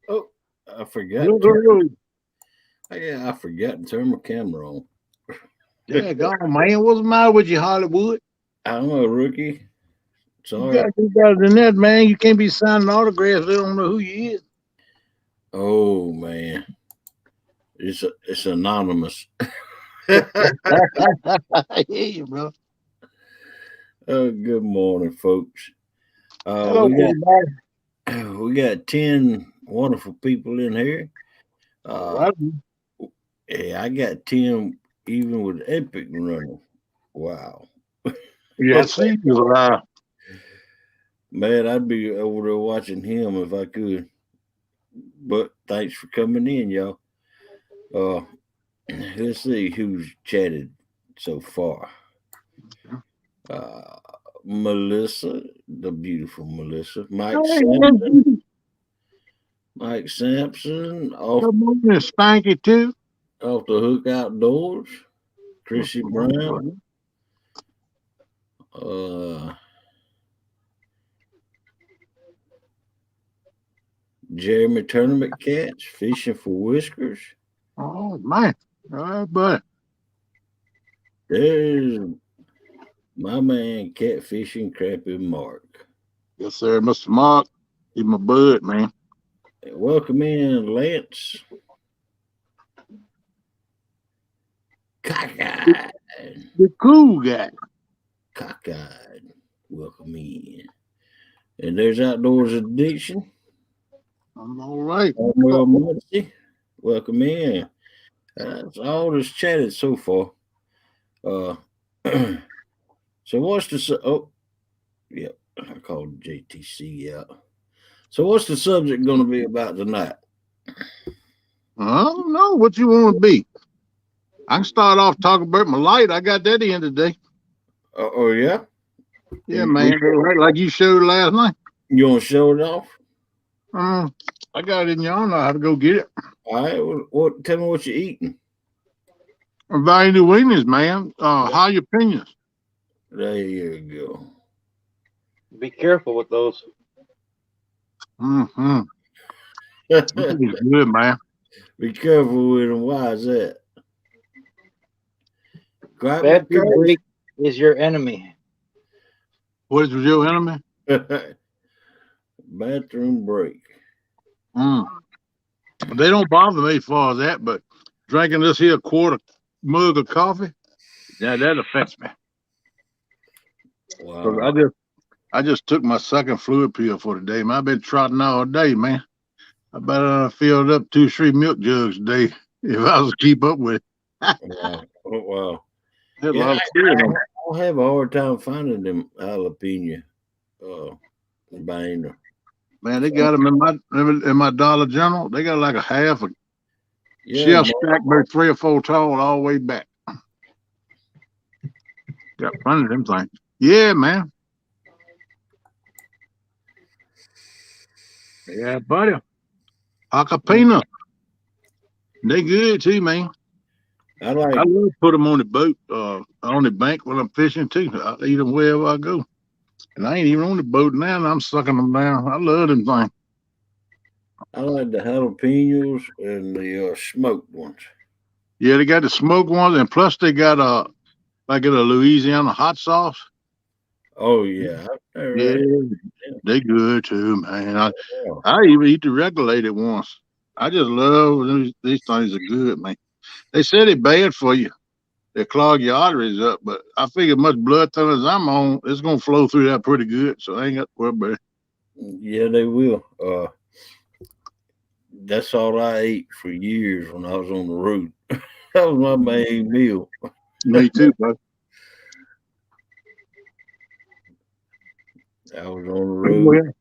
Oh, I forgot. Yeah, I forgot to turn my camera on. Yeah, go on, man. What's the matter with you, Hollywood? I don't know, rookie. Sorry. You gotta do better than that, man. You can't be signing autographs. They don't know who you is. Oh man, it's anonymous. I hear you, bro. Good morning, folks. Hello, everybody. We got 10 wonderful people in here. Yeah, I got 10 even with epic running. Wow. Yeah, I see you. Man, I'd be over there watching him if I could. But thanks for coming in, y'all. Let's see who's chatted so far. Melissa, the beautiful Melissa. Mike Sampson. Good morning, Spanky, too. Off the Hook Outdoors. Chrissy Brown. Jeremy Tournament Cats, Fishing for Whiskers. Oh, man. All right, buddy. There's my man, Catfishing Crappy Mark. Yes, sir, Mr. Mark. He's my bud, man. Welcome in, Lance. Cockeyed. The cool guy. Cockeyed. Welcome in. And there's Outdoors Addiction. I'm all right. Welcome in. That's all that's chatted so far. So what's the I called JTC out. So what's the subject going to be about tonight? I don't know what you want to be. I can start off talking about my light. I got that in today. Oh yeah? Yeah, man. Like you showed last night. You want to show it off? I got it in y'all know how to go get it. All right. Tell me what you're eating. Value weenies, man. High opinions. There you go. Be careful with those. Mm-hmm. Good, man. Be careful with them. Why is that? Bathroom break is your enemy. What is your enemy? Bathroom break. They don't bother me as far as that, but drinking this here quarter mug of coffee, yeah, that affects me. Wow. So I just took my second fluid pill for the day, man. I've been trotting all day, man. I better filled up 2-3 milk jugs a day if I was to keep up with it. Wow. Oh, wow. Yeah, I'll have a hard time finding them jalapeno binder. Man, they got them in my Dollar General. They got like a half a shelf stack, about 3 or 4 tall, all the way back. Got plenty of them things. Yeah, man. Yeah, buddy. Acapina. They good too, man. I like. I love to put them on the boat, on the bank when I'm fishing too. I eat them wherever I go. And I ain't even on the boat now, and I'm sucking them down. I love them things. I like the jalapenos and the smoked ones. Yeah, they got the smoked ones, and plus they got like a Louisiana hot sauce. Oh yeah, Yeah, they good too, man. I yeah. even eat the regulated ones. I just love these things are good, man. They said they're bad for you. They clog your arteries up, but I figure much blood thinner as I'm on, it's gonna flow through that pretty good. So I ain't got to worry about it. Yeah, they will. That's all I ate for years when I was on the road. That was my main meal. Me too, bro. I was on the road.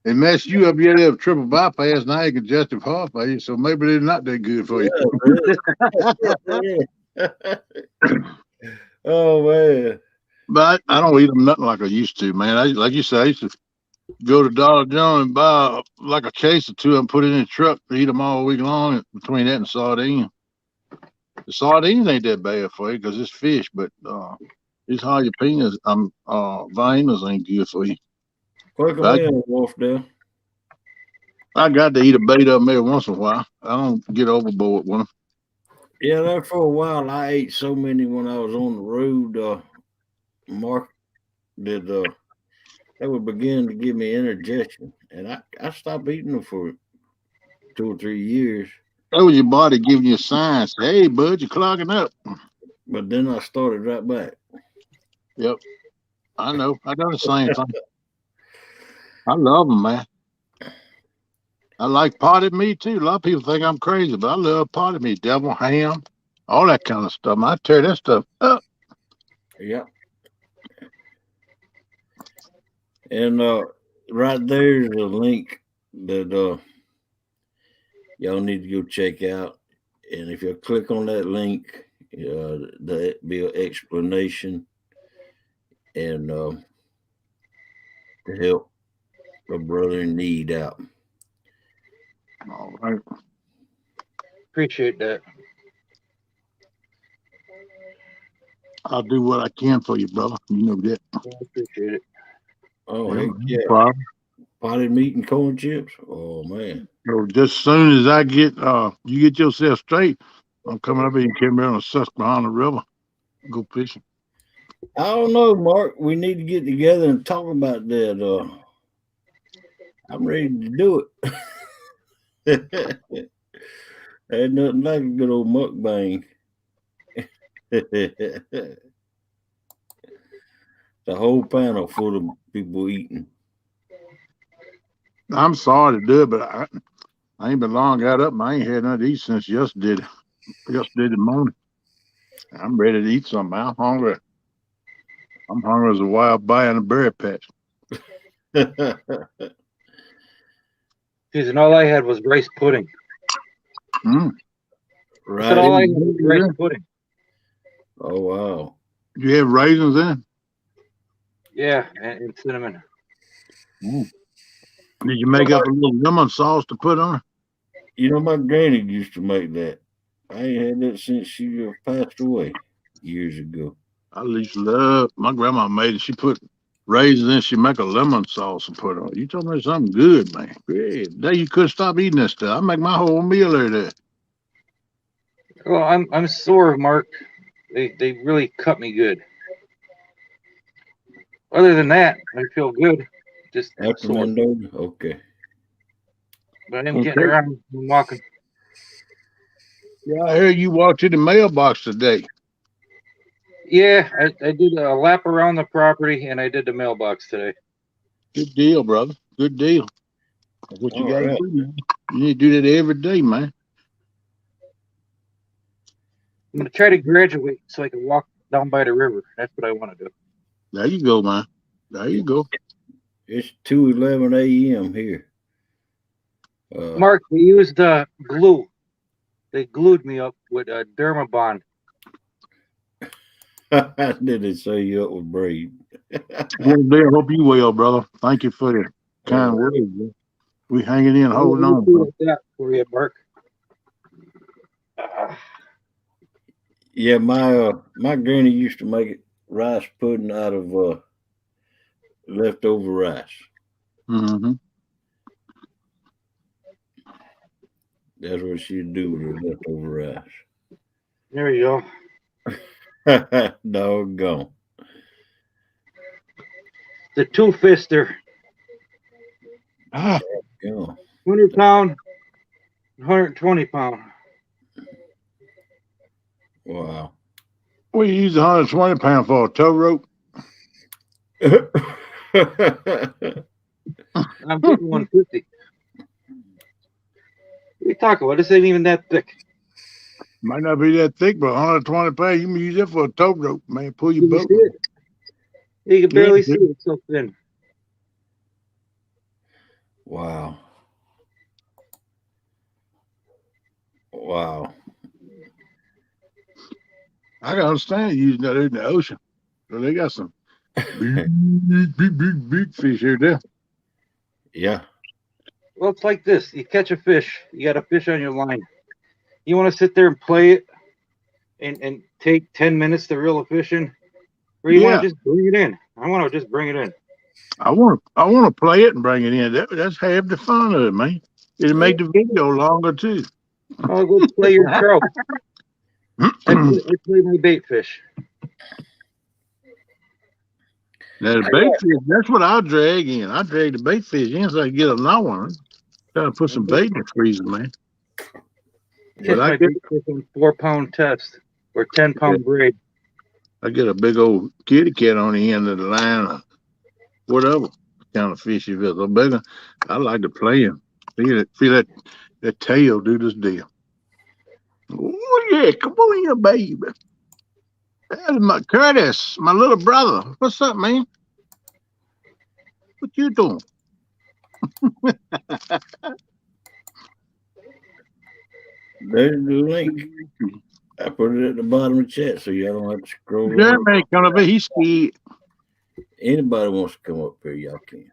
They messed you up. You have triple bypass, now you congestive heart failure. So maybe they're not that good for you. Oh man. But I don't eat them nothing like I used to, man. Like you said, I used to go to Dollar General and buy like a case or two and put it in the truck to eat them all week long between that and sardine. The sardines ain't that bad for you because it's fish, but these jalapenos, vinos ain't good for you. Quick them in, Wolfdale. I got to eat a bait of them every once in a while. I don't get overboard with them. Yeah, there for a while I ate so many when I was on the road. Mark did they would begin to give me indigestion, and I stopped eating them for 2 or 3 years. That was your body giving you signs. Hey, bud, you're clogging up. But then I started right back. Yep, I know. I got the same thing. I love them, man. I like potted meat too. A lot of people think I'm crazy, but I love potted meat, devil ham, all that kind of stuff. I tear that stuff up. Yep. And right there's a link that y'all need to go check out. And if you click on that link, there'll be an explanation and to help a brother in need out. All right. Appreciate that. I'll do what I can for you, brother. You know that. I appreciate it. Oh, heck No yeah. problem. Potted meat and corn chips? Oh, man. So just as soon as I get, you get yourself straight, I'm coming up here and came here on the Susquehanna River. Go fishing. I don't know, Mark. We need to get together and talk about that. I'm ready to do it. Ain't nothing like a good old mukbang. The whole panel full of people eating. I'm sorry to do it, but I ain't been long got up. I ain't had nothing to eat since yesterday morning. I'm ready to eat something. I'm hungry. I'm hungry as a wild boar in a berry patch. Geez, and all I had was rice pudding. Mm. I said all I had was rice Yeah. pudding. Oh, wow. You have raisins in? Yeah, and cinnamon. Mm. Did you make up a little lemon sauce to put on it? You know, my granny used to make that. I ain't had that since she passed away years ago. I used to love my grandma made it. She put raisins in. She make a lemon sauce and put on. You told me something good, man. Yeah, now you couldn't stop eating that stuff. I make my whole meal out of that. Well, I'm sore, Mark. They really cut me good. Other than that, I feel good. Just After sore. Mendoza? Okay. But I'm getting around. I'm walking. Yeah, I heard you walked to the mailbox today. Yeah, I did a lap around the property and I did the mailbox today. Good deal, brother. Good deal. That's what you got to do, man. You need to do that every day, man. I'm gonna try to graduate so I can walk down by the river. That's what I want to do. There you go, man. There you go. It's 2:11 a.m. here. Mark, we used glue. They glued me up with a Dermabond. Did it say you up with braid? Good deal. Hope you well, brother. Thank you for your kind words. We hanging in, holding on, bro. That for you, Mark. Yeah, my granny used to make rice pudding out of leftover rice. Mm-hmm. That's what she'd do with her leftover There you rice. Doggone. go. The two-fister, Ah, Yeah. 100-pound, 120-pound. Wow. we use 120 pound for a tow rope. I'm getting 150. What are you talking about? This ain't even that thick. Might not be that thick, but 120 pounds, you can use that for a tow rope, man. Pull your Can you boat. see it? You can Yeah, barely see it. It's so thin. Wow. Wow. I can understand you using that in the ocean. So they got some big fish here there. Yeah. Well, it's like this. You catch a fish. You got a fish on your line. You want to sit there and play it and take 10 minutes to reel a fish in? Or you want Yeah, to just bring it in? I want to just bring it in. I want to play it and bring it in. That's half the fun of it, man. It'll make the video longer too. Oh, go play your trout. I play my bait fish. Now the bait fish, that's what I drag in. I drag the bait fish in so I can get another one. Try to put some bait in the freezer, man. Catch But I my get bait fish on 4-pound test or 10-pound braid. a big old kitty cat on the end of the line or whatever kind of fish it is. So bigger, I like to play him. Feel that tail do this deal. Oh yeah, come on here, baby. That's my Curtis, my little brother. What's up, man? What you doing? There's the link. I put it at the bottom of the chat so y'all don't have to scroll all. Jeremy ain't coming up here. He's scared. Anybody wants to come up here, y'all can.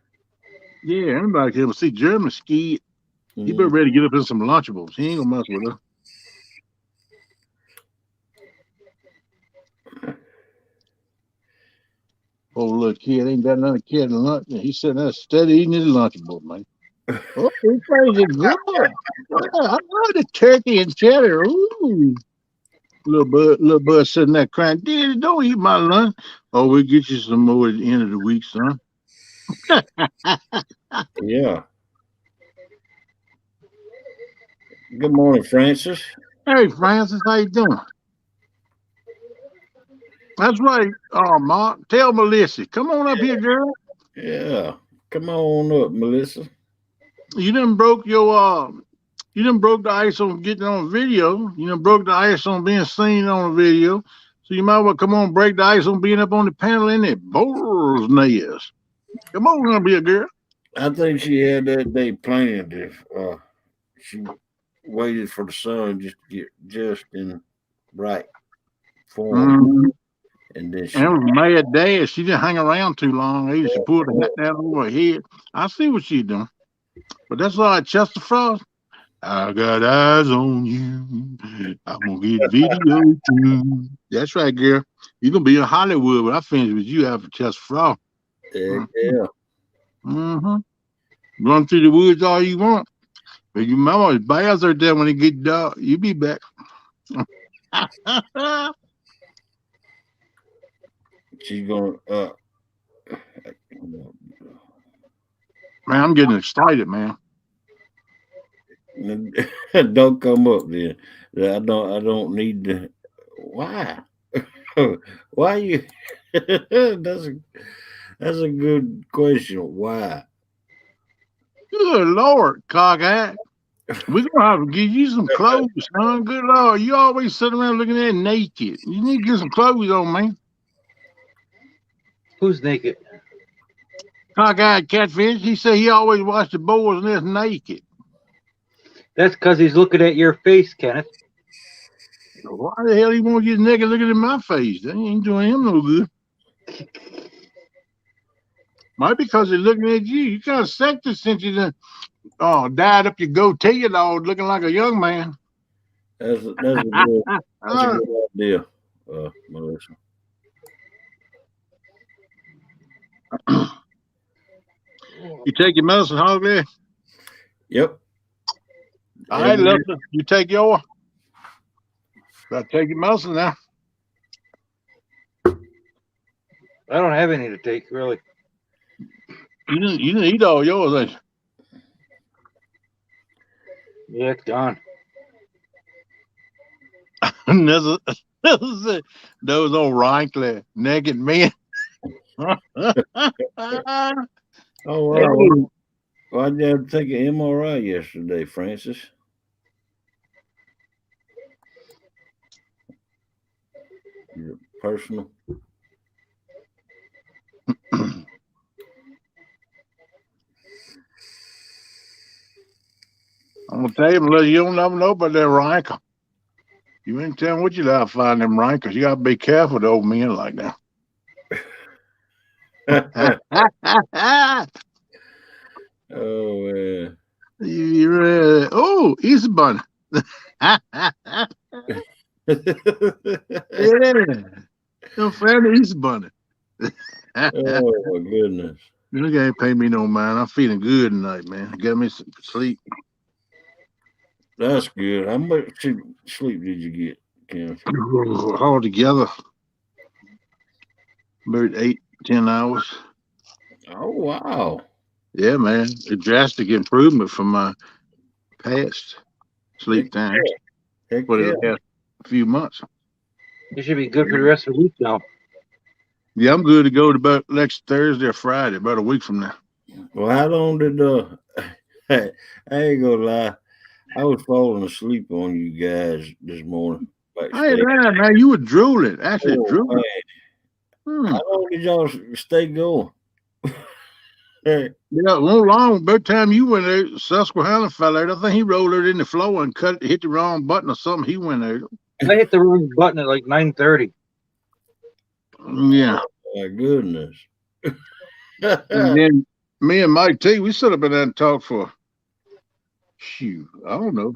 Yeah, anybody can see Jeremy scared. He better ready to get up in some Lunchables. He ain't gonna mess with us. Oh, look, kid ain't got another kid in lunch. He's sitting there steady eating his Lunchable, man. Oh, he plays it good. I love the turkey and cheddar. Ooh. Little bud sitting there crying, Daddy, don't eat my lunch. Oh, we'll get you some more at the end of the week, son. Yeah. Good morning, Francis. Hey, Francis, how you doing? That's right, Mark. Tell Melissa. Come on up here, girl. Yeah. Come on up, Melissa. You done broke the ice on getting on video. You done broke the ice on being seen on a video. So you might well come on break the ice on being up on the panel in that Boar's nest. Come on up here, girl. I think she had that day planned. If she waited for the sun just to get just in right form, Mm-hmm. and then she. And it was mad dash. She didn't hang around too long. Either she pulled the hat down over her head. I see what she's doing. But that's all right, Chester Frost. I got eyes on you. I'm gonna get video too. That's right, girl. You're gonna be in Hollywood when I finish with you after Chester Frost. Yeah. Mm-hmm. Run through the woods all you want. But your mama bears are there when they get dark. You be back. She's gonna. Man, I'm getting excited, man. Don't come up then. I don't need to. Why? Why you? That's a good question. Why? Good Lord, cockeyed. We're gonna have to give you some clothes, son. Good Lord. You always sit around looking at naked. You need to get some clothes on, man. Who's naked? Cockeyed catfish. He said he always watched the boar's nest naked. That's because he's looking at your face, Kenneth. Why the hell he won't get naked looking at my face? That ain't doing him no good. Might because he's looking at you. You kind of sexist since you done dyed up your goatee and all looking like a young man. That's a good idea. Melissa. You take your medicine, Hog there? Yep. All right, Lester, you take yours. Gotta take your medicine now. I don't have any to take, really. You didn't eat all yours, ain't you? Yeah, it's gone. Those old wrinkly, naked men. Oh, wow. Why'd you have to take an MRI yesterday, Francis? Your personal? I'm gonna tell you, Melissa, you don't never know about that wrinkle. You ain't telling what you got to find them wrinkles. You gotta be careful with old men like that. Oh, man. Oh, Easter bunny. Yeah, your family Easter bunny. Oh, my goodness. You can't pay me no mind. I'm feeling good tonight, man. Get me some sleep. That's good. How much sleep did you get, Kim? All together, about 8-10 hours. Oh, wow. Yeah, man. A drastic improvement from my past sleep time Heck for yeah. the last few months. You should be good for the rest of the week now. Yeah, I'm good to go to about next Thursday or Friday, about a week from now. Well, how long did I ain't gonna lie, I was falling asleep on you guys this morning. I ain't Backstage. lying, man. You were drooling, actually Oh, drooling. man. How long did y'all stay going? Yeah, long by the time you went there, Susquehanna fell out. I think he rolled it in the floor and hit the wrong button or something. He went out. I hit the wrong button at like 9:30. Yeah. Oh, my goodness. And then me and Mike T, we sit up in there and talk for, shoot, I don't know.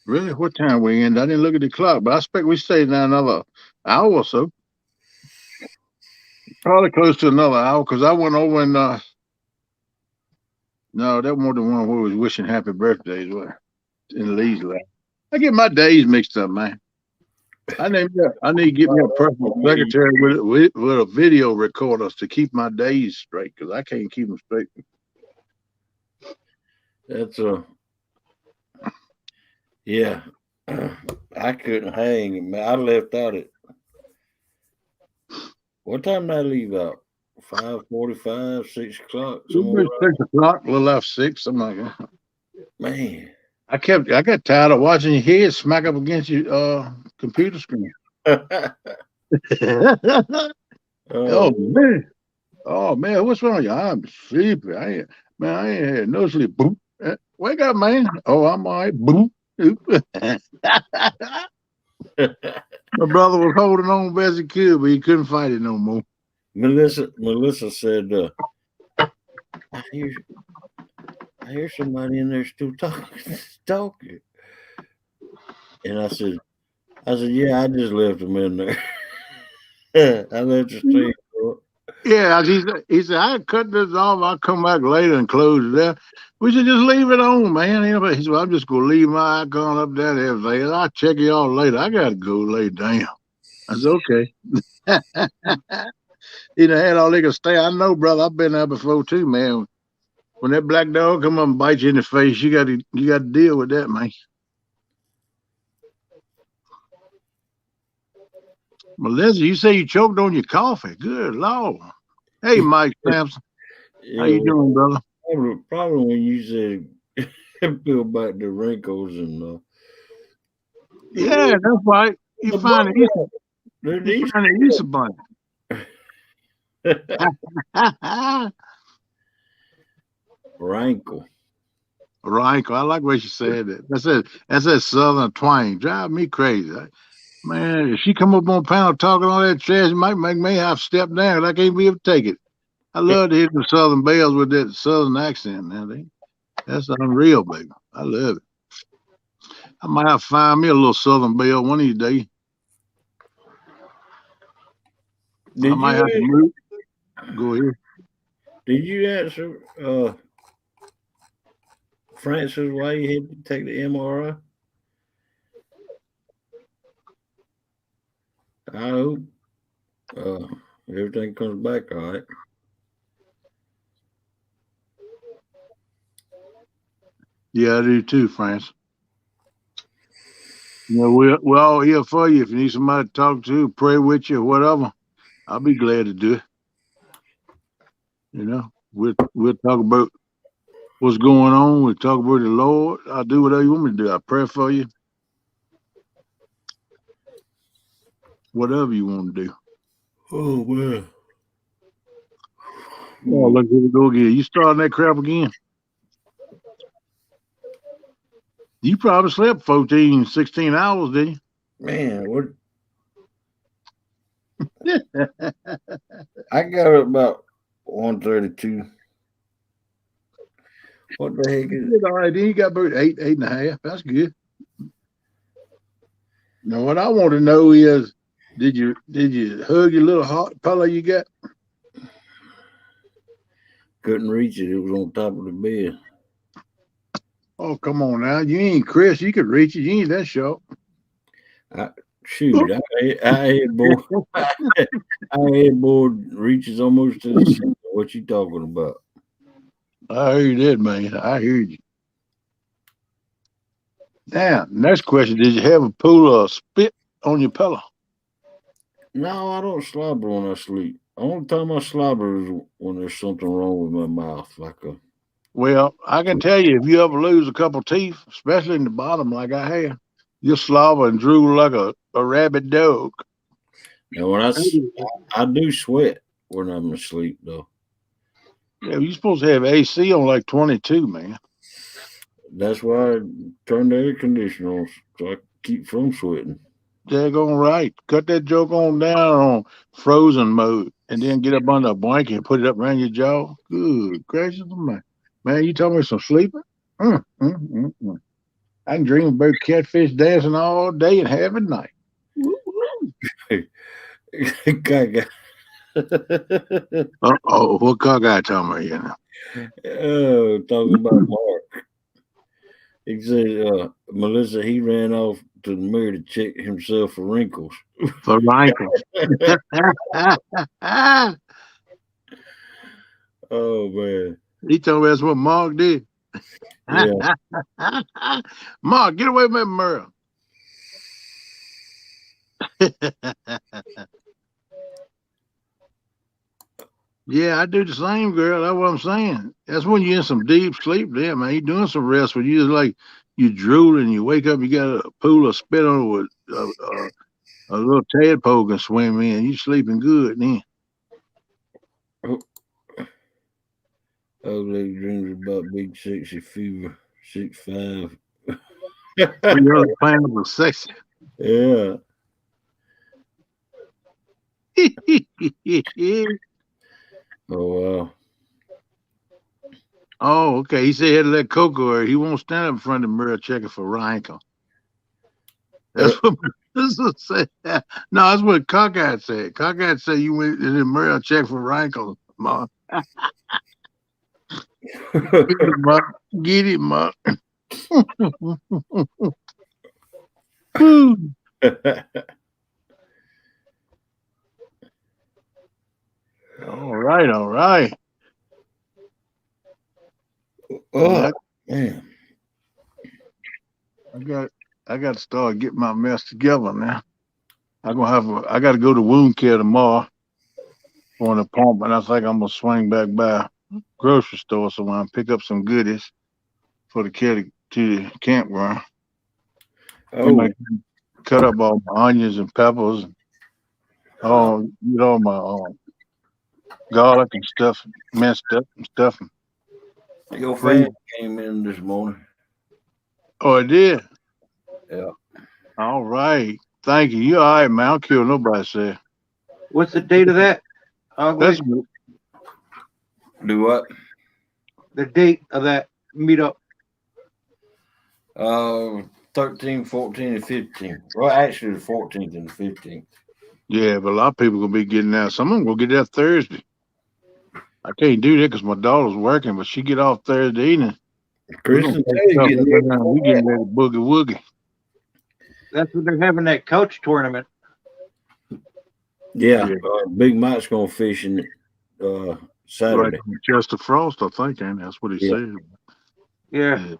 Really, what time we ended? I didn't look at the clock, but I expect we stayed there another hour or so. Probably close to another hour, because I went over and, no, that wasn't the one where we was wishing happy birthdays, what? In Lee's lap. I get my days mixed up, man. I need to get me a personal secretary with a video recorder to keep my days straight, because I can't keep them straight. That's yeah. I couldn't hang. Man, I left out at what time did I leave out? 5:45, 6 o'clock, somewhere. 6 o'clock, a little after 6, something like that. Man. I got tired of watching your head smack up against your computer screen. Oh man, what's wrong with you? I'm sleepy. I ain't had no sleep. Boop. Wake up, man. Oh, I'm all right. Boop. My brother was holding on best he could, but he couldn't fight it no more. Melissa said, I hear somebody in there still talking. And I said, yeah, I just left them in there. I left the street. Yeah, he said, I cut this off. I'll come back later and close it down. We should just leave it on, man. He said, well, I'm just going to leave my icon up there and everything. I'll check y'all later. I got to go lay down. I said, okay. He done had all they could stay. I know, brother. I've been there before too, man. When that black dog come up and bite you in the face, you got to deal with that, man. Melissa, you say you choked on your coffee. Good Lord. Hey, Mike Sampson. How you doing, brother? Probably when you said peel back the wrinkles and yeah, that's right. You find the Easter bunny. Rankle. I like what she said that. That's that southern twang. Drive me crazy. Man, if she come up on panel talking all that trash, it might make me have to step down. I can't be able to take it. I love to hear the Southern Bells with that Southern accent. Now, that's unreal, baby. I love it. I might have to find me a little Southern Belle one of these days. Did might you have to move. Go ahead. did you answer Francis why you had to take the MRI? I hope everything comes back all right. Yeah, I do too, France. You know, we're all here for you. If you need somebody to talk to, pray with you, whatever, I'll be glad to do it. You know, we'll talk about what's going on. We'll talk about the Lord. I'll do whatever you want me to do. I pray for you. Whatever you want to do. Oh man. Oh, look, here we go again. You starting that crap again? You probably slept 14, 16 hours, didn't Man, what you? I got up about 1:32. What the heck is All right, then you got about 8.5. That's good. Now, what I want to know is, did you hug your little hot pillow you got? couldn't reach it. It was on top of the bed. Oh, come on now. You ain't Chris. You could reach it. You ain't that short. Shoot, I had board. I had board reaches almost to the center. What you talking about? I heard that, man. I heard you. Now, next question. Did you have a pool of spit on your pillow? No, I don't slobber when I sleep. Only time I slobber is when there's something wrong with my mouth, like a. Well, I can tell you, if you ever lose a couple teeth, especially in the bottom like I have, you'll slobber and drool like a rabid dog. Now when I do sweat when I'm asleep though. Yeah, you're supposed to have AC on like 22, man. That's why I turn the air conditioner on so I keep from sweating. Daggone right. Cut that joke on down on frozen mode and then get up under a blanket and put it up around your jaw. Good gracious, man. Man, you told me some sleeping? I can dream about catfish dancing all day and half at night. Gaga. Uh-oh, what guy talking about here now? Oh, talking about Mark. He said, Melissa, he ran off to the mirror to check himself for wrinkles. For wrinkles. Oh, man. He told me that's what Mark did. Yeah. Mark, get away from that mirror. Yeah, I do the same, girl. That's what I'm saying. That's when you're in some deep sleep there, man. You're doing some rest, but you just like you drooling, you wake up, you got a pool of spit on with a little tadpole can swim in. You sleeping good then. Ugly dreams about big sexy fever, 6'5". When you're playing with sexy. Yeah. Oh, wow. Oh, okay. He said he had to let Coco or he won't stand up in front of the mirror checking for wrinkle. That's what this is say. No, that's what Cockeye said. Cockeye said you went in the mirror check for wrinkles, Ma. Get it, Ma. All right, all right. Oh, man. I got to start getting my mess together now. I got to go to wound care tomorrow for an appointment. I think I'm gonna swing back by grocery store somewhere and pick up some goodies for the kid to the campground. Oh, I cut up all my onions and peppers and all my garlic and stuff, minced up and stuff. your fan came in this morning. Oh, it did. Yeah. All right. Thank you. You all right, man? I'll kill nobody said. What's the date of that? That's Do what? The date of that meetup. 13, 14, and 15. Well, actually, the 14th and the 15th. Yeah, but a lot of people gonna be getting out. Some of them gonna get out Thursday. I can't do that because my daughter's working, but she get off Thursday evening. We're gonna Kristen take Taylor stuff getting up ready there and for we getting ready to boogie woogie. That's when they're having that couch tournament. Yeah, Yeah. Big Mike's going fishing Right Saturday. on Chester Frost, I think, and that's what he Yeah. said. Yeah, Yeah.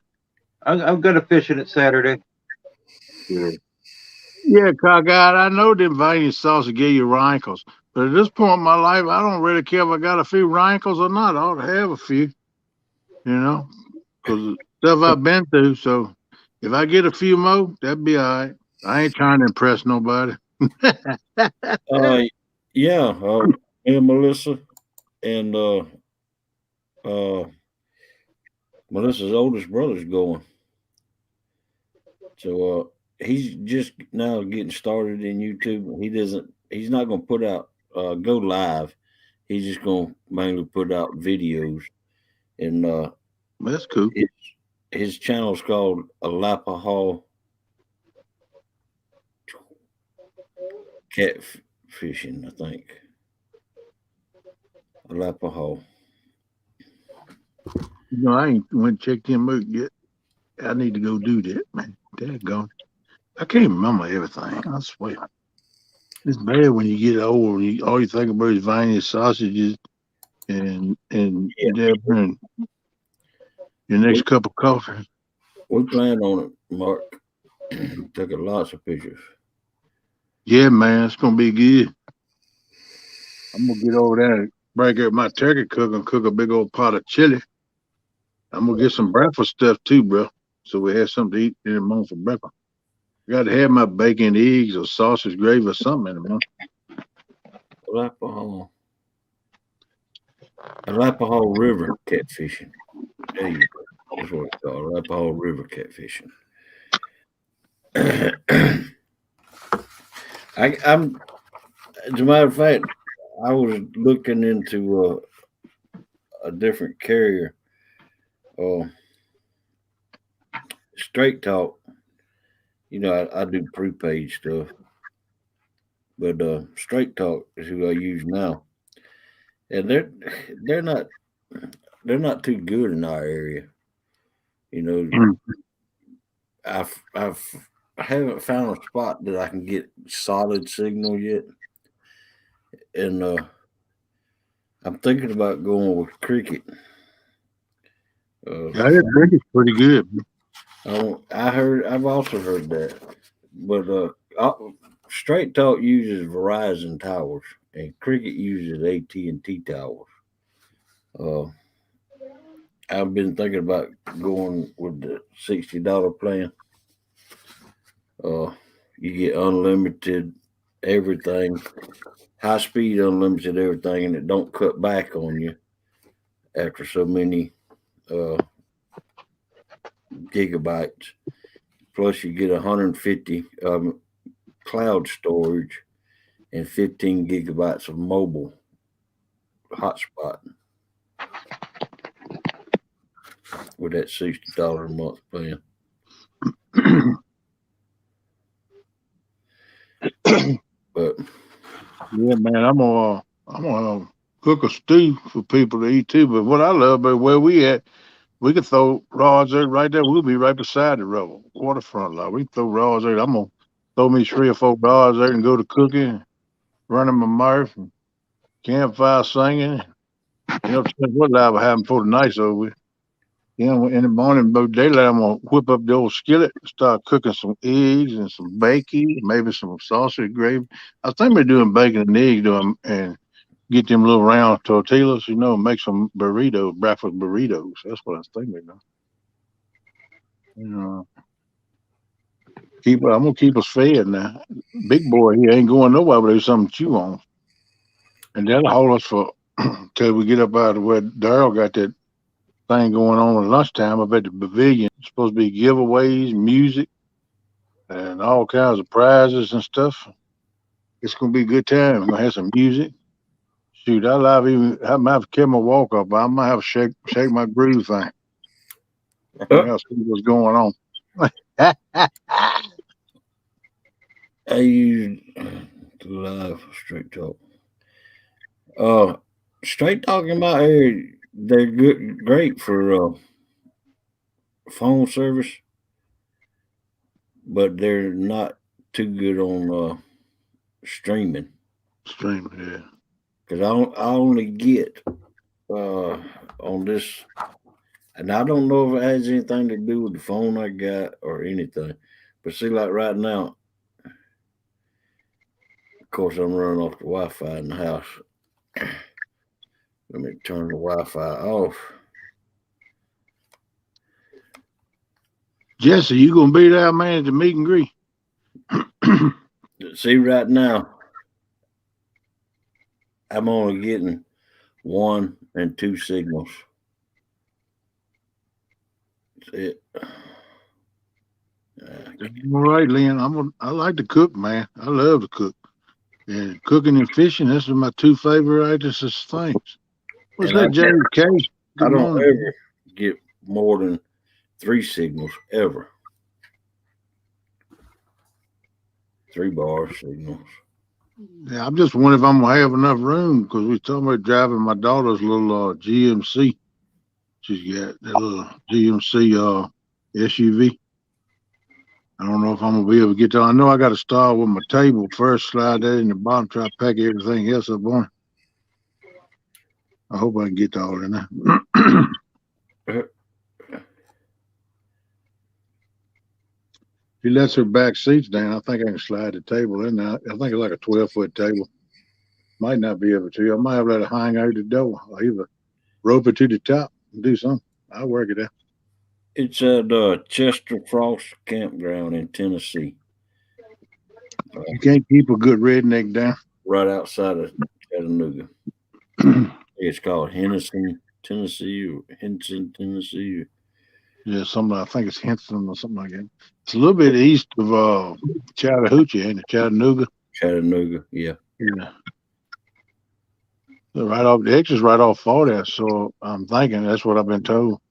I'm gonna fishing it Saturday. Yeah. Yeah, cockeyed. I know them veiny sauce give you wrinkles, but at this point in my life, I don't really care if I got a few wrinkles or not. I ought to have a few, because stuff I've been through. So if I get a few more, that'd be all right. I ain't trying to impress nobody. Yeah, me and Melissa and uh, Melissa's oldest brother's going. So he's just now getting started in YouTube. He's not gonna put out go live. He's just gonna mainly put out videos. And That's cool. his channel's called Alapahaw Catfishing, I think. Alapahaw. I ain't went checked him out yet. I need to go do that, man. Daggone. I can't remember everything. I swear. It's bad when you get old and all you think about is viney sausages and Yeah, and your next cup of coffee. we planned on it, Mark. Took lots of pictures. Yeah, man, it's gonna be good. I'm gonna get over there and break up my turkey cook and cook a big old pot of chili. I'm gonna get some breakfast stuff too, bro. So we have something to eat in the morning for breakfast. Got to have my bacon, eggs, or sausage gravy or something in the morning. Alapahaw. Alapahaw River catfishing. There you go. That's what it's called. Alapahaw River catfishing. I'm, as a matter of fact, I was looking into a different carrier. Uh, Straight Talk. I do prepaid stuff, but Straight Talk is who I use now, and they're not they're not too good in our area. You know, Mm. I've I haven't found a spot that I can get solid signal yet, and I'm thinking about going with Cricket. Yeah, that cricket's pretty good. I've also heard that, but Straight Talk uses Verizon towers, and Cricket uses AT&T towers. Uh, I've been thinking about going with the $60 plan. Uh, you get unlimited everything, high speed unlimited everything, and it don't cut back on you after so many uh, gigabytes. Plus, you get 150 cloud storage and 15 gigabytes of mobile hotspot with that $60 a month plan. But Yeah, man, I'm gonna cook a stew for people to eat too. But what I love about where we at, we can throw rods there right there. We'll be right beside the river, waterfront. Like we can throw rods there. I'm gonna throw me 3 or 4 rods there and go to cooking, running my mouth, and campfire singing. Depends what live I having for the night's over with. In the morning, about daylight, I'm gonna whip up the old skillet, start cooking some eggs and some bacon, maybe some sausage gravy. I think we're doing bacon and eggs, doing and get them little round tortillas, make some burritos, breakfast burritos. That's what I was thinking. You know, I'm gonna keep us fed now. Big boy, he ain't going nowhere, but there's something to chew on, and that'll hold us for till we get up out of where Daryl got that thing going on at lunchtime up at the pavilion. It's supposed to be giveaways, music, and all kinds of prizes and stuff. It's gonna be a good time. We're gonna have some music. Shoot, I might have to carry my walk up, but I might have to shake my groove thing. I'll see what's going on. I use Live straight talk. Straight talk in my area, they're good, great for phone service, but they're not too good on streaming. Streaming, yeah. Because I only get on this, and I don't know if it has anything to do with the phone I got or anything. But see, like right now, of course, I'm running off the Wi-Fi in the house. Let me turn the Wi-Fi off. Jesse, you gonna be there, man, at the meet and greet? See, right now, I'm only getting 1 and 2 signals. That's it. All right, Lynn. I like to cook, man. I love to cook. And cooking and fishing, those are my two favorite things. What's And that, James Case? I Good don't morning. ever get more than 3 signals ever. 3 bar signals. Yeah, I'm just wondering if I'm gonna have enough room because we talking about driving my daughter's little GMC. She's got that little GMC SUV. I don't know if I'm gonna be able to get there. I know I got to start with my table first, slide that in the bottom, try to pack everything else up on it. I hope I can get to all of that. She lets her back seats down. I think I can slide the table in there. I think it's like a 12-foot table. Might not be able to. I might have let it hang out the door. Or either rope it to the top and do something. I'll work it out. It's at Chester Frost Campground in Tennessee. You can't keep a good redneck down. Right outside of Chattanooga. It's called Henson, Tennessee, or Henson, Tennessee. Yeah, something. I think it's Henson or something like that. It's a little bit east of Chattahoochee, ain't it? Chattanooga. Chattanooga, yeah. Yeah. So right off the exit's right off 40. So I'm thinking that's what I've been told.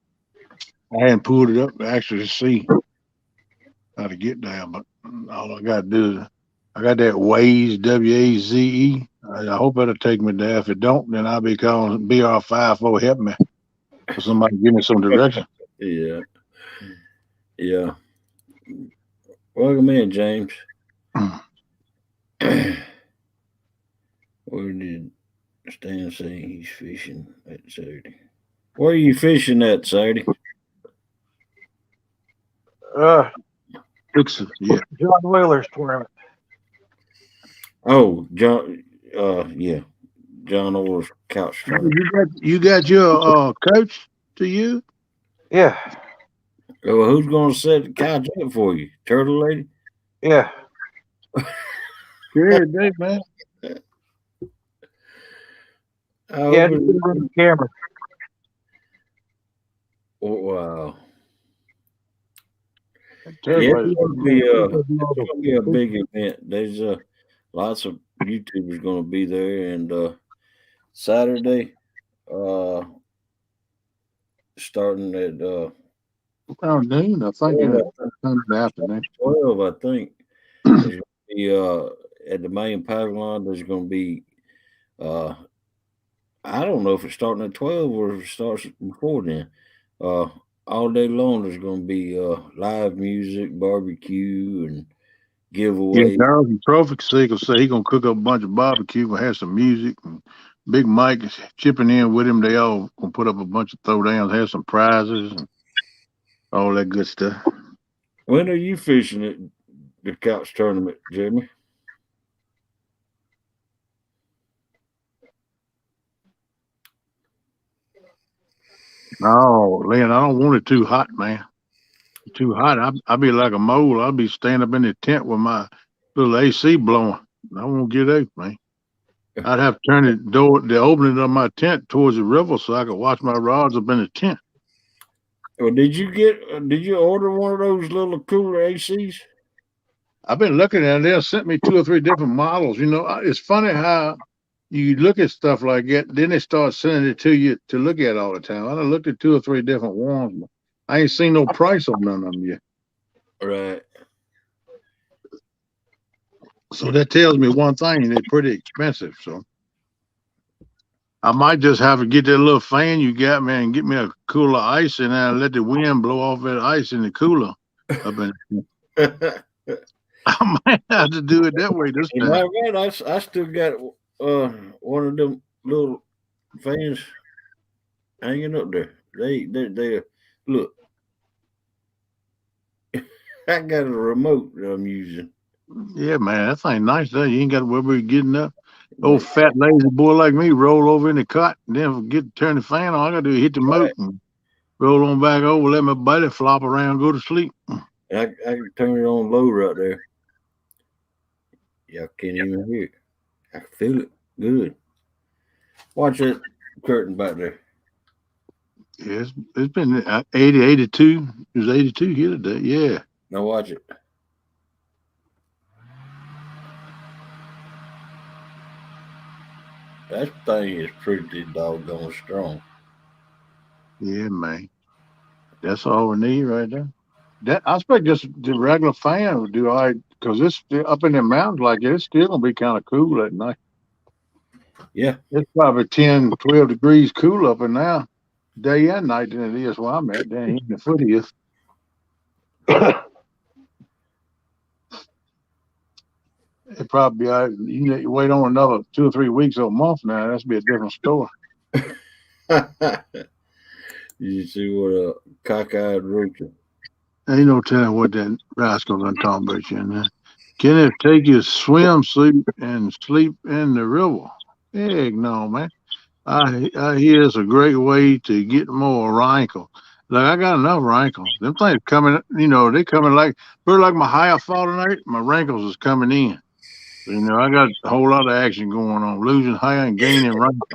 I hadn't pulled it up to actually see how to get there, but all I got to do is I got that Waze, WAZE. I hope it'll take me there. If it don't, then I'll be calling BR54 help me. For somebody give me some direction. Yeah. Yeah. Welcome in, James. Where did Stan say he's fishing at Saturday? Where are you fishing at Saturday? Yeah. John Whaler's tournament. Oh, John. Yeah, John Orr's couch tournament. You got your coach to you? Yeah. Well, who's going to set the couch up for you? Turtle Lady? Yeah. Sure, Dave, man. Yeah, just put it on the camera. Oh, wow. Yeah, It's going to be a big event. There's lots of YouTubers going to be there, and Saturday, starting at around noon, I think. In the afternoon. 12, I think. There's going to be at the main pavilion. There's going to be I don't know if it's starting at 12 or if it starts before then. All day long, there's going to be live music, barbecue, and giveaway. Yeah, Daryl's Trophy Seeker say he's going to cook up a bunch of barbecue, going to have some music. And Big Mike is chipping in with him. They all going to put up a bunch of throwdowns, have some prizes, and all that good stuff. When are you fishing at the couch tournament, Jeremy? No, Lynn, I don't want it too hot, man. Too hot. I'll be like a mole. I'll be standing up in the tent with my little AC blowing. I won't get out, man. I'd have to turn the opening of my tent towards the river so I could watch my rods up in the tent. Well, did you order one of those little cooler ACs? I've been looking at it. They sent me 2 or 3 different models. You know, it's funny how you look at stuff like that, then they start sending it to you to look at all the time. I done looked at 2 or 3 different ones, but I ain't seen no price on none of them yet. Right. So that tells me one thing: they're pretty expensive. So I might just have to get that little fan you got, man, and get me a cooler of ice, and I'll let the wind blow off that ice in the cooler. Up in. I might have to do it that way this And time. man, I still got one of them little fans hanging up there. They look. I got a remote that I'm using. Yeah, man, that thing nice. Though. You ain't got to worry about getting up. Old fat lazy boy like me roll over in the cot, and then forget to turn the fan on. I got to do is hit the remote and roll on back over, let my buddy flop around, go to sleep. I can turn it on low right there. Y'all can't even hear it. I can feel it good. Watch that curtain back there. Yeah, it's been 80, 82. It was 82 here today. Yeah. Now watch it. That thing is pretty doggone strong. Yeah, man. That's all we need right there. That I expect just the regular fan would do all right because it's still up in the mountains like it, it's still gonna be kind of cool at night. Yeah. It's probably 10, 12 degrees cool up in now, day and night than it is where I'm at. Down in the foothills. It probably be all right. You need to wait on another 2 or 3 weeks or a month now. That's be a different story. You see what a cockeyed roach. Ain't no telling what that rascal done talking about you in there. Can it take you swimsuit and sleep in the river? Heck no, man. I hear it's a great way to get more rankles. Like I got enough rankles. Them things coming, they coming like pretty like my hair falling out. My rankles is coming in. I got a whole lot of action going on, losing hair and gaining rankles.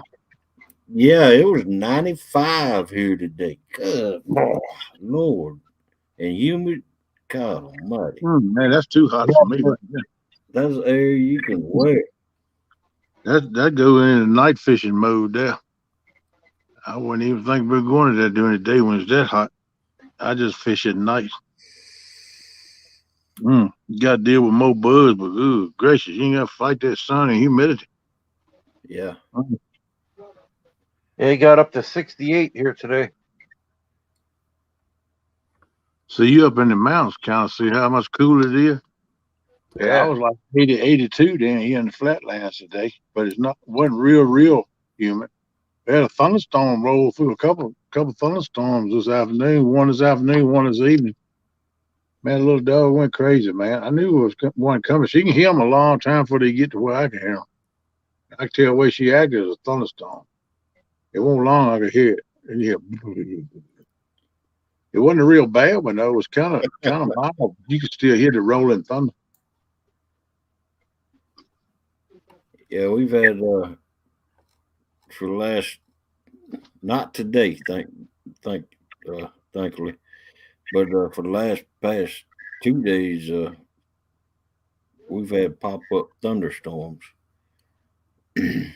Yeah, it was 95 here today. Good Lord. And humid. God almighty. Man, that's too hot for me. Right there. That's air you can wear. That goes into night fishing mode there. I wouldn't even think about going to that during the day when it's that hot. I just fish at night. You got to deal with more bugs, but gracious, you ain't got to fight that sun and humidity. Yeah. It got up to 68 here today. So you up in the mountains, kind of see how much cooler it is. Yeah, I was like 80, 82 down here in the flatlands today, but wasn't real humid. We had a thunderstorm roll through a couple thunderstorms this afternoon. One this afternoon, one this evening. Man, the little dog went crazy, man. I knew it was one coming. She can hear him a long time before they get to where I can hear him. I can tell the way she acted as a thunderstorm. It wasn't long I could hear it. It wasn't a real bad one though. It was kind of mild. You could still hear the rolling thunder. Yeah, we've had for the last, not today, thankfully, but for the past 2 days, we've had pop up thunderstorms. And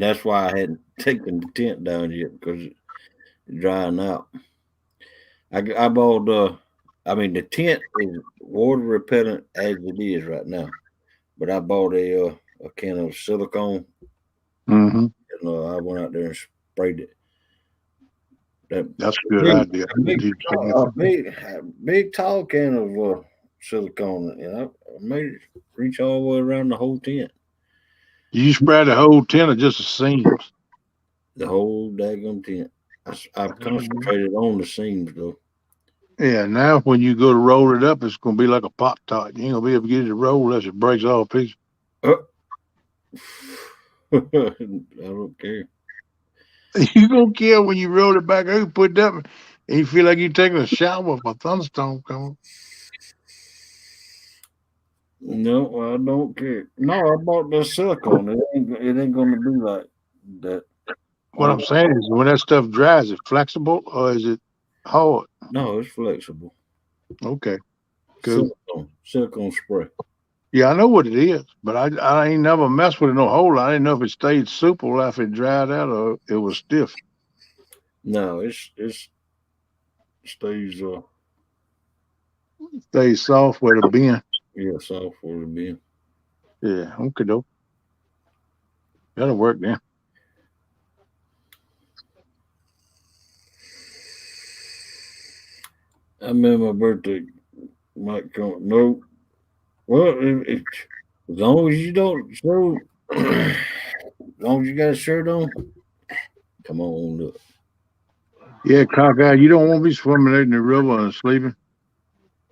that's why I hadn't taken the tent down yet because it's drying out. I bought the tent is water repellent as it is right now, but I bought a can of silicone. Mm-hmm. And I went out there and sprayed it. That's a good idea. Big tall can of silicone, and I made it reach all the way around the whole tent. You spread the whole tent or just the seams? The whole daggone tent. I've concentrated on the seams though. Yeah, now when you go to roll it up, it's gonna be like a Pop Tart. You ain't gonna be able to get it to roll unless it breaks all pieces. I don't care. You gonna care when you roll it back out, put it up, and you feel like you're taking a shower if a thunderstorm comes. No, I don't care. No, I bought the silicone. It ain't gonna be like that. What I'm saying is, when that stuff dries, is it flexible or is it hard? No, it's flexible. Okay, good. Silicone spray. Yeah, I know what it is, but I ain't never messed with it no whole lot. I didn't know if it stayed supple after it dried out or it was stiff. No, it's stays Stays soft with a bend. Yeah, software to be. Yeah, okay, though. That'll work then. I remember my birthday might come. No, well, as long as you don't show, as long as you got a shirt on, come on, look. Yeah, cockeye, you don't want to be swimming out in the river and sleeping.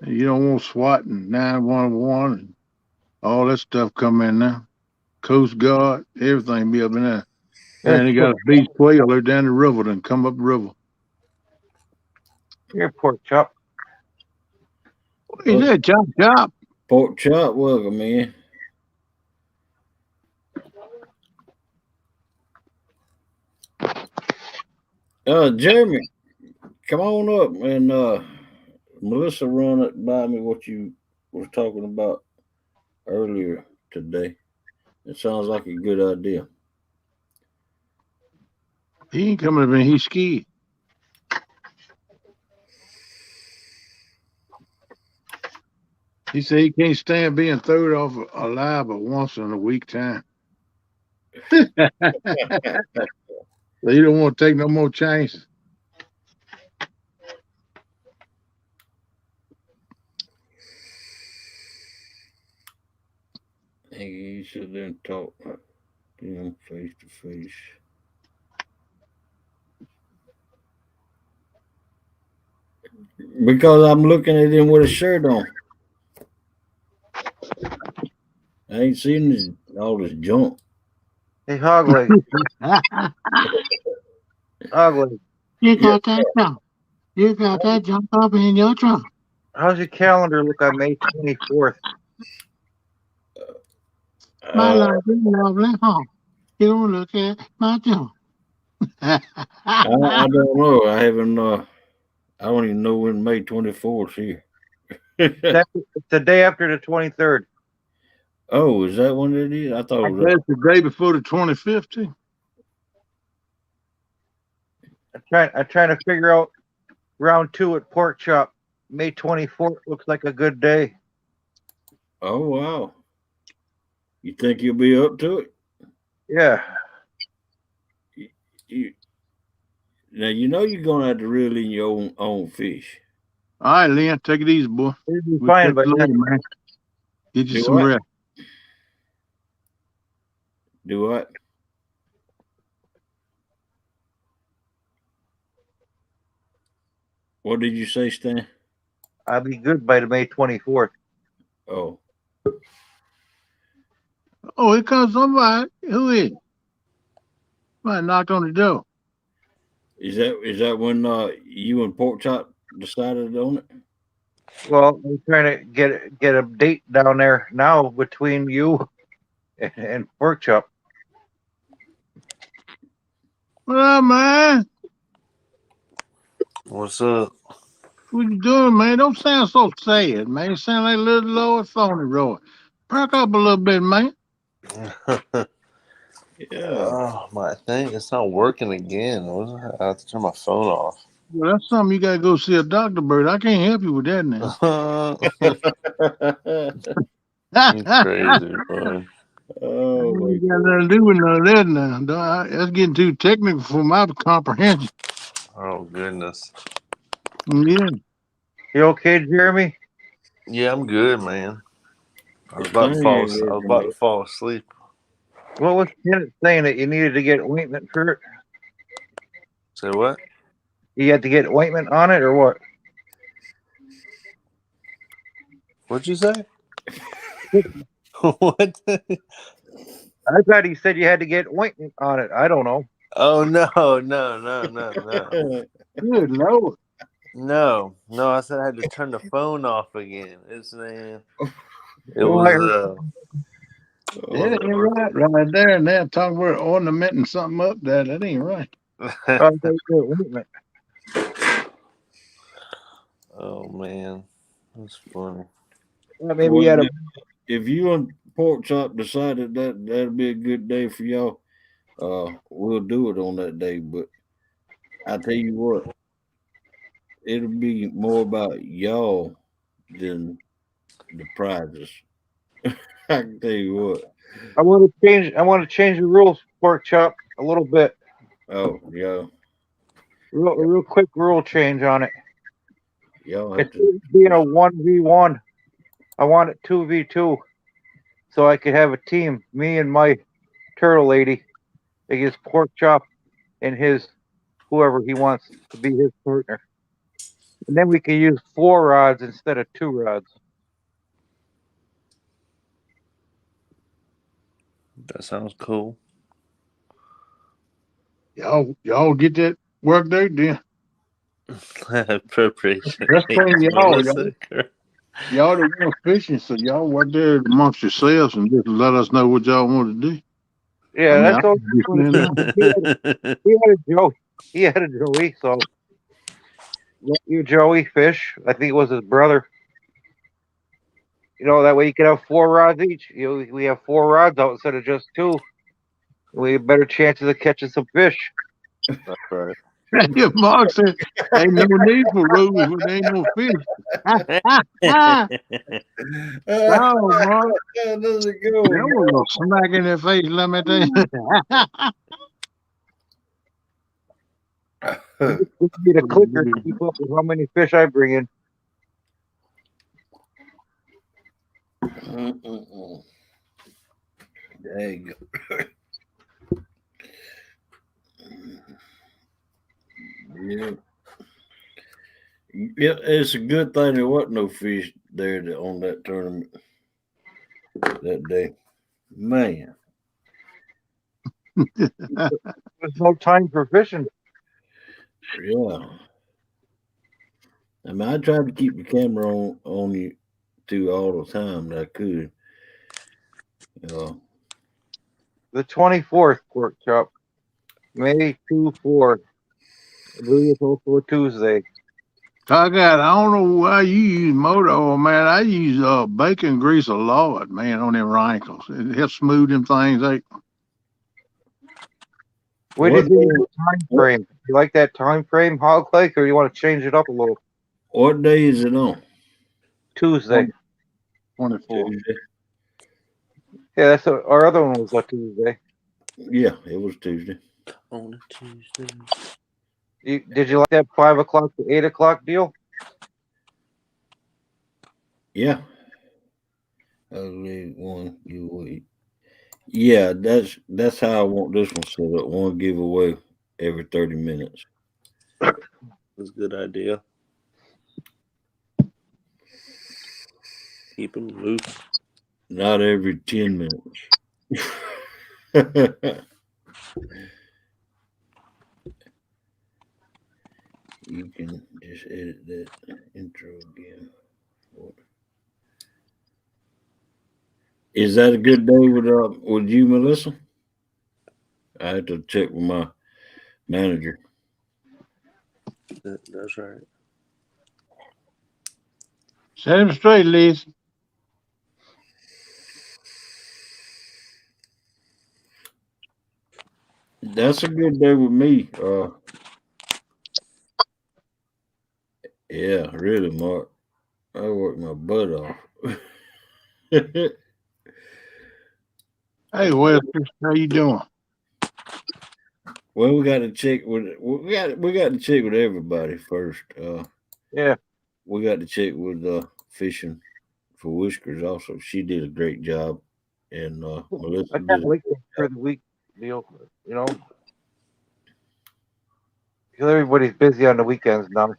You don't want SWAT and 911 and all that stuff come in there. Coast Guard, everything be up in there. Man, they got a beach whaler down the river, then come up the river. Here, pork chop. What is that, chop chop? Pork chop, welcome in. Jeremy, come on up and Melissa run it by me what you were talking about earlier today. It sounds like a good idea. He ain't coming up in, he's skiing. He said he can't stand being thrown off alive but once in a week time. So you don't want to take no more chances. Hey, you sit there and talk to them face to face. Because I'm looking at him with a shirt on. I ain't seen all this junk. Hey, Hogleg. Hogleg. You got that jump. You got that jump up in your trunk. How's your calendar look on May 24th? My life is lovely, huh? You don't look at my jump. I don't know. I haven't. I don't even know when May 24th is here. It's the day after the 23rd. Oh, is that when it is? I thought it was. That's the day before the 25th, too. I'm trying to figure out round 2 at pork chop. May 24th looks like a good day. Oh wow! You think you'll be up to it? Yeah. Now you know you're gonna have to reel in your own fish. All right, Lynn, take it easy, boy. It'll be We'll fine, catch but you later, man. Get you Do some what? rest. Do what? What did you say, Stan? I'll be good by the May 24th. Oh, Oh, here comes somebody. Who is it? Somebody knocked on the door. is that when you and Pork Chop decided on it? Well, I'm trying to get a date down there now between you and pork chop. What up, man? What's up? What you doing, man? Don't sound so sad, man. You sound like a little low and phony, Roy. Perk up a little bit, man. Yeah. Oh, my thing, it's not working again. I have to turn my phone off. Well, that's something you gotta go see a doctor, Bird. I can't help you with that now. You crazy, bro. Oh, You got nothing to do with none of that now. That's getting too technical for my comprehension. Oh, goodness. Yeah. You okay, Jeremy? Yeah, I'm good, man. I was the about to thing fall. ain't I was working. about to fall asleep. What was Kenneth saying that you needed to get ointment for it? Say what? You had to get ointment on it or what? What'd you say? What? I thought he said you had to get ointment on it. I don't know. Oh, no. Good Lord. No. I said I had to turn the phone off again. It Well, was, Yeah, that ain't right there. And they're talking about ornamenting something up there. That ain't right. ointment. Oh, man. That's funny. Well, maybe Well, you had a if you and Pork Chop decided that'd be a good day for y'all, we'll do it on that day. But I tell you what, it'll be more about y'all than the prizes. I can tell you what. I want to change the rules, Pork Chop, a little bit. Oh, yeah. Real quick rule change on it. Y'all have Instead to. of being a 1v1, I want it 2v2, so I could have a team. Me and my turtle lady against Pork Chop and his whoever he wants to be his partner. And then we can use 4 rods instead of 2 rods. That sounds cool. Y'all get that worked out then. Appropriation. That's thing y'all. Melissa. Y'all the one fishing, so y'all work there amongst yourselves and just let us know what y'all want to do. Yeah, I mean, that's all. I He had a Joey. He had a Joey, so let you Joey fish. I think it was his brother. That way you can have 4 rods each. We have 4 rods out instead of just 2. We have better chances of catching some fish. That's right. Your mom said, ain't no need for rules when there ain't no fish. Oh, Mark. How does it go? That was a smack in the face, let me tell you. Just need a clicker to keep up with how many fish I bring in. There you go. Yeah. Yeah, it's a good thing there wasn't no fish there on that tournament that day. Man. There's no time for fishing. Yeah. I mean, I tried to keep the camera on you two all the time that I could. The 24th, Pork Chop. May 2/4. I believe it's also a Tuesday. I don't know why you use motor oil, man. I use bacon grease a lot, man, on them wrinkles. It helps smooth them things out. What do you What think of the time frame? You like that time frame, Hog Lake, or you want to change it up a little? What day is it on? Tuesday. 24. Tuesday. Yeah, our other one was a Tuesday. Yeah, it was Tuesday. On a Tuesday. Did you like that 5 o'clock to 8 o'clock deal? Yeah. Ugly one giveaway. Yeah, that's how I want this one set up. One giveaway every 30 minutes. That's a good idea. Keep them loose. Not every 10 minutes. You can just edit that intro again. Is that a good day with you, Melissa? I have to check with my manager. That's right. Set him straight, Liz. That's a good day with me. Yeah, really, Mark. I worked my butt off. Hey, well, how you doing? Well, we got to check with we got to check with everybody first. Yeah. We got to check with fishing for Whiskers also. She did a great job, and Melissa I did. kind of like that for the week deal, because everybody's busy on the weekends now.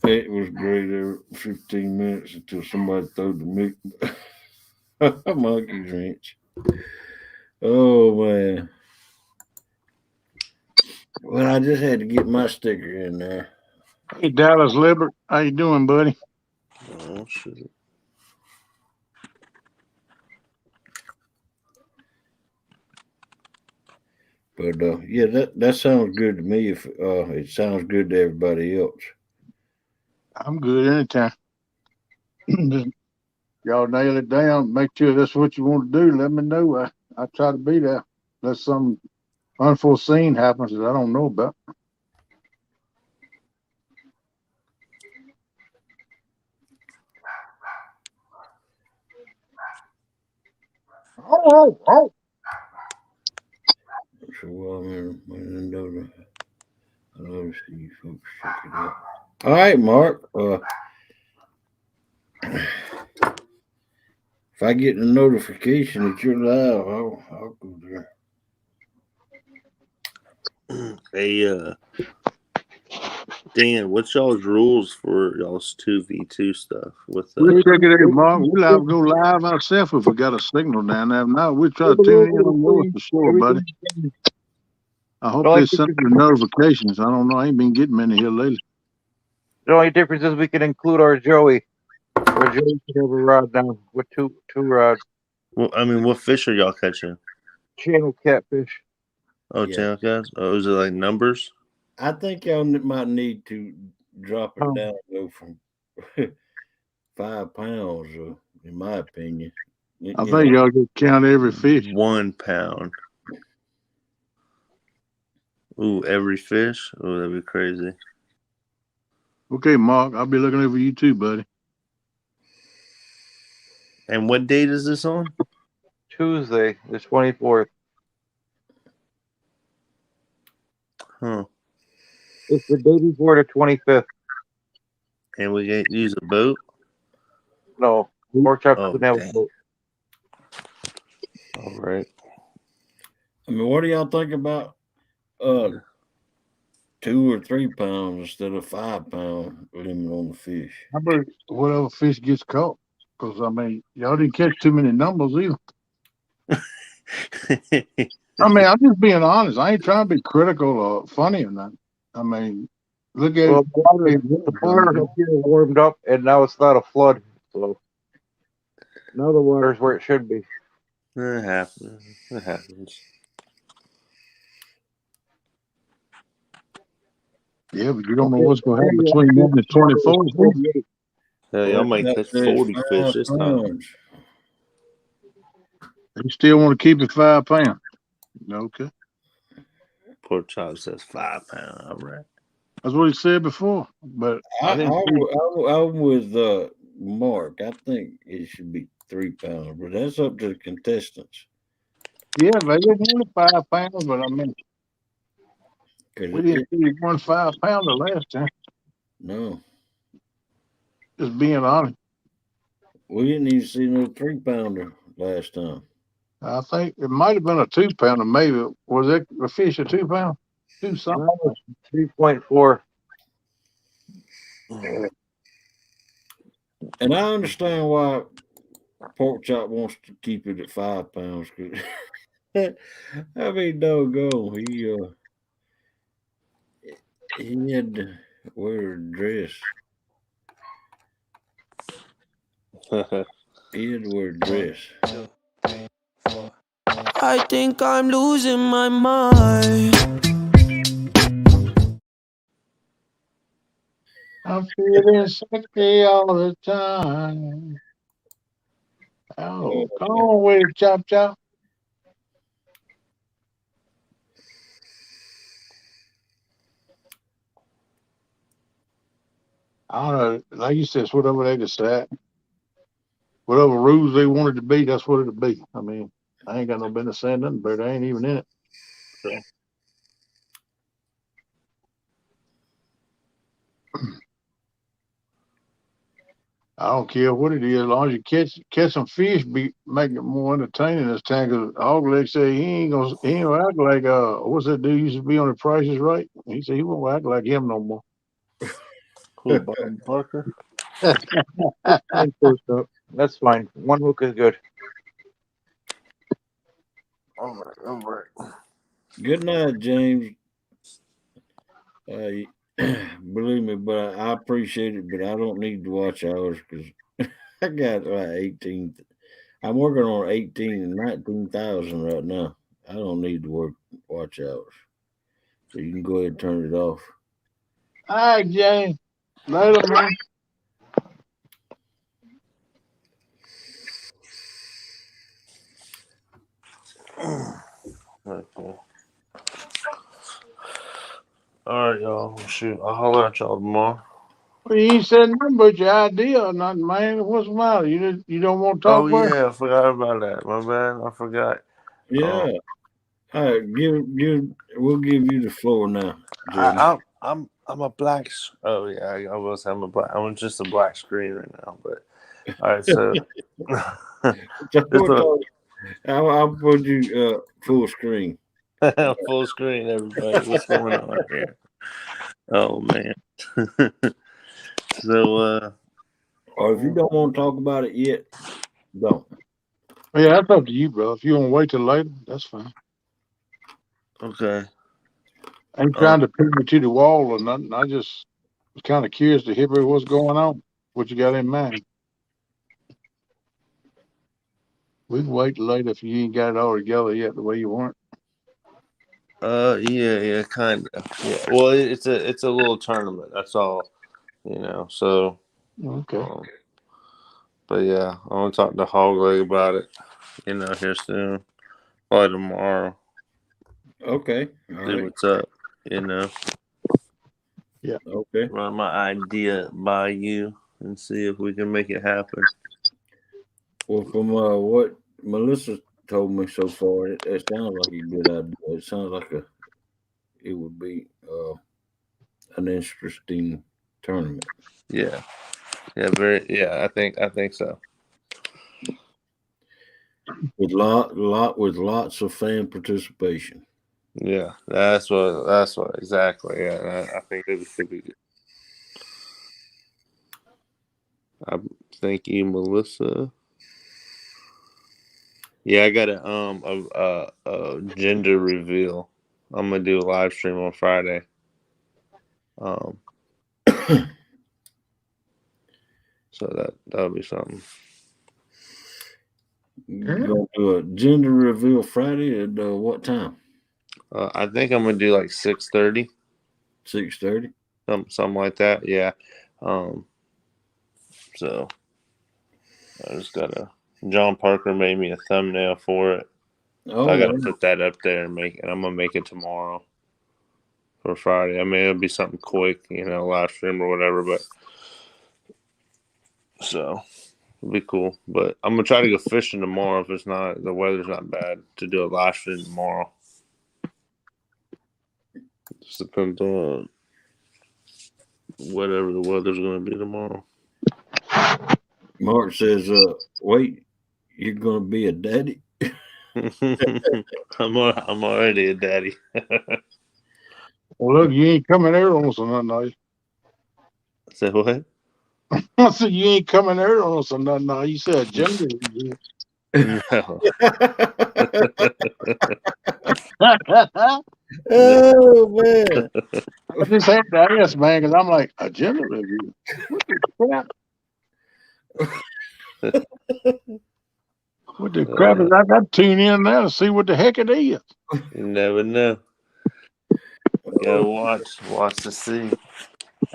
It was great every 15 minutes until somebody threw the monkey wrench. Oh man. Well, I just had to get my sticker in there. Hey, Dallas Libert, how you doing, buddy? Oh, shit. But yeah, that sounds good to me. If it sounds good to everybody else. I'm good anytime. Just y'all nail it down. Make sure that's what you want to do. Let me know. I try to be there. Unless some unforeseen happens that I don't know about. So I love to see you folks check it out. All right, Mark. If I get a notification that you're live, I'll go there. Hey, Dan, what's y'all's rules for y'all's 2v2 stuff? With We'll check it out, Mark. We'll have to go live ourselves if we got a signal down there. If not, we'll try to tune in on yours for sure, buddy. I hope they send the notifications. I don't know. I ain't been getting many here lately. The only difference is we can include our Joey. Our Joey can have a rod now with two rods. Well, I mean, what fish are y'all catching? Channel catfish. Oh, Yeah. channel cats? Oh, is it like numbers? I think y'all might need to drop it down though from 5 pounds, in my opinion. I think y'all just count every fish. 1 pound. Ooh, every fish? Oh, that'd be crazy. Okay, Mark. I'll be looking over you too, buddy. And what date is this on? Tuesday, the 24th. Huh. It's the day before the 25th. And we can't use a boat? No, pork chop Oh, doesn't have a dang. boat. All right. I mean, what do y'all think about 2 or 3 pounds instead of 5 pound limit on the fish? How about whatever fish gets caught? Because, I mean, y'all didn't catch too many numbers either. I mean, I'm just being honest. I ain't trying to be critical or funny or nothing. I mean, look at Well, it. the water up here warmed up, and now it's not a flood. So now the water's where it should be. It happens. It happens. Yeah, but you don't know what's going to happen between now and the 24th. Hell, y'all might catch 40 fish this time. You still want to keep it 5 pounds? Okay. Pork chop says 5 pounds. All right. That's what he said before. But I'm with Mark. I think it should be 3 pounds, but that's up to the contestants. Yeah, they didn't want 5 pounds, but I mean, we didn't see 1 5 pounder last time. No. Just being honest. We didn't even see no 3 pounder last time. I think it might have been a 2 pounder, maybe. Was it a fish a 2 pound? 2 something. 3.4. And I understand why Pork Chop wants to keep it at 5 pounds. Cause I mean, doggone, he had to wear a dress. He had to wear a dress. I think I'm losing my mind. I'm feeling sicky all the time. Oh, come on with it, Chop Chop. I don't know. Like you said, it's whatever they decide. Whatever rules they wanted to be, that's what it'll be. I mean, I ain't got no business saying nothing, but I ain't even in it. So. I don't care what it is, as long as you catch some fish, make it more entertaining this time. Because Hogleg said he ain't gonna act like what's that dude used to be on The Price is Right? He said he won't act like him no more. Who, Bob Barker? That's fine. 1 hook is good. All right. Good night, James. Believe me, but I appreciate it, but I don't need to watch hours because I got like 18. I'm working on 18 and 19,000 right now. I don't need to watch hours. So you can go ahead and turn it off. All right, James. Later, man. Okay. All right, y'all. Shoot, I'll holler at y'all tomorrow. Well, you ain't said nothing about your idea or nothing, man. What's the matter? You don't want to talk Oh about it? yeah, I forgot about that. My bad. I forgot. Yeah. All right, we'll give you the floor now, Jeremy. I'm a black. Oh yeah, I was. I'm a black. I'm just a black screen right now. But all right, so So it's a I'll put you full screen. full screen. Everybody, what's going on here? Oh man. So Or if you don't want to talk about it yet, don't. Yeah, that's up to you, bro. If you want to wait till later, that's fine. okay. I ain't trying to pin you to the wall or nothing. I just was kind of curious to hear what's going on, what you got in mind. We can wait till later if you ain't got it all together yet the way you want Yeah, kind of. Yeah. Well, it's a little tournament. That's all. So. it. Okay. But yeah, I want to talk to Hogleg about it. Here soon, probably tomorrow. Okay. All See right. what's up. Okay. Run my idea by you and see if we can make it happen. Well, from what Melissa told me so far, it sounds like a good idea. It sounds like it would be an interesting tournament Yeah, very. Yeah, I think so. with lots of fan participation. Yeah, that's what exactly. Yeah, I think it could be good. Thank you, Melissa. Yeah, I got a gender reveal. I'm gonna do a live stream on Friday. So that'll be something. You gonna do a gender reveal Friday at what time? I think I'm gonna do like 6:30, 6:30. something like that. Yeah. So I just gotta. John Parker made me a thumbnail for it. So I Oh, gotta put that up there and I'm gonna make it tomorrow for Friday. I mean, it'll be something quick, live stream or whatever. But so it'll be cool. But I'm gonna try to go fishing tomorrow if the weather's not bad to do a live stream tomorrow. Just depends on whatever the weather's gonna be tomorrow. Mark says, "Wait, you're gonna be a daddy." I'm already a daddy. Well, look, you ain't coming there on us or nothing, are you? Say what? I said you ain't coming there on us or nothing. Are you? Said gender. No. Oh man! I just had to ask, man, because I'm like a gender review. What the crap? What the crap is? I got to tune in now to see what the heck it is. You never know. You gotta watch to see.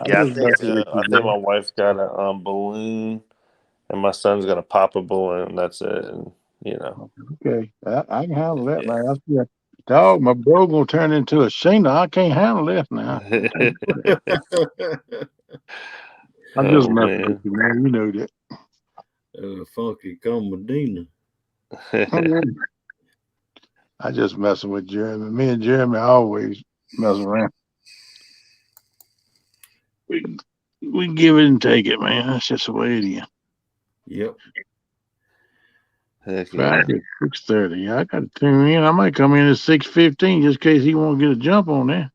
Yeah, I think my wife's got a balloon, and my son's got a pop a balloon. That's it. And Okay, I can handle that, man. I see a dog. My bro gonna turn into a Shayna. I can't handle that now. I'm just Oh messing with man. you, man. You know that. Funky Commodina. I just messing with Jeremy. Me and Jeremy always mess around. We give it and take it, man. That's just the way it is. Yep. Heck yeah. Friday at 6:30. I got to tune in. I might come in at 6:15 just in case he won't get a jump on there.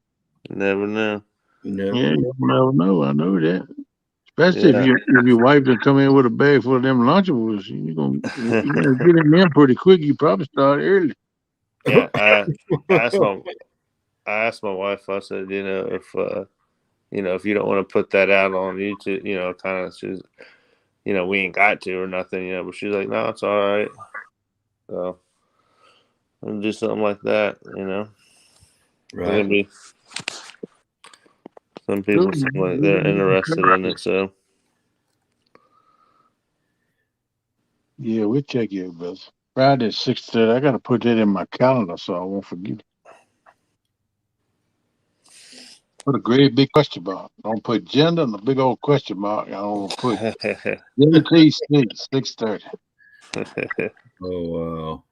Never know. Never. Yeah, you never know. I know that. Especially Yeah. if your wife done come in with a bag full of them Lunchables, you're gonna get in there pretty quick. You probably start early. Yeah. I asked my wife. I said, if you don't want to put that out on YouTube, kind of, she's, we ain't got to or nothing, but she's like, no, it's all right. So I'll do something like that, Right. There'll be some people seem like they're interested in it, so. Yeah, we'll check you, brother. Friday at 6:30. I gotta put that in my calendar so I won't forget. Put a great big question mark. Don't put gender and a big old question mark. I don't put JTC 630. Oh,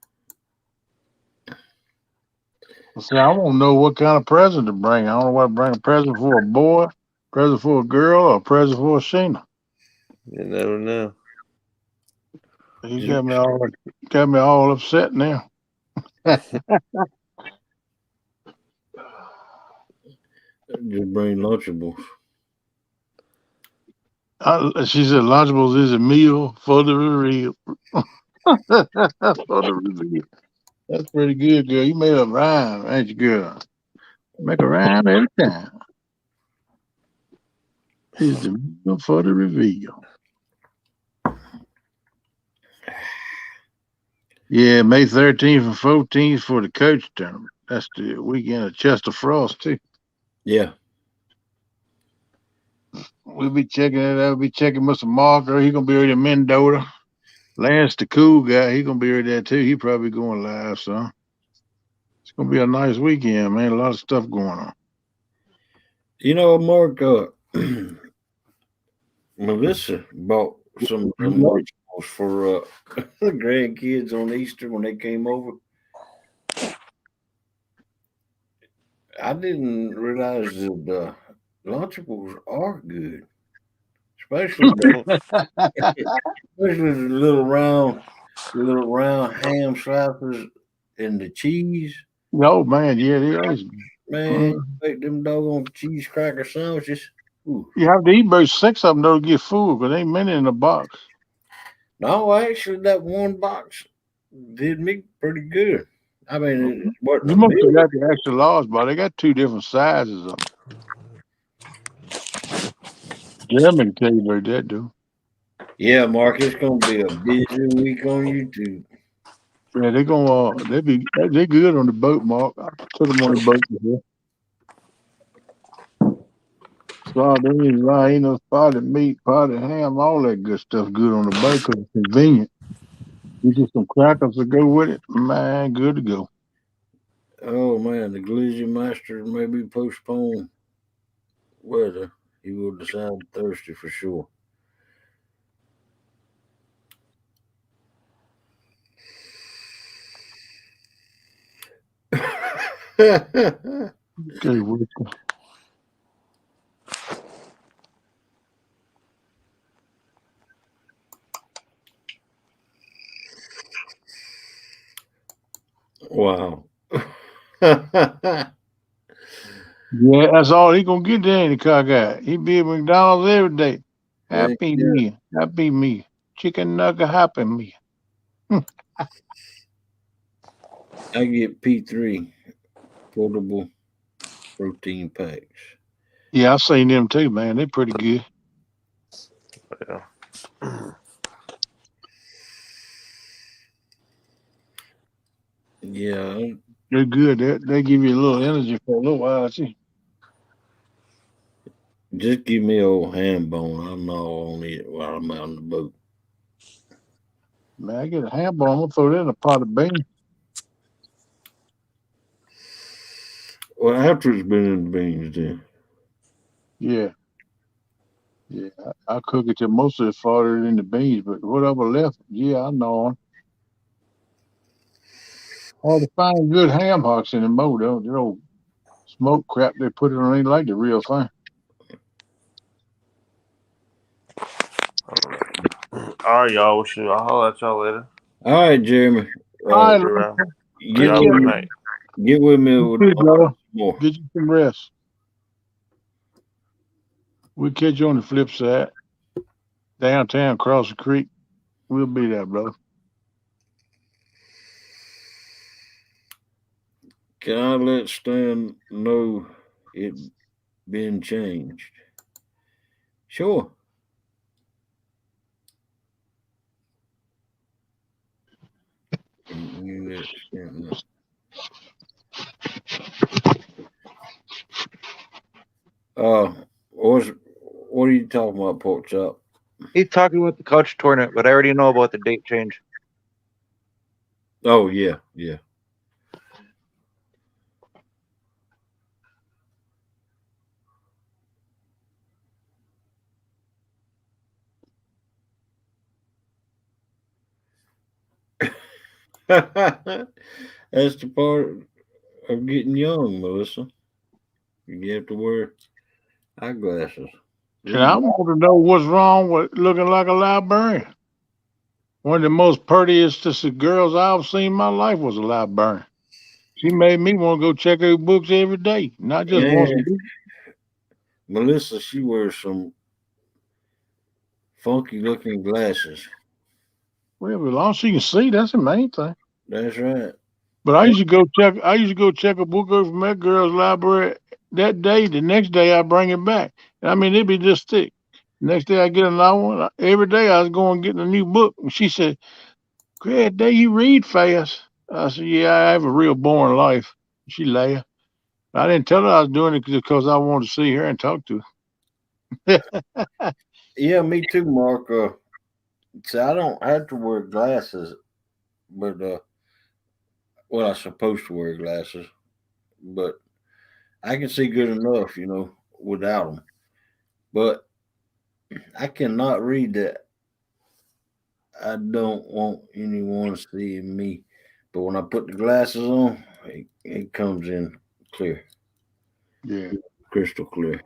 See, I want to know what kind of present to bring. I don't know what to bring, a present for a boy, present for a girl, or a present for a Sheena. You never know. You got me all upset now. just bring Lunchables. She said Lunchables is a meal for the real. For the real. That's pretty good, girl. You made a rhyme, ain't you, girl? Make a rhyme every time. Is the meal for the reveal. Yeah, May 13th and 14th for the coach tournament. That's the weekend of Chester Frost, too. Yeah. We'll be checking it out. We'll be checking Mr. Marker. He's going to be ready in Mendota. Lance, the cool guy, he's going to be ready there, too. He probably going live, so it's going to be a nice weekend, man. A lot of stuff going on. You know, Mark, Melissa bought some Lunchables for the grandkids on Easter when they came over. I didn't realize that Lunchables are good, especially especially the little round ham slices and the cheese. Oh, man, yeah, it is. Man, make them doggone cheese cracker sandwiches. Ooh. You have to eat about 6 of them, though, to get full, because ain't many in the box. No, actually, that one box did me pretty good. I mean, it wasn't You a must have meal. got the extra large, but they got 2 different sizes of them. Jeremy can tell you about that, dude. Yeah, Mark, it's gonna be a busy week on YouTube. Yeah, they're gonna they're good on the boat, Mark. I took them on the boat before. Sardines, rhino, potted meat, potted ham, all that good stuff good on the boat because it's convenient. You get some crackers to go with it, man, good to go. Oh man, the Glizzy Master may be postponed. Weather, he will decide Thursday for sure. Okay, with you. Wow. Yeah, that's all he gonna get there in the car guy. He be at McDonald's every day. Heck Happy yeah. me, happy me. Chicken nugget, happy me. I get P3 portable protein packs. Yeah, I seen them too, man. They're pretty good. Yeah. Yeah, They're good. They give you a little energy for a little while, too. just give me old ham bone. I'm not on it while I'm out on the boat. Man, I get a ham bone. I'm gonna throw that in a pot of beans. Well, after it's been in the beans, then. Yeah. Yeah, I cook it till most of it farted in the beans, but whatever left, yeah, I know. Hard to find good ham hocks in the mold, though. The old smoke crap they put it on ain't like the real thing. All right, y'all. I'll holler at y'all later. All right, Jeremy. All right, Be around. Get Y'all with good me. night. Get with me with brother. more. Get you some rest. We'll catch you on the flip side. Downtown, across the creek. We'll be there, brother. Can I let Stan know it been changed? Sure. What are you talking about, Pork Chop? He's talking about the coach tournament, but I already know about the date change. Oh yeah, yeah. That's the part of getting young, Melissa. You have to wear eyeglasses. And I want to know what's wrong with looking like a librarian. One of the most prettiest girls I've seen in my life was a librarian. She made me want to go check her books every day, not just once a Yeah, week. Melissa, she wears some funky looking glasses. Well, as long as she can see, that's the main thing. That's right. But I used to go check. I used to go check a book over from that girl's library that day. The next day I bring it back. I mean, it'd be this thick. Next day I get another one. Every day I was going getting a new book. And she said, "Great day, you read fast." I said, "Yeah, I have a real boring life." She laughed. I didn't tell her I was doing it because I wanted to see her and talk to her. Yeah, me too, Mark. See, I don't have to wear glasses, but well, I'm supposed to wear glasses, but I can see good enough, without them. But I cannot read that. I don't want anyone seeing me. But when I put the glasses on, it comes in clear, Yeah, crystal clear.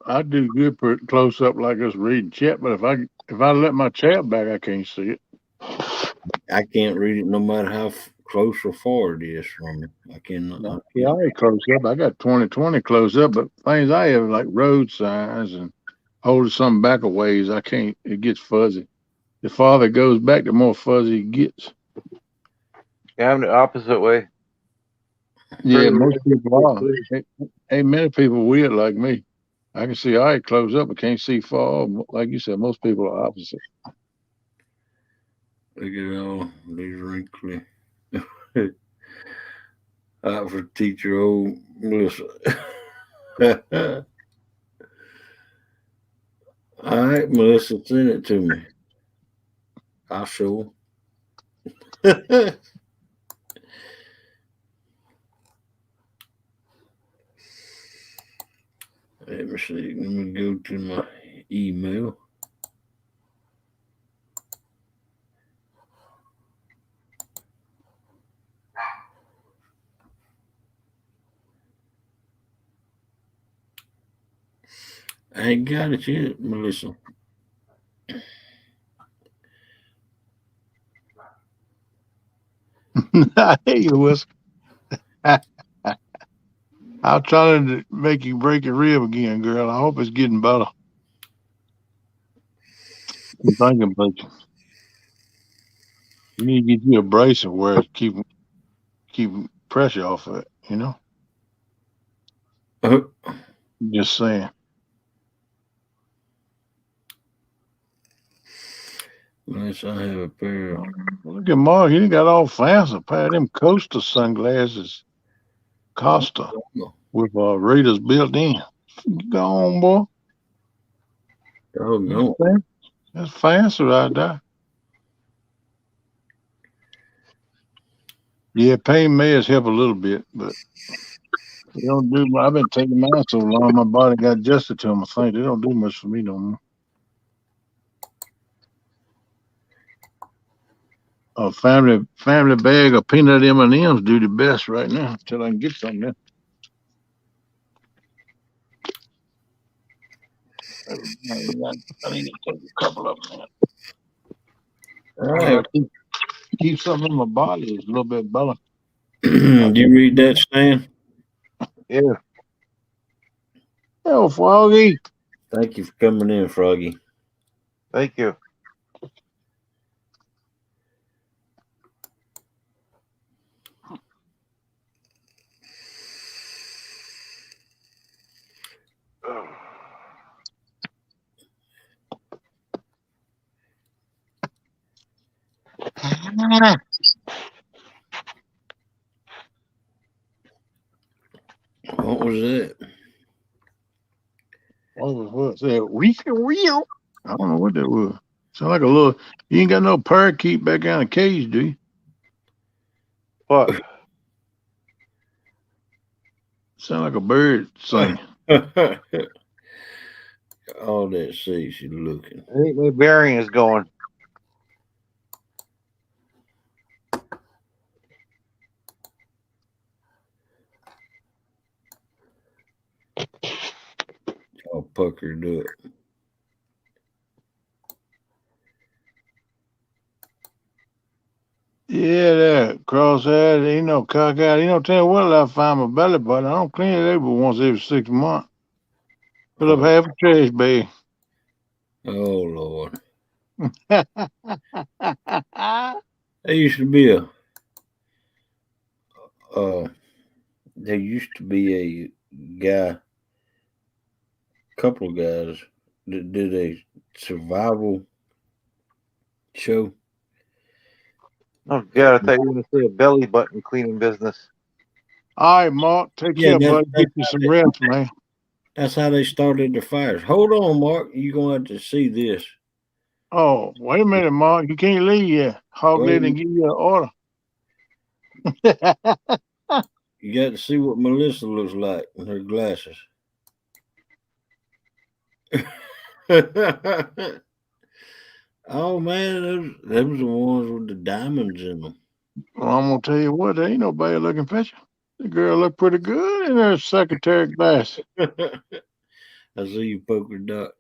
I do good close up like us reading chat, but if I let my chat back, I can't see it. I can't read it no matter how close or far it is from me. I cannot. I Yeah, I ain't close up. I got 20/20 close up, but things I have like road signs and holding something back a ways, I can't. It gets fuzzy. The farther it goes back, the more fuzzy it gets. Yeah, I'm the opposite way. Yeah, Pretty most people are. clear. Ain't many people weird like me. I can see all right close up, but can't see far. Like you said, most people are opposite. Look at all these wrinkly. Out for teacher old Melissa. All right, Melissa, send it to me. I'll show. Let me see. Let me go to my email. I ain't got it yet, Melissa. I hear you, Wes. I'm trying to make you break your rib again, girl. I hope it's getting better. I'm thinking about you. You need to get you a brace and wear it, keep pressure off of it. Uh, Just saying. Unless I have a pair of. Look at Mark. He done got all fancy. A pair of them Costa sunglasses, Costa, with readers built in. Go on, boy. Oh, no. That's fancy right there. Yeah, pain mayors help a little bit, but they don't do. I've been taking mine so long, my body got adjusted to them. I think they don't do much for me no more. A family bag of peanut M&Ms do the best right now until I can get something there. I need to take a couple of them. All right. Keep something in my body is a little bit better. Do you read that, Stan? Yeah. Hell, Froggy. Thank you for coming in, Froggy. Thank you. What was that? What was that? Wheel. I don't know what that was. Sound like a little. You ain't got no parakeet back down the cage, do you? What? Sound like a bird singing. All that sees you looking. I think my bearing is going. I'll pucker do it. Yeah, that cross-eyed, cockeyed. Tell you what, I find my belly button. I don't clean it every once every 6 months. Fill up half a trash bag. Oh Lord. There used to be there used to be a guy, couple of guys that did a survival show. Oh God, I thought you were going to say a belly button cleaning business. All right, Mark. Take Yeah, care, buddy. Get you some rest, man. That's how they started the fires. Hold on, Mark. You're gonna have to see this. Oh, wait a minute, Mark. You can't leave yet. Hog Well, didn't give you an order. you got to see what Melissa looks like with her glasses. Oh man, those the ones with the diamonds in them. Well, I'm gonna tell you what, there ain't no bad looking picture. The girl looked pretty good in her secretary glasses. I see you polka dot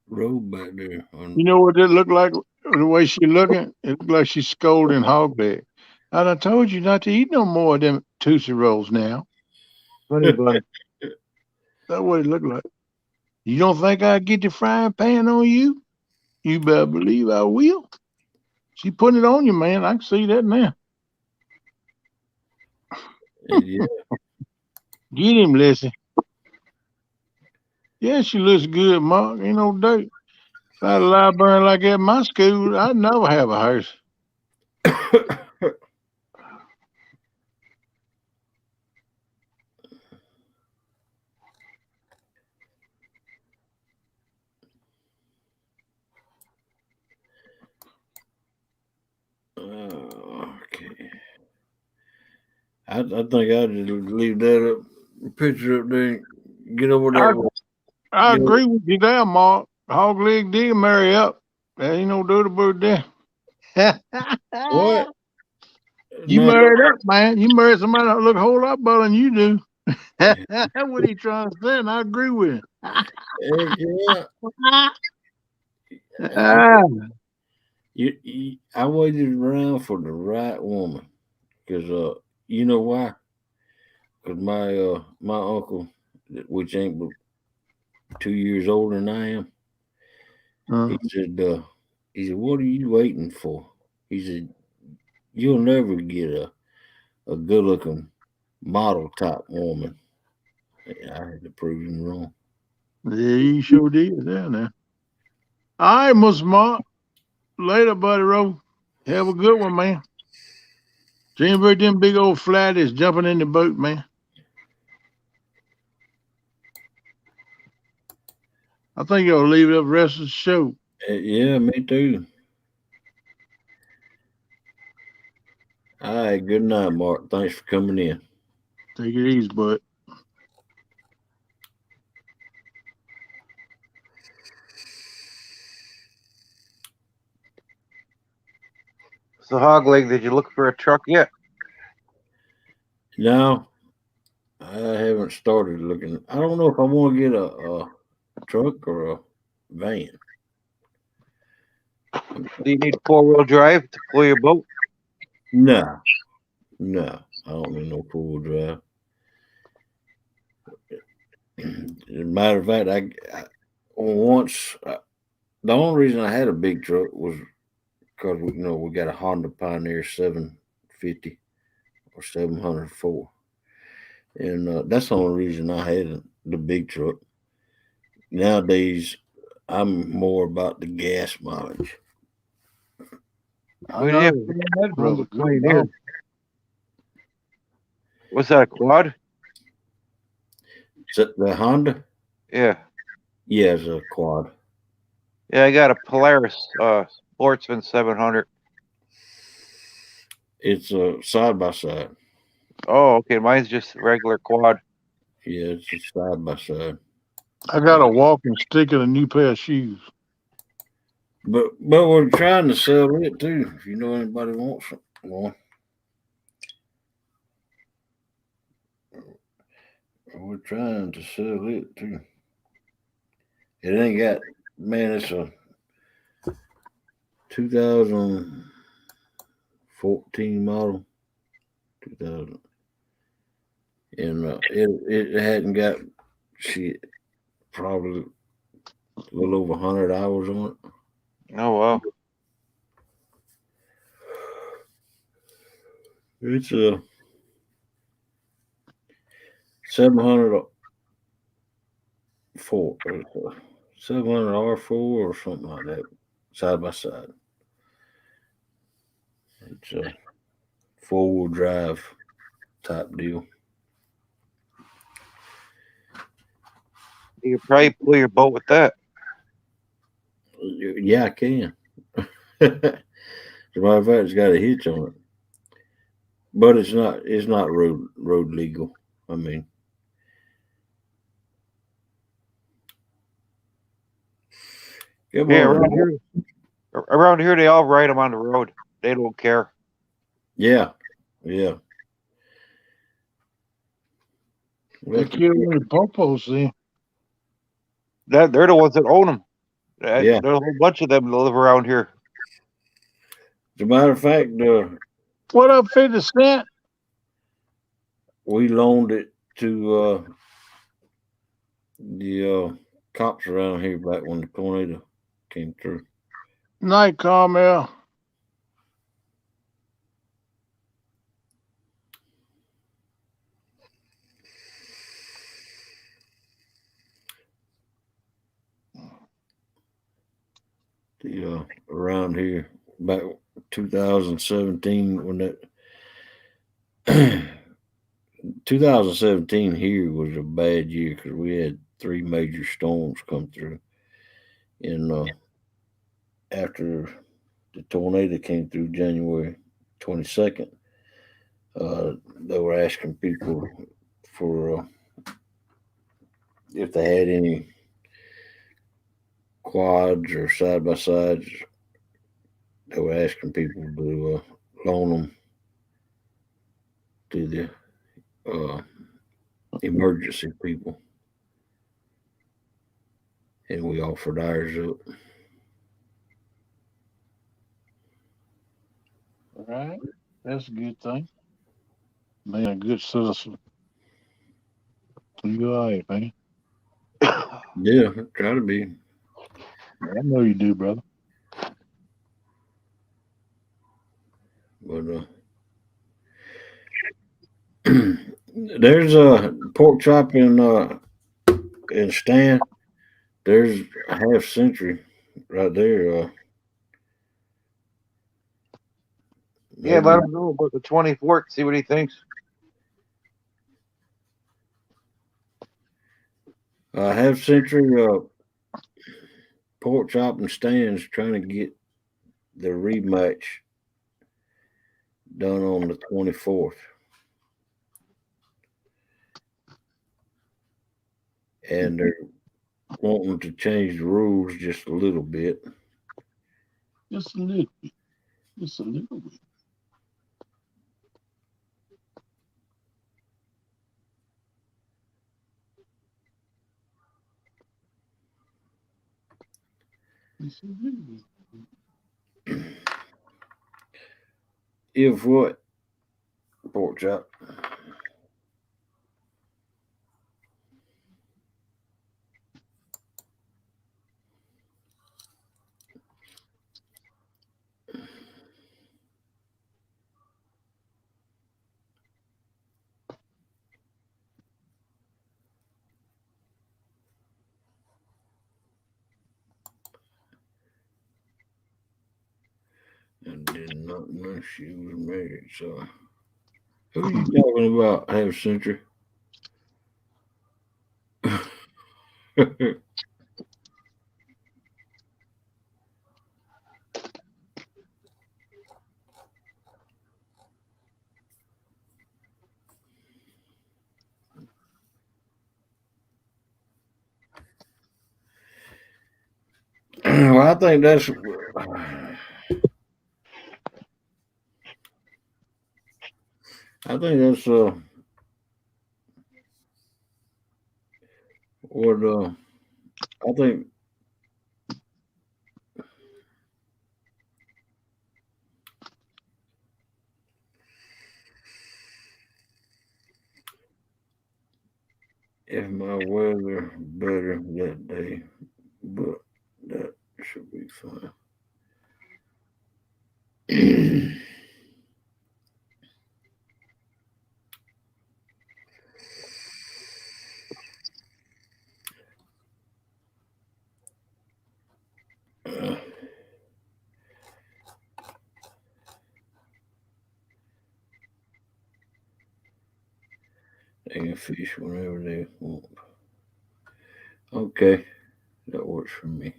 robe back there. You know what it looked like? The way she looking, it looked like she's scolding hog leg. I done told you not to eat no more of them Tootsie Rolls now. Funny bun. That's what it looked like. You don't think I'd get the frying pan on you? You better believe I will. She putting it on you, man. I can see that now. Yeah. Get him, Lissy. Yeah, she looks good, Mark. Ain't no doubt. If I had a librarian like that in my school, I'd never have a hearse. Okay. I think I just leave that picture up there and get over that one. I agree with you there, Mark. Hog leg did marry up. There ain't no dirty bird there. What? You No. married up, man. You married somebody that look a whole lot better than you do. That's what he trying to say, and I agree with him. Heck yeah. I waited around for the right woman because you know why? Because my uncle, which ain't but 2 years older than I am, he said, what are you waiting for? He said, you'll never get a good looking model type woman. I had to prove him wrong. Yeah, you sure did. Yeah, now. All right, Mr. Mark. Later, buddy, Roe. Have a good one, man. Dream about them big old flatties jumping in the boat, man. I think you'll leave it up the rest of the show. Yeah, me too. All right, good night, Mark. Thanks for coming in. Take it easy, bud. So hog leg, did you look for a truck yet? No, I haven't started looking. I don't know if I want to get a truck or a van. Do you need 4-wheel drive to pull your boat? No, I don't need no 4-wheel drive. As a matter of fact, the only reason I had a big truck was because we got a Honda Pioneer 750 or 704, and that's the only reason I had the big truck. Nowadays, I'm more about the gas mileage. I know that brother. Good Pioneer. What's that, a quad? Is that the Honda? Yeah. Yeah, it's a quad. Yeah, I got a Polaris Sportsman 700. It's a side by side. Oh, okay. Mine's just a regular quad. Yeah, it's a side by side. I got a walking stick and a new pair of shoes. But we're trying to sell it too. If you know anybody wants one, we're trying to sell it too. It ain't got, man, it's a 2014 model. 2000. And it hadn't got shit, probably a little over 100 hours on it. Oh wow. It's a 700 4, 700 R4 or something like that, side by side. It's a 4-wheel drive type deal. You could probably pull your boat with that. Yeah, I can. As a matter of fact, it's got a hitch on it, but it's not road legal. I mean, come Yeah, on. around here they all ride them on the road. They don't care. Yeah. They kill any popos, see. They're the ones that own them. Yeah. There's a whole bunch of them that live around here. As a matter of fact, What up, 50 Cent? we loaned it to the cops around here back when the tornado came through. Night, Carmel. Around here back 2017 when that 2017 here was a bad year because we had 3 major storms come through, and after the tornado came through January 22nd, they were asking people for if they had any quads or side by sides. They were asking people to loan them to the emergency people, and we offered ours up. All right. That's a good thing. Being a good citizen. You all right, man. Yeah, try to be. I know you do, brother. But there's a pork chop in Stan. There's a half century right there. Yeah, Maybe let him know about the 24th. See what he thinks. half century pork chop and Stan's trying to get the rematch done on the 24th. And they're wanting to change the rules just a little bit. Just a little bit. Just a little bit. Just a little bit. If what? Pork chop. I did not know she was married. So, who are you talking about, half century? Well, I think that's. I think that's what I think if my weather better that day, but that should be fine. They can fish whenever they want. Okay, that works for me.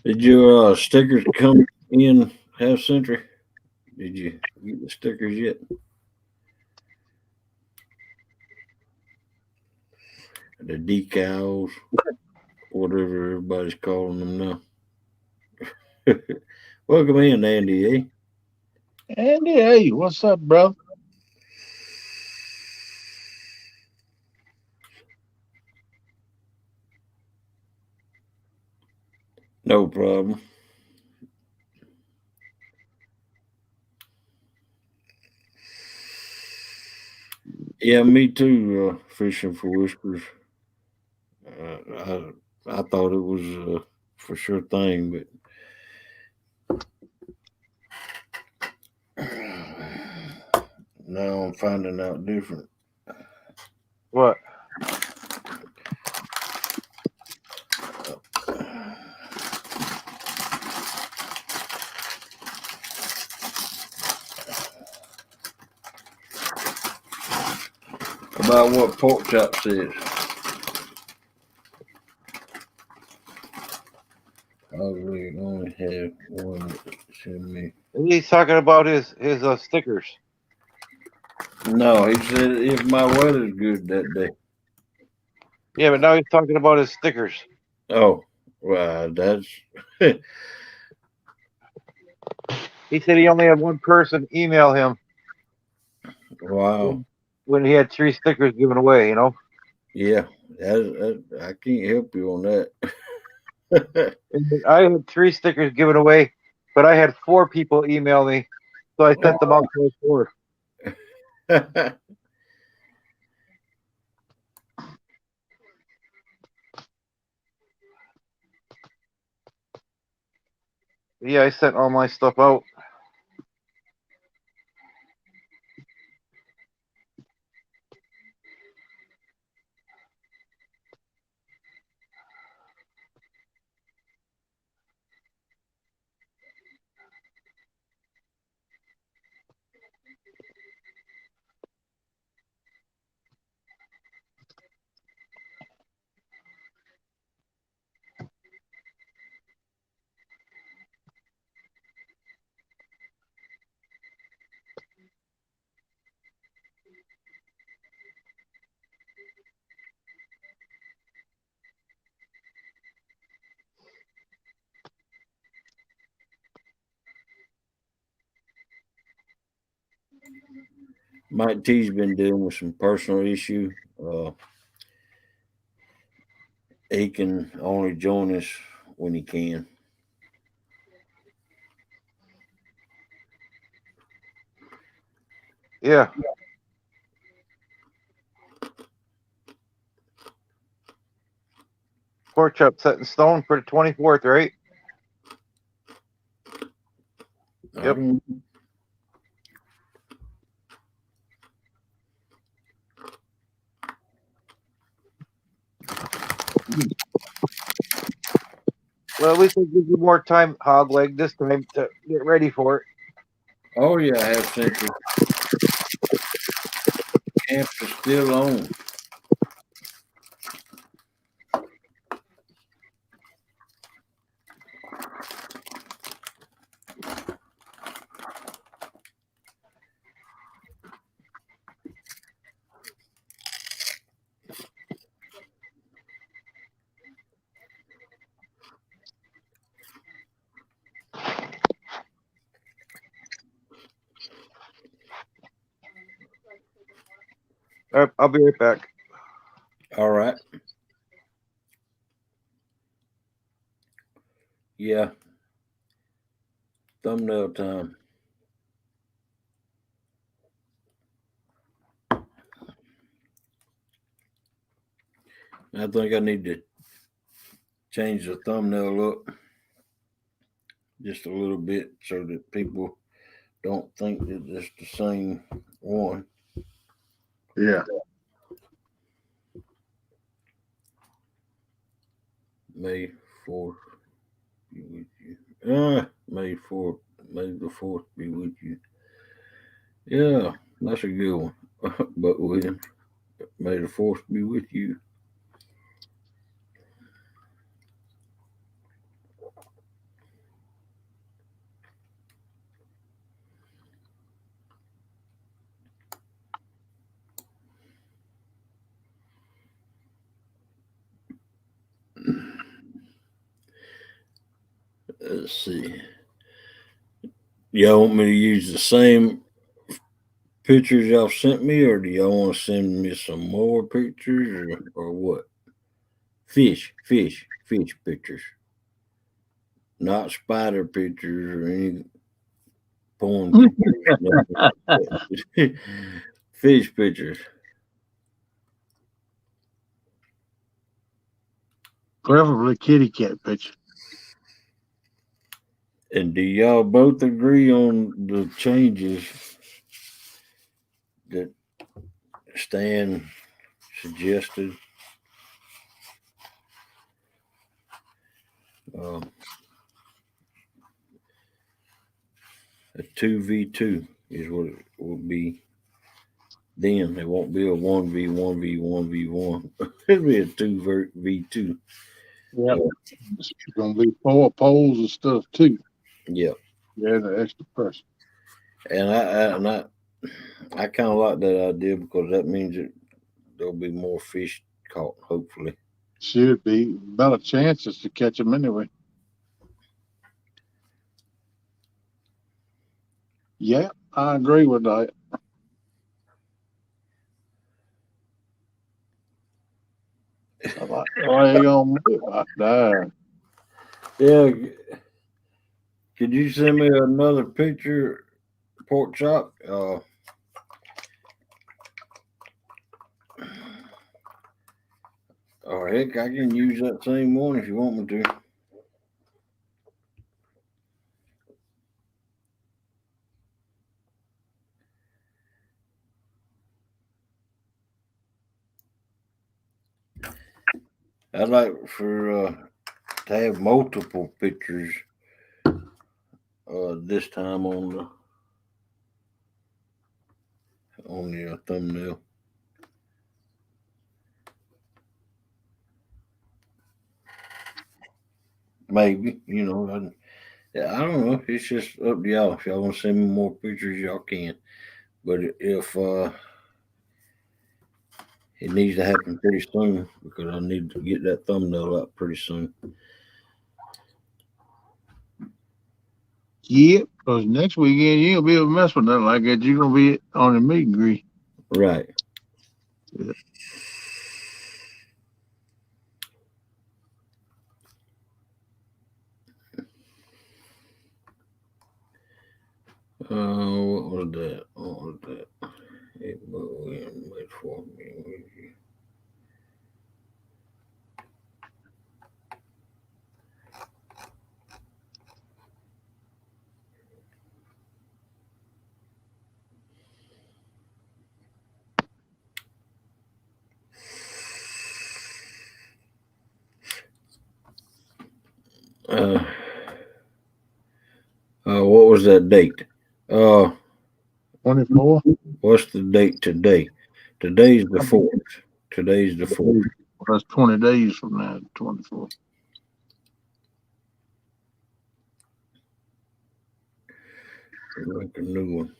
Did your stickers come in half century? Did you get the stickers yet? The decals, whatever everybody's calling them now. Welcome in, Andy. Eh? Andy, hey, what's up, bro? No problem. Yeah, me too. Fishing for whiskers. I thought it was for sure thing, but now I'm finding out different. What? About what pork chop says. I really only have one that sent me. He's talking about his stickers. No, he said if my weather's good that day. Yeah, but now he's talking about his stickers. Oh, well, that's He said he only had one person email him wow. when he had 3 stickers given away. You know, Yeah, I can't help you on that. and I had 3 stickers given away, but I had 4 people email me, so I sent them out to those 4. Yeah, I sent all my stuff out. Mike T's been dealing with some personal issue. He can only join us when he can. Yeah. Pork chop set in stone for the 24th, right? Yep. Well, at least it gives you more time, Hogleg, this time to get ready for it. Oh yeah, I have sent you. Camp is still on. All right, I'll be right back. All right. Yeah. thumbnail time. I think I need to change the thumbnail up just a little bit so that people don't think that it's the same one. Yeah. May 4th be with you. May 4th. May the 4th be with you. Yeah, that's a good one. But William, may the 4th be with you. Let's see. Y'all want me to use the same pictures y'all sent me, or do y'all want to send me some more pictures, or what? Fish pictures, not spider pictures or any porn pictures. Fish pictures. Preferably kitty cat picture. And do y'all both agree on the changes that Stan suggested? A 2v2 is what it will be. Then it won't be a 1v1v1v1. It'll be a 2v2. Yeah. It's gonna be 4 poles and stuff too. Yeah. Yeah, the extra person. And I kind of like that idea because that means that there'll be more fish caught, hopefully. Should be better chances to catch them anyway. Yeah, I agree with that. Why you gonna move out there? Yeah. Could you send me another picture, pork chop? Or heck, I can use that same one if you want me to. I'd like to have multiple pictures this time on the thumbnail. Maybe, I don't know. It's just up to y'all. If y'all want to send me more pictures, y'all can. But if it needs to happen pretty soon because I need to get that thumbnail up pretty soon. Yeah, because next weekend you ain't gonna be able to mess with nothing like that. You're gonna be on the meet and greet. Right. Yeah. What was that? What was that? It wait for me. What was that date? 24. What's the date today? Today's the 4th. Today's the 4th. That's 20 days from now. 24. Make a new one.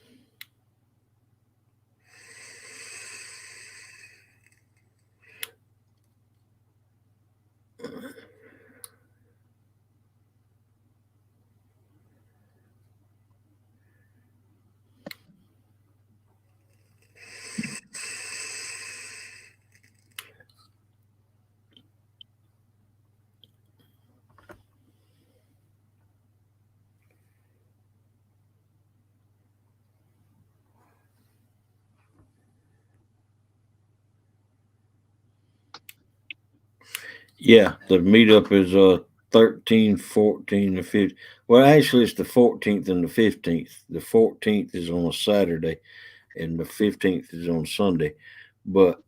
Yeah, the meetup is 13, 14, and 15. Well, actually, it's the 14th and the 15th. The 14th is on a Saturday, and the 15th is on Sunday. But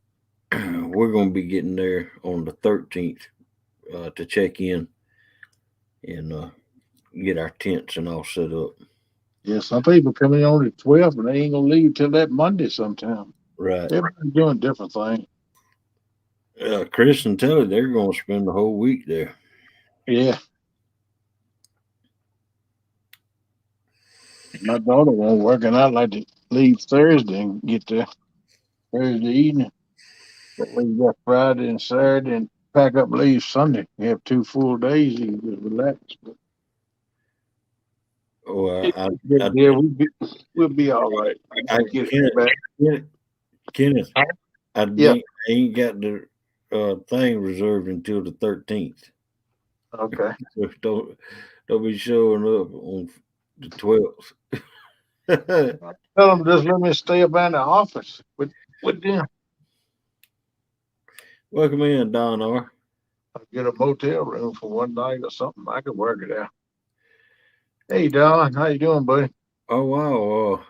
we're going to be getting there on the 13th to check in and get our tents and all set up. Yeah, some people come in on the 12th and they ain't gonna leave till that Monday sometime. Right. Everybody's doing different things. Chris and Telly, they're going to spend the whole week there. Yeah. My daughter won't work, and I'd like to leave Thursday and get there Thursday evening. That way you got Friday and Saturday and pack up, leave Sunday. You have 2 full days, you can just relax. But Oh, yeah, we'll be all right. I Get Kenneth, back. Kenneth, Yeah. I ain't got the thing reserved until the 13th. Okay. So don't be showing up on the 12th. Tell them just let me stay up in the office with them. Welcome in, Don R. I'll get a motel room for one night or something. I can work it out. Hey Don, how you doing, buddy? Oh wow!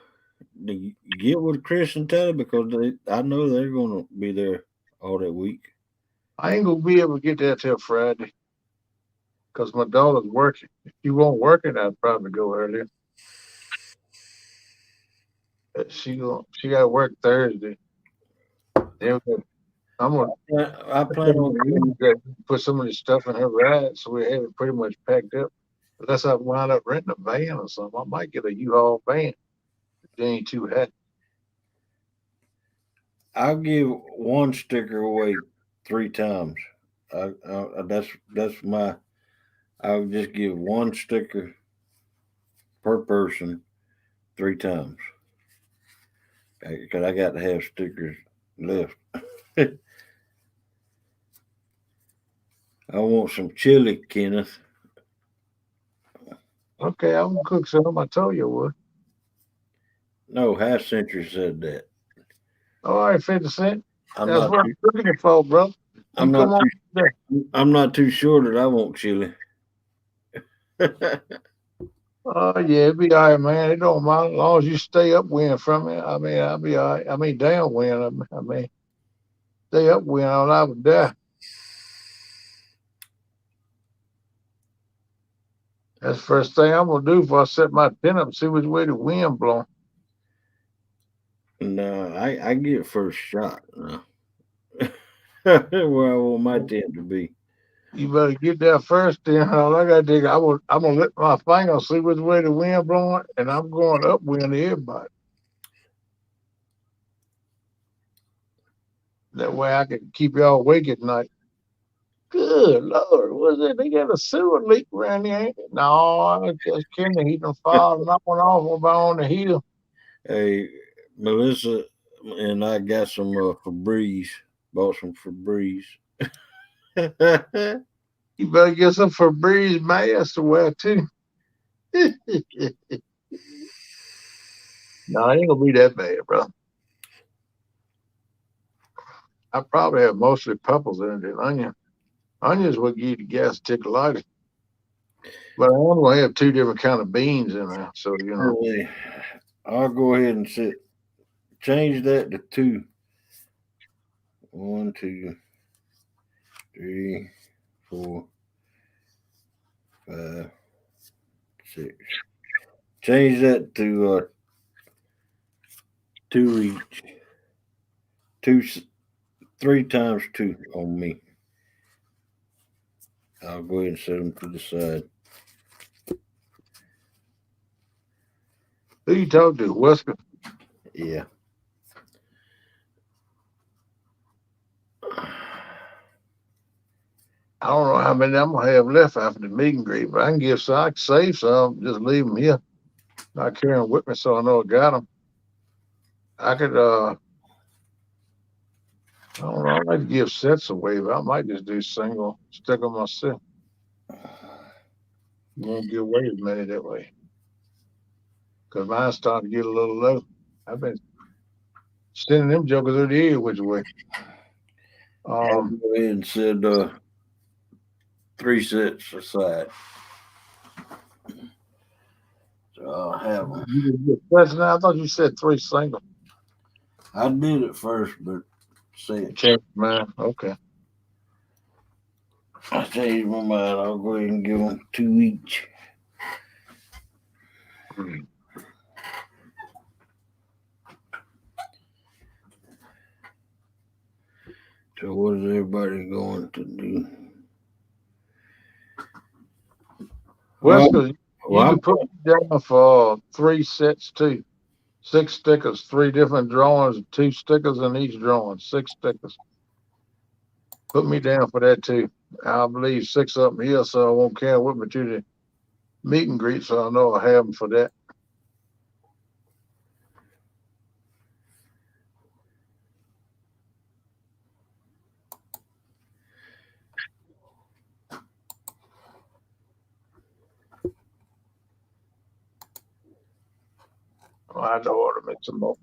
Get with Chris and Telly because I know they're going to be there all that week. I ain't gonna be able to get there till Friday because my daughter's working. If she won't work it, I'd probably go earlier. But she got to work Thursday. Then I'm gonna I plan on put some of the stuff in her ride, so we have it pretty much packed up. Unless I wind up renting a van or something, I might get a U-Haul van. It ain't too hot. I'll give one sticker away 3 times. That's my. I'll just give one sticker per person 3 times because I got to have stickers left. I want some chili, Kenneth. Okay, I'm gonna cook some. I told you I would. No, Half Century said that. All right, 50 cents. I'm That's not. what I'm cooking it for, bro. I'm Come not. on there. I'm not too sure that I want chili. Oh yeah, it'll be all right, man. It don't matter as long as you stay upwind from it. I mean, I'll be all right. I mean, downwind. I mean, stay upwind, or I would die. That's the first thing I'm gonna do before I set my tent up and see which way the wind blowing. No, I get first shot. No. Where I want my tent to be. You better get there first. Then all I gotta do, I'm gonna lift my finger, see which way the wind blowing, and I'm going upwind to everybody. That way I can keep y'all awake at night. Good Lord, what's it? They got a sewer leak around here, ain't it? No, it's just Kenny. He done fallen off over on the hill. Hey, Melissa and I got some Febreze. Bought some Febreze. You better get some Febreze mask to wear too. No, it ain't gonna be that bad, bro. I probably have mostly peppers in it than onion. Onions will give you the gas to take a lighter. But I am gonna have 2 different kind of beans in there, so you know. Hey, I'll go ahead and change that to 2. 1, 2, 3, 4, 5, 6. Change that to 2 each. 3 times 2 on me. I'll go ahead and set them to the side. Who you talk to, Wesker? Yeah. I don't know how many I'm gonna have left after the meet and greet, but I can save some, just leave them here. Not carry them with me, so I know I got them. I could, I don't know. I might give sets away, but I might just do single, stick them myself. You won't give away as many that way, because mine's starting to get a little low. I've been sending them jokers over the ear which way. I'll go ahead and said 3 sets aside. So I'll have them. I thought you said 3 single. I did it first, but say it. Check, man. Okay. I tell you my mind, I'll go ahead and give them 2 each. So what is everybody going to do? Well, you Well, can put me down for 3 sets too. 6 stickers, 3 different drawings, 2 stickers in each drawing. 6 stickers. Put me down for that too. I'll leave 6 of them here, so I won't carry with me to the meet and greet. So I know I have them for that. I know how to make some more.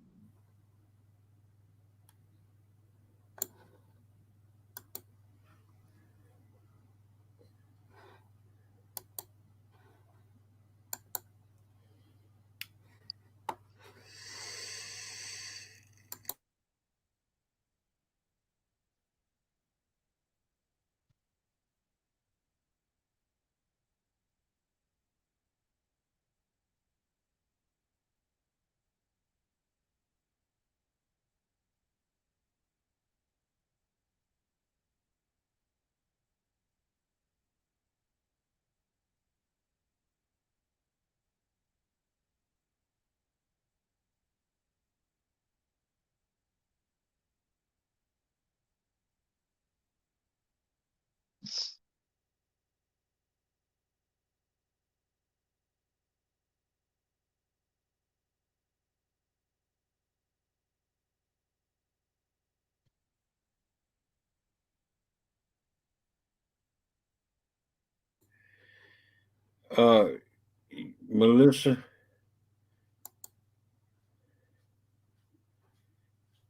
Melissa,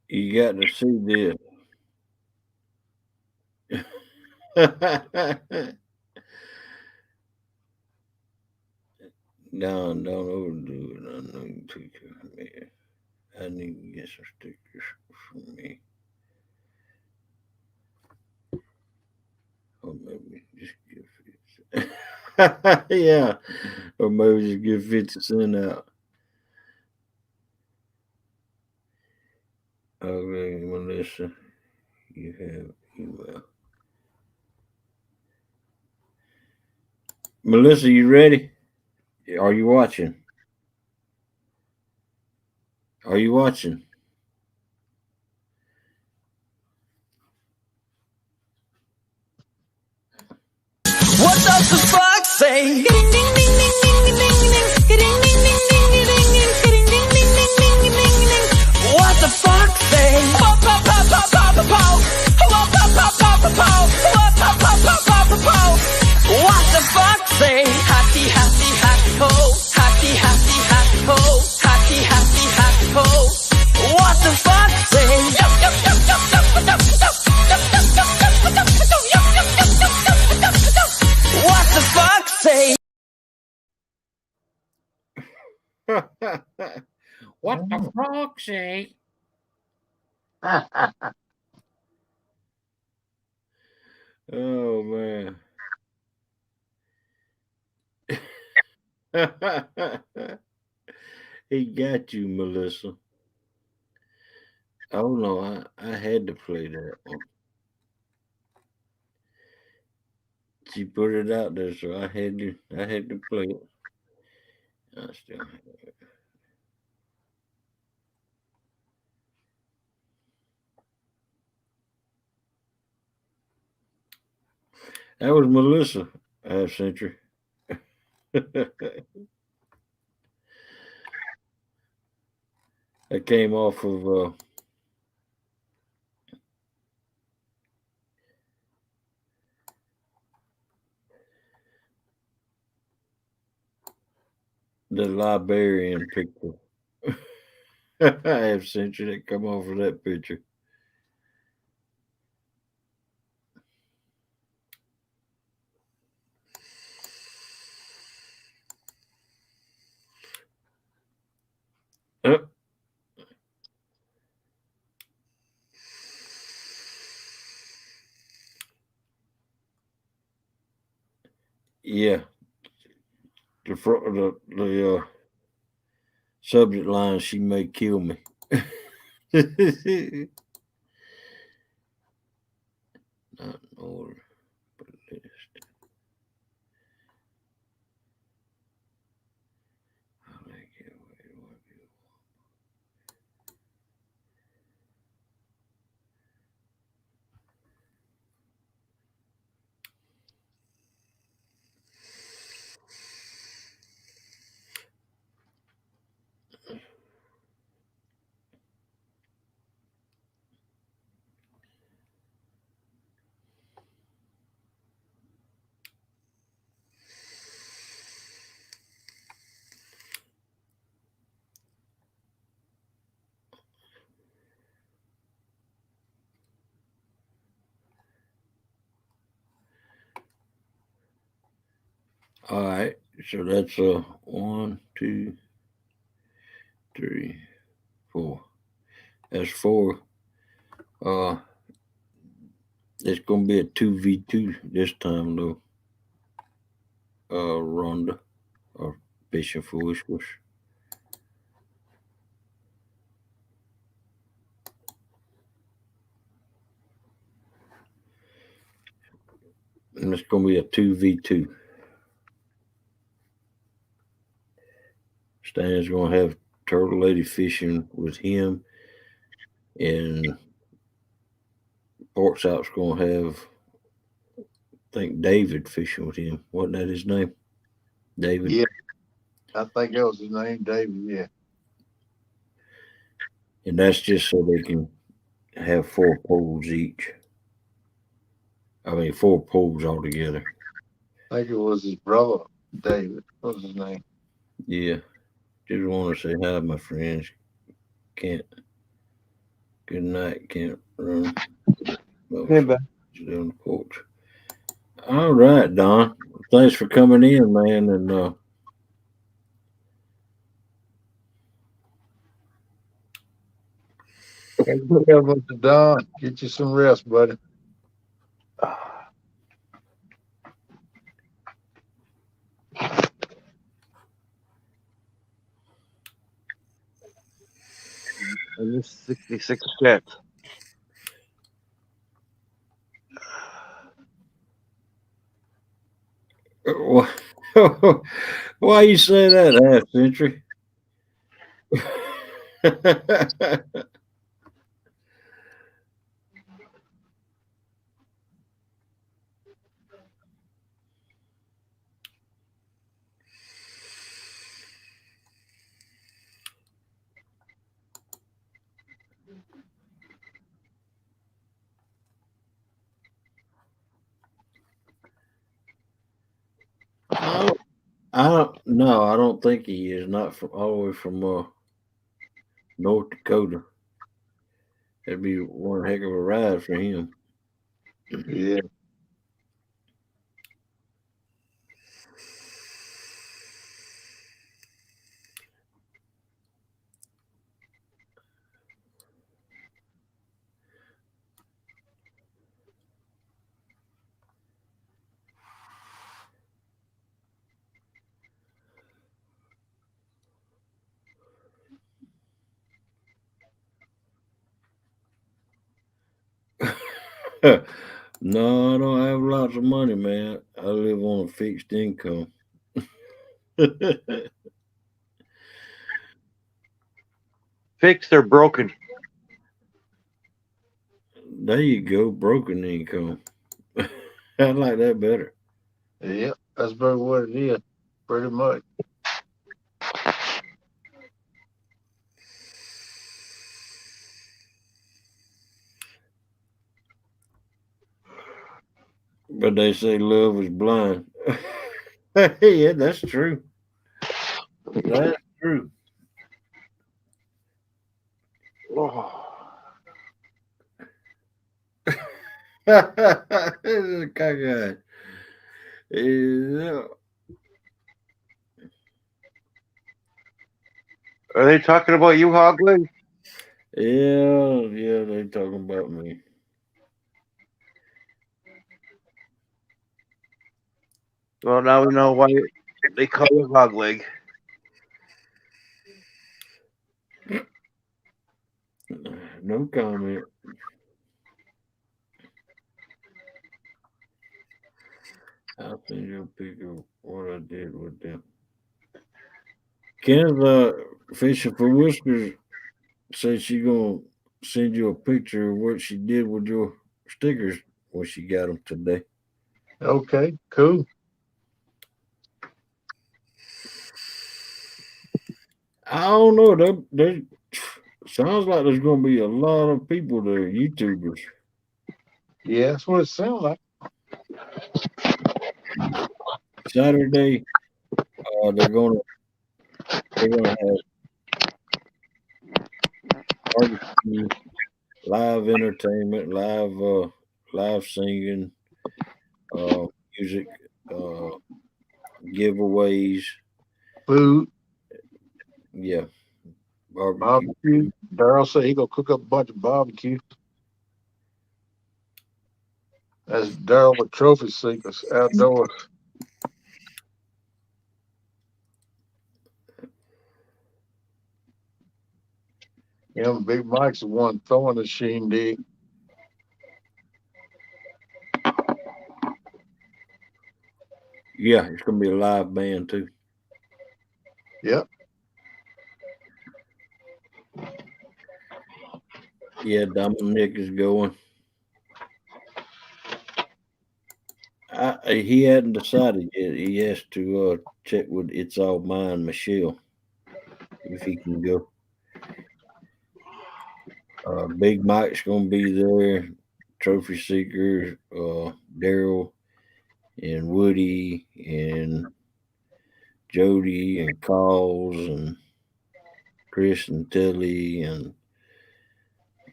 you got to see this. No, don't overdo it. I know you took it from me. I need to get some stickers from me. Or maybe just give 50. Yeah. Or maybe just give 50 cents out. Okay, Melissa, you have email. Melissa, you ready? Are you watching? Are you watching? What does the fox say? What the fox say? What the fox say? Happy, happy, happy ho. Happy, happy, happy ho. Happy, happy, happy ho. What the fox say? What the fuck say? What the frog say? Oh man. He got you, Melissa. Oh no, I had to play that one. She put it out there, so I had to play it. I still have it. That was Melissa, half century. That came off of the librarian picture. Half century that come off of that picture. Yeah, the subject line, she may kill me. Not in order, but list. I like it. All right, so that's 1, 2, 3, 4. That's 4. Uh, it's gonna be a 2v2 this time though. Rhonda or fishing for whiskers. And it's gonna be a 2v2. Stan's gonna have Turtle Lady fishing with him, and Porkchop's gonna have, I think, David fishing with him. Wasn't that his name? David. Yeah, I think that was his name, David. Yeah. And that's just so they can have 4 poles each. I mean, 4 poles altogether. I think it was his brother, David. What was his name? Yeah. Just want to say hi, my friends. Can't. Good night. Can't run. Well, Hey, Ben. still on the porch. All right, Don. Thanks for coming in, man. And Hey, look out, Mr. Don. Get you some rest, buddy. I missed 66 cats. why you say that, half century? No, I don't think he is. Not from all the way from North Dakota. That'd be one heck of a ride for him. Yeah. No, I don't have lots of money, man. I live on a fixed income. Fixed or broken? There you go, broken income. I like that better. Yep. That's about what it is, pretty much. But they say love is blind. Yeah, that's true. That's true. This is a cockeyed. Yeah. Are they talking about you, Hogleg? Yeah, they talking about me. Well, now we know why they call it hog leg. No comment. I'll send you a picture of what I did with them. Ken's fishing for whiskers said she gonna send you a picture of what she did with your stickers when she got them today. Okay, cool. I don't know. They sounds like there's gonna be a lot of people there, YouTubers. Yeah, that's what it sounds like. Saturday, they're gonna have barbecue, live entertainment, live singing, uh, music, uh, giveaways. Food, Yeah, barbecue. barbecue. Daryl said he gonna cook up a bunch of barbecue. That's Daryl with Trophy Seekers Outdoors. Him and Big Mike's the one throwing the shindig. Yeah, it's gonna be a live band too. Yep. Yeah, Dominic is going. He hadn't decided yet. He has to check with It's All Mine, Michelle, if he can go. Big Mike's gonna be there. Trophy Seekers, Daryl and Woody and Jody and Calls and Chris and Tilly and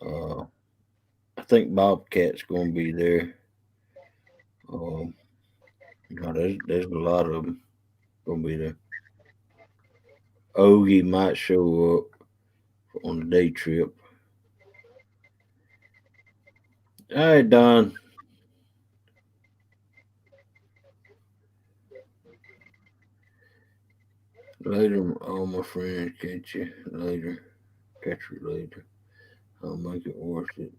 uh, I think Bobcat's gonna be there. Um, no, there's a lot of them gonna be there. Ogie might show up on the day trip. All right, Don. Later, all my friends catch you later. Catch you later. I'll make it worth it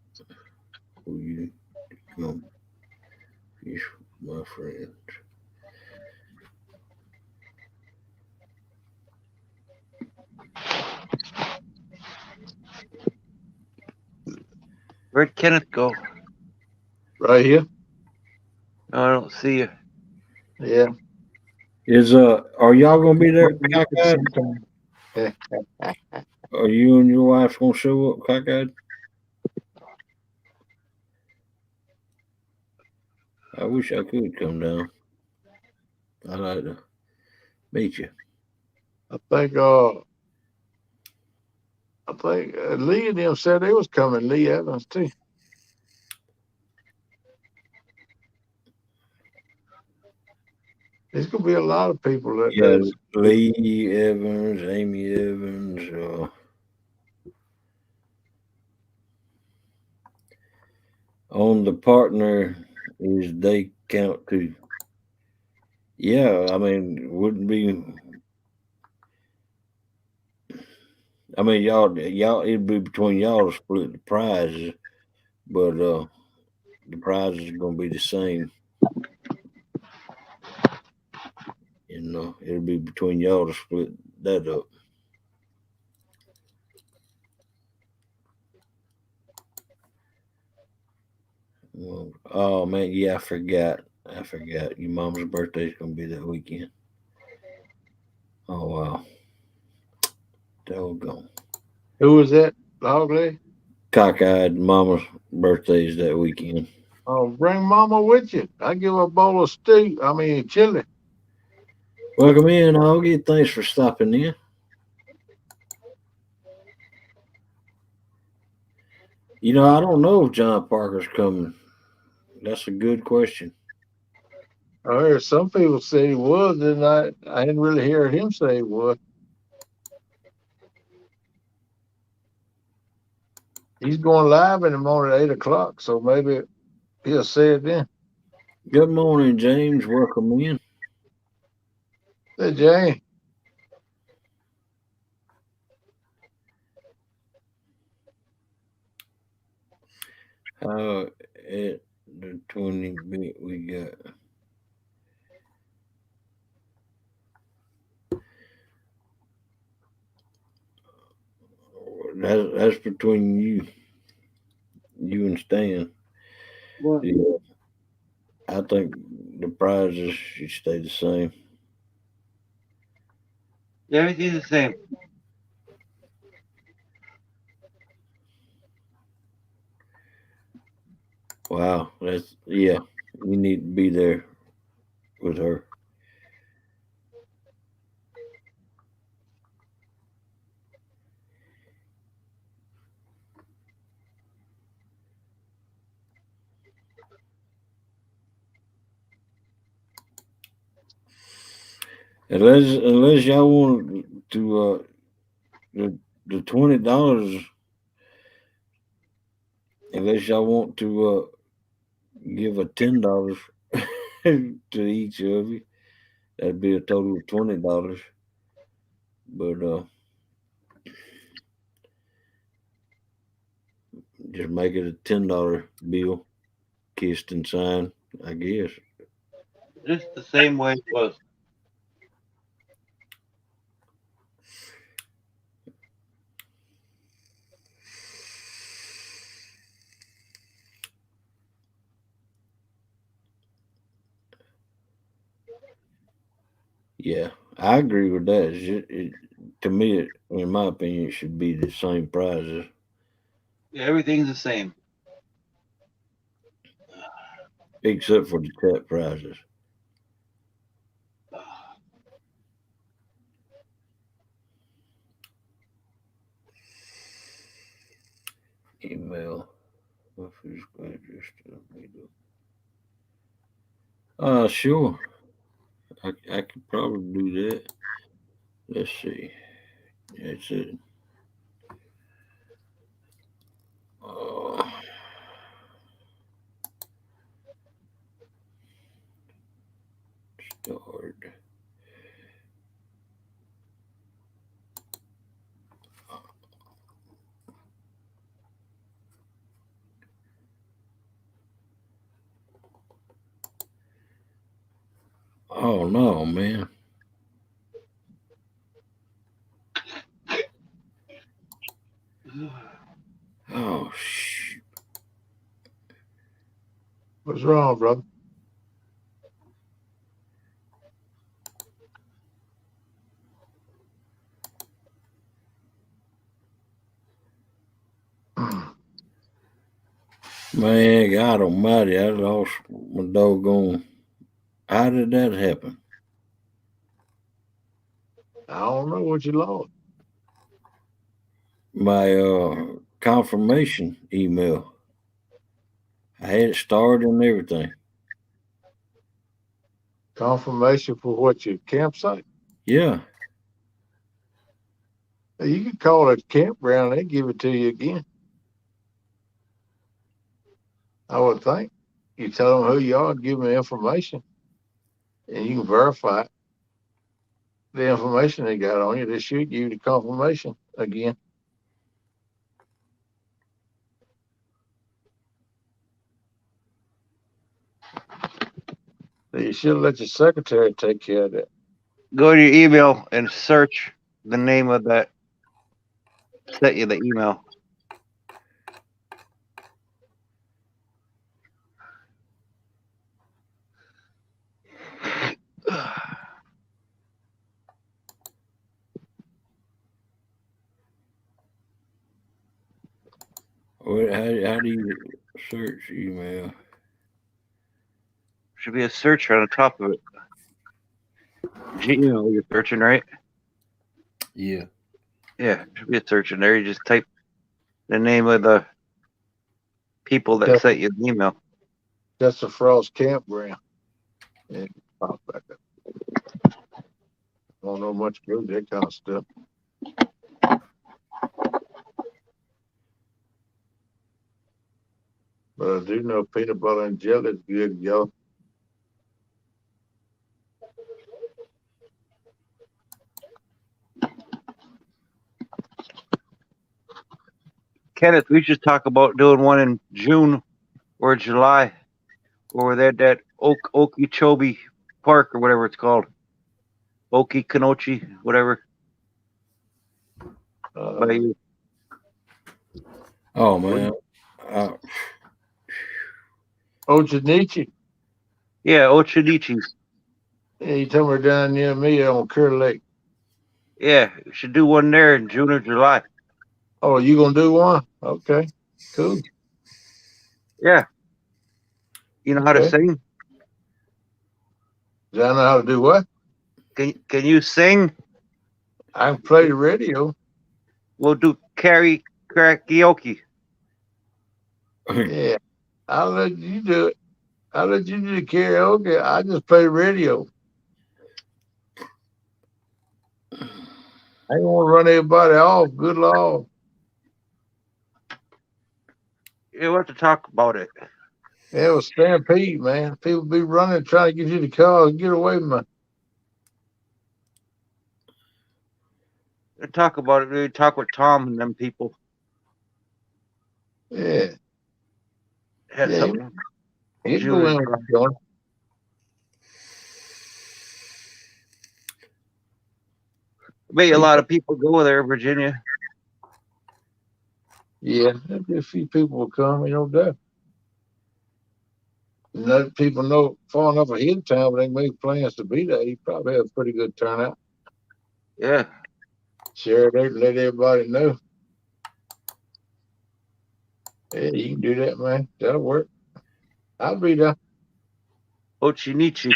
for you to come fish with my friends. Where'd Kenneth go? Right here. No, I don't see you. Yeah. Are y'all gonna be there, Cockeyed? Yeah. Are you and your wife gonna show up, Cockeyed? I wish I could come down. I'd like to meet you. I think Lee and them said they was coming. Lee Evans too. There's gonna be a lot of people that Yeah, day. Lee Evans, Amy Evans. On the partner is they count too. Yeah, I mean, wouldn't be. I mean, y'all, it'd be between y'all to split the prizes, but the prizes are gonna be the same. It'll be between y'all to split that up. Well, oh man, yeah, I forgot. I forgot. Your mom's birthday's gonna be that weekend. Oh wow, doggone. Who was that? Dog leg? Cockeyed mama's birthday is that weekend. Oh, bring Mama with you. I give her a bowl of stew. I mean chili. Welcome in, Augie. Thanks for stopping in. I don't know if John Parker's coming. That's a good question. I heard some people say he was, and I didn't really hear him say he was. He's going live in the morning at 8 o'clock, so maybe he'll say it then. Good morning, James. Welcome in. Hey, Jane. How at the 20 bit we got? That's between you and Stan. What? Yeah, I think the prizes should stay the same. Everything's the same. Wow, that's yeah. You need to be there with her. Unless y'all want to the $20. Unless y'all want to give a $10 to each of you, that'd be a total of $20. But just make it a $10 bill, kissed and signed, I guess. Just the same way it was. Yeah, I agree with that. To me, in my opinion, it should be the same prizes, Yeah, everything's the same. except for the cat prizes. Email. What physical address do I need to- sure. I could probably do that. Let's see. That's it. Uh, Start. Oh no, man. Oh shoot. What's wrong, brother? Man, God Almighty, I lost my doggone. How did that happen? I don't know what you lost. My confirmation email. I had it started and everything. Confirmation for what, your campsite? Yeah. You can call it campground. They give it to you again. I would think. You tell them who you are, give them the information, and you can verify the information they got on you. They shoot you the confirmation again. You should let your secretary take care of that. Go to your email and search the name of that sent you the email. How do you search email? Should be a search on the top of it. Gmail you're searching, right? Yeah. Yeah, should be a search in there. You just type the name of the people that That's, sent you the email. that's the Frost Campground. And pop back up. Don't know much about that kind of stuff. But I do know peanut butter and jelly is good, y'all. Kenneth, we should talk about doing one in June or July, or that Okeechobee Park or whatever it's called, Okeechobee, whatever. By you. Oh man, Ochinichi. Yeah, Ochinichi's. Yeah, you told me down near me on Curry Lake. Yeah, we should do one there in June or July. Oh, you gonna do one? Okay, cool. Yeah. You know how to Okay. sing? Do I know how to do what? Can you sing? I can play the radio. We'll do karaoke. Yeah, I'll let you do it. I'll let you do the karaoke. I just play the radio. I ain't want to run everybody off. Good Lord. You have to talk about it. Yeah, it was stampede, man. People be running, trying to get you the car. Get away from me. Talk about it. We talk with Tom and them people. Yeah. Had Yeah, something. he'd go in with the joint. Maybe a lot of people go there, Virginia. Yeah, there'll be a few people will come, you know that. Let people know far enough ahead of time when they make plans to be there. You probably have a pretty good turnout. Yeah. Share it, let everybody know. Yeah, you can do that, man. That'll work. I'll be there. Ochinichi.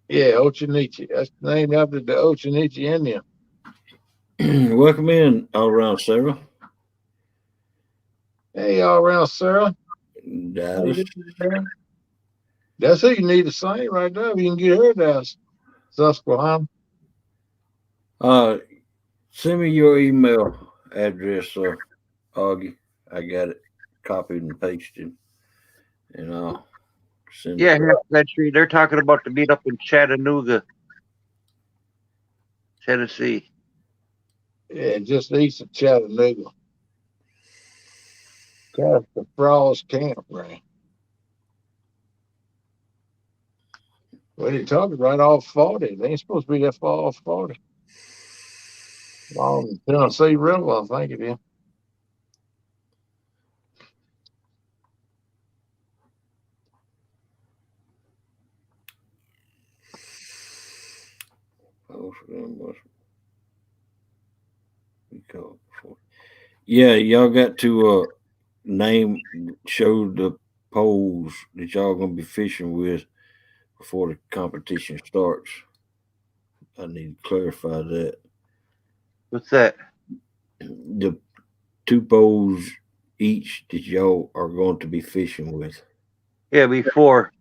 Yeah, Ochinichi. That's named after the Ochinichi Indian. welcome in all around, Sarah. Hey, all around, Sarah. Dallas. That's who you need to sing right there. You can get her down, Susquehanna. Send me your email address, Augie. I got it copied and pasted, and I'll send Yeah, it. half century. They're talking about the meet up in Chattanooga, Tennessee. Yeah, just east of Chattanooga. That's the Frost Campground. Well, you're talking right off 40. They ain't supposed to be that far off 40. On the Tennessee River, I think it is. Yeah, y'all got to show the poles that y'all gonna be fishing with before the competition starts. I need to clarify that. What's that? The two poles each that y'all are going to be fishing with. Yeah, before.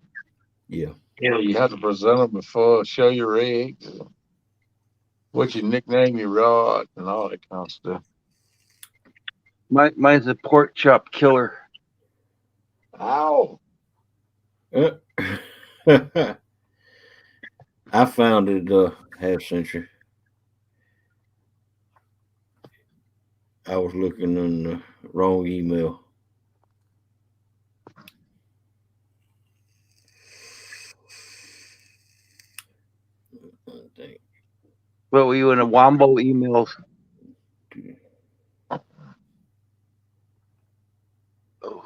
Yeah. Yeah, you have to present them before, show your eggs, what you nickname your rod, and all that kind of stuff. Mine's a pork chop killer. Ow! I found it half century. I was looking on the wrong email. What were you in a Wombo emails? Oh.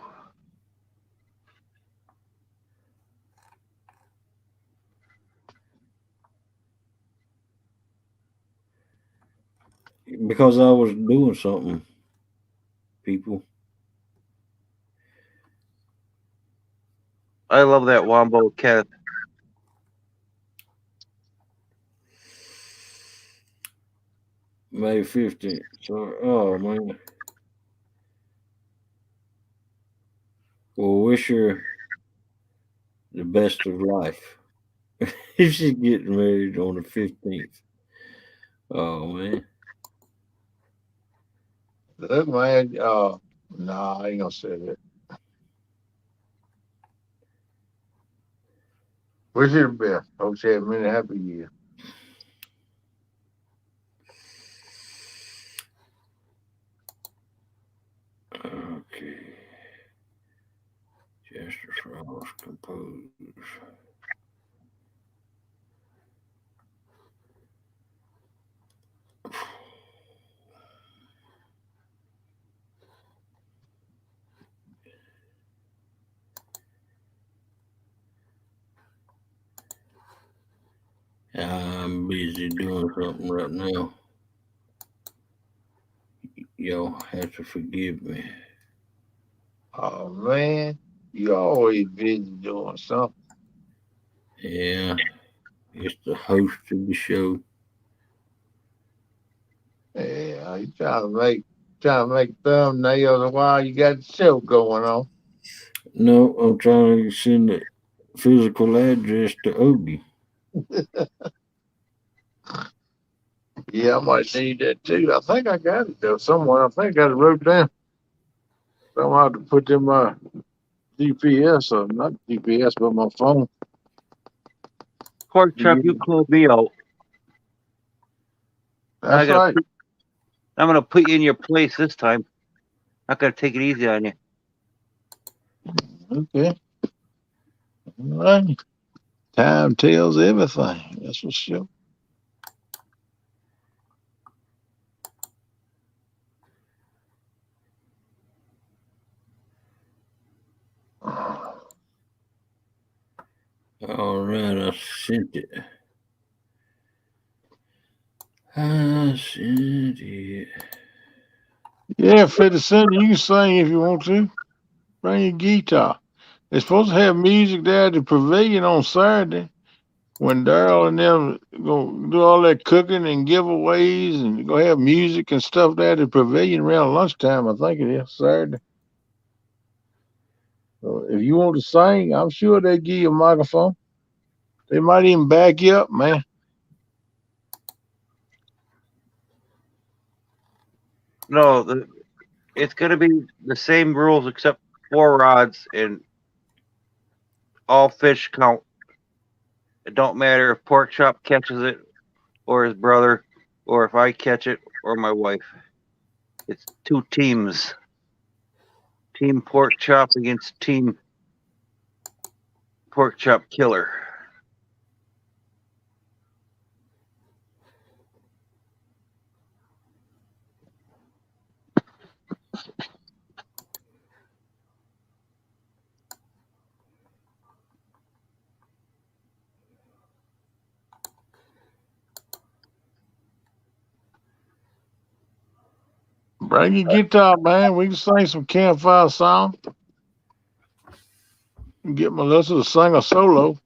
Because I was doing something, people. I love that Wombo cat. May 15th. So, oh man. Well, wish her the best of life. If she's getting married on the 15th. Oh man. Look, man, nah, I ain't gonna say that. Wish you the best. Hope you have many happy years. Chester Frost compose. I'm busy doing something right now. Y'all have to forgive me. Oh man, you always busy doing something. Yeah, it's the host of the show. Yeah, you trying to make thumbnails while you got the show going on. No, I'm trying to send the physical address to Ogie. Yeah, I might need that too. I think I got it though somewhere. I think I got it wrote down. Somehow to put in my GPS or not GPS, but my phone. Pork chop, you called me out. That's right. I'm gonna put you in your place this time. Not gonna take it easy on you. Okay. All right. Time tells everything. That's for sure. All right, I sent it. I sent it. Yeah, 50 Cent, you can sing if you want to. Bring your guitar. They're supposed to have music there at the pavilion on Saturday when Daryl and them go do all that cooking and giveaways and go have music and stuff there at the pavilion around lunchtime, I think it is, Saturday. So if you want to sing, I'm sure they give you a microphone. They might even back you up, man. No, it's gonna be the same rules except 4 rods and all fish count. It don't matter if Pork Chop catches it or his brother, or if I catch it or my wife. It's 2 teams. Team Pork Chop against Team Pork Chop Killer. Bring your guitar, man. We can sing some campfire song. Get Melissa to sing a solo.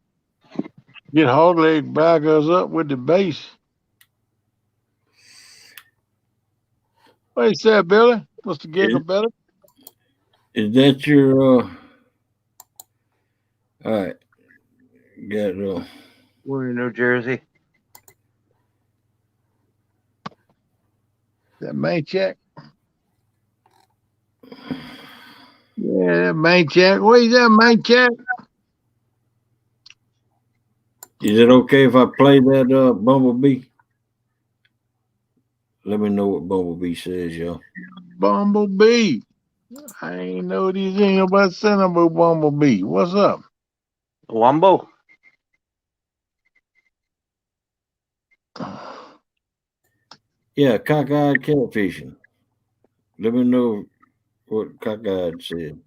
Get Hogleg back us up with the bass. What you said, Billy? Mr. Gigability? Is that your all right? Got We're in New Jersey. That main check? Yeah, that main check. What is that main check? Is it okay if I play that Bumblebee? Let me know what Bumblebee says, y'all. Bumblebee. I ain't know these ain't nobody saying about Bumblebee. What's up? Wumbo? Yeah, cockeyed catfishing. Let me know what cockeyed said.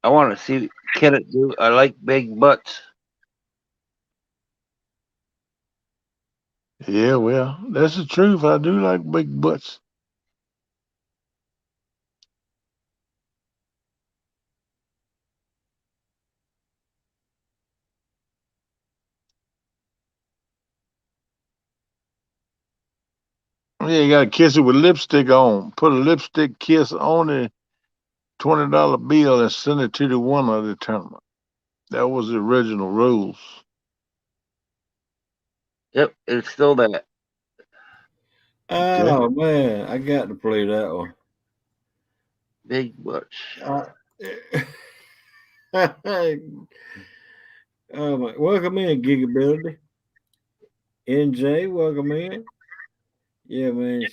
I want to see can it do. I like big butts. Yeah, well, that's the truth. I do like big butts. Yeah, you gotta kiss it with lipstick on. Put a lipstick kiss on the $20 bill and send it to the winner of the tournament. That was the original rules. Yep, it's still that. Okay. Oh man, I got to play that one. Big butts. Oh my, welcome in, Gigability. NJ, welcome in. Yeah, man.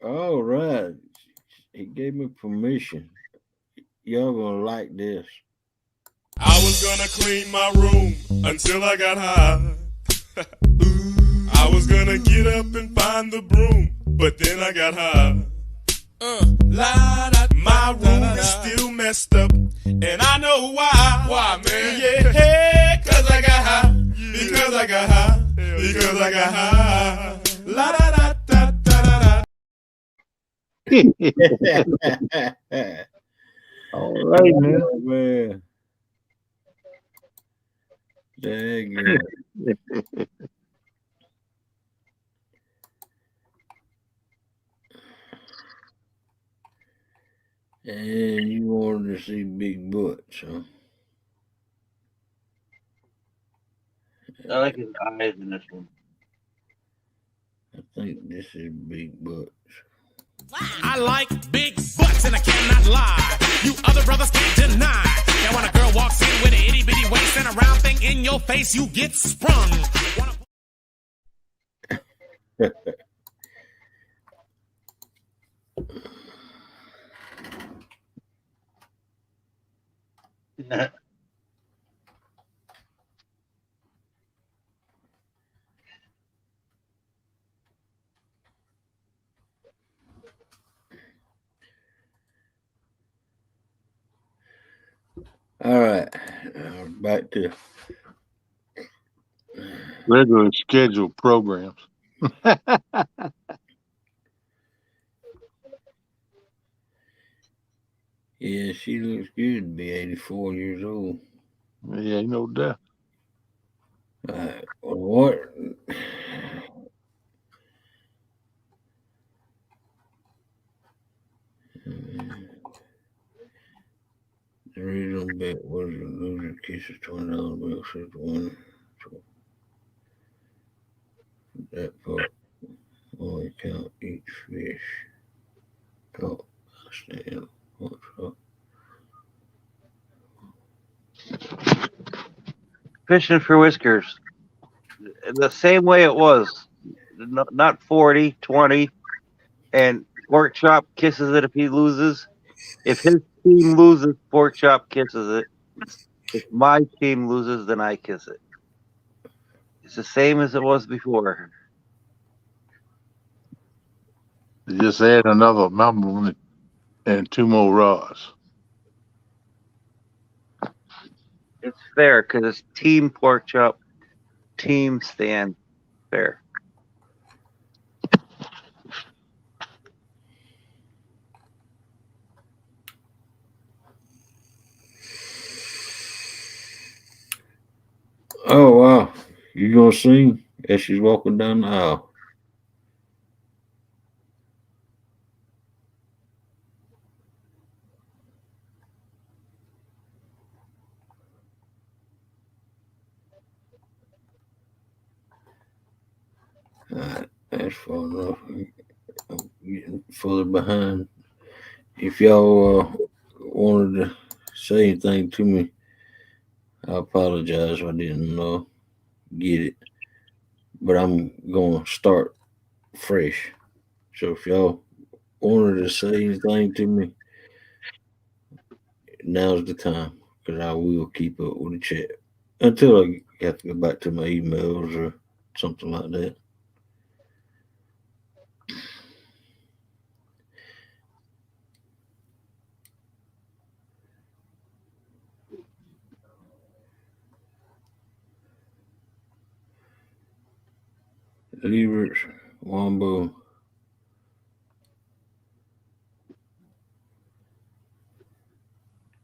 All right. He gave me permission. Y'all gonna like this. I was gonna clean my room until I got high. I was gonna get up and find the broom, but then I got high. My room is still messed up, and I know why. Why, man? Yeah, cause I got high. Because I got high. Because I got high. La da da da da da. All right, man. Oh, man. Dang it. And you wanted to see big butts, huh? I like his eyes in this one. I think this is big butts. I like big butts and I cannot lie. You other brothers can't deny. Now when a girl walks in with an itty bitty waist and a round thing in your face, you get sprung. All right. Back to Regular scheduled programs. yeah, she looks good to be 84 years old. Yeah, no doubt. What? The original bet was a loser kisses $20 bill, says one. So that part only count each fish. Caught. Stand. What's up? Fishing for whiskers. The same way it was. Not 40, 20. And Pork Chop kisses it if he loses. If his team loses, Pork Chop kisses it. If my team loses, then I kiss it. It's the same as it was before. You just add another member and 2 more rods. It's fair because it's Team Pork Chop, Team Stan. Fair. Oh, wow. You gonna sing as she's walking down the aisle? All right, that's far enough. I'm getting further behind. If y'all wanted to say anything to me, I apologize if I didn't get it. But I'm going to start fresh. So if y'all wanted to say anything to me, now's the time. Because I will keep up with the chat until I have to go back to my emails or something like that. Levers, Wombo.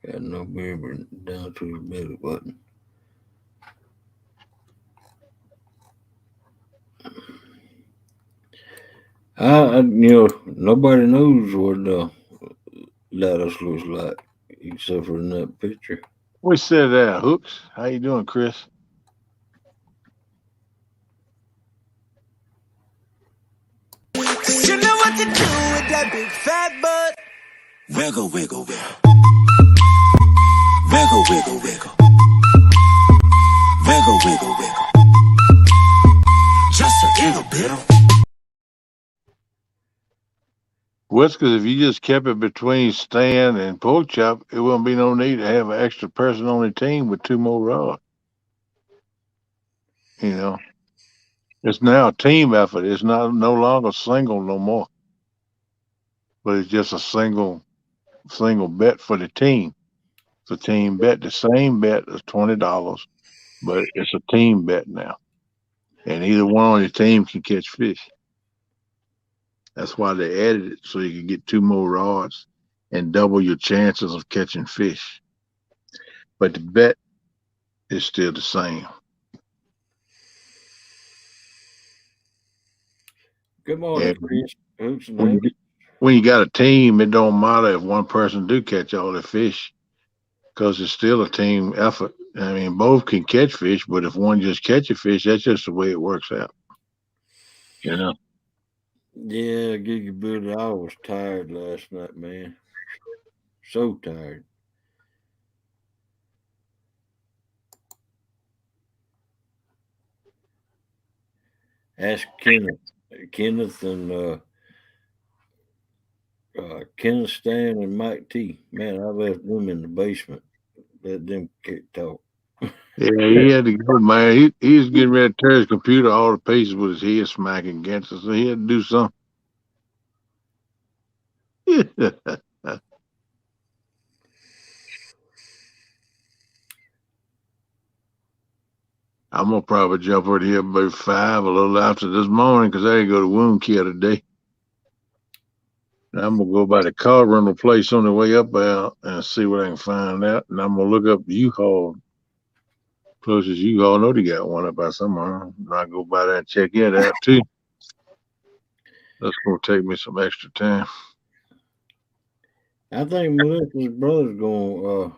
Got no beard down to his belly button. Nobody knows what Lattice looks like except for in that picture. We said that. Hooks. How you doing, Chris? You know what to do with that big fat butt. Wiggle, wiggle, wiggle. Wiggle, wiggle, wiggle. Wiggle, wiggle, wiggle. Just a little bit of. Well, because if you just kept it between stand and pork chop, it wouldn't be no need to have an extra person on the team with 2 more rods. You know, it's now a team effort. It's not no longer single no more, but it's just a single bet for the team. It's a team bet. The same bet is $20, but it's a team bet now, and either one on your team can catch fish. That's why they added it, so you can get 2 more rods and double your chances of catching fish. But the bet is still the same. Good morning, And Chris. Hoops and when Hoops. you got a team, it don't matter if one person do catch all the fish, because it's still a team effort. I mean, both can catch fish, but if one just catch a fish, that's just the way it works out. You know. Yeah, Gigability. I was tired last night, man. So tired. Ask Kenneth and Kenneth Stan and Mike T. Man, I left them in the basement. Let them talk. Yeah, he had to go, man. He was getting ready to tear his computer all to pieces with his head smacking against it, so he had to do something. I'm gonna probably jump over here about 5 a little after this morning, because I ain't go to wound care today. And I'm gonna go by the car rental place on the way up there and see what I can find out. And I'm gonna look up U-Haul. Closest U-Haul, I know they got one up there somewhere. And I go by there and check it out too. That's gonna take me some extra time. I think Melissa's brother's going to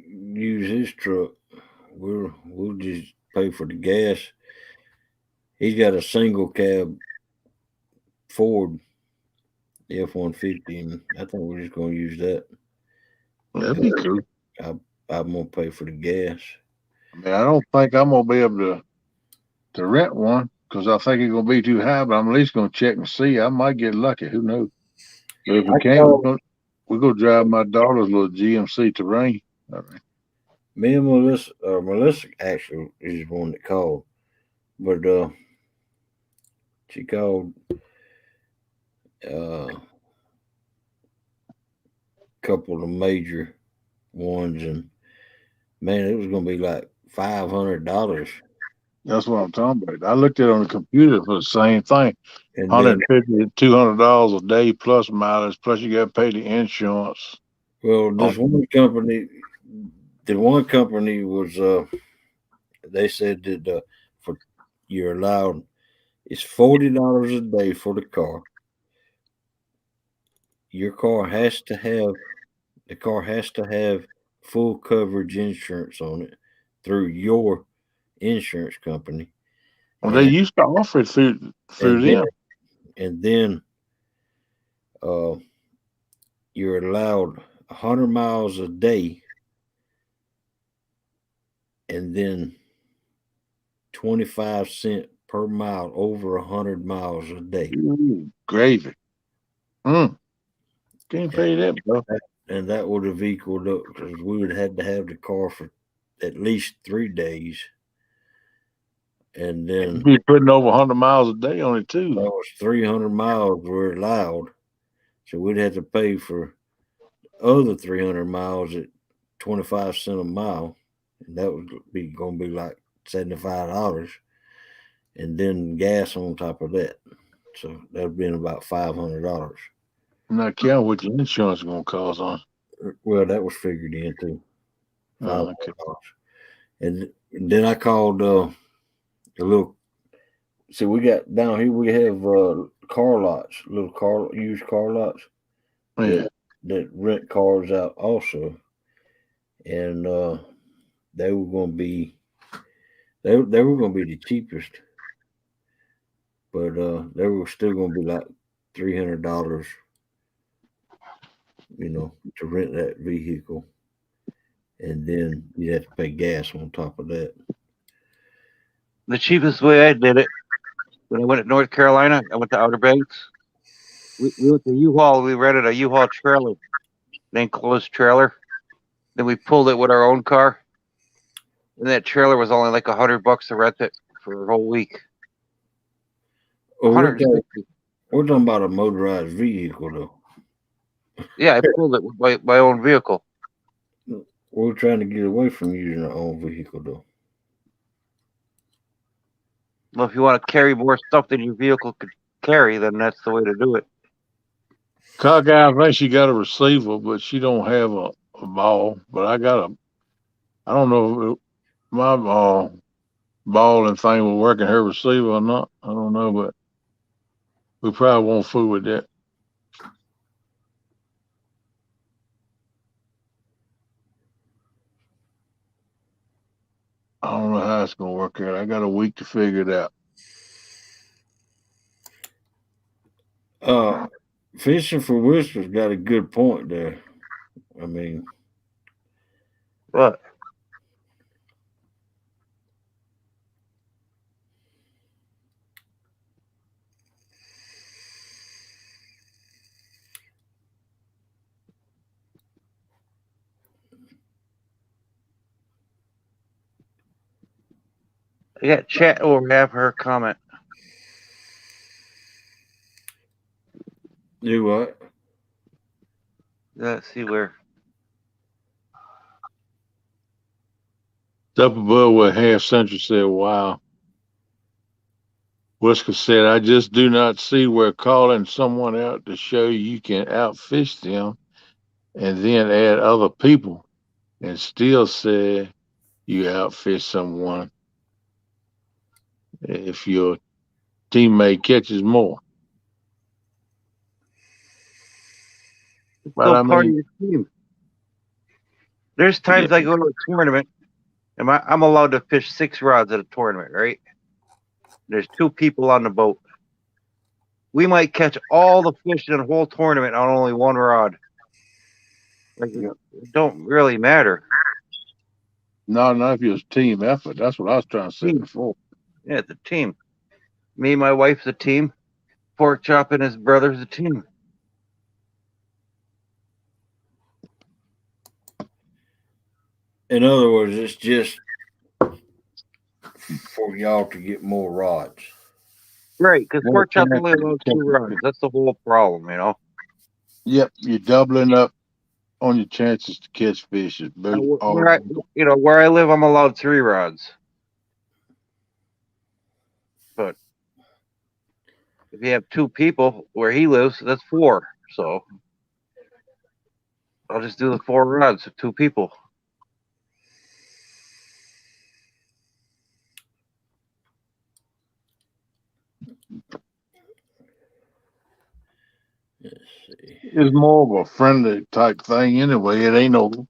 use his truck. We'll just pay for the gas. He's got a single cab Ford F-150, and I think we're just going to use that. That'd be cool. I'm going to pay for the gas. I mean, I don't think I'm gonna be able to rent one, because I think it's gonna be too high. But I'm at least gonna check and see. I might get lucky. Who knows? But if we can't, we're gonna drive my daughter's little GMC Terrain. All right. Me and Melissa actually is the one that called, but she called a couple of the major ones, and man, it was gonna be like $500. That's what I'm talking about. I looked at it on the computer for the same thing. And then, $150 to $200 a day plus mileage, plus you got to pay the insurance. well, this one company, the one company was they said that for you're allowed, it's $40 a day for the car. Your car has to have full coverage insurance on it through your insurance company. Well, they used to offer it through them. And then you're allowed 100 miles a day, and then 25 cents per mile over 100 miles a day. Ooh, gravy. Can't pay that, bro. And that would have equaled up, because we would have had to have the car for at least 3 days. And then you'd be putting over 100 miles a day on it too. That was 300 miles were allowed, so we'd have to pay for other 300 miles at 25 cents a mile, and that would be going to be like $75, and then gas on top of that. So that would be about $500. Not counting what your insurance is going to cost on. Well, that was figured in too. Okay. And then I called a little. See, we got down here. We have car lots, used car lots. Yeah. That rent cars out also, and they were going to be the cheapest, but they were still going to be like $300, to rent that vehicle, and then you have to pay gas on top of that. The cheapest way I did it When I went to North Carolina, I went to Outer Banks. We went to U-Haul. We rented a U-Haul trailer, an enclosed trailer. Then we pulled it with our own car. And that trailer was only like $100 to rent it for a whole week. Oh, we're 160. talking about a motorized vehicle, though. Yeah, I pulled it with my own vehicle. We're trying to get away from using our own vehicle, though. Well, if you want to carry more stuff than your vehicle could carry, then that's the way to do it. Cock guy, I think she got a receiver, but she don't have a ball. But I don't know if my ball and thing will work in her receiver or not. I don't know, but we probably won't fool with that. I don't know how it's gonna work out. I got a week to figure it out. Fishing for whiskers got a good point there. I mean, But I got chat over half her comment. do what? Let's see where. It's up above what Half Century said. Wow. Whisker said, I just do not see where calling someone out to show you can outfish them and then add other people and still say you outfish someone if your teammate catches more. But Still I part of mean, your team. There's times I go to a tournament and I'm allowed to fish 6 rods at a tournament, right? There's 2 people on the boat. We might catch all the fish in the whole tournament on only 1 rod. Like, it don't really matter. not if it's a team effort. That's what I was trying to say before. Yeah, it's a team. Me and my wife's a team. Pork Chop and his brother's a team. In other words, it's just for y'all to get more rods. Right, because Pork Chop only allows 2 rods. That's the whole problem, you know. Yep, you're doubling up on your chances to catch fish. Where I live, I'm allowed 3 rods. But if you have 2 people where he lives, that's 4. So I'll just do the 4 rods with 2 people. Let's see. It's more of a friendly type thing anyway. It ain't no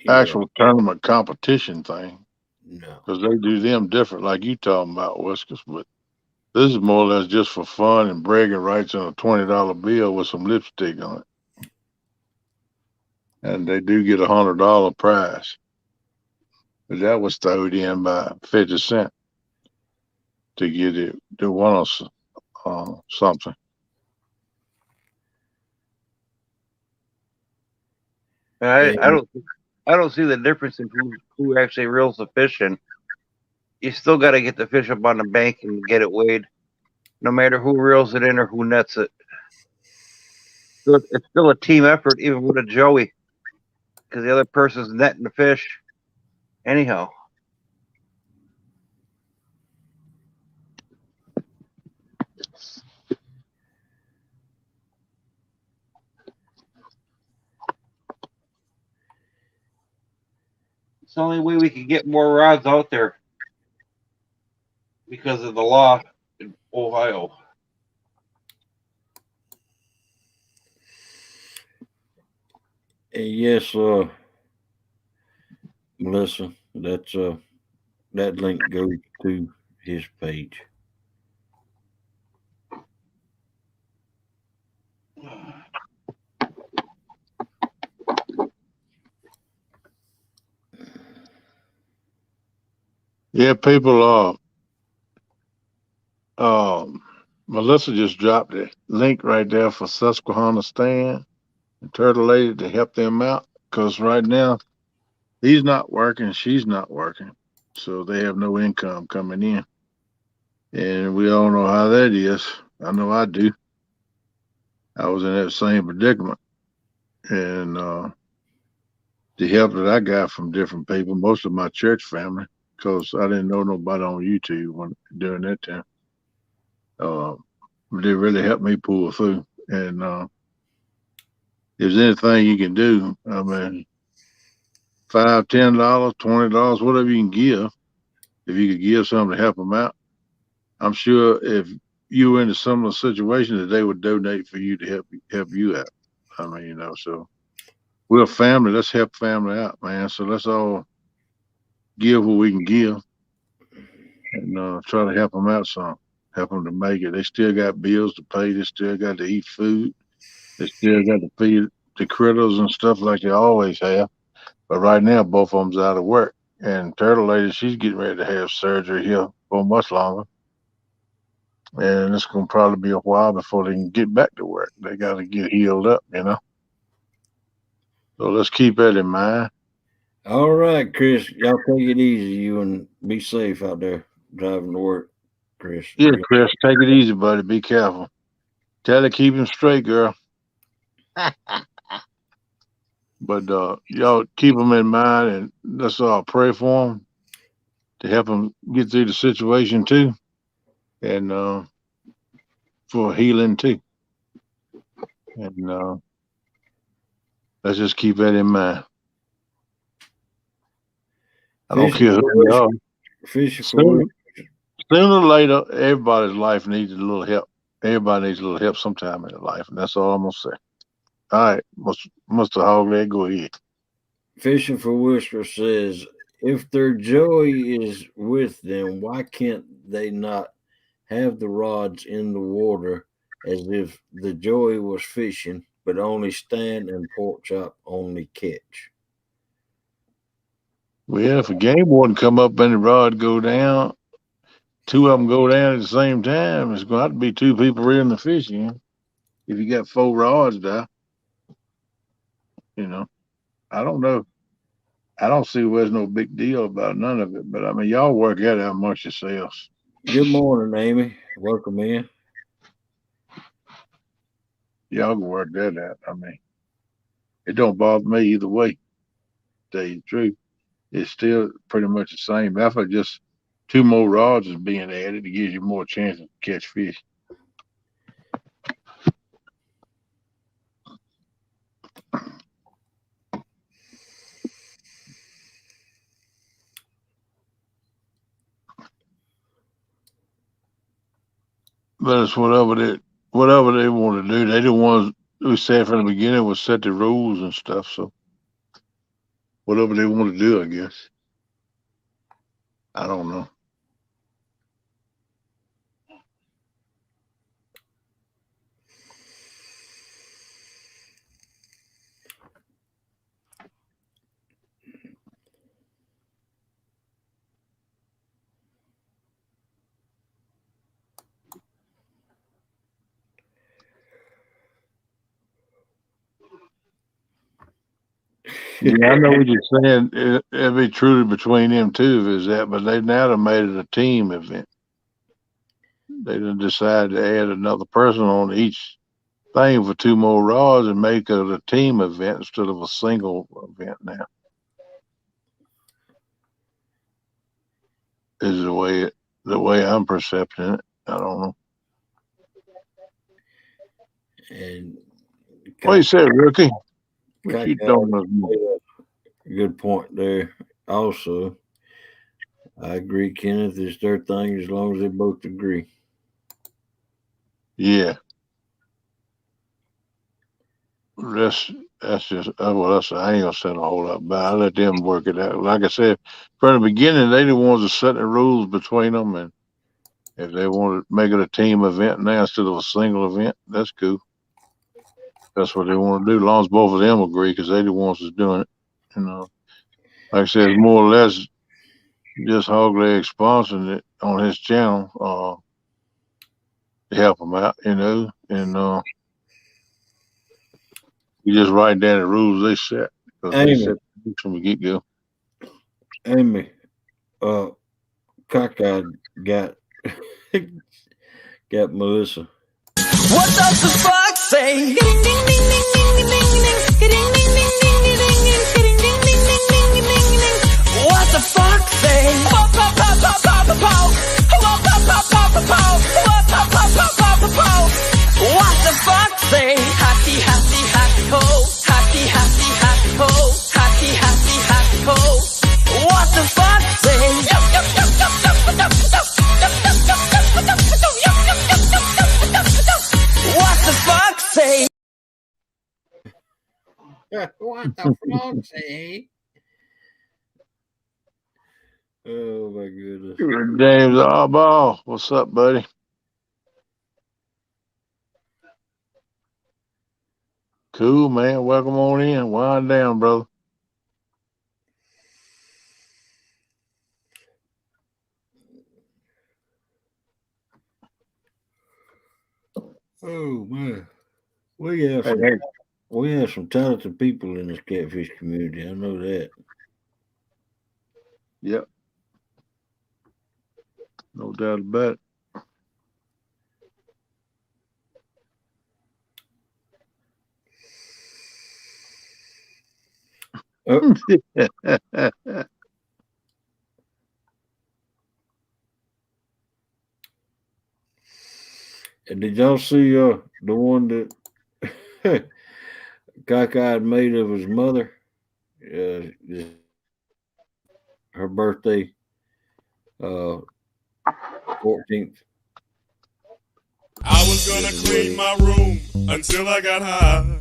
actual tournament competition thing. No. Because they do them different, like you talking about, Whiskers. But this is more or less just for fun and bragging rights on a $20 bill with some lipstick on it. And they do get $100 prize. But that was thrown in by 50 cents to get it to one or something. I don't see the difference in who actually reels the fish in. You still got to get the fish up on the bank and get it weighed, no matter who reels it in or who nets it. So it's still a team effort, even with a joey, because the other person's netting the fish. Anyhow. It's the only way we can get more rods out there because of the law in Ohio. And yes, Melissa, that's that link goes to his page. Yeah, people Melissa just dropped the link right there for Susquehanna Stand and Turtle Lady to help them out because right now he's not working, she's not working, so they have no income coming in, and we all know how that is. I know I do. I was in that same predicament, and the help that I got from different people, most of my church family, because I didn't know nobody on YouTube during that time. They really helped me pull through. And if there's anything you can do, I mean, $5, $10, $20, whatever you can give, if you could give something to help them out, I'm sure if you were in a similar situation that they would donate for you to help you out. I mean, so we're a family. Let's help family out, man. So let's all give what we can give and try to help them out some, help them to make it. They still got bills to pay. They still got to eat food. They still got to feed the critters and stuff like they always have. But right now, both of them's out of work. And Turtle Lady, she's getting ready to have surgery here for much longer. And it's going to probably be a while before they can get back to work. They got to get healed up, So let's keep that in mind. All right, Chris. Y'all take it easy, you, and be safe out there driving to work, Chris. Yeah, Chris, take it easy, buddy. Be careful. Tell her keep him straight, girl. But y'all keep them in mind, and let's all pray for them to help them get through the situation too, and for healing too. And let's just keep that in mind. I don't care who you are. Sooner or later, everybody's life needs a little help. Everybody needs a little help sometime in their life, and that's all I'm gonna say. All right, Mr. Hogleg, go ahead. Fishing for Whisper says, if their joy is with them, why can't they not have the rods in the water as if the joy was fishing, but only stand and pork chop only catch? Well, if a game warden come up and the rod go down, two of them go down at the same time, it's going to have to be two people reeling the fish in. If you got 4 rods there, I don't know. I don't see where there's no big deal about none of it, but I mean, y'all work that out amongst yourselves. Good morning, Amy. Welcome in. Y'all can work that out. I mean, it don't bother me either way. To tell you the truth, it's still pretty much the same. After just 2 more rods is being added, it gives you more chance to catch fish. But it's whatever they want to do. They the ones who said from the beginning would set the rules and stuff. So whatever they want to do, I guess. I don't know. Yeah, I know what you're saying. It'd be truly between them two if it's that, but they now have made it a team event. They done decided to add another person on each thing for 2 more rods and make it a team event instead of a single event now. Is the way I'm percepting it. I don't know. And what you said, Rookie? What you don't know? Good point there. Also, I agree, Kenneth. It's their thing as long as they both agree. Yeah. That's just I ain't gonna say a whole lot about it. I let them work it out. Like I said, from the beginning, they the ones that set the rules between them, and if they want to make it a team event now instead of a single event, that's cool. That's what they want to do, as long as both of them agree, because they the ones that's doing it. Like I said, it's more or less just Hogleg sponsoring it on his channel. help them out, and you just write down the rules they set because they set from the get go. Amy, Cockeyed got got Melissa. What does the fox say? What the fox say? What the fox say? Happy, happy, happy ho. Happy, happy, happy ho. Happy, happy, happy ho. What the fox say? What the fox say? What the frog say? Oh my goodness. James Arball, what's up, buddy? Cool, man. Welcome on in. Wind down, brother. Oh man. We have some talented people in this catfish community. I know that. Yep. No doubt about it. Oh, and did y'all see the one that Cockeyed made of his mother? Her birthday, 14th. I was gonna clean my room until I got high.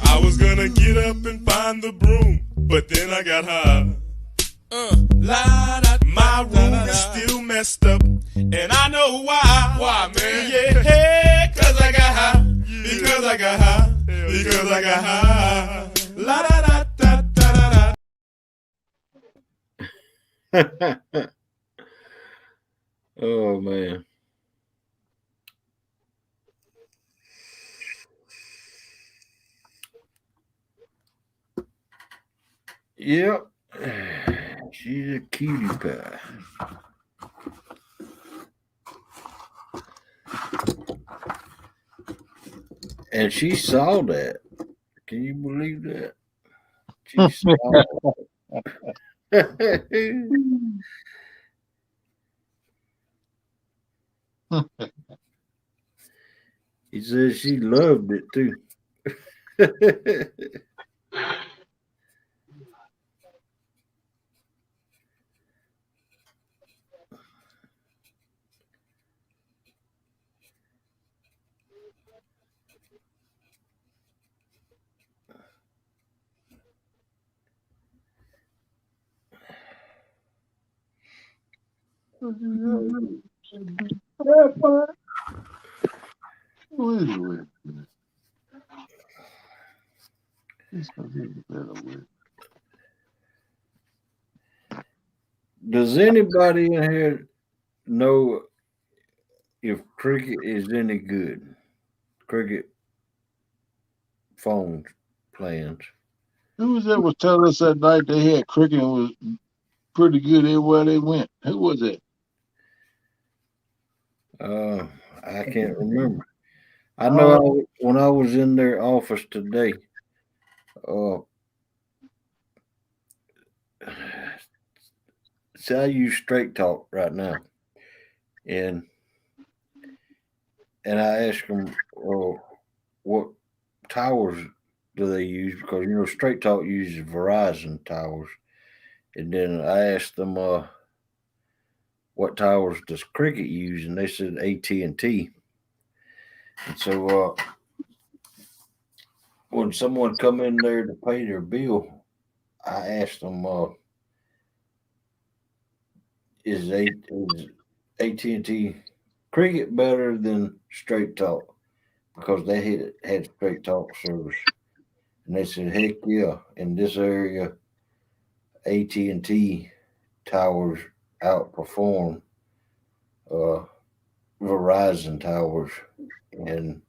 I was gonna get up and find the broom, but then I got high. My room is still messed up, and I know why. Why, man? Yeah, cause I got high. Because I got high. Because I got high. La da da da da da. Oh man. Yep. She's a cutie pie. And she saw that. Can you believe that? She saw it. He said she loved it too. Does anybody in here know if cricket is any good? Cricket phone plans. Who was that was telling us that night they had cricket and was pretty good everywhere they went? Who was it? I can't remember. I know when I was in their office today, see, I use Straight Talk right now, and I asked them, what towers do they use? Because Straight Talk uses Verizon towers, and then I asked them, what towers does Cricket use? And they said AT&T. And so when someone come in there to pay their bill, I asked them, is AT&T Cricket better than Straight Talk? Because they had Straight Talk service. And they said, heck yeah, in this area, AT&T towers outperform Verizon towers, and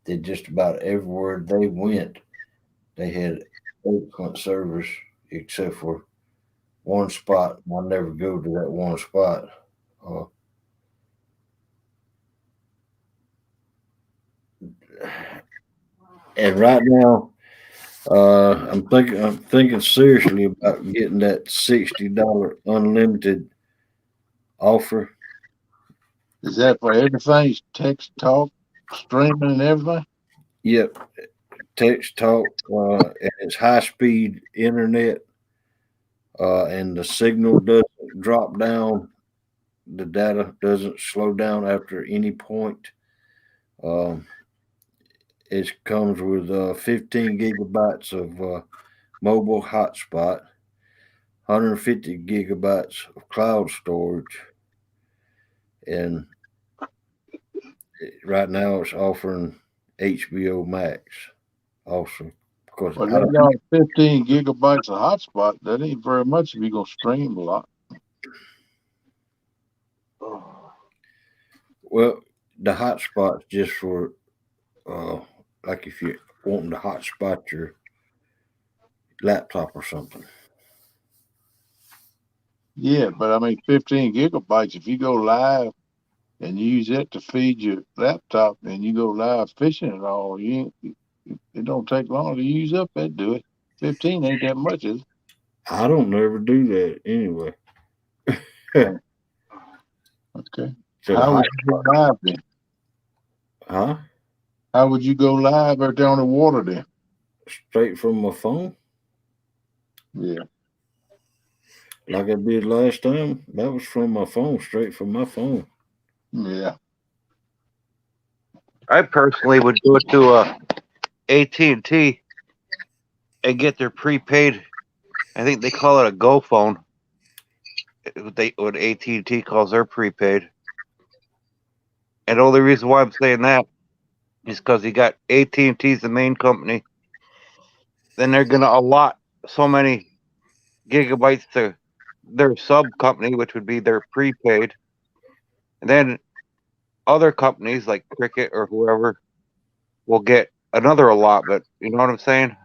they just about everywhere they went, they had excellent service, except for one spot. I'll never go to that one spot. Uh, and right now, I'm thinking seriously about getting that $60 unlimited offer. Is that for everything? Text, talk, streaming, and everything? Yep, text, talk, and it's high speed internet, and the signal doesn't drop down. The data doesn't slow down after any point. Um, it comes with 15 gigabytes of mobile hotspot, 150 gigabytes of cloud storage, and right now it's offering HBO Max also. Because Well, I they don't, got 15 gigabytes of hotspot. That ain't very much if you're going to stream a lot. well, the hotspot's just for uh, like if you're wanting to hotspot your laptop or something. Yeah, but I mean, 15 gigabytes, if you go live and you use it to feed your laptop and you go live fishing and all, it don't take long to use up that, do it? 15 ain't that much, is it? I don't never do that anyway. Oh, okay. So the How would hot, you go live then? huh? How would you go live out there on the water then? Straight from my phone, Yeah. like I did last time. That was from my phone, straight from my phone. Yeah. I personally would go to AT&T and get their prepaid. I think they call it a Go phone. What AT&T calls their prepaid. And the only reason why I'm saying that is because you got AT&T's the main company. Then they're gonna allot so many gigabytes to their sub company, which would be their prepaid. And then other companies like Cricket or whoever will get another allotment. You know what I'm saying?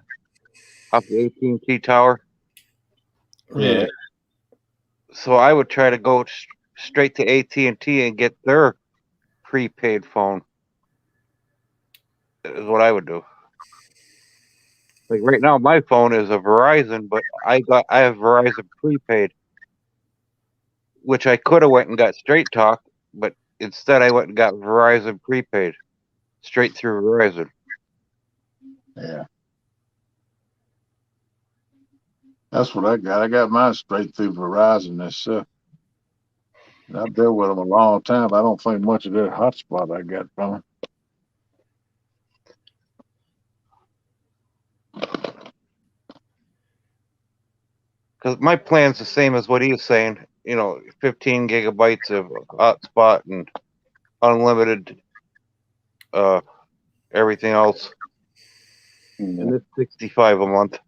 Off the AT&T tower. Yeah, So I would try to go straight to AT&T and get their prepaid phone. Is what I would do. Like right now, my phone is a Verizon, but I have Verizon prepaid, which I could have went and got Straight Talk, but instead I went and got Verizon prepaid, straight through Verizon. Yeah. That's what I got. I got mine straight through Verizon. That's and I've been with them a long time. I don't think much of that hotspot I got from them. Because my plan's the same as what he was saying. 15 gigabytes of hotspot and unlimited everything else. And it's 65 a month.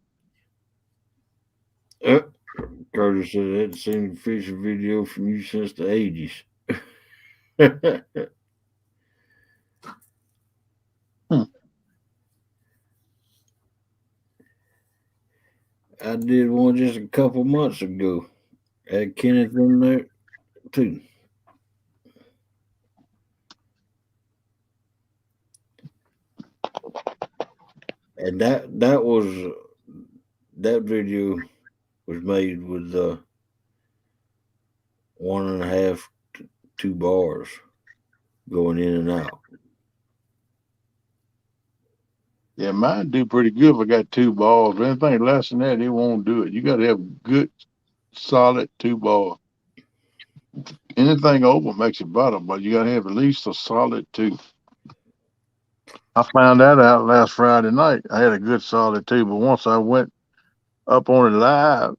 Curtis said I hadn't seen a fishing video from you since the 80s. I did one just a couple months ago. Had Kenneth in there too. And that video was made with 1.5 to 2 bars going in and out. Yeah, mine do pretty good if I got 2 balls. Anything less than that, it won't do it. You got to have good, solid 2 balls. Anything over makes it better, but you got to have at least a solid 2. I found that out last Friday night. I had a good solid 2, but once I went up on it live,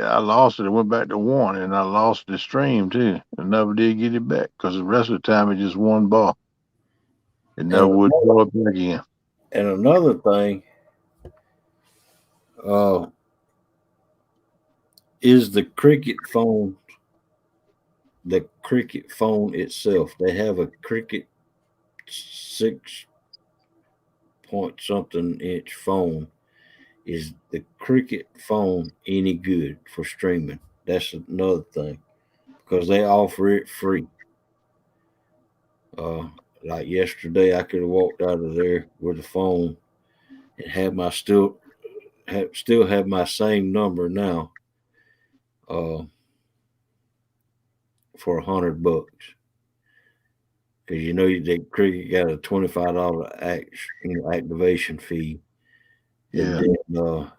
I lost it. It went back to 1, and I lost the stream too. I never did get it back because the rest of the time it just 1 ball. It never would go up again. And another thing is the Cricket phone the Cricket phone itself. They have a Cricket 6 point something inch phone. Is the Cricket phone any good for streaming? That's another thing because they offer it free. Uh, like yesterday, I could have walked out of there with a phone and had my still have my same number now. Uh, for $100 because the Cricket got a $25 activation fee, and Yeah. then the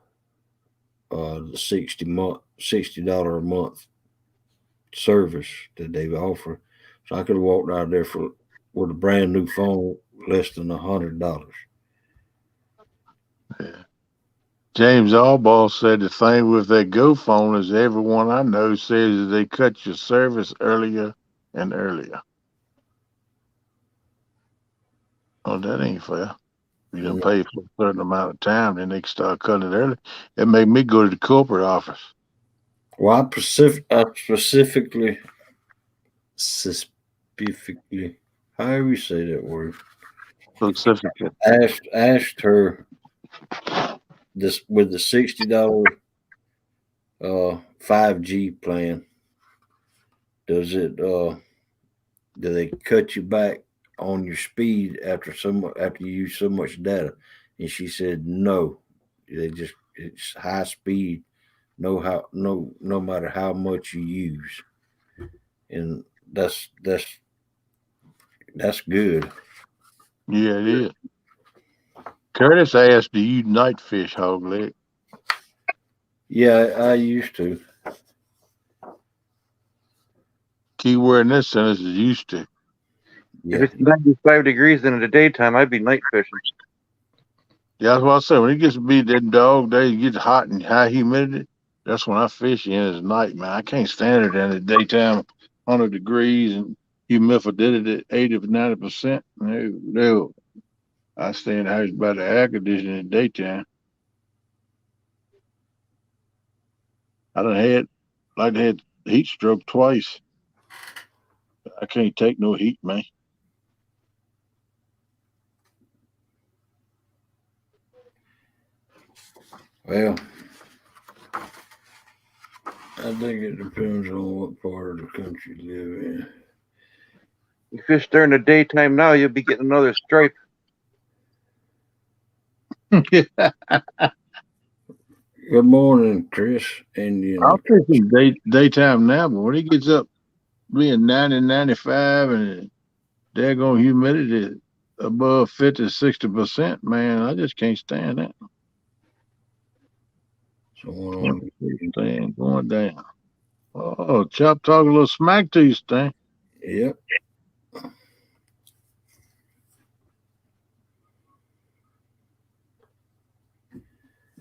$60 a month service that they offer. So I could have walked out there with a brand new phone less than $100. Yeah. James Allball said the thing with that Go phone is everyone I know says that they cut your service earlier and earlier. Oh, that ain't fair. You don't No. pay for a certain amount of time, then they can start cutting it early. It made me go to the corporate office. Well, I specifically, however you say that word, Specifically. asked her this with the $60 5G plan. Does it do they cut you back on your speed after you use so much data? And she said no. It's high speed, no matter how much you use, and that's good. Yeah, it is. Curtis asked, do you night fish, Hog Leg? Yeah, I used to. Key word in this sentence is used to. If Yeah, it's 95 degrees in the daytime, I'd be night fishing. Yeah, that's what I said. When it gets to be that dog day, it gets hot and high humidity, that's when I fish in at night, man. I can't stand it in the daytime, 100 degrees and humidity at 80 to 90%. No. I stay in the house by the air conditioning in the daytime. I done had heat stroke twice. I can't take no heat, man. well, I think it depends on what part of the country you live in. You fish during the daytime now, you'll be getting another stripe. Good morning, Chris. And I'll take some daytime now, but when it gets up being 90, 95 and daggone humidity above 50, 60%, man, I just can't stand that. Going down. Oh, Chop talking a little smack to you, Stan. Yep.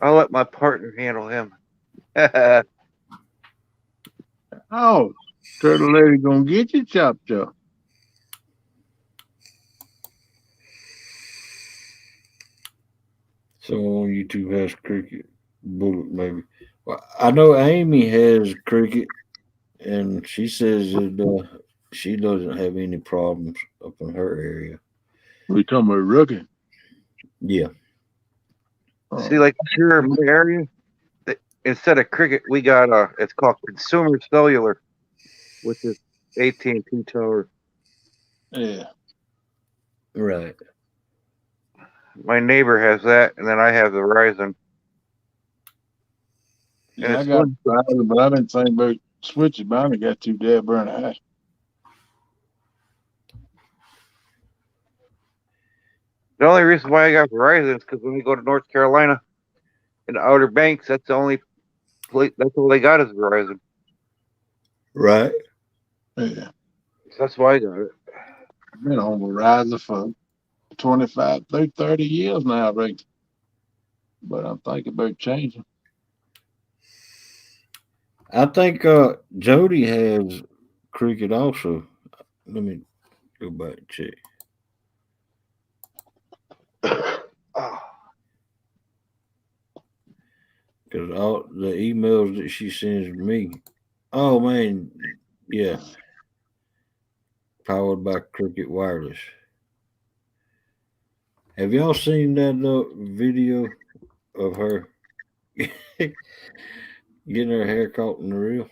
I'll let my partner handle him. Oh, turtle lady gonna get you, Chop. Someone on YouTube has Cricket Bullet, maybe. Well, I know Amy has Cricket, and she says that she doesn't have any problems up in her area. We talking about rookie. Yeah. See, like here in my area, instead of Cricket, we got it's called Consumer Cellular, which is AT&T tower. Yeah. Right. My neighbor has that, and then I have the Verizon. Yeah, I got Verizon, but I've been thinking about switching, but I haven't got too dead burn high. The only reason why I got Verizon is because when we go to North Carolina, in the Outer Banks, that's the only place. That's all they got is Verizon. Right. Yeah. So that's why I got it. I've been on Verizon for 25, 30 years now, I reckon. But I'm thinking about changing. I think Jody has Cricket also. Let me go back and check. Because all the emails that she sends me, oh man, yeah, powered by Cricket Wireless. Have y'all seen that video of her getting her hair caught in the reel?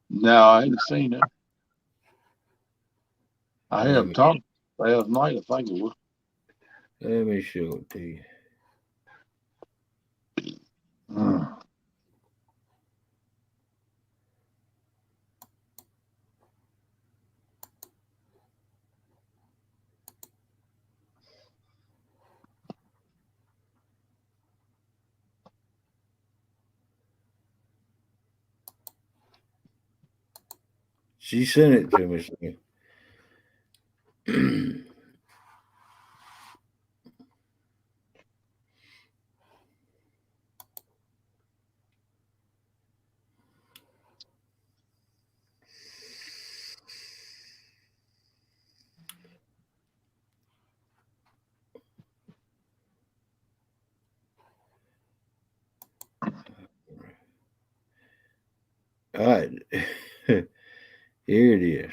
No, I haven't seen it. I Let have me, talked last night, I think it was. let me show it to you. Mm. She sent it to me. All right. Here it is.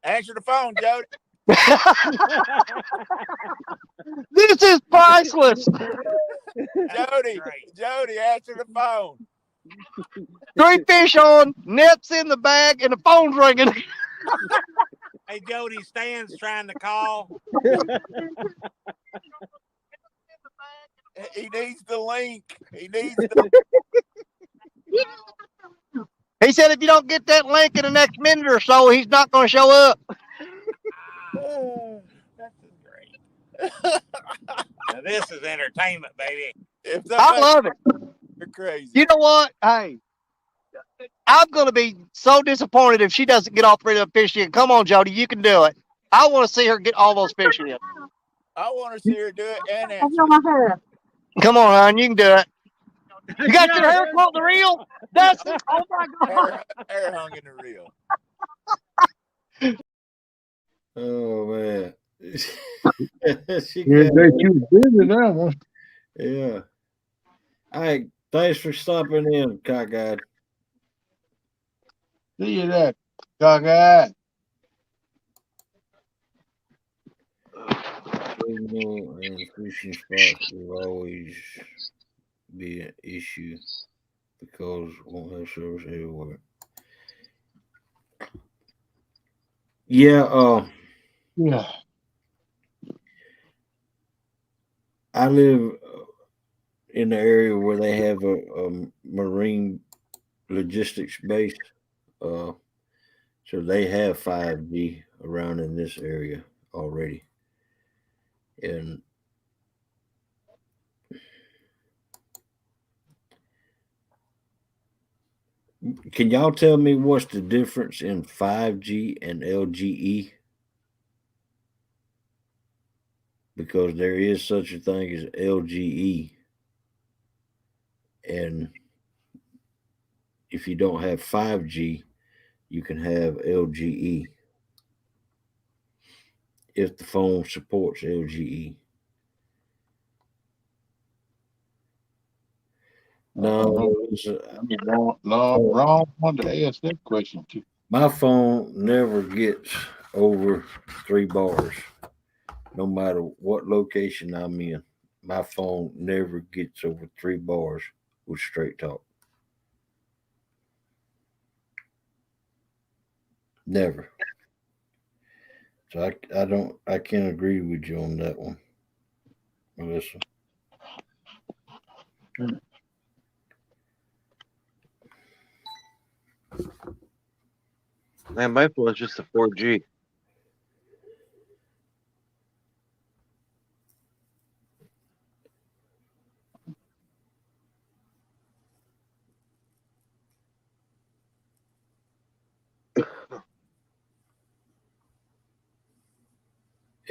Answer the phone, Jody. This is priceless. Jody, answer the phone. 3 fish on, nets in the bag, and the phone's ringing. Hey, Jody, Stan's trying to call. He needs the link. He needs the. He said if you don't get that link in the next minute or so, he's not going to show up. That's great. Now, this is entertainment, baby. I love it. You're crazy. You know what? Hey, I'm going to be so disappointed if she doesn't get all 3 of the fish in. Come on, Jody, you can do it. I want to see her get all those fish in. I want to see her do it and answer. Come on, hon, you can do it. You got your hair caught in the reel? That's oh my God. Hair hung in the reel. Oh man. She Yeah, got they too busy that one. Yeah. All right. Thanks for stopping in, Cockeyed. See you there, cockeyed. Signal and fishing spots will always be an issue because won't have service everywhere. Yeah, Yeah. I live in the area where they have a marine logistics base. So they have 5G around in this area already. And can y'all tell me what's the difference in 5G and LGE? Because there is such a thing as LGE. And if you don't have 5G, you can have LGE if the phone supports LGE. No, Wrong one to ask that question to. my phone never gets over 3 bars, no matter what location I'm in. My phone never gets over 3 bars with straight talk. Never. So I can't agree with you on that one, Melissa. Man, my phone is just a 4G.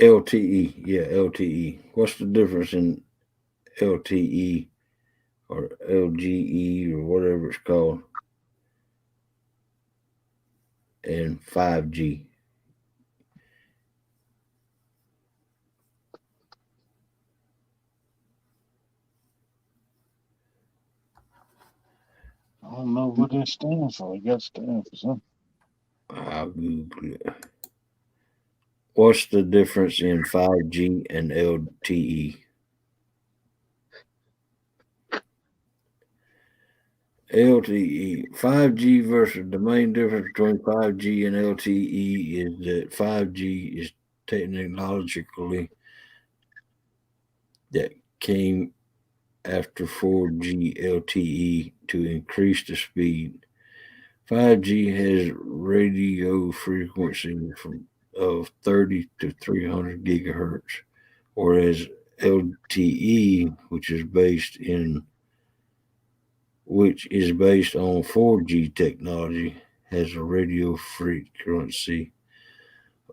LTE, yeah, LTE. What's the difference in LTE or LGE or whatever it's called and 5G? don't know what that stands for. It got to stand for something. I'll Google it. What's the difference in 5G and LTE? LTE 5G versus the main difference between 5G and LTE is that 5G is technologically that came after 4G LTE to increase the speed. 5G has radio frequency of 30 to 300 gigahertz, whereas LTE, which is based on 4G technology, has a radio frequency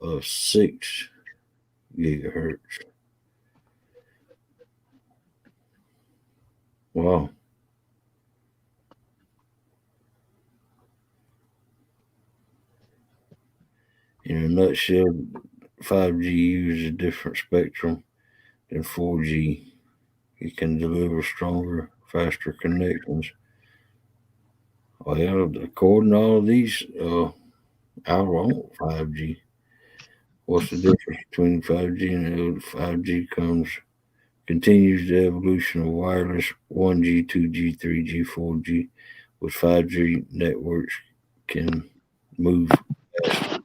of 6 gigahertz. Wow. In a nutshell, 5G uses a different spectrum than 4G. It can deliver stronger, faster connections. Well, according to all of these, I want 5G. What's the difference between 5G and 5G continues the evolution of wireless 1G, 2G, 3G, 4G, with 5G networks can move faster.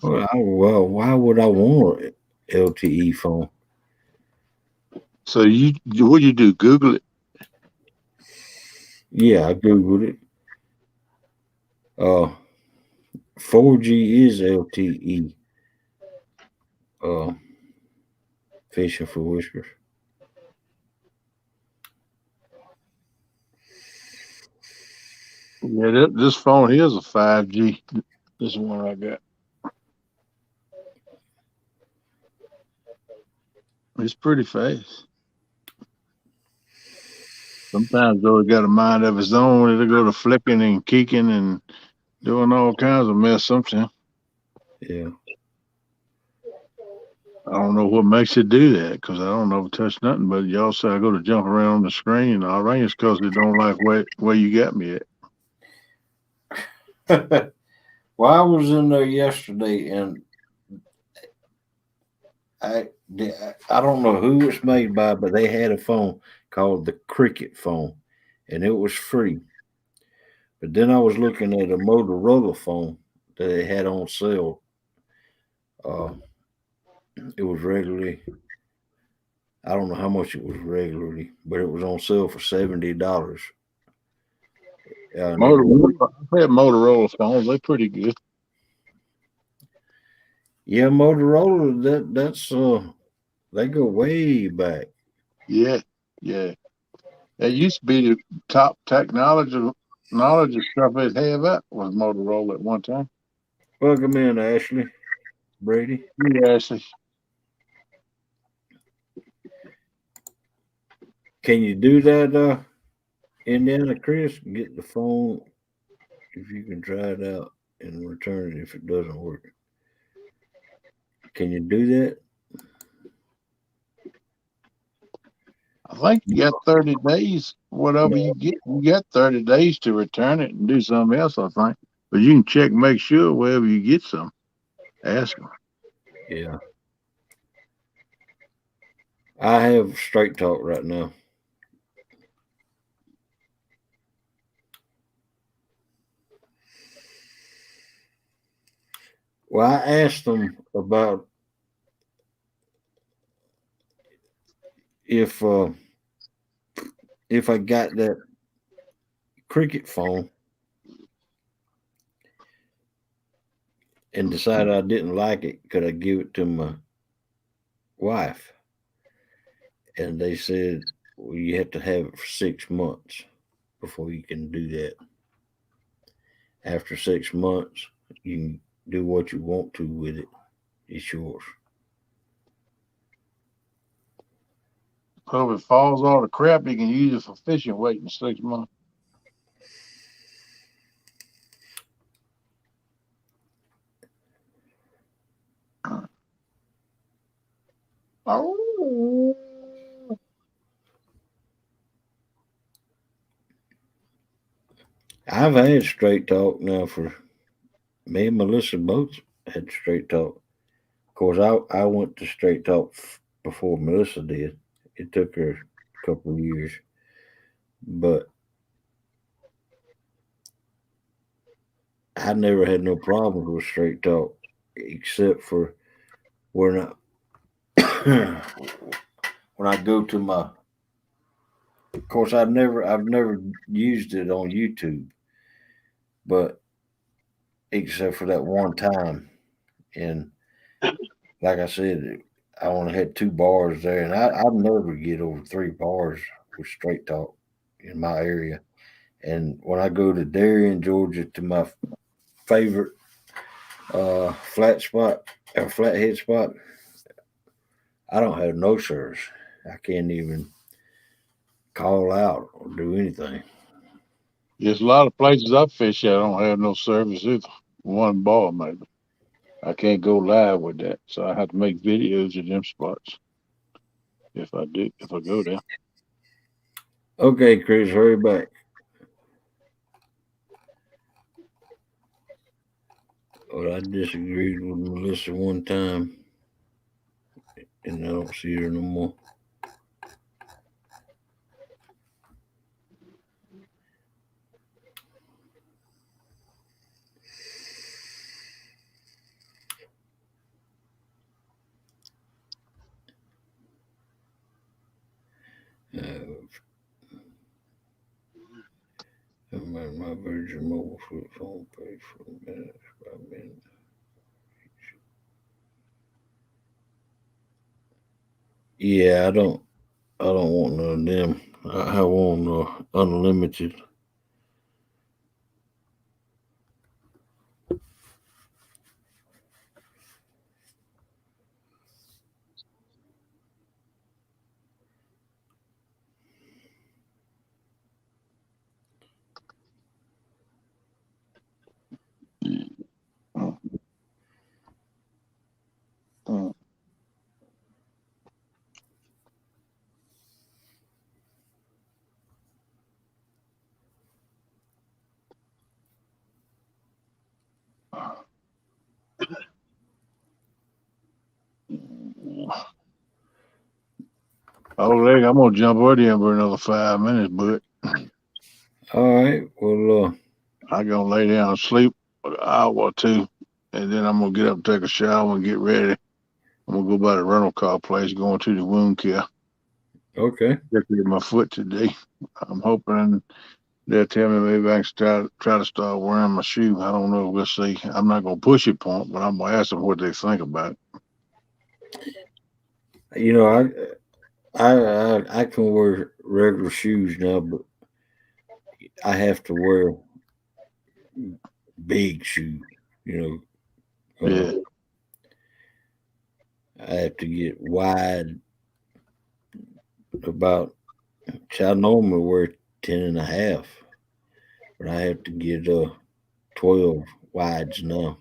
Well, why would I want an LTE phone? So what you do? Google it. Yeah, I googled it. 4G is LTE. Fishing for whiskers. Yeah, this phone here is a 5G. This one I got. It's pretty fast. Sometimes though it got a mind of its own. It'll go to flicking and kicking and doing all kinds of mess sometimes. Yeah. I don't know what makes it do that because I don't ever touch nothing. But y'all say I go to jump around on the screen. I think it's because it don't like where you got me at. Well, I was in there yesterday, and I don't know who it's made by, but they had a phone called the Cricket phone, and it was free. But then I was looking at a Motorola phone that they had on sale. Uh, it was regularly. I don't know how much it was regularly, but it was on sale for $70. Motorola, I've had Motorola phones. They're pretty good. Yeah, Motorola. That's they go way back. Yeah, yeah. That used to be the top technology knowledge of stuff they'd have up was Motorola at one time. Welcome in, Ashley Brady. Yeah, actually. Can you do that, Indiana Chris? Get the phone if you can try it out and return it if it doesn't work. Can you do that? I think you got 30 days. Whatever you get, you got 30 days to return it and do something else, I think. But you can check, make sure wherever you get some. Ask them. Yeah. I have Straight Talk right now. Well, I asked them about if I got that Cricket phone and decided I didn't like it, could I give it to my wife? And they said, well, you have to have it for 6 months before you can do that. After 6 months, you can do what you want to with it. It's yours. So if it falls all the crap, you can use it for fishing weight in 6 months. Oh. I've had straight talk now for me and Melissa both had straight talk. Of course, I went to straight talk before Melissa did. It took her a couple of years, but I never had no problems with straight talk, except for when I when I go to my. Of course, I've never used it on YouTube, but except for that one time, and like I said, I only had two bars there, and I'd never get over three bars with straight talk in my area. And when I go to Darien, Georgia, to my favorite flat spot or flathead spot, I don't have no service. I can't even call out or do anything. There's a lot of places I fish at. I don't have no service either. One bar maybe. I can't go live with that, so I have to make videos of them spots if I go there. Okay, Chris, hurry back. Well, I disagreed with Melissa one time, and I don't see her no more. I'm at my Virgin Mobile flip phone pay for minutes by minute. Yeah, I don't want none of them. I want unlimited. Mm. Oh, leg, I'm gonna jump over there for another 5 minutes, but All right. Well, I gonna lay down and sleep an hour or two, and then I'm gonna get up and take a shower and get ready. I'm gonna go by the rental car place, going to the wound care. okay. Get my foot today. I'm hoping they'll tell me maybe I can try to start wearing my shoe. I don't know. We'll see. I'm not gonna push it, point, but I'm gonna ask them what they think about it. You know, I can wear regular shoes now, but I have to wear big shoes. You know, Yeah, I have to get wide. About I normally wear 10.5, but I have to get 12 wides now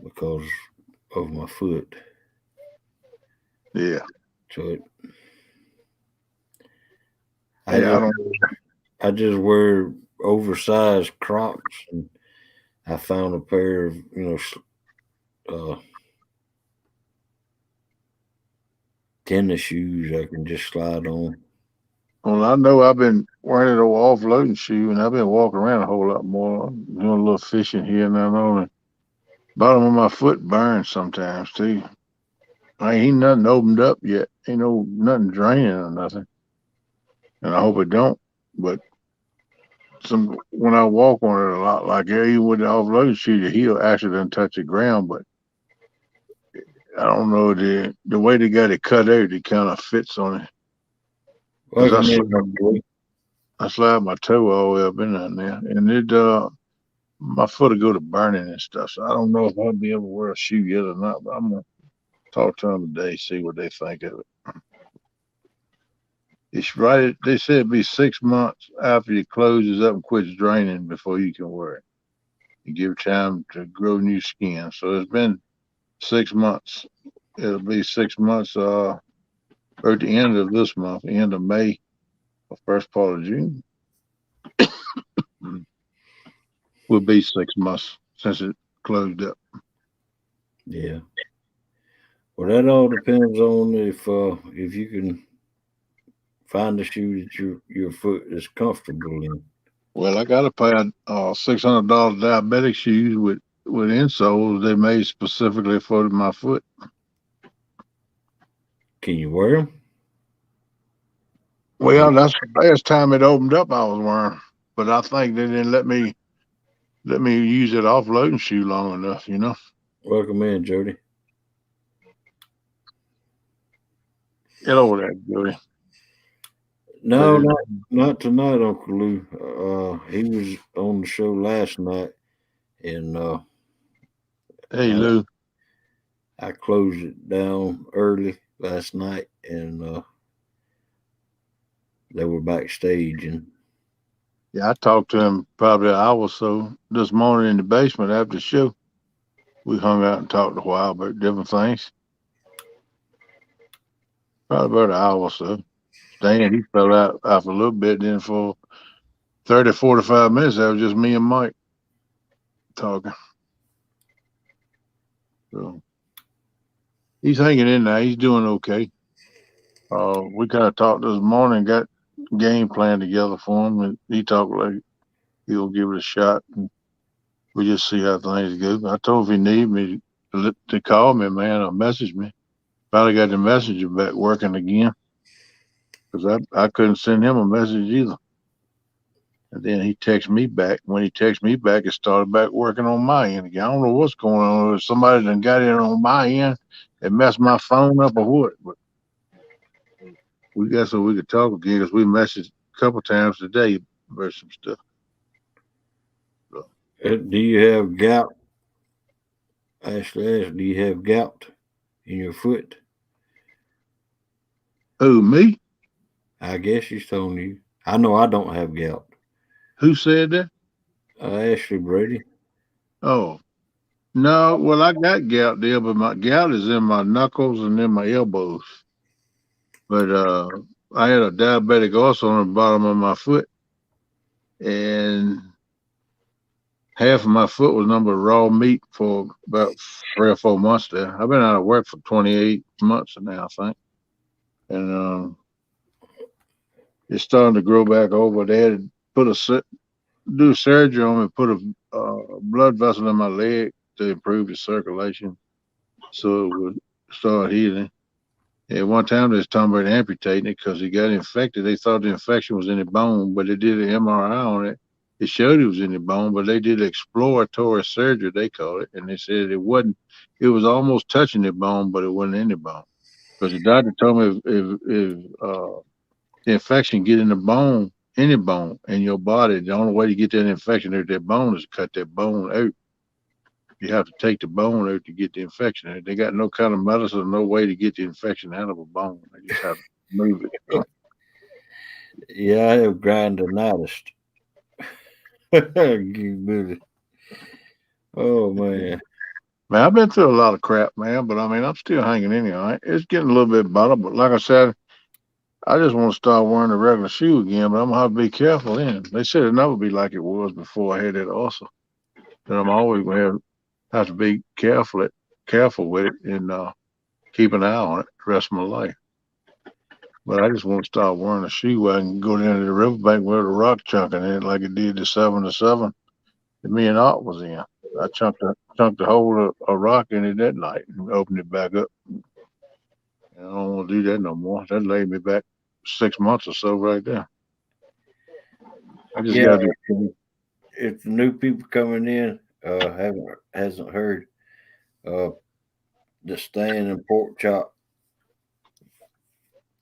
because of my foot. yeah. So Yeah, I just wear oversized Crocs, and I found a pair of uh, tennis shoes I can just slide on. Well, I know I've been wearing an offloading shoe, and I've been walking around a whole lot more, doing a little fishing here and there. And bottom of my foot burns sometimes too. Ain't nothing opened up yet. Ain't nothing draining or nothing, and I hope it don't. But when I walk on it a lot, like even with the offloading shoe, the heel actually doesn't touch the ground. But I don't know the way they got it cut out, it kind of fits on it. Well, Cause I slide my toe all the way up in there, and my foot will go to burning and stuff. So I don't know if I'll be able to wear a shoe yet or not. But I'm gonna talk to them today, see what they think of it. It's right. They said it'd be 6 months after it closes up and quits draining before you can wear it. You give time to grow new skin. So it's been 6 months. It'll be 6 months. Or at the end of this month, the end of May, or first part of June. Will be 6 months since it closed up. Yeah. Well, that all depends on if you can find a shoe that your foot is comfortable in. Well, I got a pair of $600 diabetic shoes with insoles they made specifically for my foot. Can you wear them? Well, that's the last time it opened up. I was wearing, but I think they didn't let me use that offloading shoe long enough. You know. Welcome in, Jody. Get over that, Jody. No, not tonight, Uncle Lou. He was on the show last night, and Hey, Lou. I closed it down early last night, and they were backstage, and Yeah, I talked to him probably an hour or so this morning in the basement after the show. We hung out and talked a while about different things. Probably about an hour or so. Stan, he fell out after a little bit. Then for 30, 45 minutes, that was just me and Mike talking. So he's hanging in there. He's doing okay. We kind of talked this morning, got game plan together for him, and he talked like he'll give it a shot. And we just see how things go. I told him if he need me to call me, man, or message me. Finally got the messenger back working again because I couldn't send him a message either. And then he texted me back. When he texted me back, it started back working on my end again. I don't know what's going on. If somebody done got in on my end and messed my phone up or what. But we got so we could talk again because we messaged a couple times today about some stuff. So, do you have gout? Ashley asked, do you have gout in your foot? who, me? I guess she's telling you. I know I don't have gout. Who said that? Ashley Brady. Oh, no. Well, I got gout there, but my gout is in my knuckles and in my elbows. But I had a diabetic ulcer on the bottom of my foot, and half of my foot was nothing but raw meat for about 3 or 4 months there. I've been out of work for 28 months now, I think. And it's starting to grow back over. They had to do surgery on me, put a blood vessel in my leg to improve the circulation so it would start healing. At one time, they was talking about amputating it because he got infected. They thought the infection was in the bone, but they did an MRI on it. It showed it was in the bone, but they did exploratory surgery, they called it, and they said it wasn't. It was almost touching the bone, but it wasn't in the bone. Because the doctor told me if the infection get in the bone, any bone in your body, the only way to get that infection out of that bone is to cut that bone out. You have to take the bone out to get the infection out. They got no kind of medicine, no way to get the infection out of a bone. They just have to move it. Yeah, I have grindinitis. Gigability. Oh man. Man, I've been through a lot of crap, man, but I mean, I'm still hanging in here. Right? It's getting a little bit better, but like I said, I just want to start wearing a regular shoe again, but I'm gonna have to be careful then. They said it'll never be like it was before I had that ulcer. That I'm always gonna have to be careful with it and keep an eye on it the rest of my life. But I just want to start wearing a shoe where I can go down to the riverbank with a rock chunk in it like it did the 7-7 that me and Art was in. I chunked a hole of a rock in it that night and opened it back up. And I don't want to do that no more. That laid me back 6 months or so right there. I just got to. If the new people coming in hasn't heard, the stand and pork chop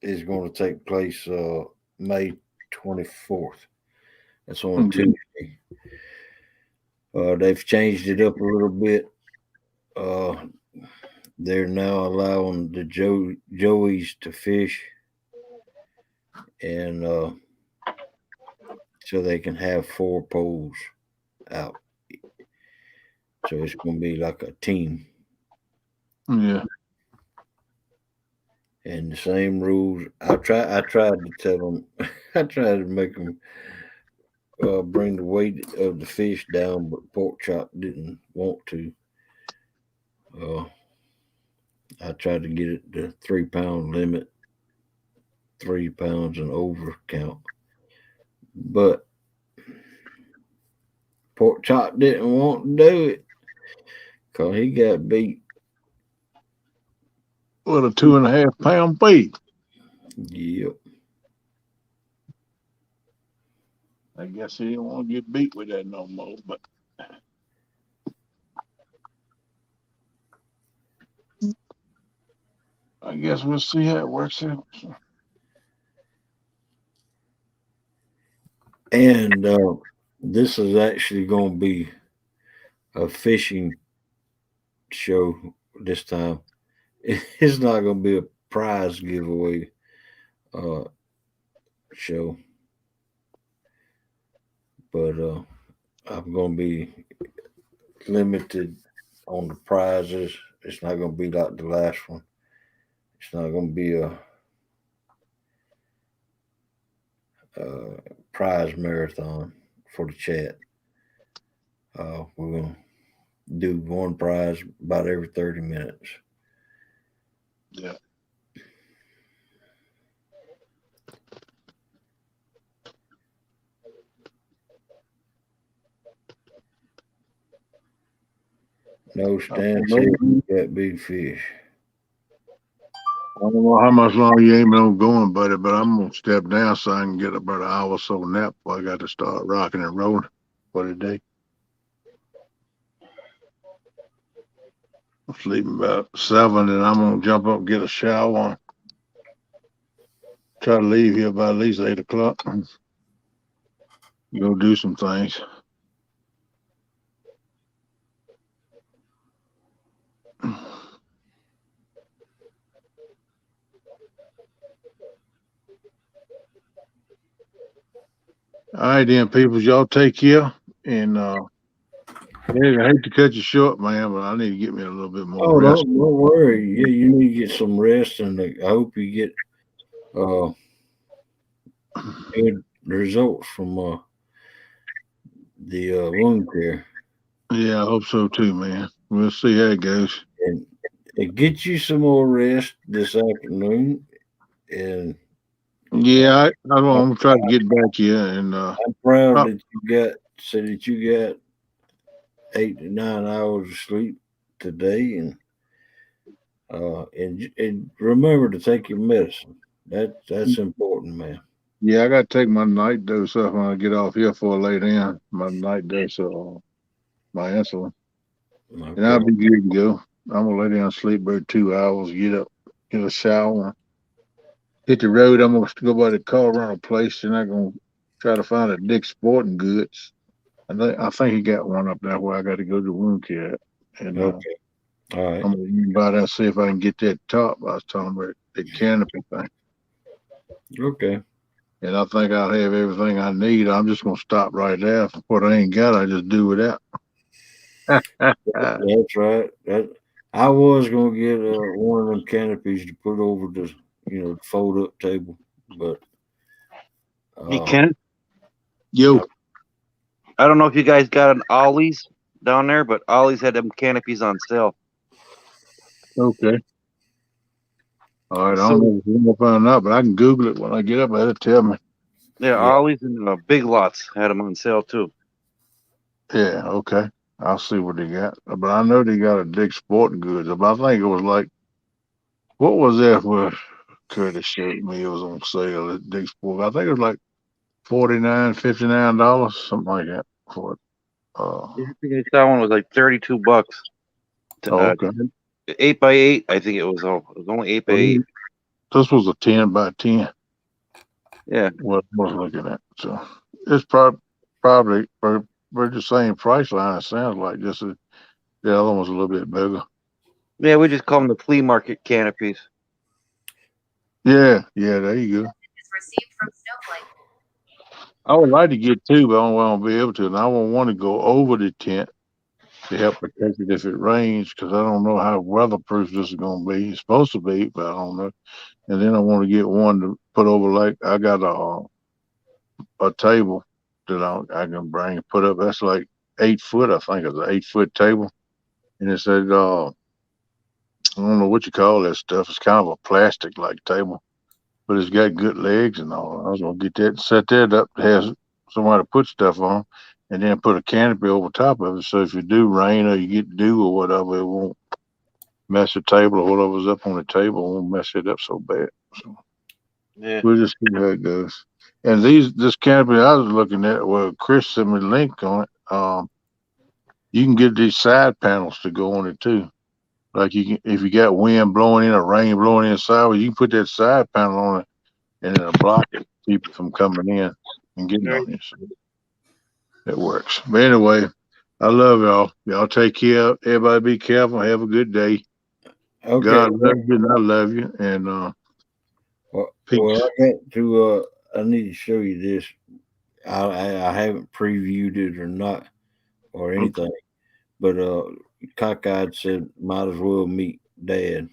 is going to take place May 24th. That's on a Tuesday. They've changed it up a little bit. They're now allowing the Joeys to fish, and so they can have 4 poles out. So it's going to be like a team. Yeah. And the same rules. I tried to tell them. I tried to make them bring the weight of the fish down, but pork chop didn't want to. I tried to get it to 3 pound limit, 3 pounds and over count, but pork chop didn't want to do it because he got beat. With a 2.5 pound bait. Yep. I guess he didn't want to get beat with that no more, but I guess we'll see how it works out. And this is actually going to be a fishing show this time. It's not going to be a prize giveaway show, but I'm going to be limited on the prizes. It's not going to be like the last one. It's not going to be a prize marathon for the chat. We're going to do one prize about every 30 minutes. Yeah. No, Stan said you got big fish. I don't know how much longer you ain't been going, buddy, but I'm gonna step down so I can get about an hour or so nap before I got to start rocking and rolling for the day. I'm sleeping about 7, and I'm gonna jump up and get a shower and try to leave here by at least 8 o'clock. Go do some things. All right, then, people, y'all take care. And I hate to cut you short, man, but I need to get me a little bit more Oh, rest. don't worry. Yeah, you need to get some rest, and I hope you get good results from the wound care. Yeah, I hope so too, man. We'll see how it goes. And get you some more rest this afternoon. And yeah, I'm gonna try to get back here. And I'm proud that you got 8 to 9 hours of sleep today, and remember to take your medicine. That's important, man. Yeah, I gotta take my night dose up when I get off here for a lay down. My night dose of my insulin. Okay. And I'll be good to go. I'm gonna lay down and sleep about 2 hours, get up, get a shower, hit the road. I'm gonna go by the car rental place, and I'm gonna try to find a Dick's Sporting Goods. I think he got one up there where I got to go to wound care. And Okay. All right. I'm gonna go by there and see if I can get that top I was talking about, the canopy thing. Okay. And I think I'll have everything I need. I'm just gonna stop right there. What I ain't got, I just do without. That's right. I was gonna get one of them canopies to put over the fold up table, but Hey, Ken, Yo, I don't know if you guys got an Ollie's down there, but Ollie's had them canopies on sale. okay. All right, I don't know if you're gonna find out, but I can Google it when I get up. It'll tell me. Yeah, Ollie's and Big Lots had them on sale too. Yeah, okay. I'll see what they got. But I know they got a Dick's Sporting Goods. But I think it was like, what was that where Curtis showed me it was on sale at Dick's Sporting? I think it was like $49, $59, something like that for it. I think that one was like $32. Okay. 8x8, I think it was. It was only 8x8. This was a 10 by 10. Yeah. What I was looking at. So it's probably we're the same price line. It sounds like just the other one was a little bit bigger. Yeah, we just call them the flea market canopies. Yeah, there you go. I would like to get 2, but I won't be able to. And I won't want to go over the tent to help protect it if it rains, because I don't know how weatherproof this is going to be. It's supposed to be, but I don't know. And then I want to get one to put over, like I got a table that I can bring and put up. That's like 8 foot. I think it's an 8 foot table, and it said, I don't know what you call that stuff. It's kind of a plastic like table, but it's got good legs and all. I was gonna get that and set that up to have somewhere to put stuff on, and then put a canopy over top of it. So if you do rain or you get dew or whatever, it won't mess the table or whatever's up on the table. It won't mess it up so bad. So Yeah. we'll just see how it goes. And this canopy I was looking at, well, Chris sent me a link on it. You can get these side panels to go on it too. Like you can, if you got wind blowing in or rain blowing in sideways, you can put that side panel on it, and it'll block it, keep it from coming in and getting on you. So it works. But anyway, I love y'all. Y'all take care. Everybody be careful. Have a good day. Okay. God loves you, and I love you. And peace. Well, I got to. I need to show you this. I haven't previewed it or not or anything, but Cockeyed said might as well meet Dad.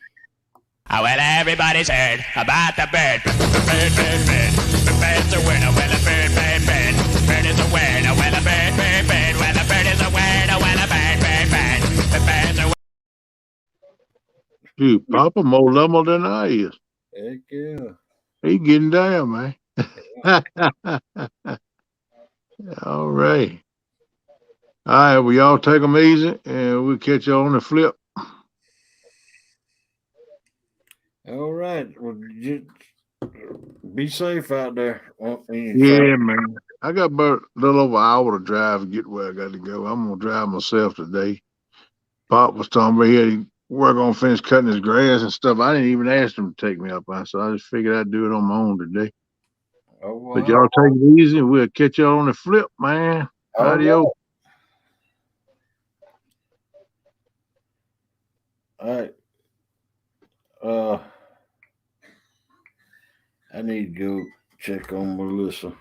Oh, well, everybody's heard about the bird. The bird, bird, bird. The bird's a winner. Well, a bird, bird, bird. Bird is a winner. Well, a bird, bird, bird. Well, a bird is a winner. Well, a bird, bird, bird. The bird's a winner. Dude, Papa more level than I is. Heck yeah. He getting down, man. All right. All right, well, y'all take them easy, and we'll catch y'all on the flip. All right. Well, just be safe out there. Yeah, man. I got about a little over an hour to drive to get where I got to go. I'm gonna drive myself today. Pop was talking about he had to work on finish cutting his grass and stuff. I didn't even ask him to take me up on, so I just figured I'd do it on my own today. Oh, wow. But y'all take it easy. We'll catch y'all on the flip, man. Adios. All right. I need to go check on Melissa.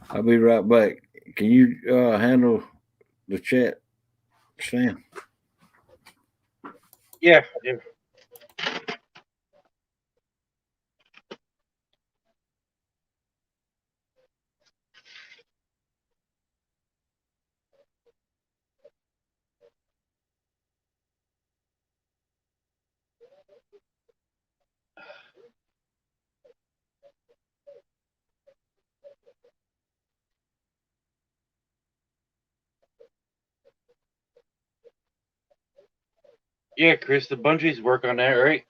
I'll be right back. Can you handle the chat, Sam? Yeah. Yeah, Chris, the bungees work on that, right?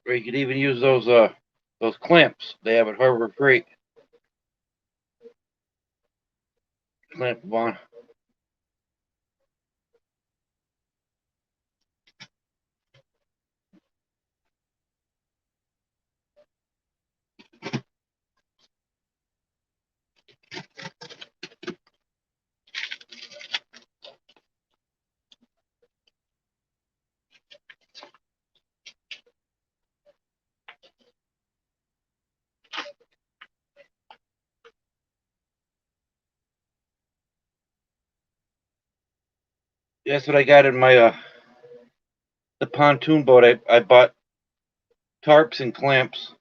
Or you could even use those clamps they have at Harbor Freight. Clamp them on. That's what I got in my the pontoon boat. I bought tarps and clamps.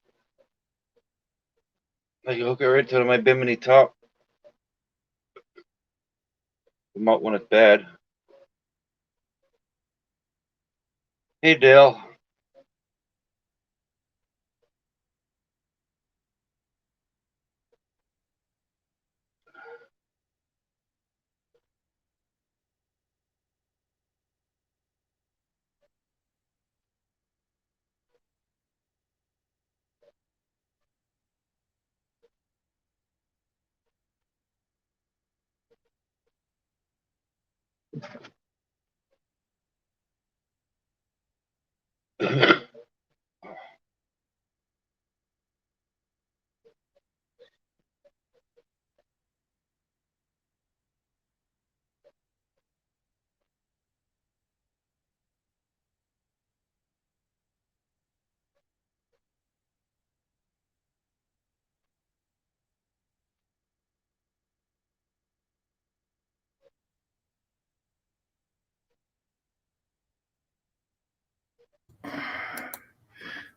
I can hook it right to my bimini top. Come out when it's bad. Hey, Dale.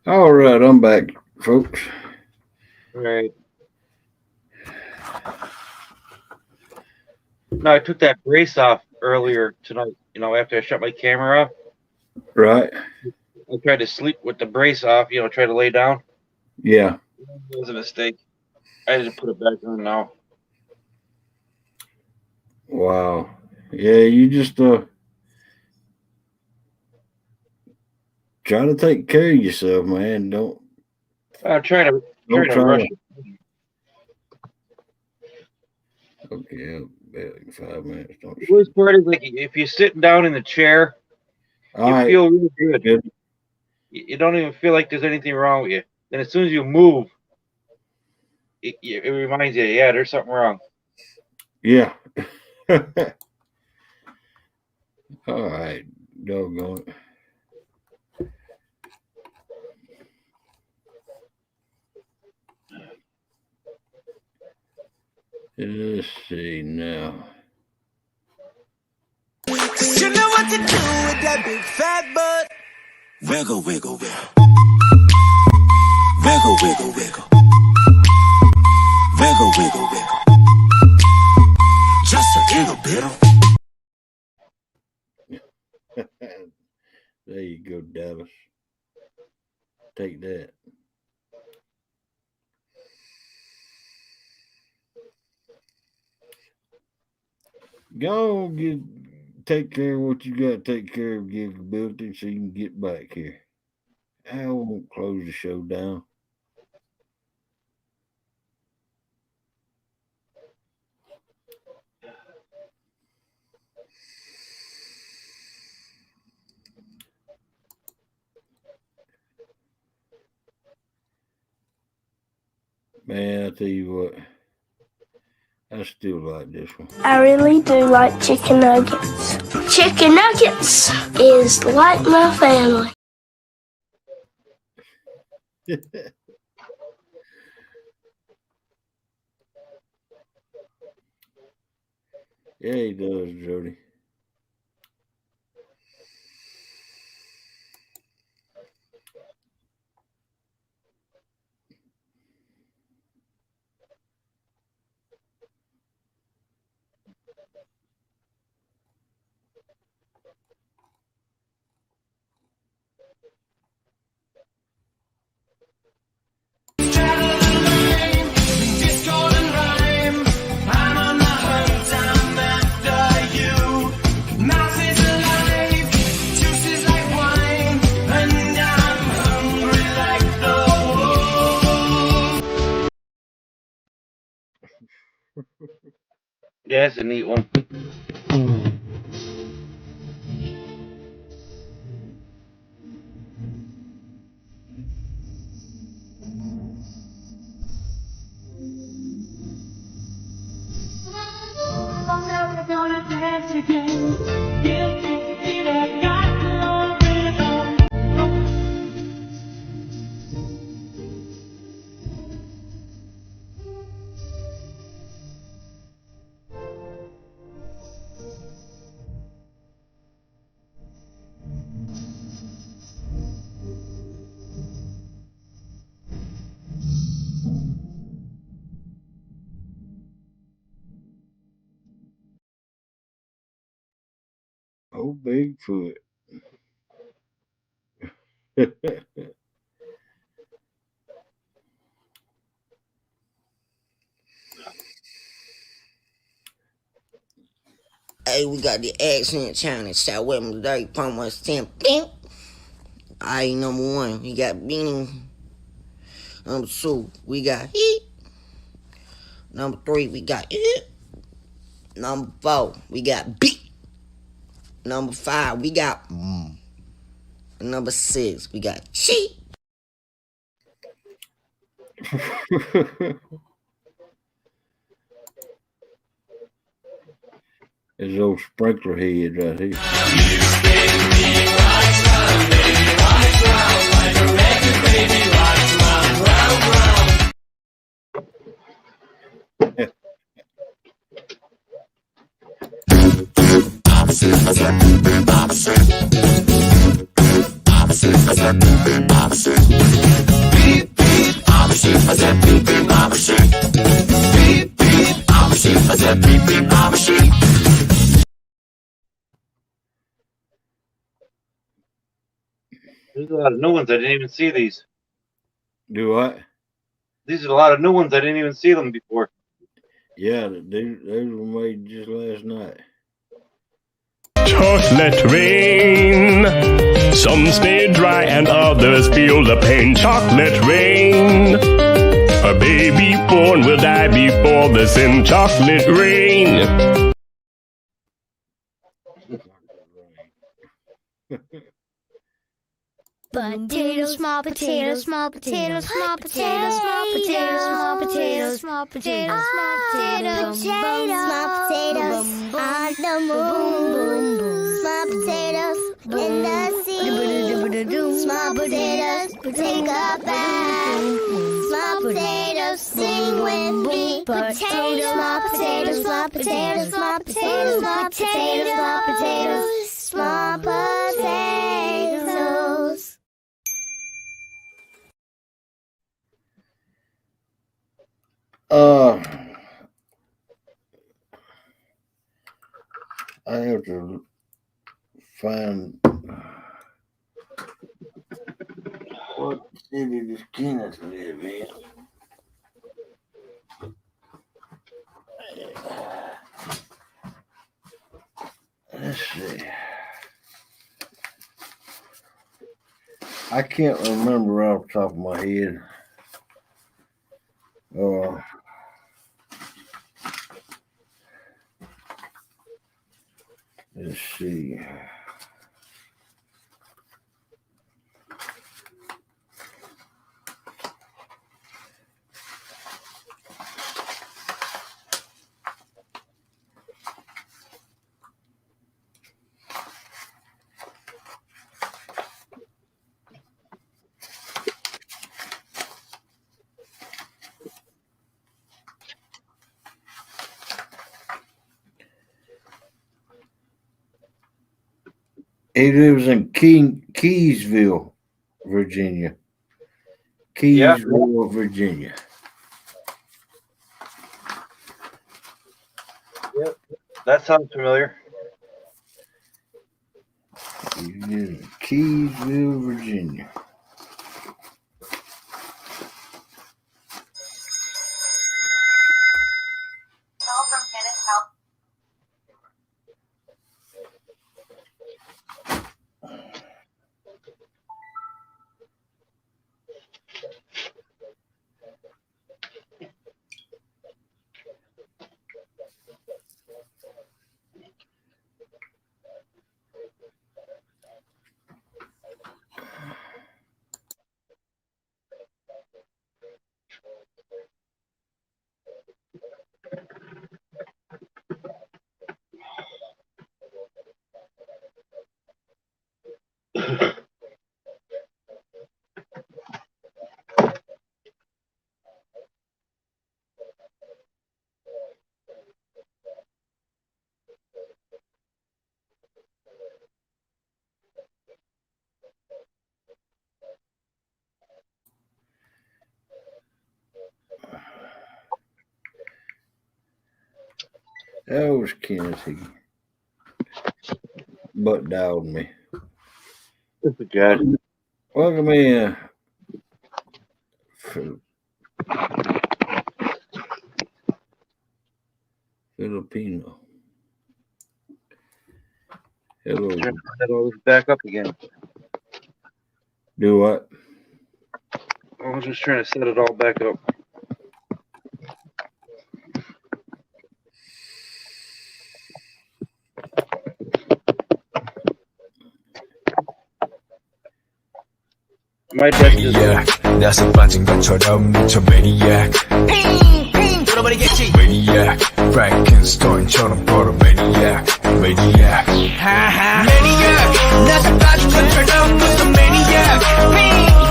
All right, I'm back, folks. All right. No, I took that brace off earlier tonight. You know, after I shut my camera off, Right? I tried to sleep with the brace off. You know, try to lay down. Yeah. It was a mistake. I had to put it back on now. Wow. Yeah, you just try to take care of yourself, man. Don't I'm trying to rush it. Okay, I'll be back in 5 minutes. Don't The worst part is, like, if you're sitting down in the chair, All you right. feel really good. Good. You don't even feel like there's anything wrong with you. Then as soon as you move, it reminds you, yeah, there's something wrong. Yeah. All right. Doggone it. Let's see now. You know what to do with that big fat butt. Wiggle, wiggle, wiggle. Wiggle, wiggle, wiggle. Wiggle, wiggle, wiggle. Just a little bit of. There you go, Dallas. Take that. Go take care of what you got to take care of, Gigability, so you can get back here. I won't close the show down. Man, I tell you what, I still like this one. I really do like chicken nuggets. Chicken nuggets is like my family. Yeah, he does, Jody. Yeah, it's a neat one. Oh, Bigfoot. Hey, we got the accent challenge. Start with me today. Promo 10. Alright, number 1, we got Beanie. Number 2, we got Heat. Number 3, we got It. Number 4, we got Beat. Number 5, we got And number 6, we got Cheat. His old sprinkler head right here. said beep beep Mama said. Beep beep Mama said. I said beep beep Mama said. Beep beep Mama said. I said beep beep Mama said. There's a lot of new ones. I didn't even see these. Do what? These are a lot of new ones. I didn't even see them before. Yeah, they were made just last night. Chocolate rain. Some stay dry and others feel the pain. Chocolate rain. A baby born will die before the sin. Chocolate rain. Potatoes, small potatoes, small potatoes, small potatoes, small potatoes, small potatoes, small potatoes, small potatoes, small potatoes on the moon, small potatoes in the sea, small potatoes take a bath, small potatoes sing with me, potatoes, small potatoes, small potatoes, small potatoes, small potatoes, small potatoes, small potatoes. I have to find what city does Kenneth live in. Let's see. I can't remember off the top of my head. Let's see. He lives in Keysville, Virginia. Keysville, Virginia. Yep, that sounds familiar. He lives in Keysville, Virginia. That was Kenneth. He butt dialed me. God. Welcome in. Filipino. Hello. Trying to set all this back up again. Do what? I was just trying to set it all back up. My desk is 나서 빠진 것처럼 미쳐 maniac. 핑핑 들어버리겠지. maniac. Frankenstein처럼 걸어 maniac. maniac. 하하. maniac. 나서 빠진 것처럼 무슨 maniac.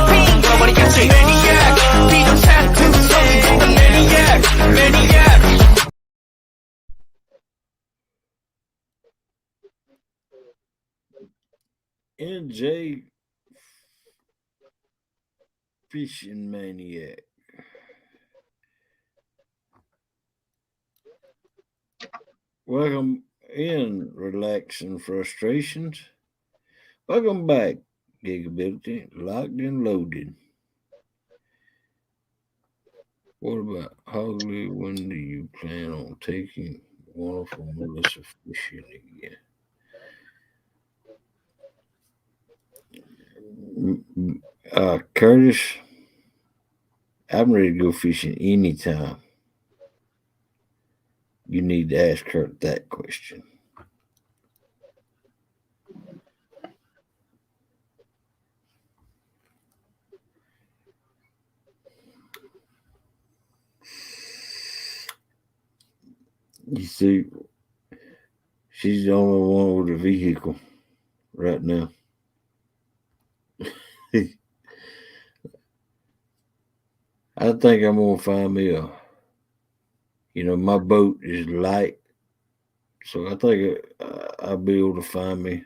핑핑 들어버리겠지. maniac. 비정상 등성이 되는 maniac. maniac. NJ fishing maniac. Welcome in, relaxing frustrations. Welcome back, Gigability, locked and loaded. What about Hogley? When do you plan on taking wonderful Melissa fishing again? Curtis, I'm ready to go fishing anytime. You need to ask her that question. You see, she's the only one with a vehicle right now. I think I'm gonna find me my boat is light, so I think I'll be able to find me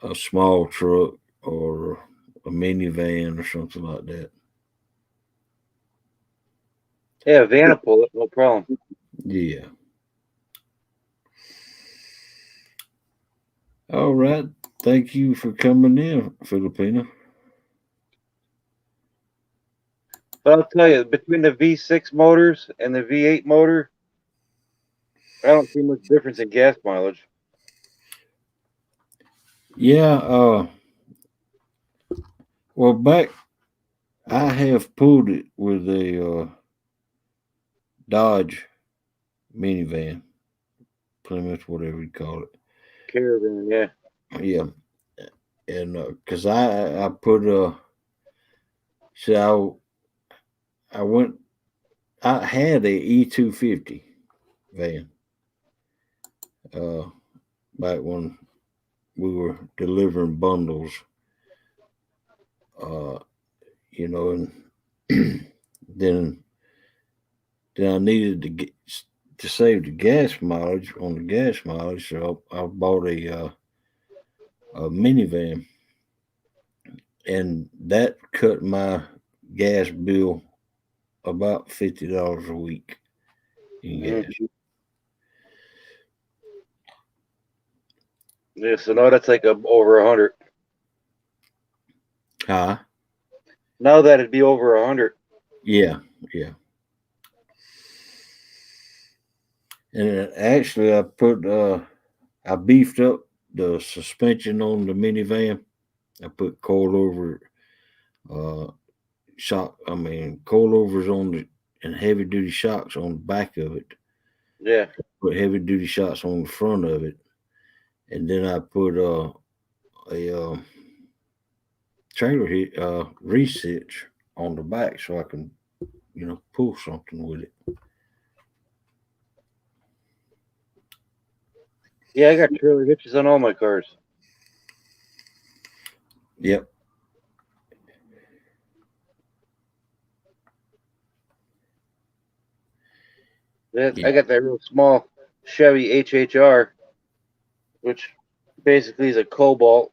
a small truck or a minivan or something like that. Yeah, van will pull it, no problem. Yeah. All right. Thank you for coming in, Filipina. But I'll tell you, between the V6 motors and the V8 motor, I don't see much difference in gas mileage. Yeah. Well, back I have pulled it with a Dodge minivan, Plymouth, whatever you call it. Caravan, yeah. Yeah, and because I put so I had a E250 van back when we were delivering bundles, and then I needed to save the gas mileage on the gas mileage, so I bought a minivan, and that cut my gas bill about $50 a week in gas. Yeah, so now that's like over 100. Huh? Now that'd be over 100. Yeah. And actually, I beefed up the suspension on the minivan. I put coilovers on and heavy duty shocks on the back of it. Yeah. Put heavy duty shocks on the front of it, and then I put a trailer reach on the back so I can pull something with it. Yeah, I got trailer hitches on all my cars. Yep. I got that real small Chevy HHR, which basically is a Cobalt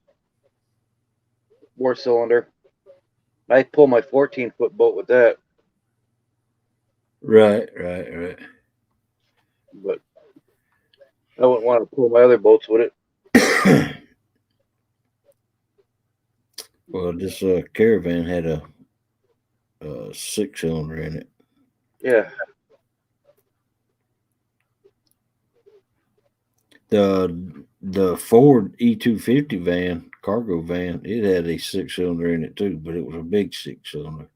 4-cylinder. I pull my 14-foot boat with that. Right. But I wouldn't want to pull my other boats with it. Well, this caravan had a 6-cylinder in it. Yeah. The Ford E250 van, cargo van, it had a 6-cylinder in it too, but it was a big 6-cylinder.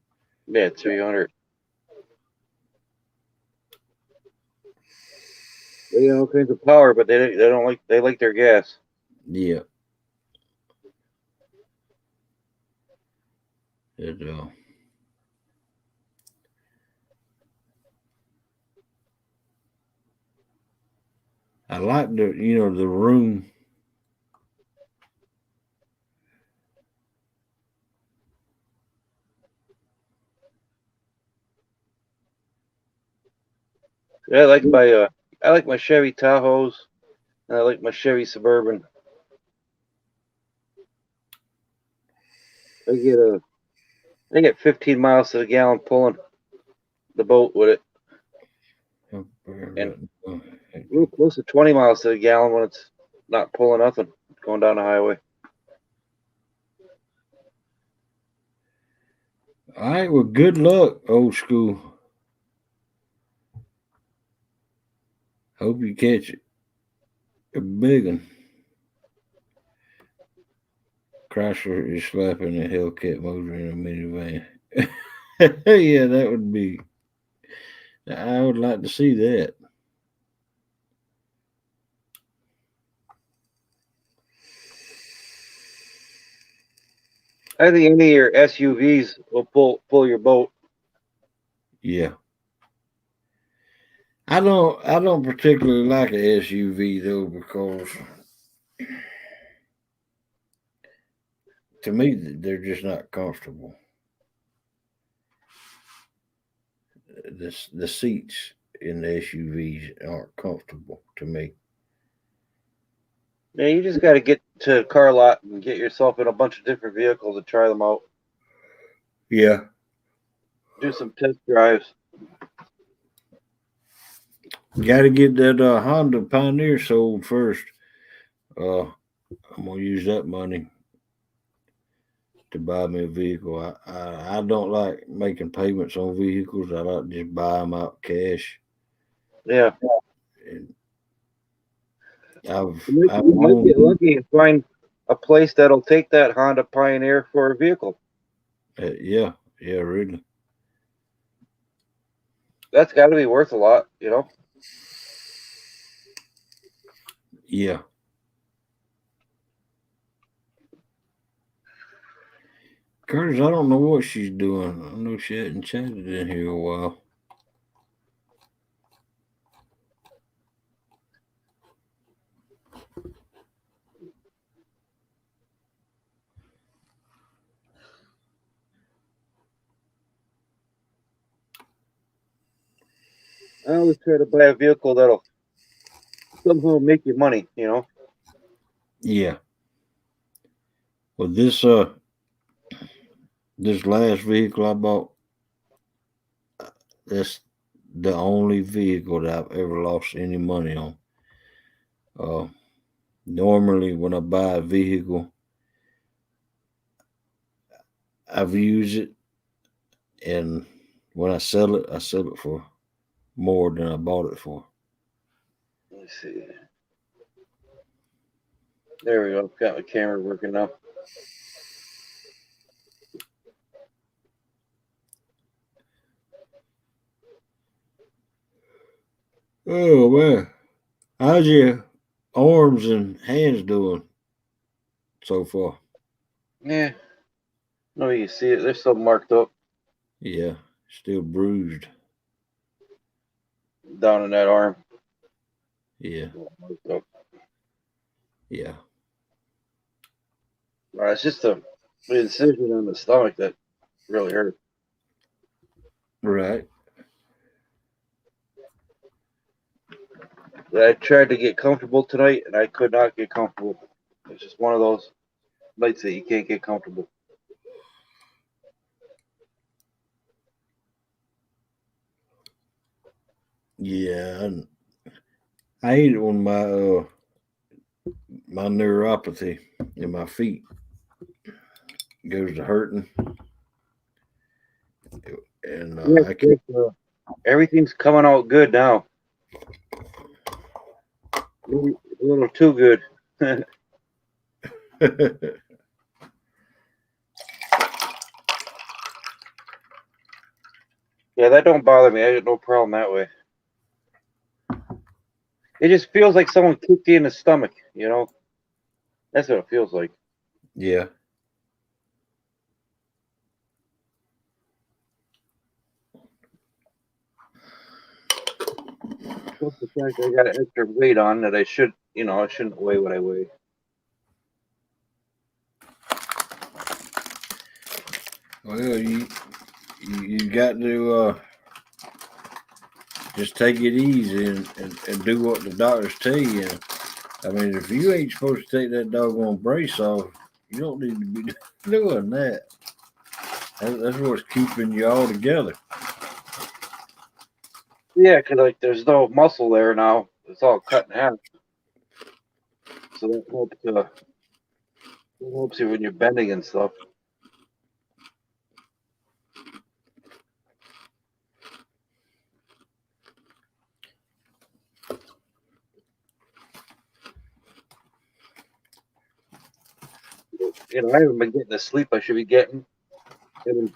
Yeah, 300. They got all kinds of power, but they like their gas. Yeah. I like the room. Yeah, I like my Chevy Tahoes, and I like my Chevy Suburban. I get I get 15 miles to the gallon pulling the boat with it. And real close to 20 miles to the gallon when it's not pulling nothing, going down the highway. All right, well, good luck, old school. Hope you catch it. A big one. Chrysler is slapping a Hellcat motor in a minivan. Yeah, that would be. I would like to see that. I think any of your SUVs will pull your boat. Yeah. I don't particularly like an SUV though, because to me they're just not comfortable. The seats in the SUVs aren't comfortable to me. Yeah, you just got to get to a car lot and get yourself in a bunch of different vehicles and try them out. Yeah. Do some test drives. Got to get that Honda Pioneer sold first. I'm gonna use that money to buy me a vehicle. I don't like making payments on vehicles. I like to just buy them out cash. Yeah. And You might get lucky and find a place that'll take that Honda Pioneer for a vehicle. Yeah, really. That's got to be worth a lot, you know? Yeah. Curtis, I don't know what she's doing. I know she hadn't chatted in here a while. I always try to buy a vehicle that'll somehow make you money, you know? Yeah. Well, this last vehicle I bought, that's the only vehicle that I've ever lost any money on. Normally, when I buy a vehicle, I've used it, and when I sell it for more than I bought it for. Let me see. There we go. Got my camera working now. Oh man, how's your arms and hands doing so far? Yeah. No, you can see it. They're still marked up Yeah, still bruised. down in that arm. Yeah. Marked up. Yeah. It's just the incision in the stomach that really hurt. Right. I tried to get comfortable tonight, and I could not get comfortable. It's just one of those nights that you can't get comfortable. Yeah, I hate it when my neuropathy in my feet goes to hurting, and I can't. Everything's coming out good now. Maybe a little too good. Yeah, that don't bother me. I got no problem that way. It just feels like someone kicked you in the stomach, you know? That's what it feels like. Yeah. Plus the fact I got extra weight on that I shouldn't weigh what I weigh. Well, you got to just take it easy and do what the doctors tell you. I mean, if you ain't supposed to take that doggone brace off, you don't need to be doing that. That's what's keeping you all together. Yeah, because like there's no muscle there now. It's all cut in half. So that helps you when you're bending and stuff. You know, I haven't been getting the sleep I should be getting. I've been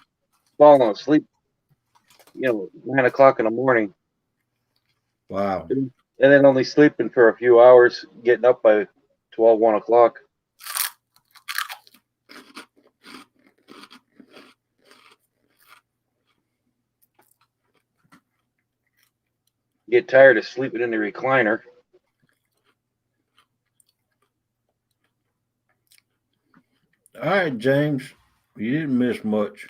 falling asleep, 9 o'clock in the morning. Wow. And then only sleeping for a few hours, getting up by 12, 1 o'clock. Get tired of sleeping in the recliner. All right, James. You didn't miss much.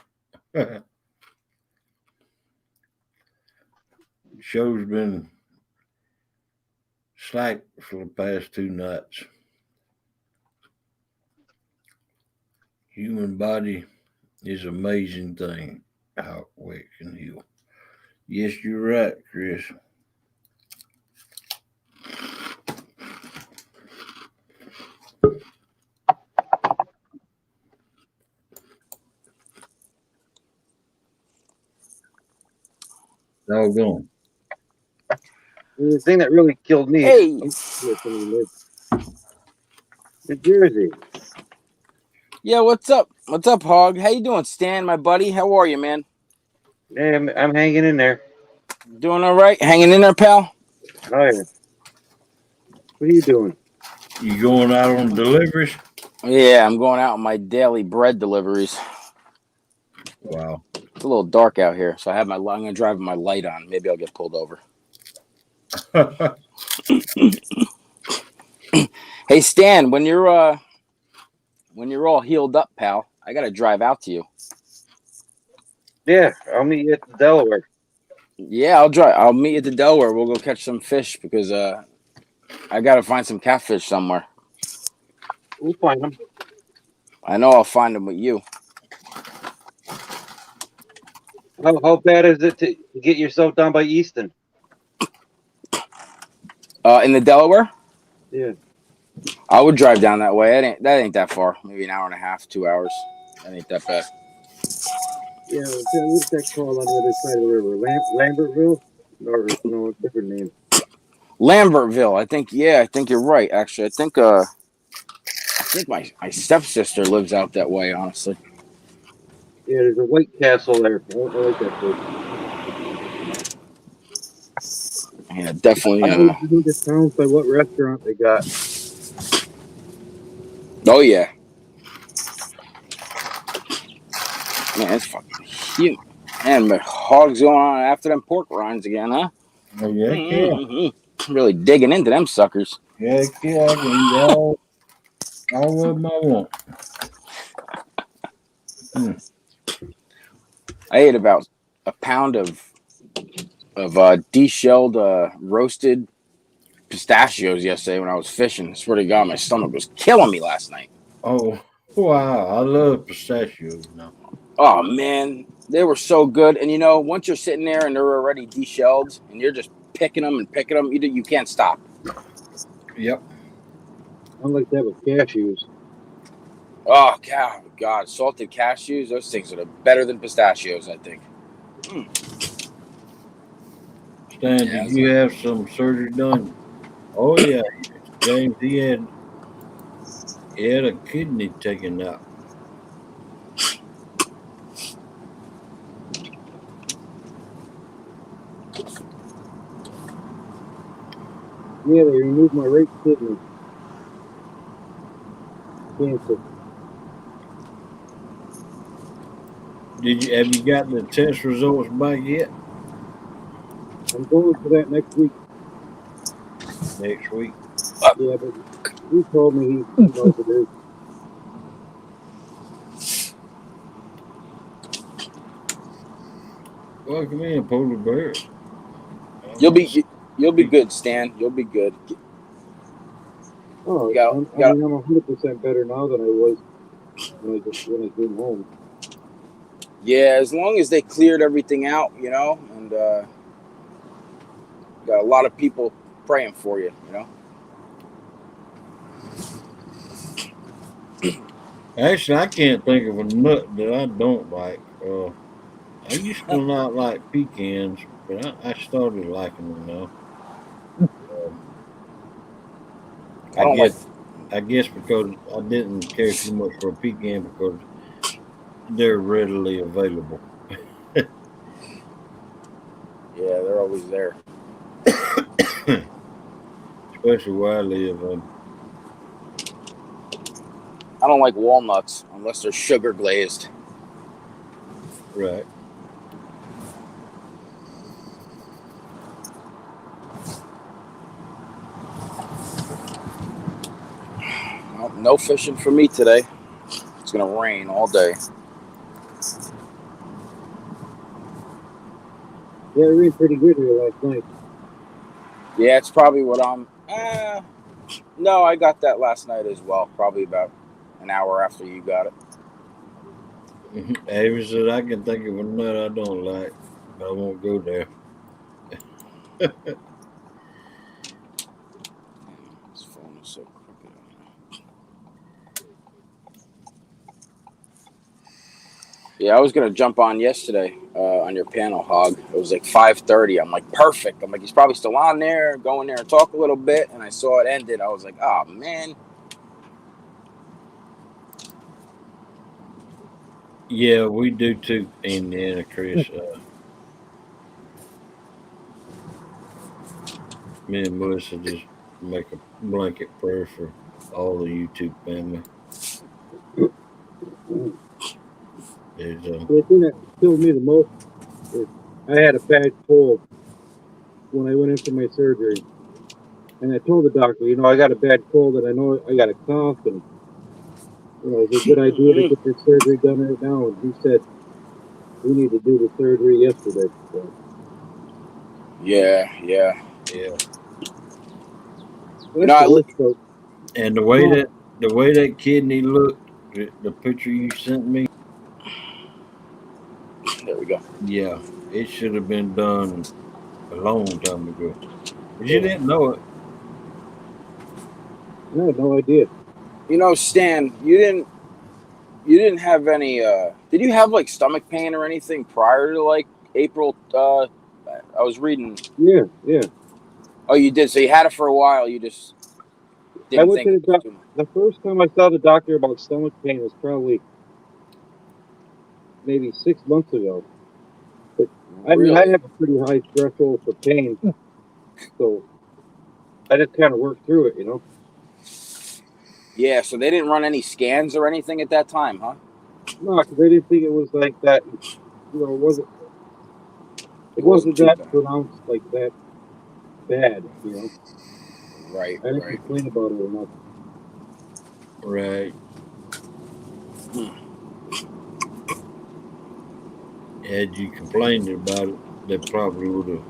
Show's been slack for the past 2 nights. Human body is an amazing thing. How it can heal. Yes, you're right, Chris. Doggone. The thing that really killed me. Hey. New Jersey. Yeah, what's up? What's up, Hog? How you doing, Stan, my buddy? How are you, man? Hey, I'm hanging in there. Doing all right? Hanging in there, pal? Oh, yeah. What are you doing? You going out on deliveries? Yeah, I'm going out on my daily bread deliveries. Wow. It's a little dark out here, so I'm going to drive with my light on. Maybe I'll get pulled over. Hey, Stan, when you're all healed up, pal, I got to drive out to you. Yeah, I'll meet you at Delaware. Yeah, I'll meet you at the Delaware. We'll go catch some fish because I got to find some catfish somewhere. We'll find them. I know I'll find them with you. How bad is it to get yourself down by Easton? In the Delaware? Yeah. I would drive down that way. That ain't that far. Maybe an hour and a half, 2 hours. That ain't that bad. Yeah, what's that called on the other side of the river? Lambertville? Or no, different name. Lambertville. I think you're right, actually. I think my stepsister lives out that way, honestly. Yeah, there's a White Castle there. I like that place. Yeah, definitely. I always know the towns by what restaurant they got. Oh, yeah. Man, it's fucking huge. Man, my Hog's going on after them pork rinds again, huh? Oh, yeah, Mm-hmm. Really digging into them suckers. Yeah, I can eat all of them I want. I ate about a pound of de-shelled roasted pistachios yesterday when I was fishing. I swear to God, my stomach was killing me last night. Oh, wow. I love pistachios now. Oh, man. They were so good. And, once you're sitting there and they're already de-shelled and you're just picking them, you can't stop. Yep. I like that with cashews. Oh, God. Salted cashews, those things are better than pistachios, I think. Stan, did you have some surgery done? Oh, yeah. James, he had a kidney taken out. Yeah, they removed my right kidney. Cancer. Have you gotten the test results back yet? I'm going for that next week. Next week? Yeah, but he told me he knows it is. Welcome in, polar bears. You'll be good, Stan. You'll be good. Oh, I'm 100% better now than I was when I came home. Yeah, as long as they cleared everything out, you know, and got a lot of people praying for you, you know. Actually, I can't think of a nut that I don't like. I used to not like pecans, but I started liking them now. I I don't like. guess I guess because I didn't care too much for a pecan because they're readily available. Yeah, they're always there. Especially where I live. I don't like walnuts unless they're sugar glazed. Right. Well, no fishing for me today. It's gonna rain all day. Yeah, it rained pretty good here last night. Yeah, it's probably what I'm. No, I got that last night as well. Probably about an hour after you got it. Avery said I can think of a nut I don't like, but I won't go there. This phone is so crooked. Yeah, I was gonna jump on yesterday on your panel, Hog. It was like 5:30. I'm like, perfect. I'm like, he's probably still on there. Go in there and talk a little bit. And I saw it ended. I was like, oh man. Yeah, we do too, Indiana Chris. Me and Melissa just make a blanket prayer for all the YouTube family. The thing that killed me the most is I had a bad cold when I went in for my surgery. And I told the doctor, you know, I got a bad cold and I know I got a cough and, you know, is it a good idea to get this surgery done right now? And he said, we need to do the surgery yesterday. So, Yeah. And the way that kidney looked, the picture you sent me. There we go. Yeah, it should have been done a long time ago. But you didn't know it. I had no idea. You know, Stan, you didn't have any. Did you have like stomach pain or anything prior to like April? I was reading. Yeah. Oh, you did. So you had it for a while. You just didn't I went think to the doctor. The first time I saw the doctor about stomach pain was probably maybe 6 months ago. But I mean, I have a pretty high threshold for pain, so I just kind of worked through it, you know. Yeah. So they didn't run any scans or anything at that time, huh? No, because I didn't think it was like that. You know, it wasn't too that bad. pronounced, like that bad, you know. Right. I didn't complain about it enough. Right. Had you complained about it, they probably would have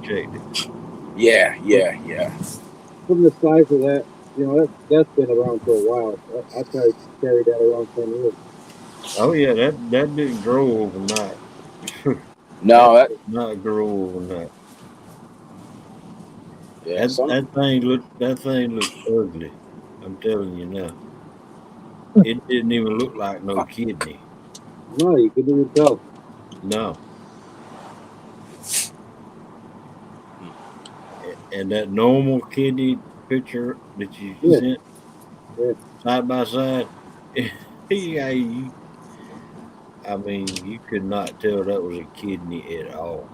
checked it. Yeah. From the size of that, you know, that's been around for a while. I probably carried that around 10 years. Oh yeah, that didn't grow overnight. No, that did not grow overnight. Yeah, that thing looked ugly. I'm telling you now. It didn't even look like no kidney. No, you couldn't even tell. No. And that normal kidney picture that you sent side by side, I mean, you could not tell that was a kidney at all.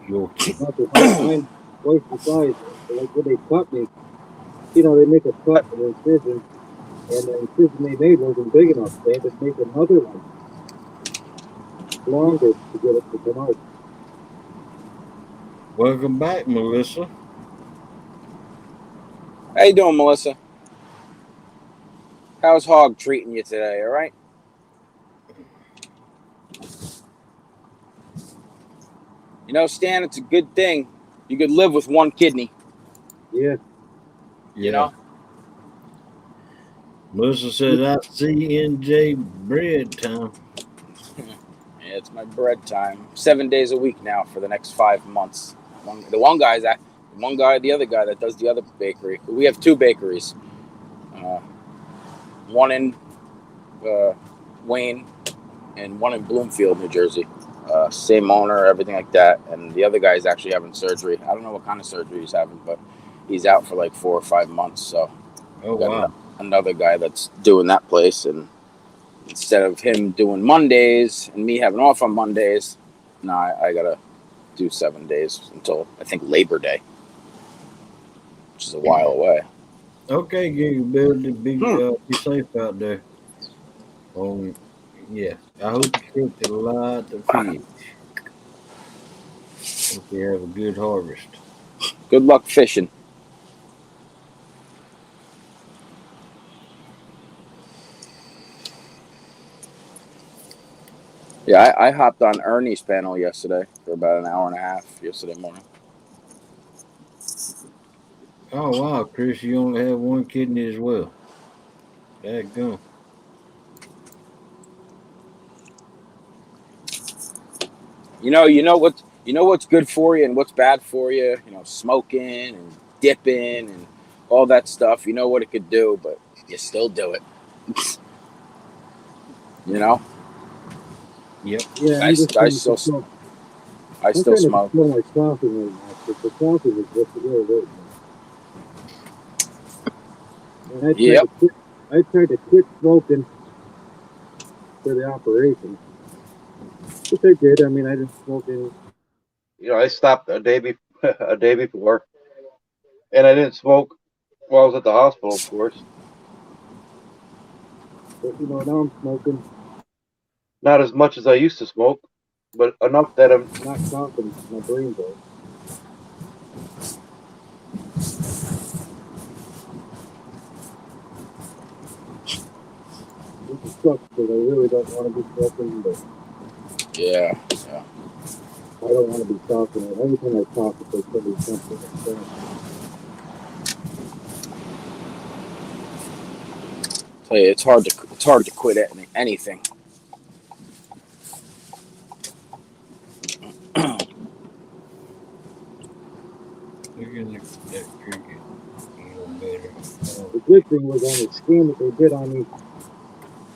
Your kidney. Mine twice the size. Like when they cut me, you know, they make a cut and incision, and the incision they made wasn't big enough. They had to make another one longer to get it to come out. Welcome back, Melissa. How you doing, Melissa? How's Hog treating you today? All right. You know, Stan, it's a good thing you could live with one kidney. Yeah. You know? Melissa said, "I see NJ bread time." Yeah, it's my bread time. 7 days a week now for the next 5 months. The other guy that does the other bakery. We have two bakeries. One in Wayne and one in Bloomfield, New Jersey. Same owner, everything like that. And the other guy is actually having surgery. I don't know what kind of surgery he's having, but he's out for like 4 or 5 months. So wow. Another guy that's doing that place, and instead of him doing Mondays and me having off on Mondays, I gotta do 7 days until I think Labor Day, which is a while away. Okay, Gigability, be safe out there. Yeah, I hope you catch a lot of fish. Hope you have a good harvest. Good luck fishing. Yeah, I hopped on Ernie's panel yesterday for about an hour and a half yesterday morning. Oh wow, Chris, you only have one kidney as well. Dadgum. You know what's good for you and what's bad for you. You know, smoking and dipping and all that stuff. You know what it could do, but you still do it. You know. Yep. Yeah, I still smoke. My coffee right now, but the coffee was just a little bit. And I tried to quit smoking for the operation, which I did. I mean, I didn't smoke any. You know, I stopped a day before, and I didn't smoke while I was at the hospital, of course. But you know, now I'm smoking, not as much as I used to smoke, but enough that I'm not coughing my brains out. Which sucks because I really don't want to be smoking, but yeah. I don't want to be talking. Every time I talk, it's like somebody's something like that. Tell you, it's hard to quit anything. Look at that cricket. Even better. The good thing was on the scan that they did on me,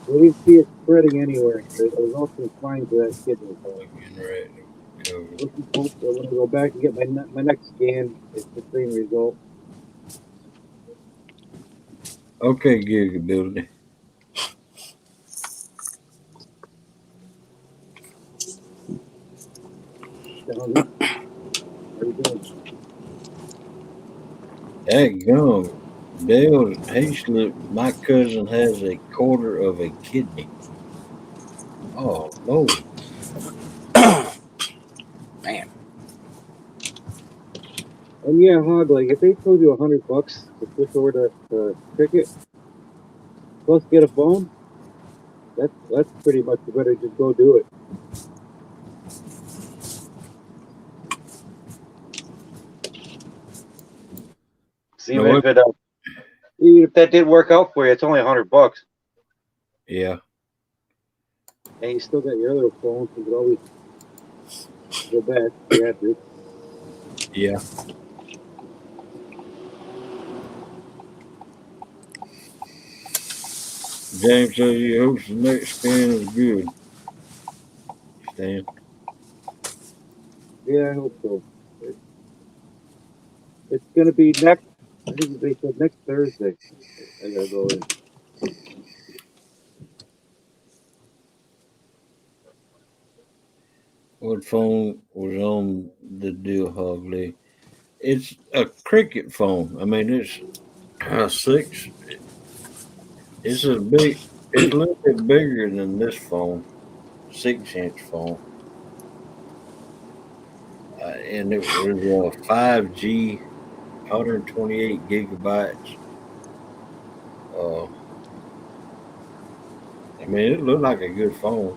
they didn't see it spreading anywhere. I was also confined to that kidney. Looking hope that when I go back and get my next scan, it's the same result. Okay, Gigability. Dadgum. Dale Hayslip, my cousin has a quarter of a kidney. Oh, Lord. Man. And yeah, Hog, like if they told you $100 to switch over to cricket, plus get a phone, that's pretty much you better just go do it. See, even if that did work out for you, it's only $100. Yeah. And you still got your other phone, so you could always go back if you had to. Yeah. James says he hopes the next scan is good. Stan. Yeah, I hope so. It's going to be next. I think they said next Thursday. I gotta go in. What phone was on the deal, Hogley? It's a cricket phone. I mean, it's 6. It's a little bit bigger than this phone, 6-inch phone. And it was 5G, 128 gigabytes. I mean, it looked like a good phone,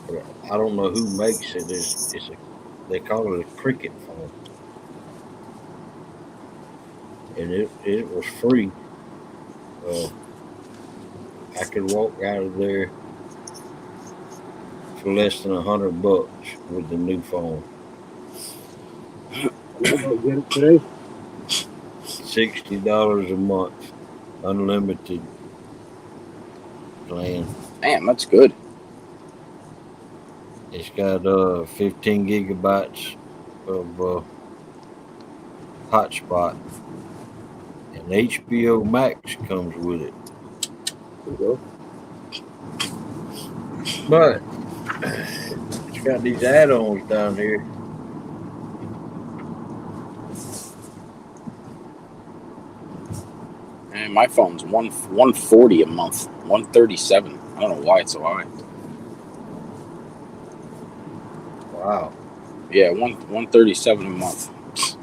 but I don't know who makes it. They call it a cricket phone, and it was free. I could walk out of there for less than $100 with the new phone. I'll get it today. $60 a month, unlimited plan. Damn, that's good. It's got 15 gigabytes of hotspot, and HBO Max comes with it. There you go. But it's got these add-ons down here. And my phone's $140 a month, $137. I don't know why it's so high. Wow. Yeah, $137 a month.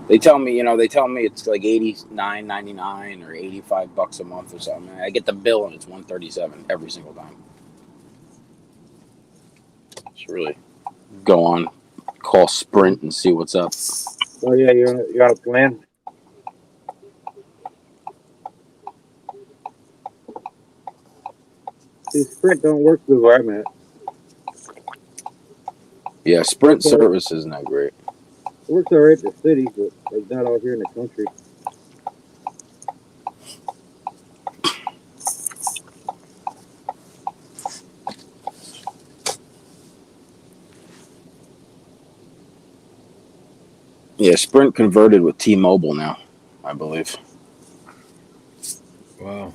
They tell me it's like $89.99 or $85 a month or something. I get the bill and it's $137 every single time. Just really go on, call Sprint and see what's up. Oh yeah, you're on a plan. See, Sprint don't work good where I'm at. Yeah, Sprint service isn't that great. It works all right in the city, but like not out here in the country. Yeah, Sprint converted with T-Mobile now, I believe. Wow.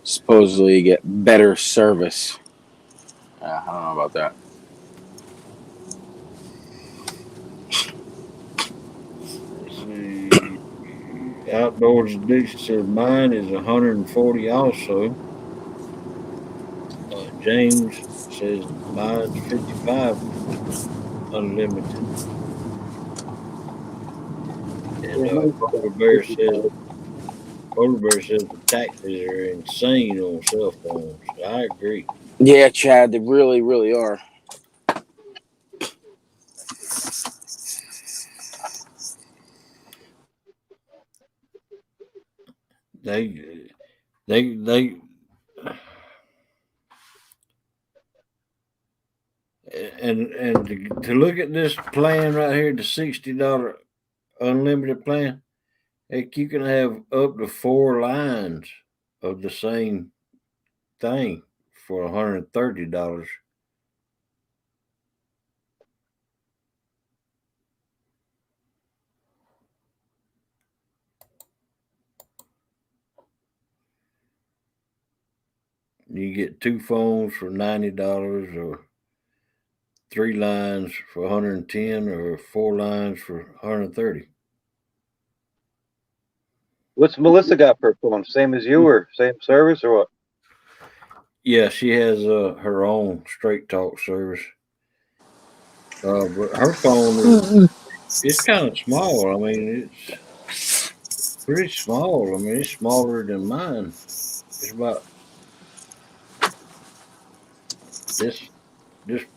Supposedly you get better service. I don't know about that. Let's see. Outdoors Edition says mine is 140 also. James says mine's 55 unlimited. And Polar Bear says the taxes are insane on cell phones. I agree. Yeah, Chad, they really, really are. They and to look at this plan right here, the $60 unlimited plan, heck, you can have up to 4 lines of the same thing for $130. You get 2 phones for $90, or 3 lines for $110, or 4 lines for $130. What's Melissa got per phone? Same as you, or same service, or what? Yeah, she has her own straight talk service. But her phone it's kind of small. I mean, it's pretty small. I mean, it's smaller than mine. It's about this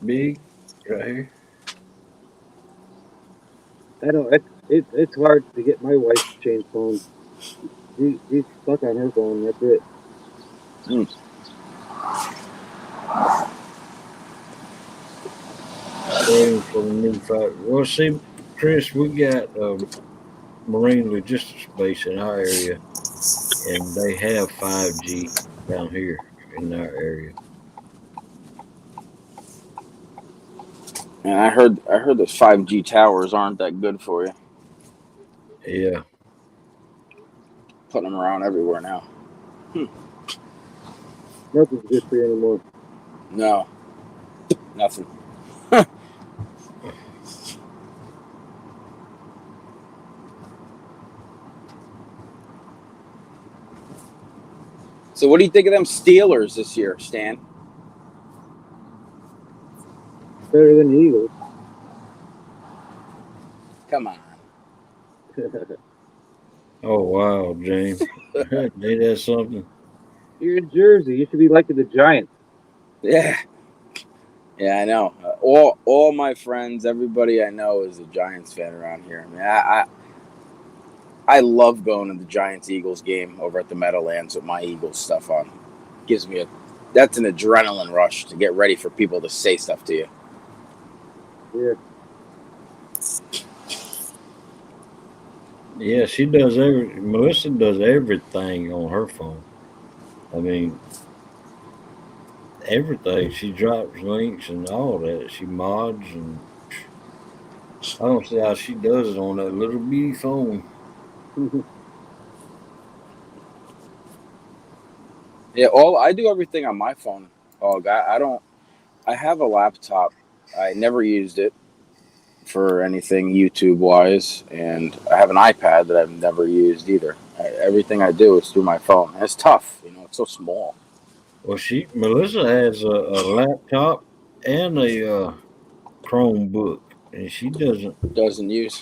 big right here. I don't. It's hard to get my wife to change phones. She's stuck on her phone. That's it. Waiting for the new fight. Well, see, Chris, we got Marine Logistics Base in our area, and they have 5G down here in our area. And I heard those 5G towers aren't that good for you. Yeah. Putting them around everywhere now. Nothing's good for you anymore. No. Nothing. So what do you think of them Steelers this year, Stan? Better than the Eagles. Come on. Oh wow, James. Ain't that something? You're in Jersey. You should be liking the Giants. Yeah. Yeah, I know. All my friends, everybody I know is a Giants fan around here. I mean, I love going to the Giants Eagles game over at the Meadowlands with my Eagles stuff on. Gives me that's an adrenaline rush to get ready for people to say stuff to you. Yeah. Yeah, she does Melissa does everything on her phone. I mean, everything. She drops links and all that. She mods, and I don't see how she does it on that little bitty phone. Yeah, I do everything on my phone. I don't. I have a laptop. I never used it for anything YouTube wise, and I have an iPad that I've never used either. Everything I do is through my phone. And it's tough, it's so small. Well, Melissa has a laptop and a Chromebook, and she doesn't use doesn't use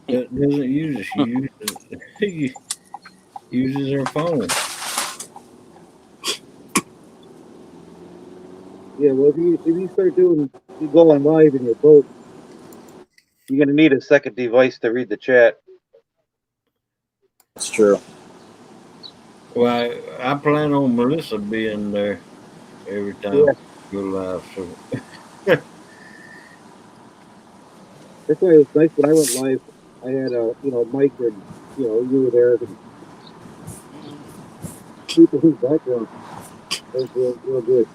it. She uses her phone. Yeah, well, if you start you going live in your boat, you're gonna need a second device to read the chat. That's true. Well, I plan on Melissa being there every time we go live. So That's why it was nice when I went live. I had Mike and you were there. And people in the background. That was real good.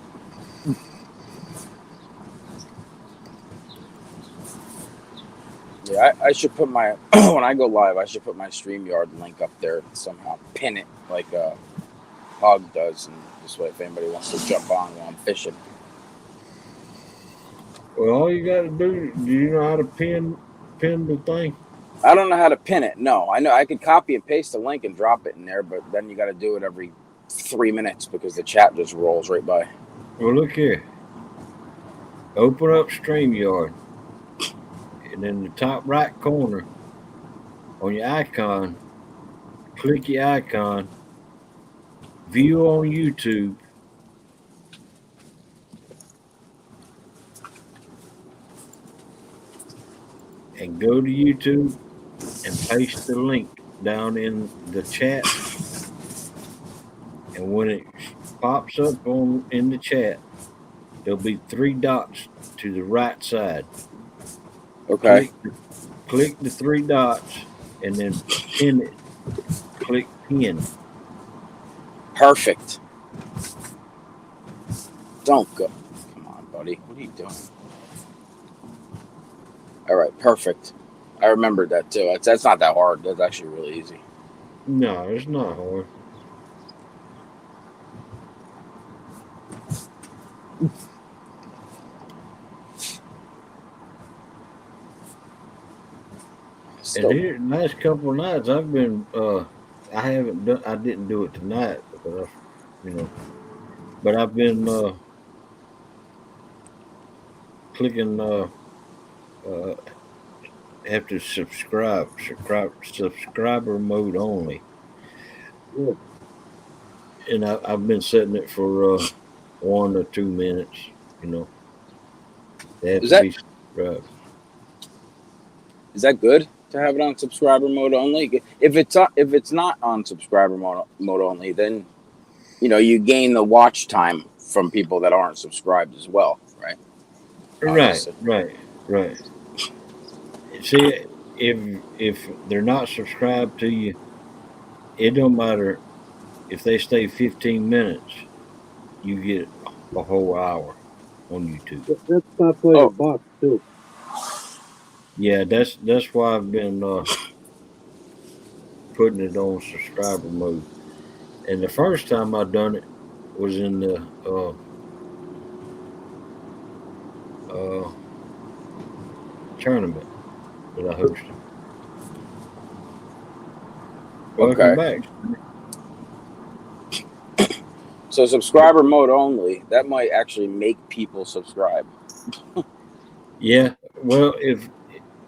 Yeah, I should put my when I go live, I should put my StreamYard link up there and somehow pin it like Hog does, and this way, if anybody wants to jump on while I'm fishing. well, all you got to do you know how to pin the thing? I don't know how to pin it. No, I know I could copy and paste the link and drop it in there, but then you got to do it every 3 minutes because the chat just rolls right by. Well, look here. Open up StreamYard, and in the top right corner on your icon, click your icon, view on YouTube, and go to YouTube and paste the link down in the chat. And when it pops up in the chat, there'll be 3 dots to the right side. Okay. Click the 3 dots and then pin it. Click pin. Perfect. Don't go. Come on, buddy. What are you doing? All right, perfect. I remembered that too. That's not that hard. That's actually really easy. No, it's not hard. And here, the last couple of nights, I've been, I didn't do it tonight because, but I've been clicking, have to subscriber mode only. Yeah. And I've been setting it for 1 or 2 minutes, They have to be subscribed. Is that good to have it on subscriber mode only? If it's not on subscriber mode only, then you gain the watch time from people that aren't subscribed as well, right? Right. See, if they're not subscribed to you, it don't matter if they stay 15 minutes, you get a whole hour on YouTube. That's not quite a box too. Yeah, that's why I've been putting it on subscriber mode. And the first time I done it was in the tournament that I hosted. Welcome back. So subscriber mode only, that might actually make people subscribe. Yeah, well, if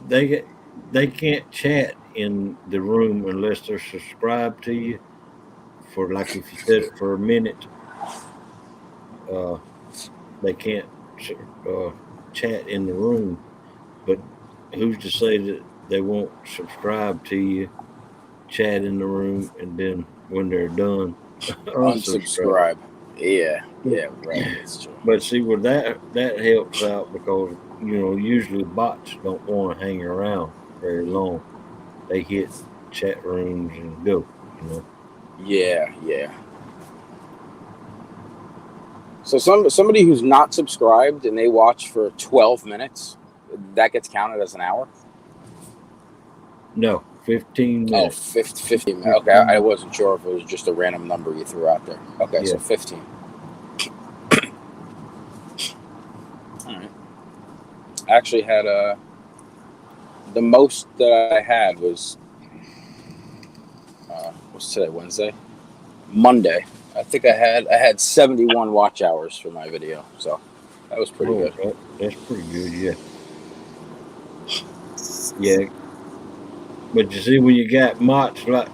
they can't chat in the room unless they're subscribed to you for, like, if you set it for a minute, they can't chat in the room. But who's to say that they won't subscribe to you chat in the room, and then when they're done, Unsubscribe. Yeah, right. That's true. But see, well, that helps out because usually bots don't want to hang around very long. They hit chat rooms and go. Yeah. So somebody who's not subscribed and they watch for 12 minutes, that gets counted as an hour? No, 15 minutes. 15 minutes. Okay, I wasn't sure if it was just a random number you threw out there. Okay, Yeah. so 15. All right. I actually had the most that I had was what's today, Wednesday? Monday. I think I had 71 watch hours for my video, so that was pretty good. That's pretty good, yeah. Yeah. But you see, when you got mods like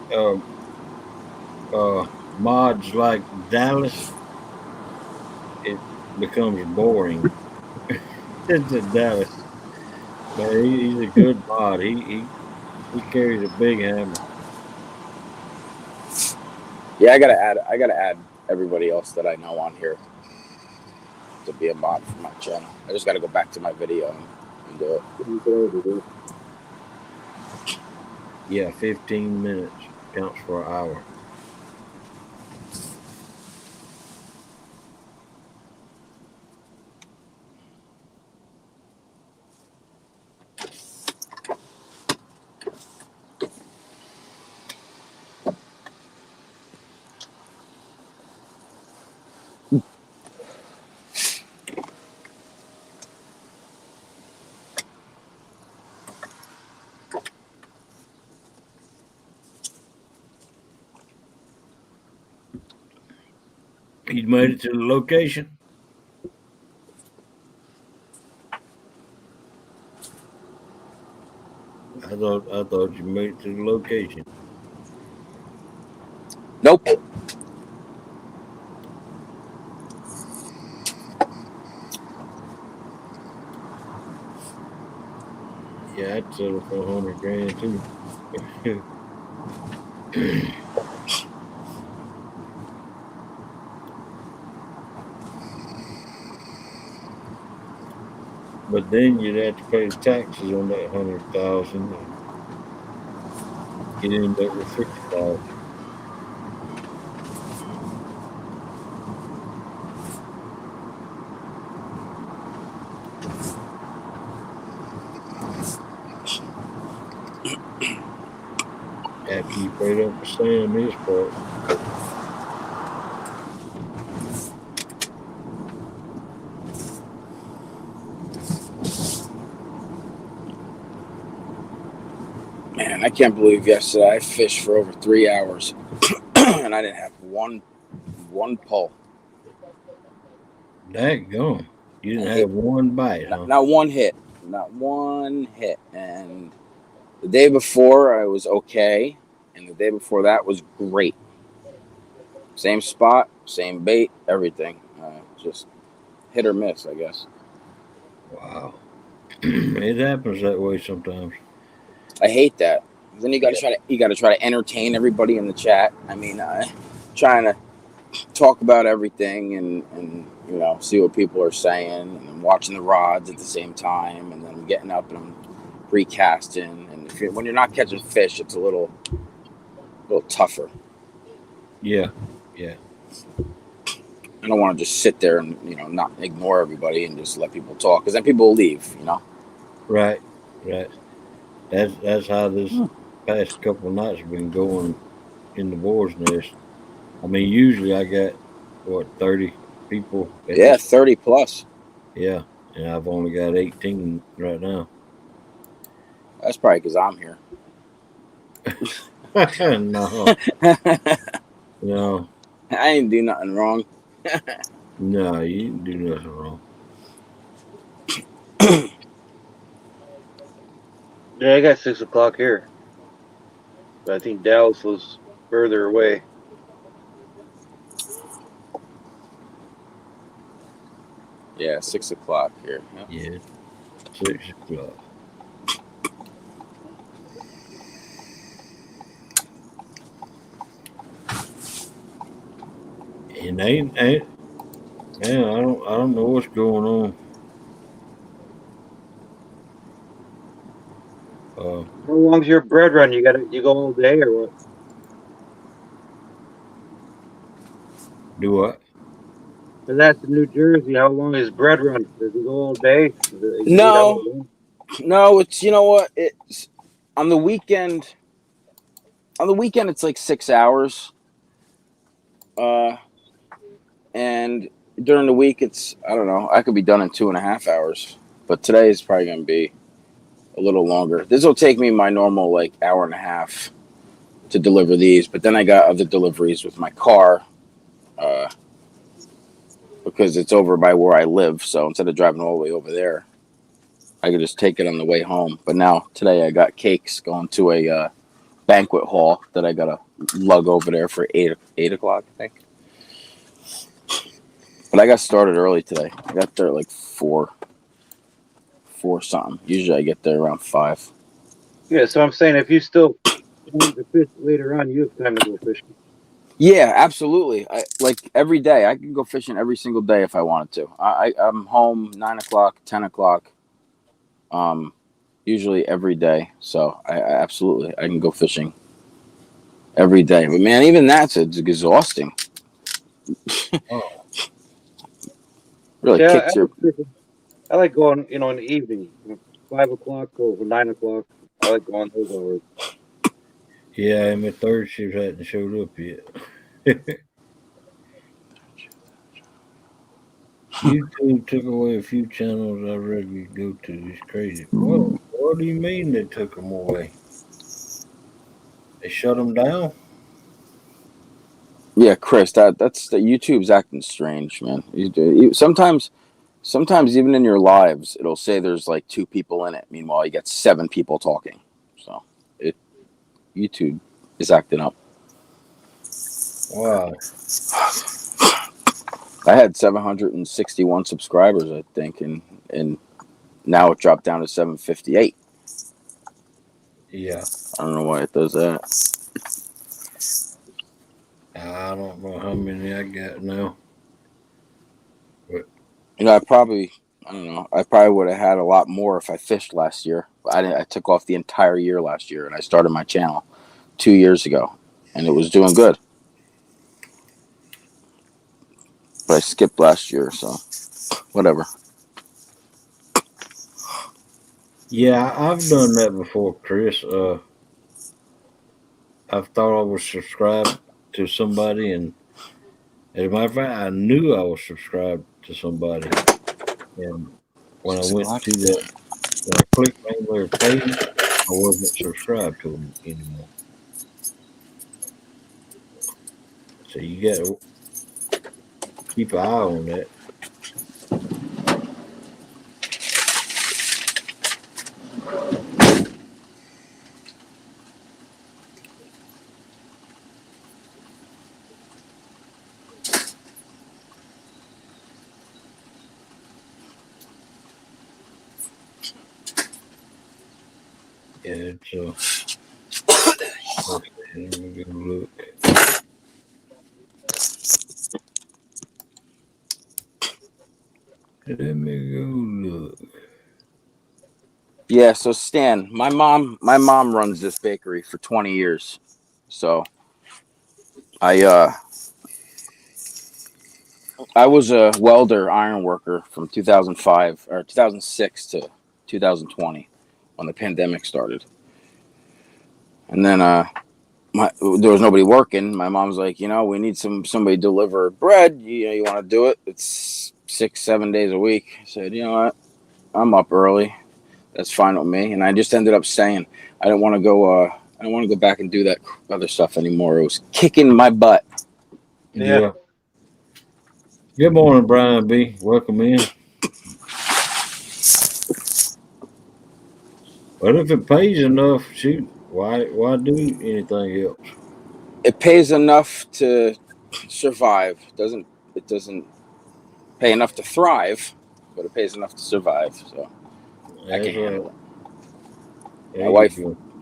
Dallas, it becomes boring. It's a Dallas, but he's a good mod. He carries a big hammer. Yeah, I gotta add everybody else that I know on here to be a mod for my channel. I just gotta go back to my video and do it. Yeah, 15 minutes counts for an hour. You made it to the location? I thought you made it to the location. Nope. Yeah, I'd settle for $100,000 too. But then you'd have to pay the taxes on that 100,000, and you'd end up with 50,000. After you paid up for Sam his part. Man, I can't believe yesterday I fished for over 3 hours and I didn't have one pull. Daggone. You didn't have one bite, huh? Not one hit. Not one hit. And the day before I was okay, and the day before that was great. Same spot, same bait, everything. Just hit or miss, I guess. Wow. It happens that way sometimes. I hate that. Then you got to try to entertain everybody in the chat. I mean, trying to talk about everything and see what people are saying, and I'm watching the rods at the same time, and then I'm getting up and I'm recasting. And when you're not catching fish, it's a little tougher. Yeah. I don't want to just sit there and not ignore everybody and just let people talk, because then people will leave. Right. That's how this past couple of nights have been going in the boar's nest. I mean, usually I got 30 people. Yeah, 30 plus. Yeah, and I've only got 18 right now. That's probably because I'm here. No. I ain't do nothing wrong. No, you didn't do nothing wrong. Yeah, I got 6 o'clock here. But I think Dallas was further away. Yeah, 6 o'clock here. Yeah, 6 o'clock. And man, I don't know what's going on. How long's your bread run? You go all day or what? Do what? And that's in New Jersey. How long is bread run? Does he go all day? Does it eat all No, day? no, it's you know what? It's on the weekend. On the weekend, it's like 6 hours. And during the week, it's I don't know. I could be done in 2.5 hours, but today is probably going to be a little longer. This will take me my normal like hour and a half to deliver these, but then I got other deliveries with my car because it's over by where I live. So instead of driving all the way over there, I could just take it on the way home. But now today I got cakes going to a banquet hall that I got to lug over there for 8 o'clock, I think. But I got started early today. I got there at like 4 something. Usually I get there around 5. Yeah, so I'm saying if you still want to fish later on, you have time to go fishing. Yeah, absolutely. I like every day. I can go fishing every single day if I wanted to. I'm home 9 o'clock, 10 o'clock. Usually every day. So I absolutely I can go fishing every day. But man, even that's it's exhausting. Oh. Really Yeah, kicks your. I like going, in the evening, 5 o'clock or 9 o'clock. I like going those hours. Yeah, my third shift hadn't showed up yet. YouTube took away a few channels I regularly go to. It's crazy. What do you mean they took them away? They shut them down? Yeah, Chris, that's the YouTube's acting strange, man. Sometimes even in your lives, it'll say there's like 2 people in it. Meanwhile, you got 7 people talking. So YouTube is acting up. Wow. I had 761 subscribers, I think, and now it dropped down to 758. Yeah. I don't know why it does that. I don't know how many I got now. But I don't know. I probably would have had a lot more if I fished last year. I took off the entire year last year, and I started my channel 2 years ago, and it was doing good. But I skipped last year, so whatever. yeah, I've done that before, Chris. I've thought I was subscribed to somebody, and as a matter of fact, I knew I was subscribed to somebody. And when I went to when I clicked on their page, I wasn't subscribed to them anymore. So you got to keep an eye on that. Yeah, it's okay, let me go look. Let me go look. Yeah, so Stan, my mom runs this bakery for 20 years. So I was a welder iron worker from 2005 or 2006 to 2020 when the pandemic started. And then there was nobody working. My mom's like, we need somebody to deliver bread. You want to do it? It's 6-7 days a week. I said, you know what? I'm up early. That's fine with me. And I just ended up staying. I didn't want to go. I don't want to go back and do that other stuff anymore. It was kicking my butt. Yeah. Good morning, Brian B. Welcome in. But if it pays enough, shoot, why do anything else? It pays enough to survive. It doesn't pay enough to thrive, but it pays enough to survive. So I can handle it.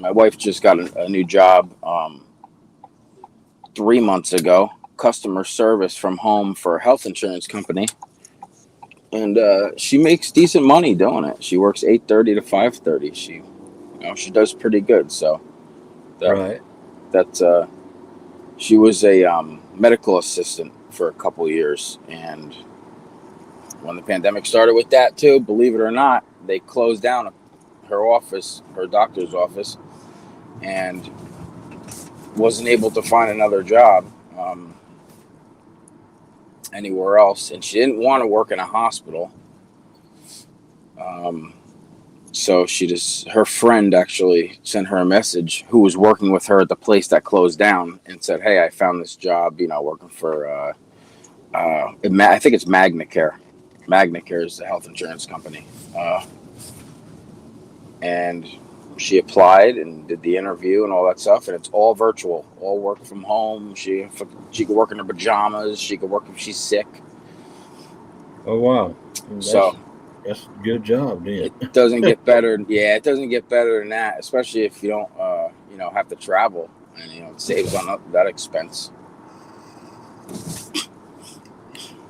My wife just got a new job 3 months ago, customer service from home for a health insurance company. And she makes decent money doing it. She works 8:30 to 5:30. She does pretty good. So she was a medical assistant for a couple years, and when the pandemic started with that too, believe it or not, they closed down her office, her doctor's office, and wasn't able to find another job anywhere else, and she didn't want to work in a hospital. So her friend actually sent her a message, who was working with her at the place that closed down, and said, "Hey, I found this job, working for, I think it's MagnaCare. MagnaCare is the health insurance company." And she applied and did the interview and all that stuff, and it's all virtual, all work from home. She could work in her pajamas. She could work if she's sick. Oh, wow. That's a good job, then. It doesn't get better. Yeah, it doesn't get better than that, especially if you don't, have to travel, and it saves on that expense.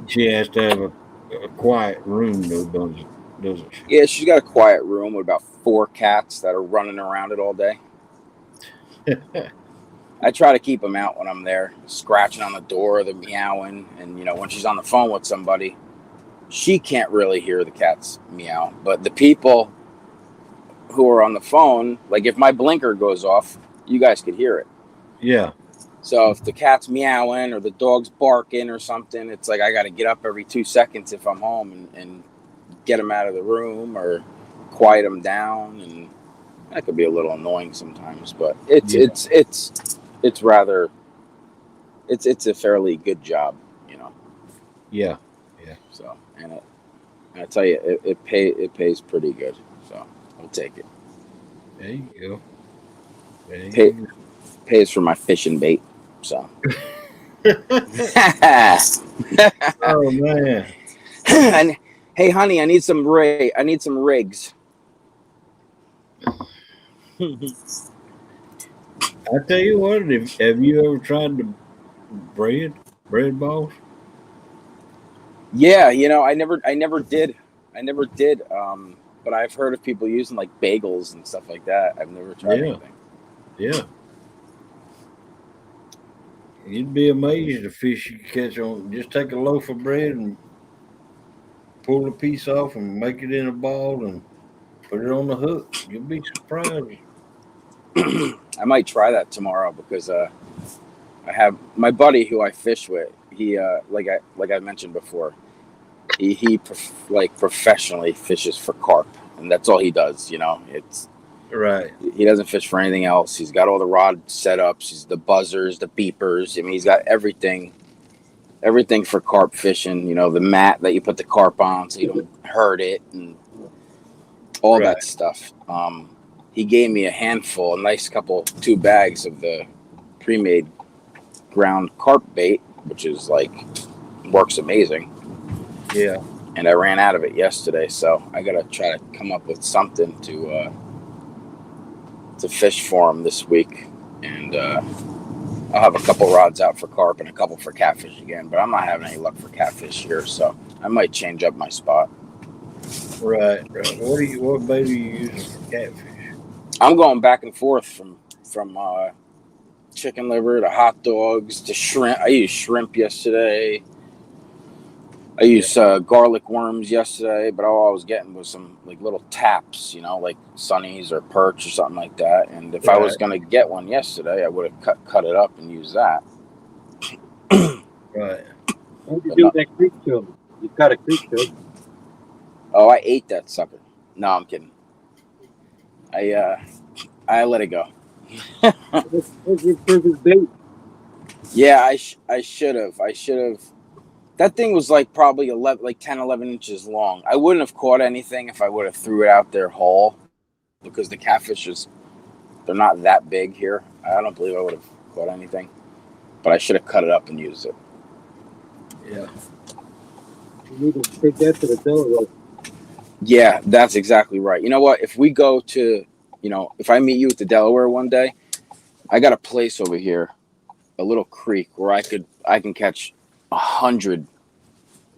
She has to have a quiet room, though, doesn't she? Yeah, she's got a quiet room with about 4 cats that are running around it all day. I try to keep them out when I'm there, scratching on the door, they're meowing, and when she's on the phone with somebody, she can't really hear the cats meow, but the people who are on the phone, like if my blinker goes off, you guys could hear it. Yeah. So if the cat's meowing or the dog's barking or something, it's like I got to get up every 2 seconds if I'm home and get them out of the room or quiet them down, and that could be a little annoying sometimes. But it's a fairly good job, Yeah. So and I tell you, it pays pretty good. So I'll take it. There you go. Pays for my fishing bait. So. Oh man. And hey, honey, I need some rigs. I tell you what, have you ever tried the bread balls? Yeah, I never did. But I've heard of people using like bagels and stuff like that. I've never tried anything. Yeah. You'd be amazed the fish you catch on. Just take a loaf of bread and pull a piece off and make it in a ball and put it on the hook. You'll be surprised. I might try that tomorrow because I have my buddy who I fish with. He like I mentioned before, he professionally fishes for carp, and that's all he does. It's right. He doesn't fish for anything else. He's got all the rod setups, the buzzers, the beepers. I mean, he's got everything for carp fishing. The mat that you put the carp on so you don't hurt it, and all that stuff. He gave me a nice 2 bags of the pre-made ground carp bait, which is works amazing. Yeah. And I ran out of it yesterday, so I gotta try to come up with something to fish for him this week. And I'll have a couple rods out for carp and a couple for catfish again, but I'm not having any luck for catfish here, so I might change up my spot. Right. What bait are you using for catfish? I'm going back and forth from chicken liver to hot dogs to shrimp. I used shrimp yesterday. I used garlic worms yesterday, but all I was getting was some little taps, like sunnies or perch or something like that. And if I was going to get one yesterday, I would have cut it up and used that. Right. What did you do with that creek tube? You cut a creek tube. Oh, I ate that sucker. No, I'm kidding. I let it go. What's your perfect bait? Yeah, I should have. That thing was probably 10, 11 inches long. I wouldn't have caught anything if I would have threw it out there whole, because the catfish they're not that big here. I don't believe I would have caught anything, but I should have cut it up and used it. Yeah. You need to take that to the Delaware. Yeah, that's exactly right. You know what? If we go to, if I meet you at the Delaware one day, I got a place over here a little creek where I can catch 100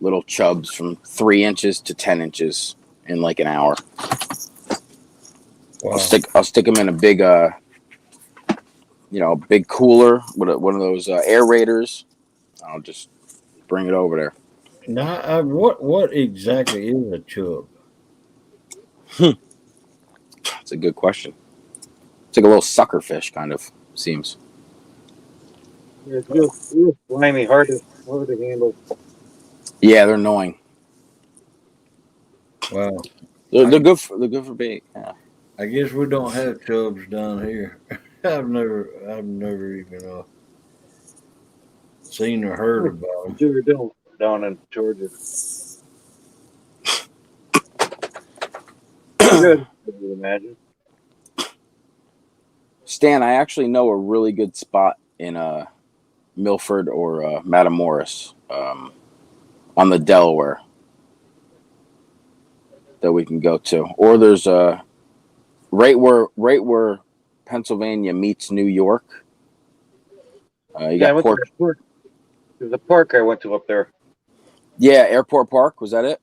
little chubs from 3 inches to 10 inches in like an hour. Wow. I'll stick them in a big big cooler with one of those aerators. I'll just bring it over there. Now, what exactly is a chub? That's a good question. It's like a little sucker fish, kind of seems. Yeah, it's real slimy, hard to handle. Yeah, they're annoying. Wow. They're good for bait. Yeah. I guess we don't have chubs down here. I've never even seen or heard about them. Sure don't down in Georgia. Good, I would imagine. Stan, I actually know a really good spot in Milford or Matamoros on the Delaware that we can go to. Or there's right where Pennsylvania meets New York. You got Port. There's a park I went to up there. Yeah, Airport Park. Was that it?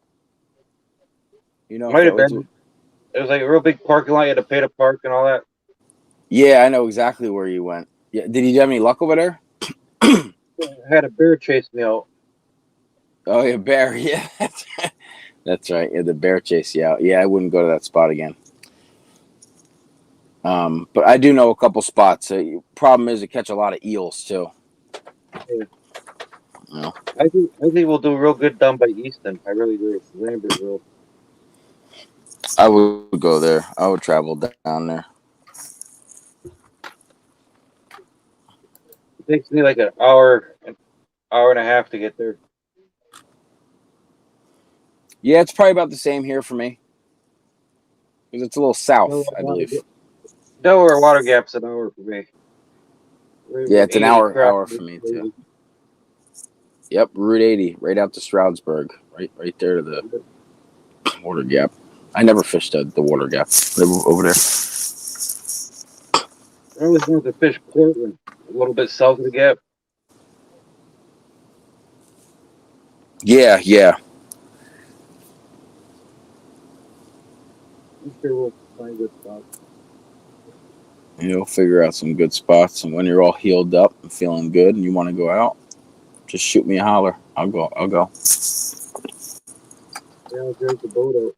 You know, Might have been. It was like a real big parking lot. You had to pay to park and all that. Yeah, I know exactly where you went. Yeah, did you have any luck over there? I had a bear chase me out. Oh, yeah, bear. Yeah, that's right. Yeah, the bear chase you out. Yeah, I wouldn't go to that spot again. But I do know a couple spots. Problem is, to catch a lot of eels too. Yeah. No. I think we'll do real good down by Easton. I really do. Lambertville. I would go there. I would travel down there. It takes me like an hour and a half to get there. Yeah, it's probably about the same here for me. Because it's a little south, I believe. Delaware Water Gap's an hour for me. Yeah, it's an hour for me too. Yep, Route 80, right out to Stroudsburg, right there to the Water Gap. I never fished the Water Gap over there. I always wanted to fish Portland, a little bit south of the Gap. Yeah. I'm sure we'll find good spots. You'll figure out some good spots, and when you're all healed up and feeling good, and you want to go out, just shoot me a holler. I'll go. Yeah, I'll drag the boat out.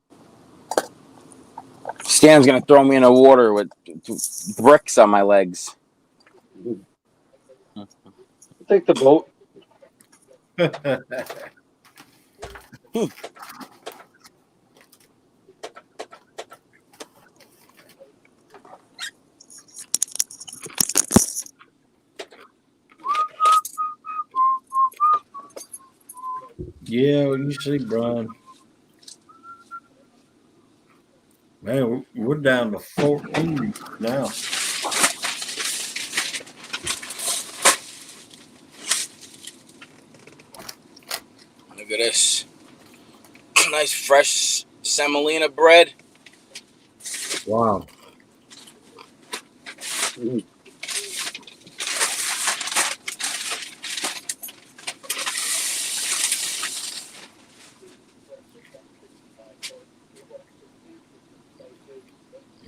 Stan's gonna throw me in the water with bricks on my legs. Take the boat. Yeah, well, you see, Brian. Man, we're down to 14 now. Look at this. Nice fresh semolina bread. Wow.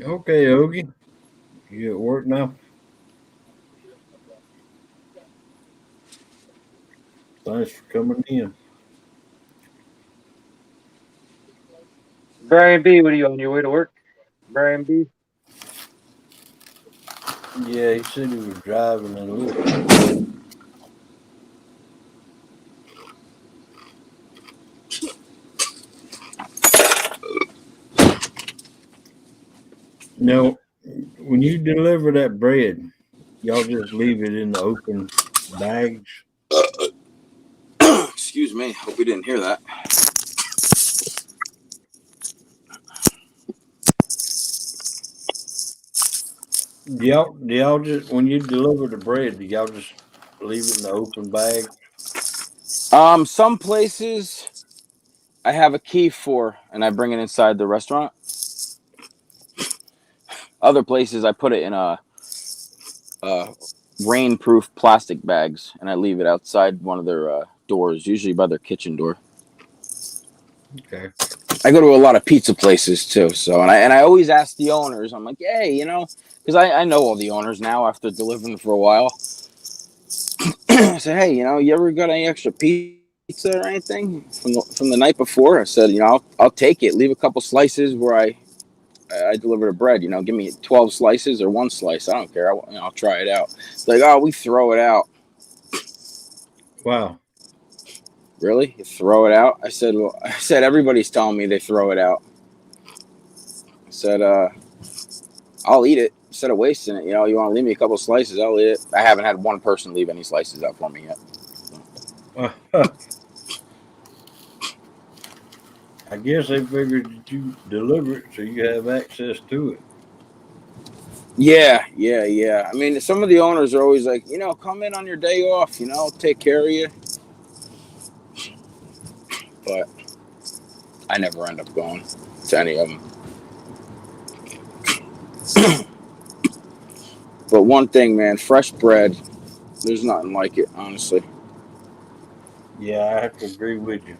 Okay, Ogie. You at work now? Thanks for coming in. Brian B., what are you on your way to work? Brian B.? Yeah, he said he was driving in a little. Now, when you deliver that bread, y'all just leave it in the open bags? Excuse me. Hope you didn't hear that. Do y'all just, when you deliver the bread, do y'all just leave it in the open bag? Some places I have a key for, and I bring it inside the restaurant. Other places I put it in a rain-proof plastic bags, and I leave it outside one of their doors, usually by their kitchen door. Okay. I go to a lot of pizza places too, so and I always ask the owners. I'm like, hey, you know, because I know all the owners now after delivering for a while. I said, hey, you know, you ever got any extra pizza or anything from the night before? I said, you know, I'll take it. Leave a couple slices where I deliver the bread. You know, give me 12 slices or one slice. I don't care. I'll try it out. It's like, oh, we throw it out. Wow. Really? You throw it out? I said, well, everybody's telling me they throw it out. I said, I'll eat it instead of wasting it. You know, you want to leave me a couple slices, I'll eat it. I haven't had one person leave any slices out for me yet. I guess they figured that you deliver it so you have access to it. Yeah. I mean, some of the owners are always like, you know, come in on your day off, you know, I'll take care of you. But I never end up going to any of them. But one thing, man, fresh bread, there's nothing like it, honestly. Yeah, I have to agree with you.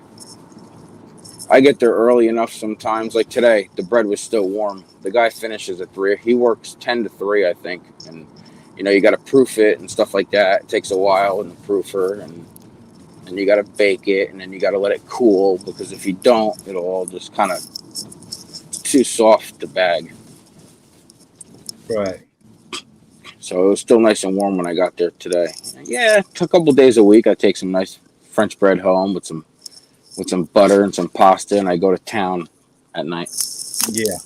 I get there early enough sometimes. Like today, the bread was still warm. The guy finishes at 3. He works 10 to 3, I think. And, you know, you got to proof it and stuff like that. It takes a while in the proofer. And you got to bake it. And then you got to let it cool. Because if you don't, it'll all just kind of too soft to bag. Right. So it was still nice and warm when I got there today. Yeah, a couple days a week, I take some nice French bread home with some butter and some pasta, and I go to town at night. Yeah.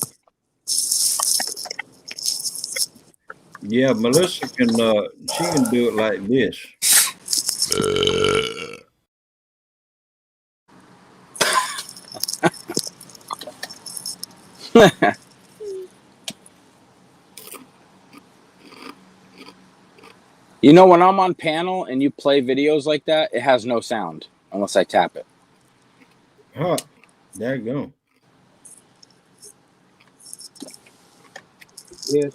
Yeah, Melissa can she can do it like this. You know, when I'm on panel and you play videos like that, it has no sound unless I tap it. Huh. There you go. Yeah,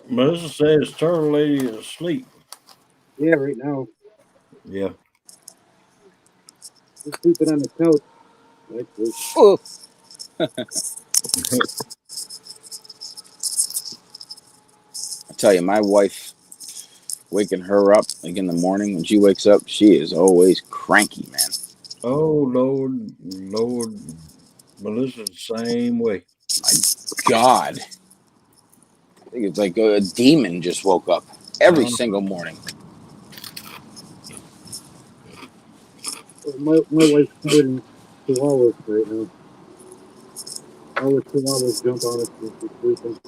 Melissa says Turtle Lady is asleep. yeah, right now. Yeah. I'm sleeping on the couch. Oh. I tell you, my wife, waking her up like in the morning when she wakes up, she is always cranky, man. Oh Lord, Melissa's the same way. My God. I think it's like a demon just woke up every single morning. My wife's fighting chihuahuas right now. All the chihuahuas jump on us when she's sleeping.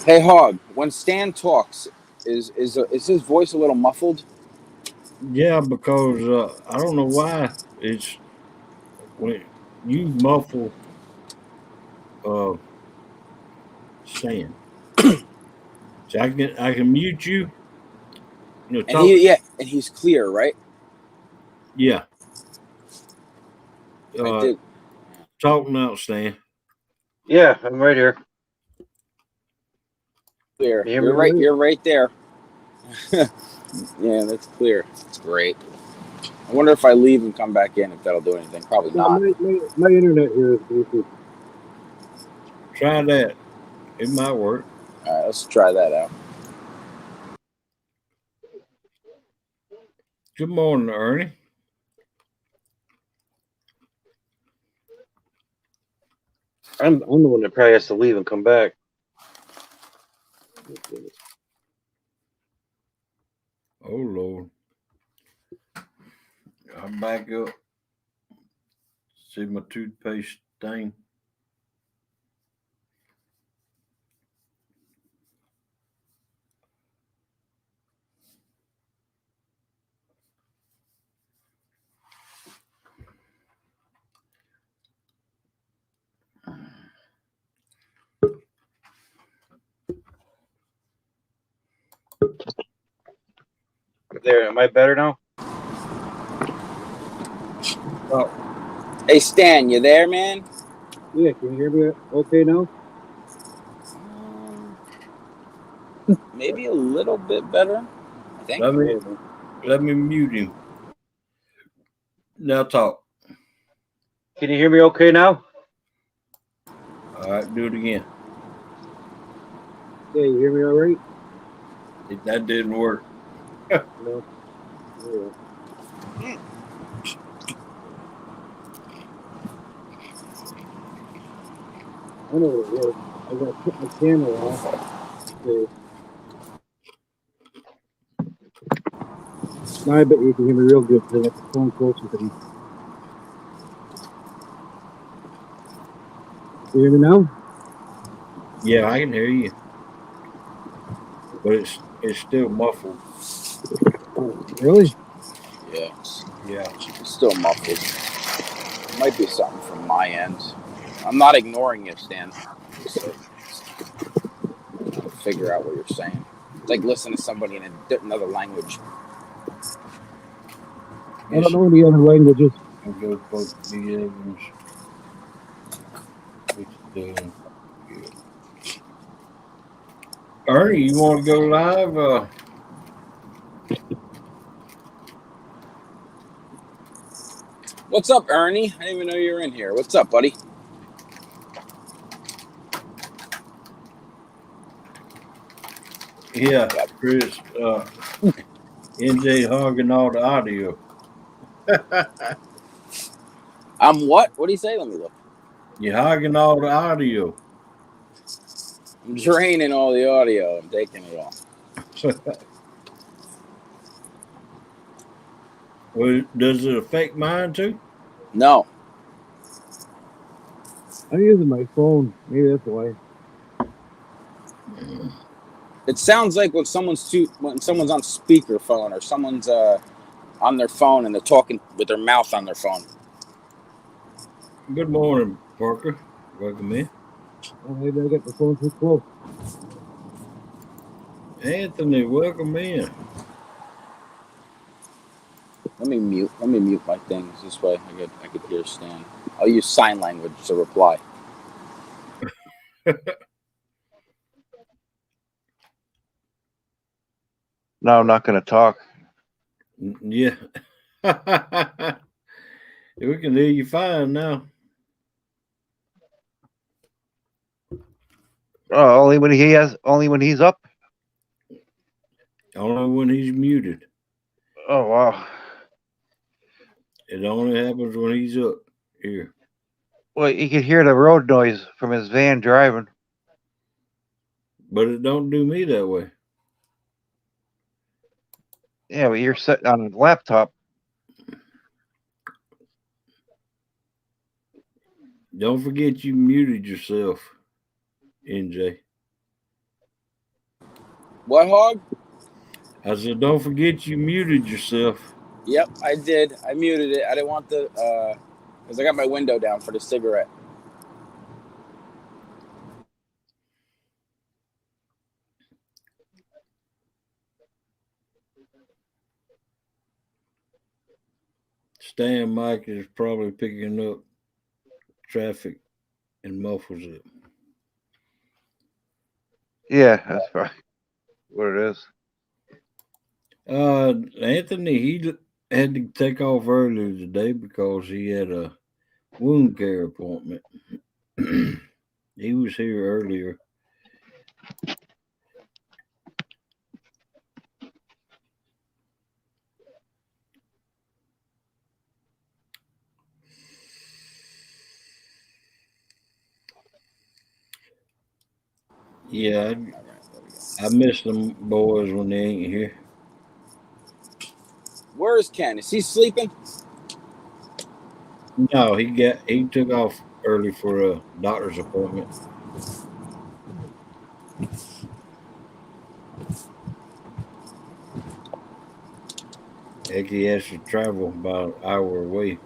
Hey, Hog, when Stan talks, is his voice a little muffled? Yeah, because I don't know why it's when you muffle Stan. So I can mute you. You know, And talk. he's clear, right? Yeah. I did. Talk now, Stan. Yeah, I'm right here. Clear. You hear me Right. right? You're right there. Yeah, that's clear. That's great. I wonder if I leave and come back in if that'll do anything. Probably not. My internet here is Bluetooth. Try that. It might work. All right, let's try that out. Good morning, Ernie. I'm the one that probably has to leave and come back. Oh Lord. I'm back up. See my toothpaste stain. There, am I better now? Oh. Hey, Stan, you there, man? Yeah, can you hear me okay now? Maybe a little bit better, I think. Let me mute him. Now talk. Can you hear me okay now? All right, do it again. Yeah, you hear me all right? That didn't work. No. Yeah. I know what it was. I got to put my camera off. Okay. Now I bet you can hear me real good because I got the phone closer to me. You hear me now? Yeah, I can hear you, but it's still muffled. Oh, really? Yeah. Yeah. It's still muffled. Might be something from my end. I'm not ignoring you, Stan. Just trying to figure out what you're saying. It's like listening to somebody in another language. I don't know any other languages. I'll go poke the Evans. It's done. Yeah. Ernie, you want to go live? What's up, Ernie? I didn't even know you were in here. What's up, buddy? Yeah, Chris. NJ hogging all the audio. I'm what? What do you say? Let me look. You're hogging all the audio. I'm draining all the audio. I'm taking it all. Well, does it affect mine too? No. I'm using my phone. Maybe that's why. It sounds like when someone's on speakerphone or someone's on their phone and they're talking with their mouth on their phone. Good morning, Parker. Welcome in. Oh, maybe I got the phone too close. Anthony, welcome in. Let me mute my things. This way I could hear Stan. I'll use sign language to reply. No, I'm not going to talk. Yeah. We can hear you fine now. Oh, only when he's up. Only when he's muted. Oh wow. It only happens when he's up here. Well, you can hear the road noise from his van driving. But it don't do me that way. Yeah, but you're sitting on a laptop. Don't forget you muted yourself, NJ. What, Hog? I said, don't forget you muted yourself. Yep, I did. I muted it. I didn't want the because I got my window down for the cigarette. Stan Mike is probably picking up traffic and muffles it. Yeah, that's probably what it is. Anthony, he had to take off earlier today because he had a wound care appointment. He was here earlier. Yeah, I miss them boys when they ain't here. Where's Ken? Is he sleeping? No, he took off early for a doctor's appointment. Heck, he has to travel about an hour away.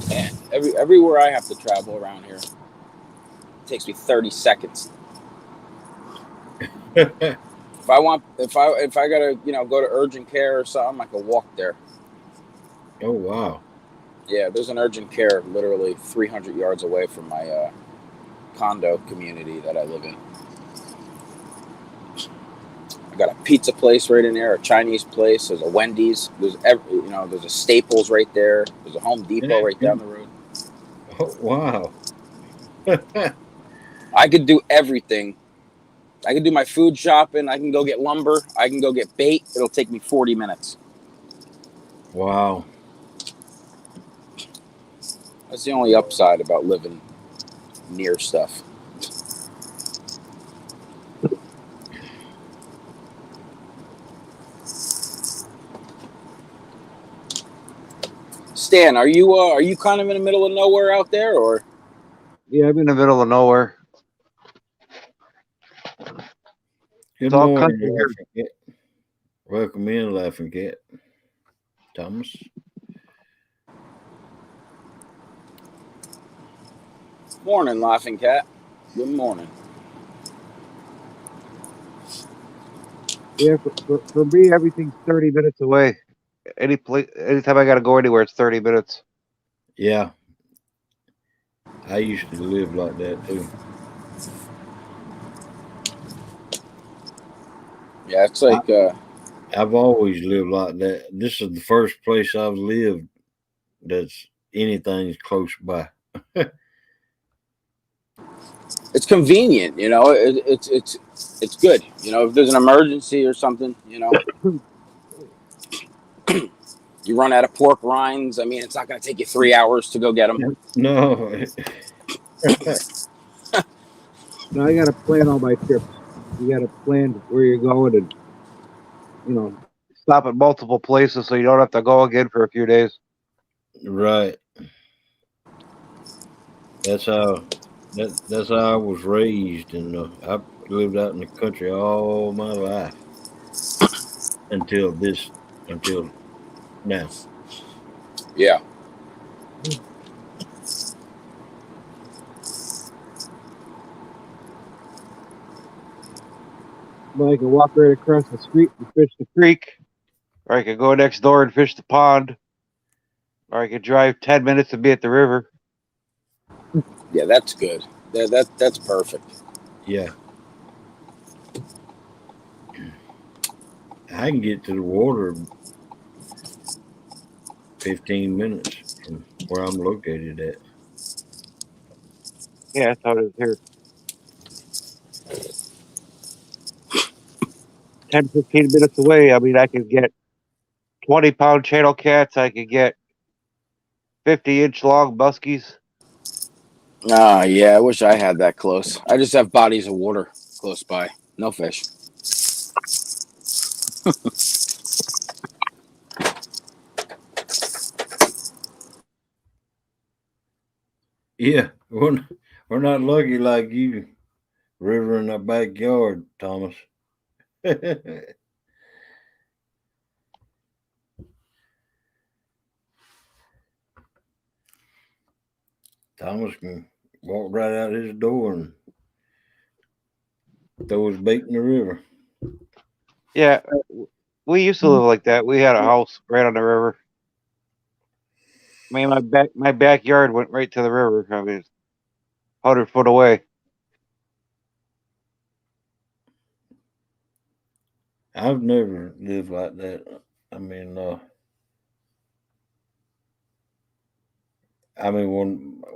Man, everywhere I have to travel around here, it takes me 30 seconds. If I gotta go to urgent care or something, I can walk there. Oh wow. Yeah, there's an urgent care literally 300 yards away from my condo community that I live in. I got a pizza place right in there, a Chinese place. There's a Wendy's. There's there's a Staples right there. There's a Home Depot right down the road. Oh wow. I could do everything. I can do my food shopping. I can go get lumber. I can go get bait. It'll take me 40 minutes. Wow. That's the only upside about living near stuff. Stan, are you kind of in the middle of nowhere out there, or? Yeah, I'm in the middle of nowhere. Good It's all morning, country here. Laughing Cat. Welcome in, Laughing Cat. Thomas. Morning, Laughing Cat. Good morning. Yeah, for me, everything's 30 minutes away. Anytime I got to go anywhere, it's 30 minutes. Yeah. I used to live like that too. Yeah, it's like I've always lived like that. This is the first place I've lived that's anything's close by. it's convenient, it's good. If there's an emergency or something, you run out of pork rinds. I mean, it's not going to take you 3 hours to go get them. No. No, I got to plan all my trips. You got to plan where you're going and, stop at multiple places so you don't have to go again for a few days. Right. That's how I was raised, and I lived out in the country all my life until now. Yeah. Well, I can walk right across the street and fish the creek, or I could go next door and fish the pond, or I could drive 10 minutes and be at the river. Yeah, that's good. That's perfect. Yeah. I can get to the water 15 minutes from where I'm located at. Yeah, that's how it is here. 10, 15 minutes away, I mean, I could get 20-pound channel cats. I could get 50-inch long muskies. Yeah, I wish I had that close. I just have bodies of water close by. No fish. Yeah, we're not lucky like you. River in our backyard, Thomas. Thomas can walk right out his door and throw his bait in the river. Yeah, we used to live like that. We had a house right on the river. I mean, my backyard went right to the river. I mean, 100 foot away. I've never lived like that. I mean,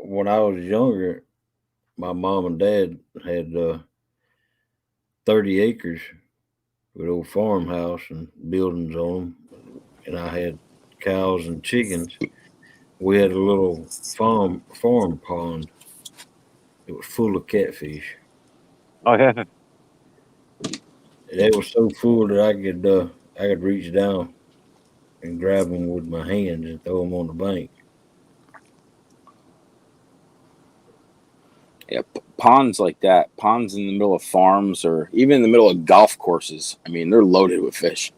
when I was younger, my mom and dad had 30 acres with old farmhouse and buildings on them, and I had cows and chickens. We had a little farm pond. It was full of catfish. Oh yeah. They were so full that I could reach down and grab them with my hands and throw them on the bank. Yeah, ponds like that, ponds in the middle of farms or even in the middle of golf courses. I mean, they're loaded with fish.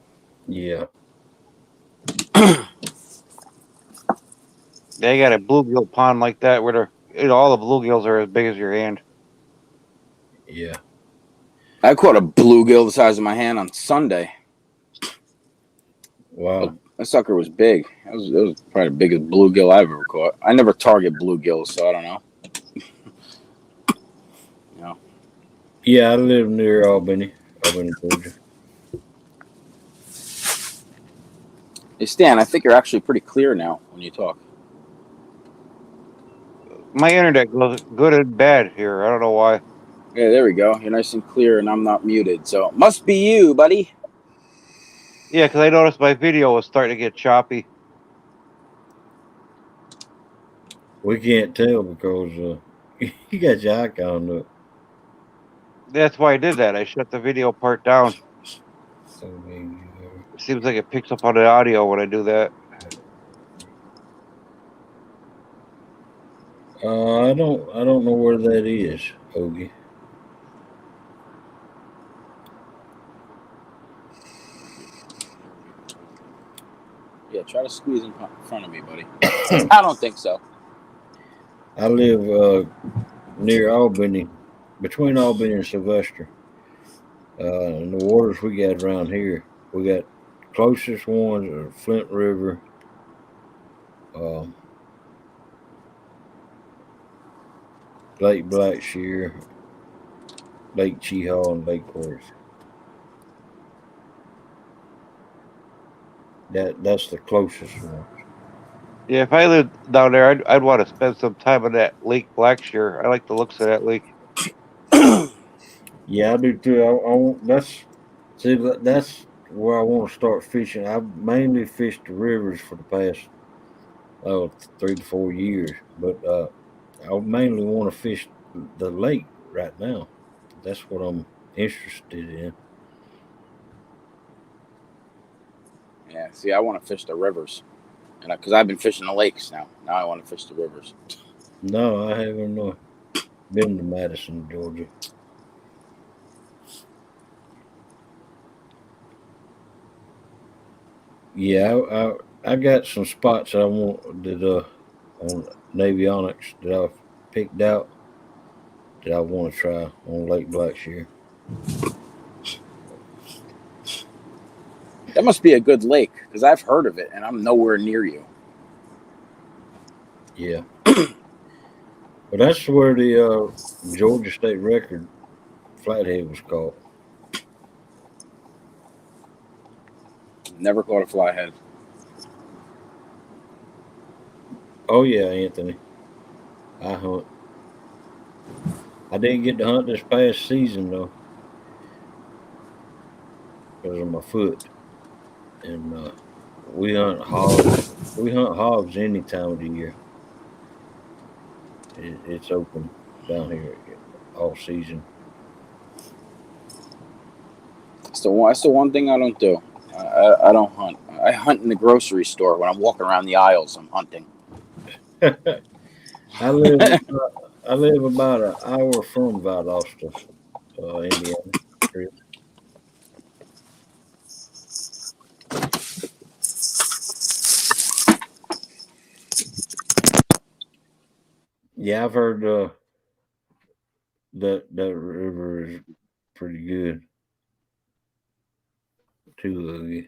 Yeah. They got a bluegill pond like that where all the bluegills are as big as your hand. Yeah. I caught a bluegill the size of my hand on Sunday. Wow. That sucker was big. It was probably the biggest bluegill I've ever caught. I never target bluegills, so I don't know. You know. Yeah, I live near Albany, Georgia. Hey, Stan, I think you're actually pretty clear now when you talk. My internet goes good and bad here. I don't know why. Yeah, there we go. You're nice and clear, and I'm not muted, so it must be you, buddy. Yeah, because I noticed my video was starting to get choppy. We can't tell because you got your icon up. That's why I did that. I shut the video part down. Okay. It seems like it picks up on the audio when I do that. I don't know where that is, Ogie. Yeah, try to squeeze in front of me, buddy. I don't think so. I live near Albany, between Albany and Sylvester. And the waters we got around here, we got closest ones are Flint River, Lake Blackshear, Lake Cheehaw, and Lake Worth. That's the closest one. Yeah, if I lived down there, I'd want to spend some time on that Lake Blackshear. I like the looks of that lake. Yeah, I do too. That's where I want to start fishing. I've mainly fished the rivers for the past 3 to 4 years, but I mainly want to fish the lake right now. That's what I'm interested in. Yeah, see, I want to fish the rivers, and because I've been fishing the lakes now. Now I want to fish the rivers. No, I haven't been to Madison, Georgia. Yeah, I got some spots that I want that on Navionics that I've picked out that I want to try on Lake Blackshear. That must be a good lake because I've heard of it, and I'm nowhere near you. Yeah. But that's where the Georgia State record flathead was caught. Never caught a flathead. Oh yeah, Anthony. I hunt. I didn't get to hunt this past season though because of my foot. And we hunt hogs. We hunt hogs any time of the year. It's open down here all season. That's the one thing I don't do. I don't hunt. I hunt in the grocery store when I'm walking around the aisles. I'm hunting. I live about an hour from Valdosta, Indiana. Yeah, I've heard that river is pretty good too.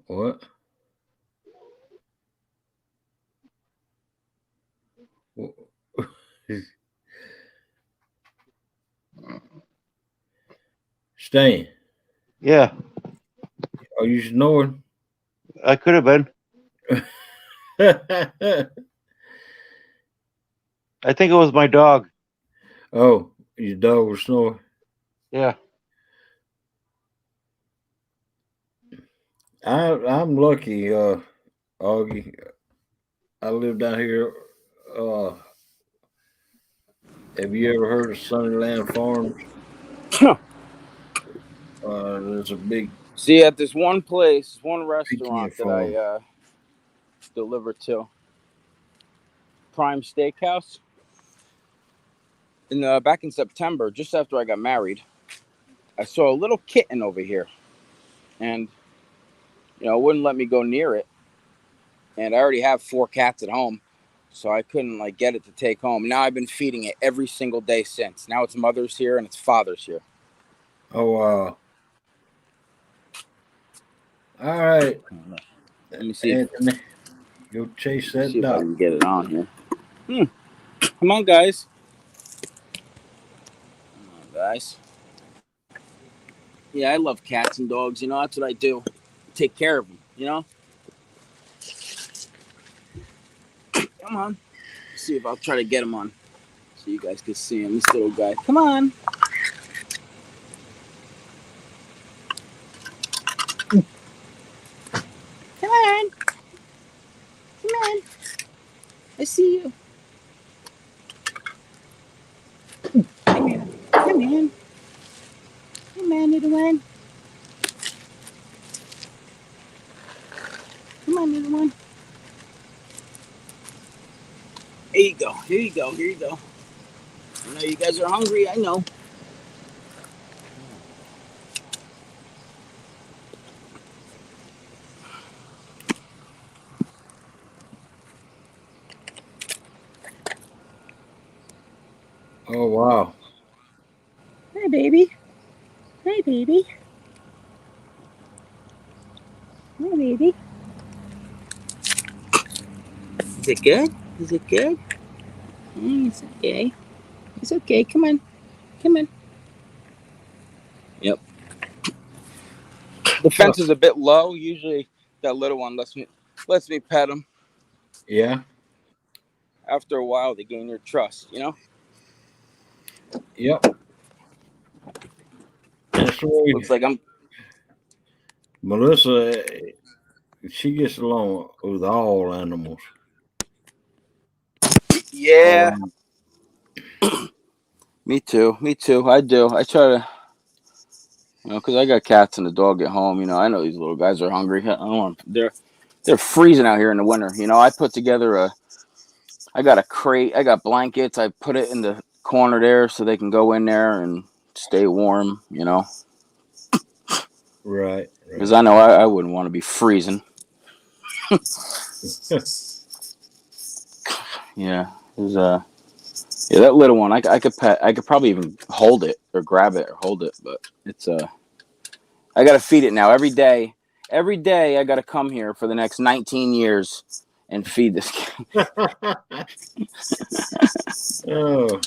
What? Stan. Yeah. Are you snoring? I could have been. I think it was my dog. Oh, your dog was snoring? Yeah. I'm lucky, Augie. I live down here. Have you ever heard of Sunnyland Farms? There's a big. See, at this one place, one restaurant that I deliver to, Prime Steakhouse. Back in September, just after I got married, I saw a little kitten over here, and it wouldn't let me go near it. And I already have 4 cats at home, so I couldn't like get it to take home. Now I've been feeding it every single day since. Now its mother's here and its father's here. Oh wow! All right, Let me see. Anthony, go chase that See if I duck. can get it on here. Come on, guys. Come on, guys. Yeah, I love cats and dogs. You know, that's what I do. Take care of them. You know. Come on. Let's see if I'll try to get him on, so you guys can see him. This little guy. Come on. Come on. Come on. I see you. Come here. Come on. Come on, little one. Come on, little one. Here you go. Here you go. Here you go. I know you guys are hungry. I know. Oh wow! Hi, baby. Hi, baby. Hi, baby. Is it good? Is it good? It's okay. It's okay. Come on. Come on. Yep. The fence is a bit low. Usually that little one lets me pet him. Yeah. After a while, they gain your trust, you know? Yep. That's right. Looks like I'm... Melissa, she gets along with all animals. Yeah. Me too. Me too. I do. I try to... You know, because I got cats and a dog at home. You know, I know these little guys are hungry. I don't want... They're freezing out here in the winter. You know, I put together I got a crate. I got blankets. I put it in the corner there so they can go in there and stay warm, you know? Right. Because I know I wouldn't want to be freezing. Yeah. Yeah, that little one, I could pet. I could probably even hold it or grab it or hold it, but it's I got to feed it now every day. Every day I got to come here for the next 19 years and feed this kid. Oh.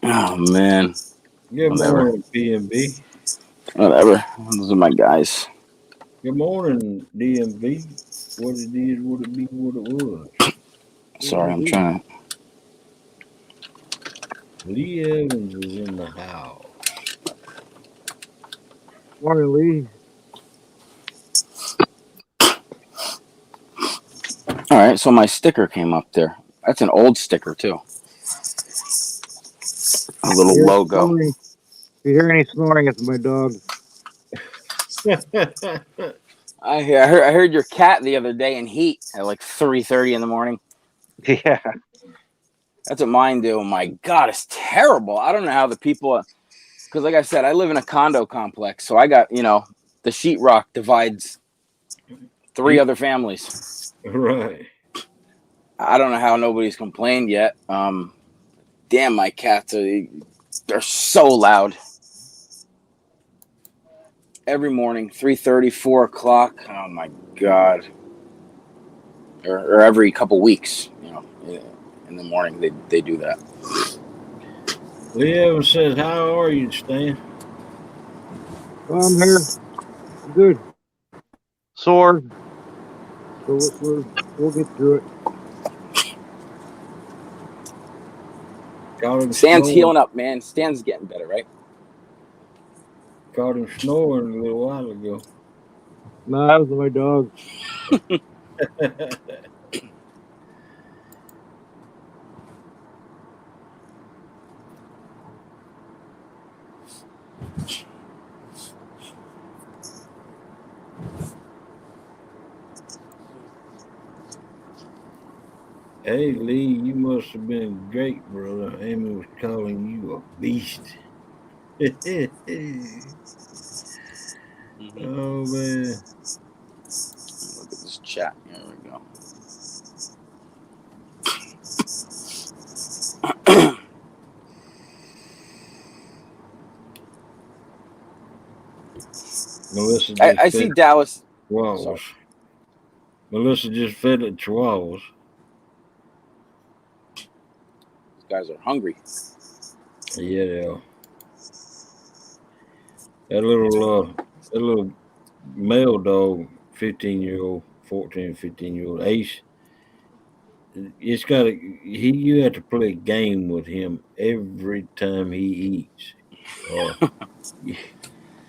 Oh man. Good morning, PMB. Whatever. Those are my guys. Good morning, DMV. What it is, what it be, what it was. Sorry, I'm trying to... Lee Evans is in the house. Morning, Lee. All right, so my sticker came up there. That's an old sticker too. A little logo. Snoring. If you hear any snoring, it's my dog. I heard your cat the other day in heat at like 3:30 in the morning. Yeah. That's what mine do. My God, it's terrible. I don't know how the people, because like I said, I live in a condo complex, so I got, you know, the sheetrock divides 3 other families. Right. I don't know how nobody's complained yet. Damn, my cats they're so loud. Every morning, 3:30, 4 o'clock. Oh my God. Or every couple weeks, you know, in the morning they do that. Lee Evans says, "How are you, Stan?" I'm here. Good. Sore. So we'll get through it. Stan's healing up, man. Stan's getting better, right? Caught him snoring a little while ago. No, that was my dog. Hey, Lee, you must have been great, brother. Amy was calling you a beast. Oh, man. Look at this chat. Here we go. Melissa just I see fed Dallas. chihuahuas. Sorry. Melissa just fed the chihuahuas. These guys are hungry. Yeah, they are. That little male dog, 15-year-old, 14, 15-year-old Ace. It's got you have to play a game with him every time he eats. You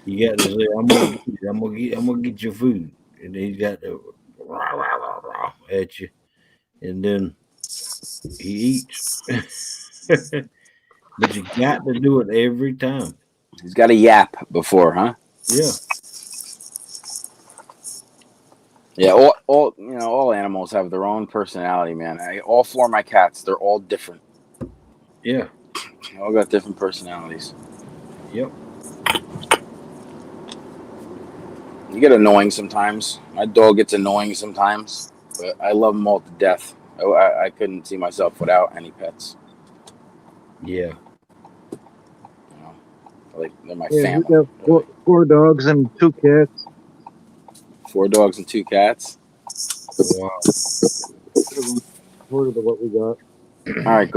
you got to say, I'm gonna get your food, and he's got to rah, rah, rah, rah at you, and then he eats. But you got to do it every time. He's got a yap before, huh? Yeah, Yeah, all animals have their own personality, man. All four of my cats, they're all different. yeah, They all got different personalities. yep. You get annoying sometimes. My dog gets annoying sometimes, but I love them all to death. I couldn't see myself without any pets. Yeah. You know, like they're my Yeah, we family. got four dogs and 2 cats. 4 dogs and 2 cats. Wow. Part of what we got. All right,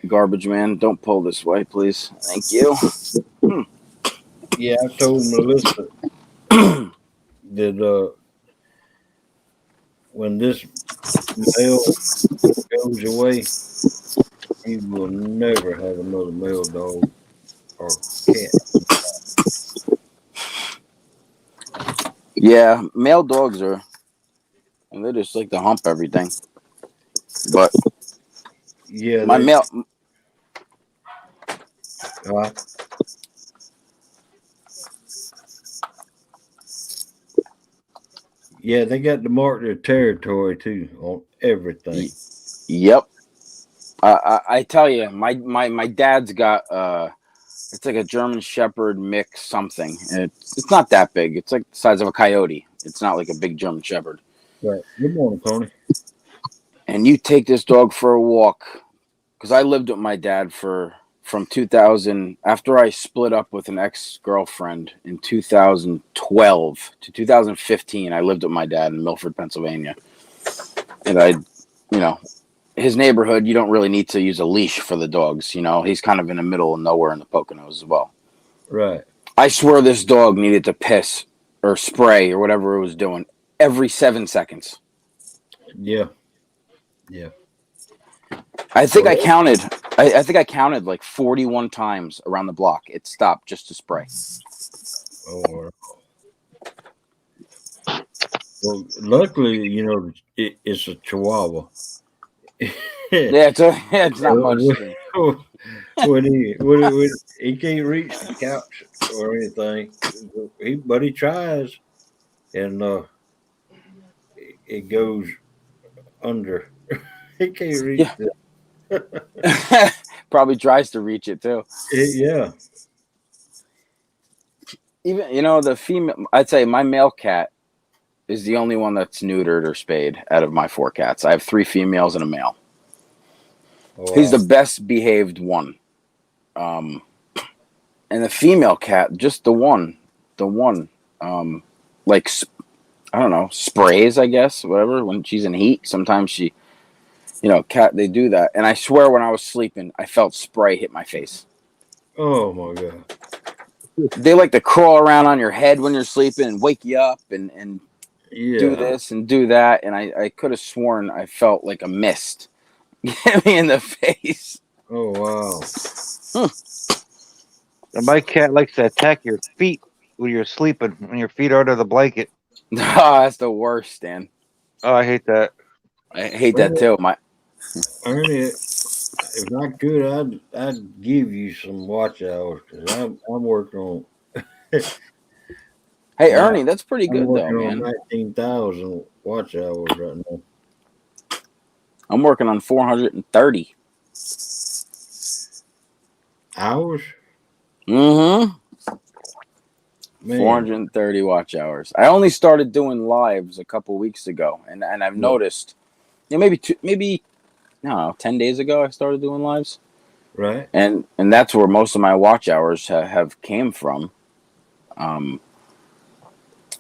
garbage man, don't pull this way, please. Thank you. Yeah, I told Melissa that when this male goes away, he will never have another male dog or cat. Yeah, male dogs are, and they just like to hump everything. But Yeah, my male, yeah, they got to mark their territory too on everything. yep. I tell you, my dad's got it's like a German Shepherd mix something. It's not that big. It's like the size of a coyote. It's not like a big German Shepherd. Right. Good morning, Tony. And you take this dog for a walk, because I lived with my dad from 2000, after I split up with an ex-girlfriend in 2012 to 2015. I lived with my dad in Milford, Pennsylvania. And his neighborhood, you don't really need to use a leash for the dogs. He's kind of in the middle of nowhere in the Poconos as well. Right. I swear this dog needed to piss or spray or whatever it was doing every 7 seconds. Yeah. Yeah. I think I counted. I think I counted like 41 times around the block. It stopped just to spray. Oh. Well, luckily, it's a Chihuahua. Yeah, it's not much. When he can't reach the couch or anything, but he tries, and it goes under. He can't reach it. Probably tries to reach it too. Yeah. Even the female, I'd say my male cat is the only one that's neutered or spayed out of my 4 cats. I have 3 females and a male. Oh, wow. He's the best behaved one. And the female cat, just the one, like, I don't know, sprays, I guess, whatever. When she's in heat, sometimes she, cat, they do that. And I swear when I was sleeping, I felt spray hit my face. Oh, my God. They like to crawl around on your head when you're sleeping and wake you up and do this and do that. And I could have sworn I felt like a mist get me in the face. Oh, wow. And my cat likes to attack your feet when you're sleeping, when your feet are under the blanket. Oh, that's the worst, Stan. Oh, I hate that. I hate that too. Ernie, if I could, I'd give you some watch hours because I'm working on. Hey, Ernie, that's pretty good though, man. 19,000 watch hours right now. I'm working on 430 hours. Mm-hmm. 430 watch hours. I only started doing lives a couple weeks ago, and I've noticed, maybe I don't know, 10 days ago I started doing lives. Right. And that's where most of my watch hours have came from.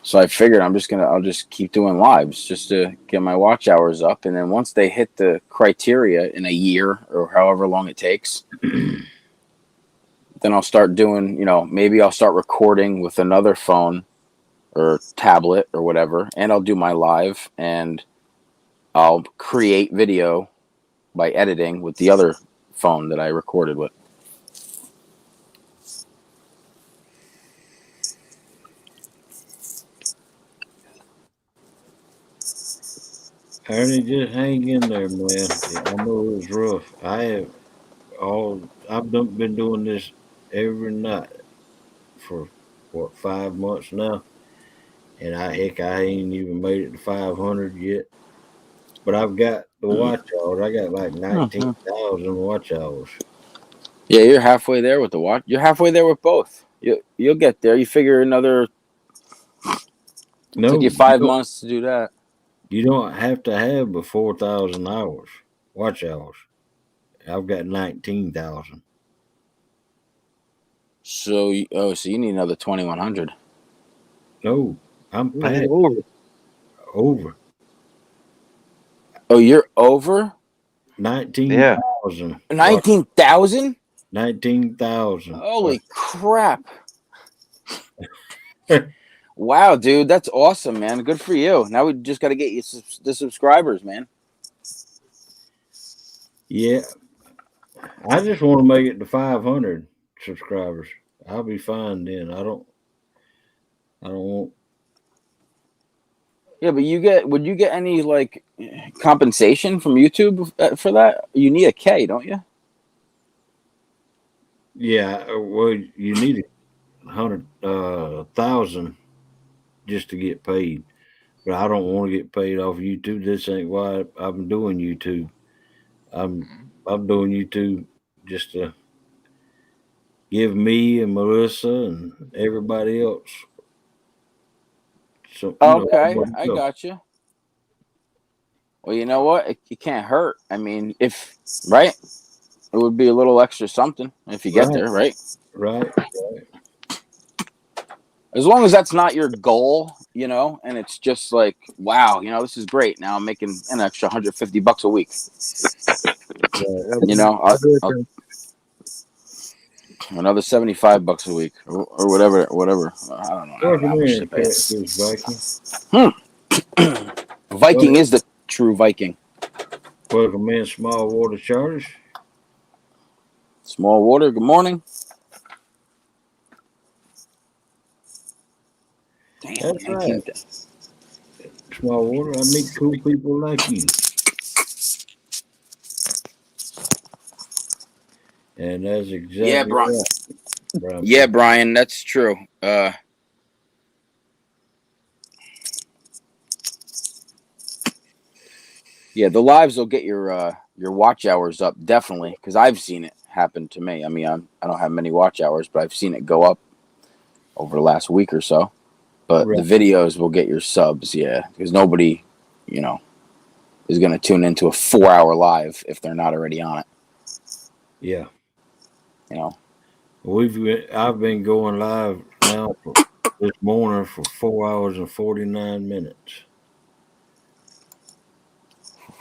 So I figured I'll just keep doing lives just to get my watch hours up. And then once they hit the criteria in a year or however long it takes, then I'll start doing, maybe I'll start recording with another phone or tablet or whatever. And I'll do my live and I'll create video by editing with the other phone that I recorded with. Ernie, just hang in there, man. I know it's rough. I've been doing this every night for 5 months now, and I ain't even made it to 500 yet. But I've got the watch hours. I got like 19,000 watch hours. Yeah, you're halfway there with the watch. You're halfway there with both. You'll get there. You figure another. Took you 5 months to do that. You don't have to have but 4,000 hours, watch hours. I've got 19,000. So you need another 2,100. No, I'm past over. Oh, you're over 19,000. 19,000. 19,000. Holy crap! Wow, dude, that's awesome, man. Good for you. Now we just got to get you the subscribers, man. Yeah, I just want to make it to 500 subscribers. I'll be fine then. I don't want. Yeah, but would you get any like compensation from YouTube for that? You need a K, don't you? Yeah, well, you need 100,000 just to get paid, but I don't want to get paid off YouTube. This ain't why I'm doing YouTube. I'm doing YouTube just to give me and Melissa and everybody else. So okay, I got you. Well, you know what? It can't hurt. I mean, right, it would be a little extra something if you get there, right? Right. As long as that's not your goal, and it's just like, wow, this is great. Now I'm making an extra $150 a week. Another $75 a week, or whatever. I don't know. How much to pay. Viking is the true Viking. Welcome in, Small Water Charters. Small Water, good morning. Damn, that's right. Small Water, I meet cool people like you. And that's exactly right. Yeah, Brian, that's true. Yeah, the lives will get your watch hours up, definitely, because I've seen it happen to me. I mean, I don't have many watch hours, but I've seen it go up over the last week or so. But the videos will get your subs, yeah, because nobody, is going to tune into a 4-hour live if they're not already on it. Yeah. I've been going live now this morning for 4 hours and 49 minutes.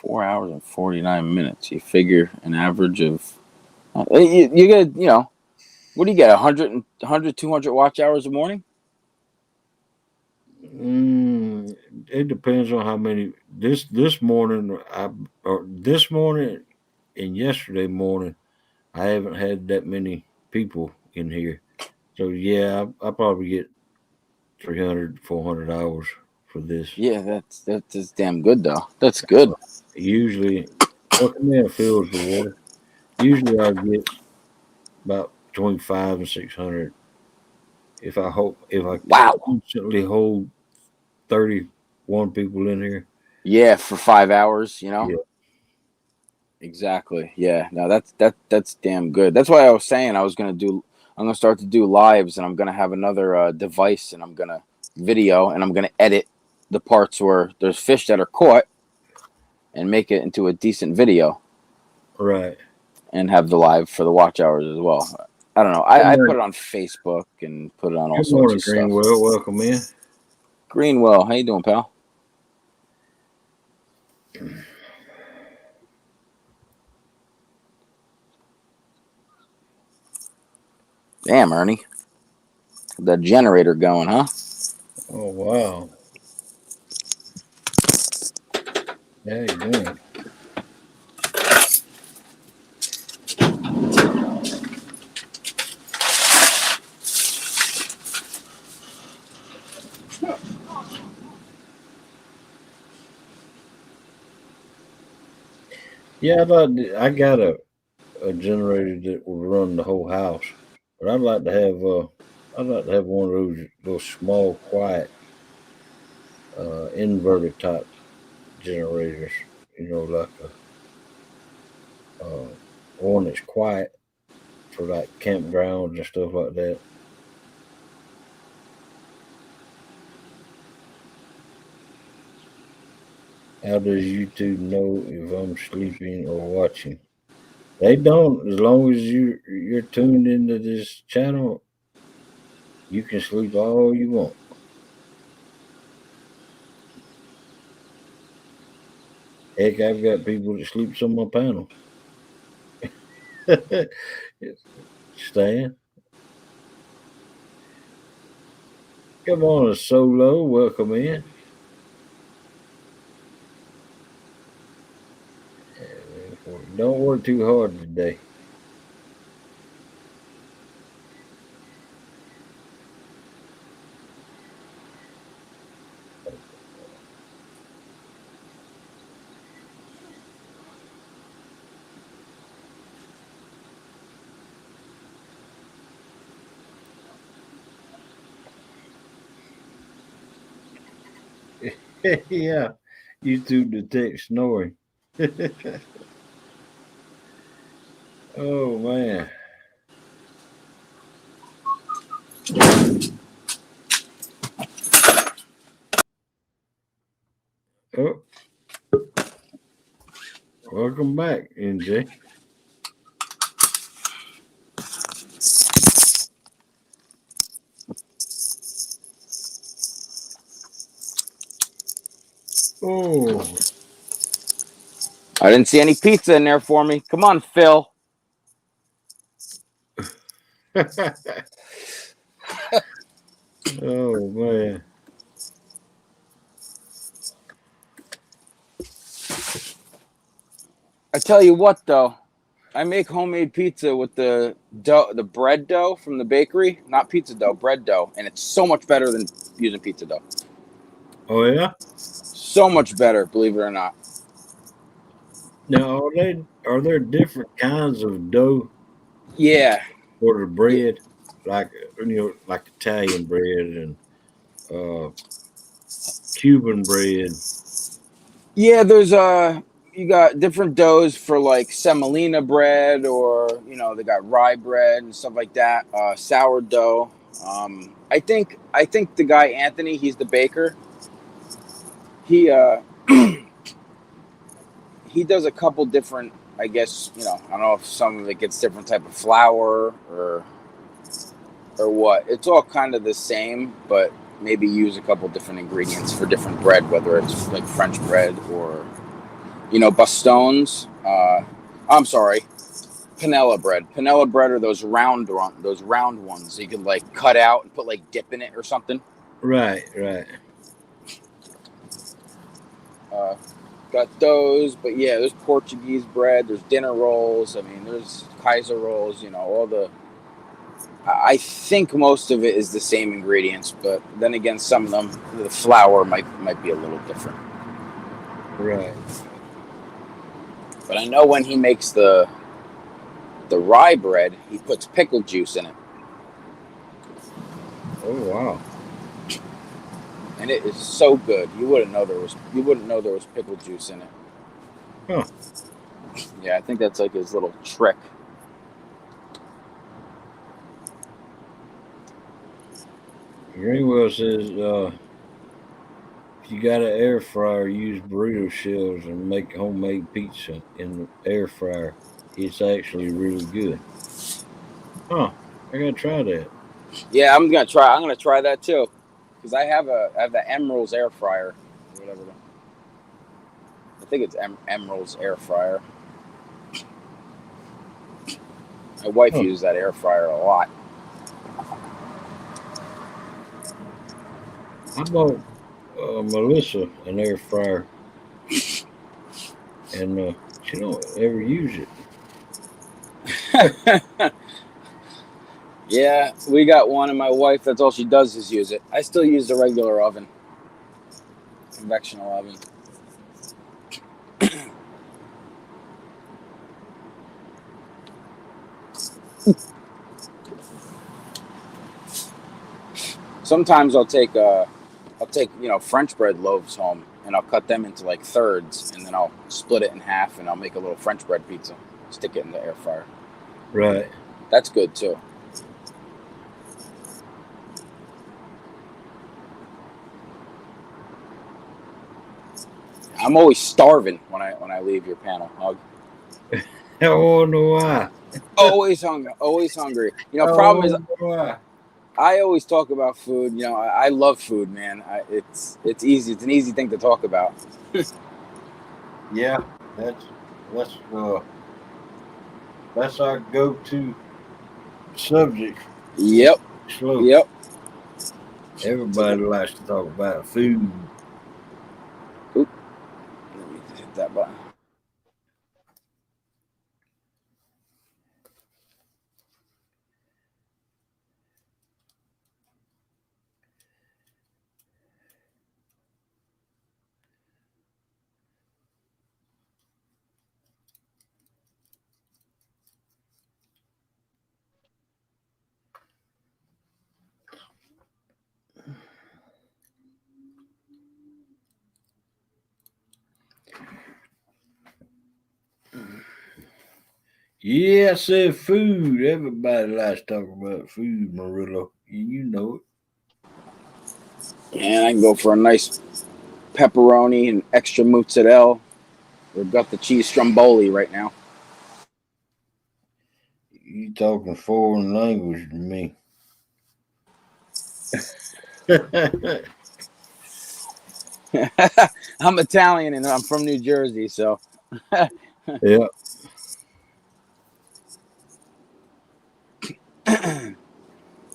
4 hours and 49 minutes. You figure an average of you get, what do you get? 100, 200 watch hours a morning? It depends on how many. This morning and yesterday morning, I haven't had that many people in here. So yeah, I probably get 300, 400 hours for this. Yeah, that's damn good though. That's good. Usually, man fills the water. Usually, I get about between 500 and 600. If I constantly hold 31 people in here. Yeah, for 5 hours, Yeah. Exactly. Yeah. No, that's damn good. That's why I was saying I'm gonna start to do lives, and I'm gonna have another device, and I'm gonna video, and I'm gonna edit the parts where there's fish that are caught, and make it into a decent video. Right. And have the live for the watch hours as well. I don't know. I put it on Facebook and put it on all sorts of stuff. Greenwell. Welcome in. Greenwell, how you doing, pal? Damn, Ernie. That generator going, huh? Oh, wow. How you doing? Yeah, I got a generator that will run the whole house, but I'd like to have one of those small, quiet, inverter type generators. You know, like one that's quiet for like campgrounds and stuff like that. How does YouTube know if I'm sleeping or watching? They don't. As long as you're tuned into this channel, you can sleep all you want. Heck, I've got people that sleeps on my panel. Stan, come on, Solo. Welcome in. Don't work too hard today. Yeah, YouTube detects snoring. Oh man. Oh, welcome back, NJ. Oh, I didn't see any pizza in there for me. Come on, Phil. oh man. I tell you what, though. I make homemade pizza with the dough, the bread dough from the bakery. Not pizza dough, bread dough. And it's so much better than using pizza dough. Oh yeah. So much better, believe it or not. Now, are there different kinds of dough Yeah. for the bread, like like Italian bread and uh, Cuban bread? Yeah, there's you got different doughs for like semolina bread, or they got rye bread and stuff like that. Sourdough. I think the guy Anthony, he's the baker. He he does a couple different. I guess I don't know if some of it gets different type of flour or what. It's all kind of the same, but maybe use a couple different ingredients for different bread, whether it's like French bread or bastones. I'm sorry, panela bread. Panela bread are those round ones you can like cut out and put like dip in it or something. Right. Got those, but yeah, there's Portuguese bread. There's dinner rolls. I mean, there's Kaiser rolls. All the. I think most of it is the same ingredients, but then again, some of them, the flour might be a little different. Right. But I know when he makes the rye bread, he puts pickle juice in it. Oh wow. And it is so good. You wouldn't know there was pickle juice in it. Huh. Yeah, I think that's like his little trick. Greenwell says if you got an air fryer, use burrito shells and make homemade pizza in the air fryer. It's actually really good. Huh. I gotta try that. Yeah, I'm gonna try that too. because I have the Emerald's air fryer, or whatever. I think it's Emerald's air fryer. My wife uses that air fryer a lot. I bought Melissa an air fryer, and she don't ever use it. Yeah, we got one, and my wife, that's all she does is use it. I still use the regular oven, convectional oven. Sometimes I'll take French bread loaves home, and I'll cut them into like thirds, and then I'll split it in half, and I'll make a little French bread pizza. Stick it in the air fryer. Right. That's good too. I'm always starving when I leave your panel, Hug. I wonder why. Always hungry. Always hungry. Problem is, I always talk about food. I love food, man. It's easy. It's an easy thing to talk about. Yeah, that's our go-to subject. Yep. Slow. Yep. Everybody likes to talk about food. Oop. Let me hit that button. Yeah, I said food. Everybody likes to talk about food, Marillo. You know it. And I can go for a nice pepperoni and extra mozzarella. We've got the cheese stromboli right now. You talking foreign language to me. I'm Italian and I'm from New Jersey, so. Yeah.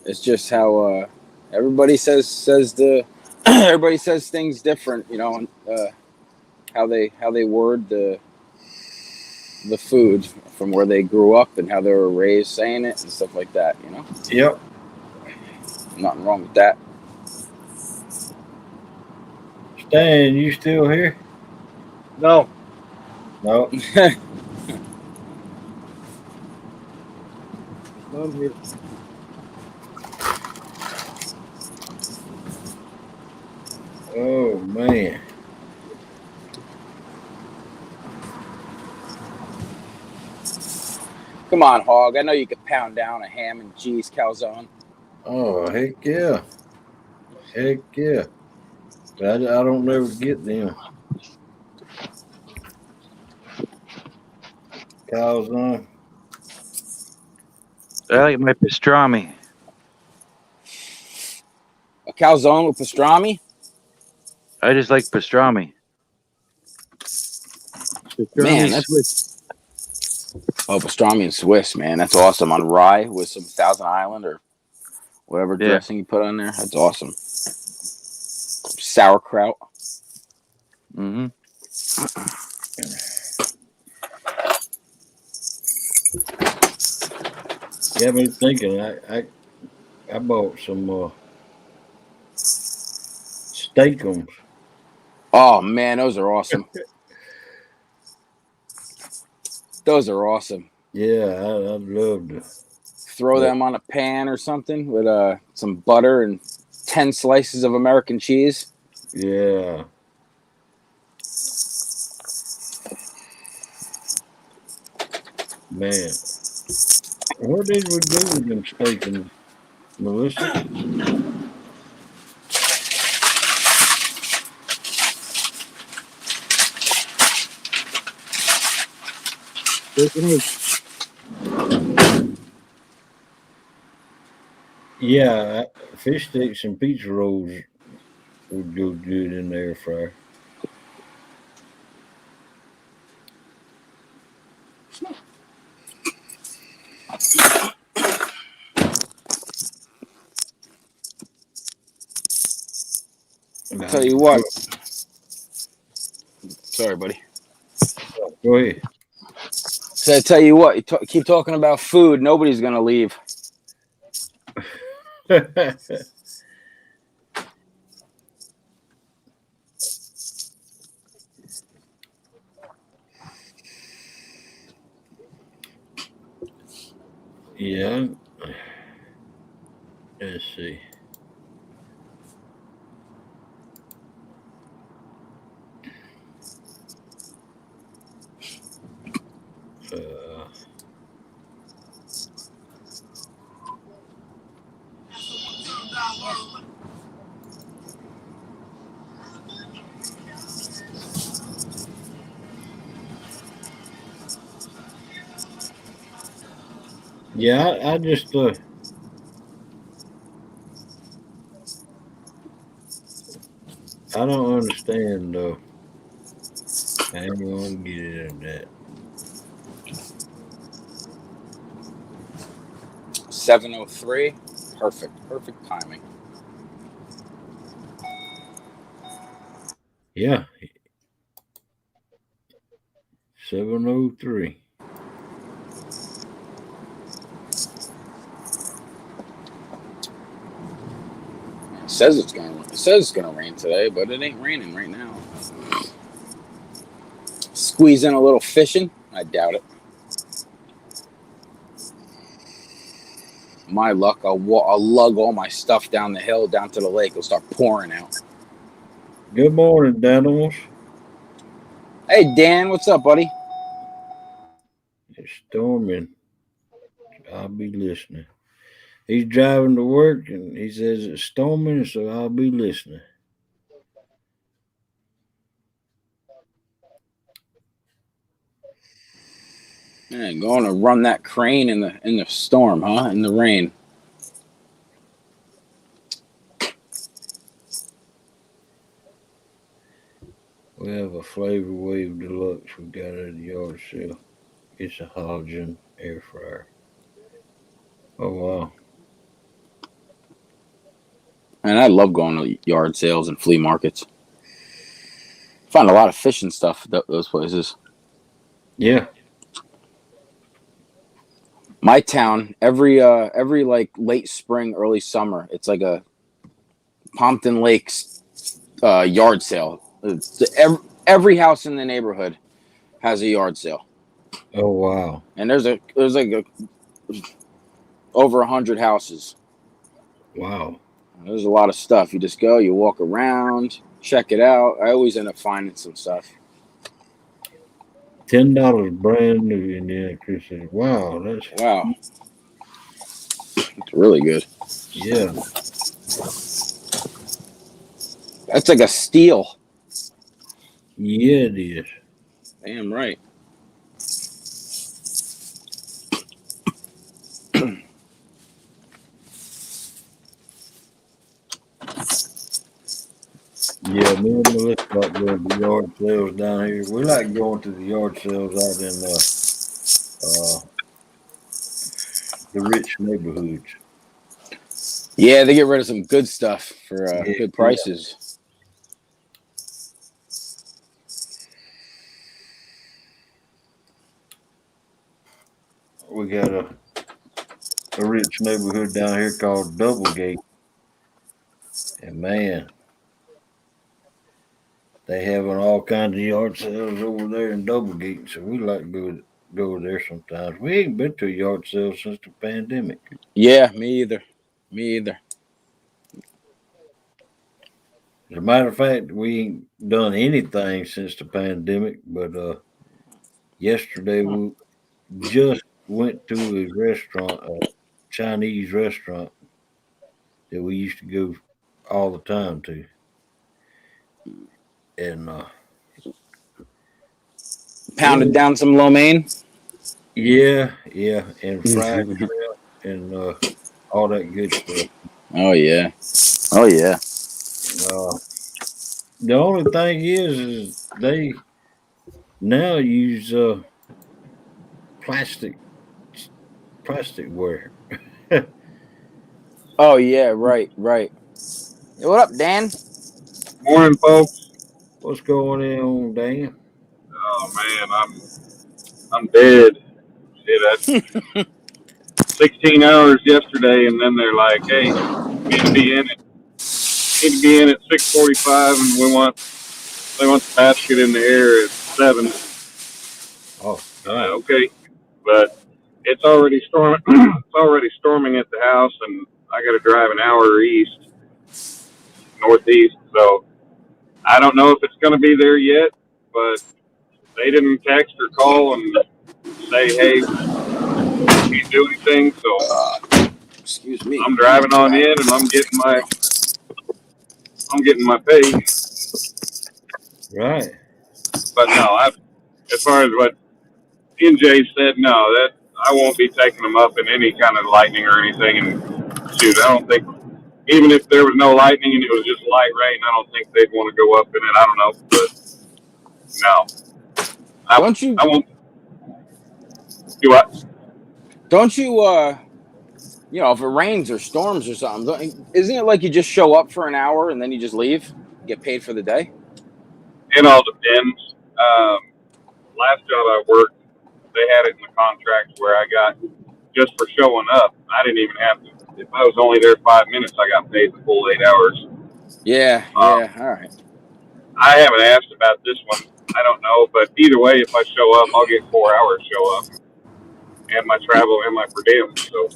It's just how everybody says everybody says things different, how they word the food from where they grew up and how they were raised saying it and stuff like that, Yep. Nothing wrong with that. Stan, you still here? No. No. I'm here. Oh man. Come on, Hog. I know you could pound down a ham and cheese calzone. Oh heck yeah. Heck yeah. But I don't never get them. Calzone. I like my pastrami. A calzone with pastrami? I just like pastrami. Man, that's Swiss. Oh, pastrami and Swiss, man. That's awesome. On rye with some Thousand Island or whatever dressing you put on there. That's awesome. Sauerkraut. Mm-hmm. Got me thinking. I bought some steakums. Oh man, those are awesome. Those are awesome. Yeah, I'd love to throw them on a pan or something with some butter and 10 slices of American cheese. Yeah. Man. What did we do with them steakums, Melissa? Yeah, fish sticks and pizza rolls would go good in the air fryer. Tell you what. Sorry, buddy. Go ahead. So I tell you what, you keep talking about food, nobody's gonna leave. Yeah. Let's see. Yeah, I just I don't understand though. I ain't gonna get into that. 7:03, perfect timing. Yeah. 7:03. It says it's gonna rain today, but it ain't raining right now. Squeeze in a little fishing? I doubt it. My luck, I'll lug all my stuff down the hill, down to the lake. It'll start pouring out. Good morning, Daniels. Hey, Dan, what's up, buddy? It's storming. I'll be listening. He's driving to work and he says it's storming, so I'll be listening. Man, going to run that crane in the storm, huh? In the rain. We have a Flavor Wave Deluxe we got at the yard sale. It's a halogen air fryer. Oh wow. And I love going to yard sales and flea markets. Find a lot of fishing stuff at those places. Yeah. My town, every like late spring, early summer, it's like a Pompton Lakes yard sale. Every house in the neighborhood has a yard sale. Oh wow. And there's like over 100 houses. Wow. There's a lot of stuff. You just go, you walk around, check it out. I always end up finding some stuff. $10 brand new, and then Chris says, wow, that's It's really good. Yeah. That's like a steal. Yeah, it is. Damn right. Yeah, me and Melissa like going to yard sales down here. We like going to the yard sales out in the rich neighborhoods. Yeah, they get rid of some good stuff for good prices. We got a rich neighborhood down here called Doublegate. And man, they having all kinds of yard sales over there in Doublegate, so we like to go there sometimes. We ain't been to a yard sale since the pandemic. Yeah, me either. As a matter of fact, we ain't done anything since the pandemic, but yesterday we just went to a restaurant, a Chinese restaurant that we used to go all the time to. And pounded down some lo mein. Yeah, and fried shrimp and all that good stuff. Oh yeah. The only thing is they now use plastic plasticware. Oh yeah, right. Hey, what up, Dan? Morning, folks. What's going on, Dan? Oh man, I'm dead. Shit, I 16 hours yesterday, and then they're like, "Hey, you need to be in it. You need to be in at 6:45, and they want the basket in the air at 7." Oh, God. Okay, but it's already storming. It's already storming at the house, and I got to drive an hour northeast. So I don't know if it's going to be there yet, but they didn't text or call and say, "Hey, can't do anything." So excuse me. I'm driving on in, and I'm getting my pay. Right. But no, as far as what NJ said, no, that I won't be taking them up in any kind of lightning or anything. And shoot, I don't think even if there was no lightning and it was just light rain, I don't think they'd want to go up in it. I don't know, but no, I won't do what. Don't you if it rains or storms or something, isn't it like you just show up for an hour and then you just leave, get paid for the day? It all depends. Last job I worked, they had it in the contract where I got just for showing up. I didn't even have to. If I was only there 5 minutes, I got paid the full 8 hours. Yeah, all right. I haven't asked about this one. I don't know, but either way, if I show up, I'll get 4 hours show up, and my travel and my per diem. So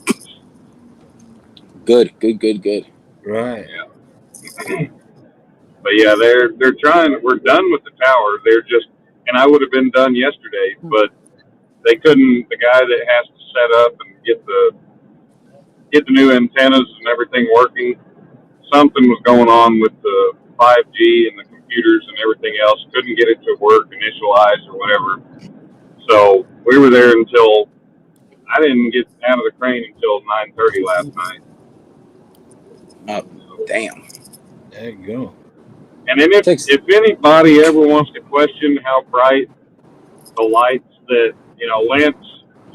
good. Right. Yeah. But yeah, they're trying. We're done with the tower. They're just, and I would have been done yesterday, but they couldn't. The guy that has to set up and get the new antennas and everything working, something was going on with the 5G and the computers and everything else. Couldn't get it to work, initialize or whatever. So we were there until I didn't get out of the crane until 9:30 last night. Oh, damn. There you go. And then if anybody ever wants to question how bright the lights that, Lance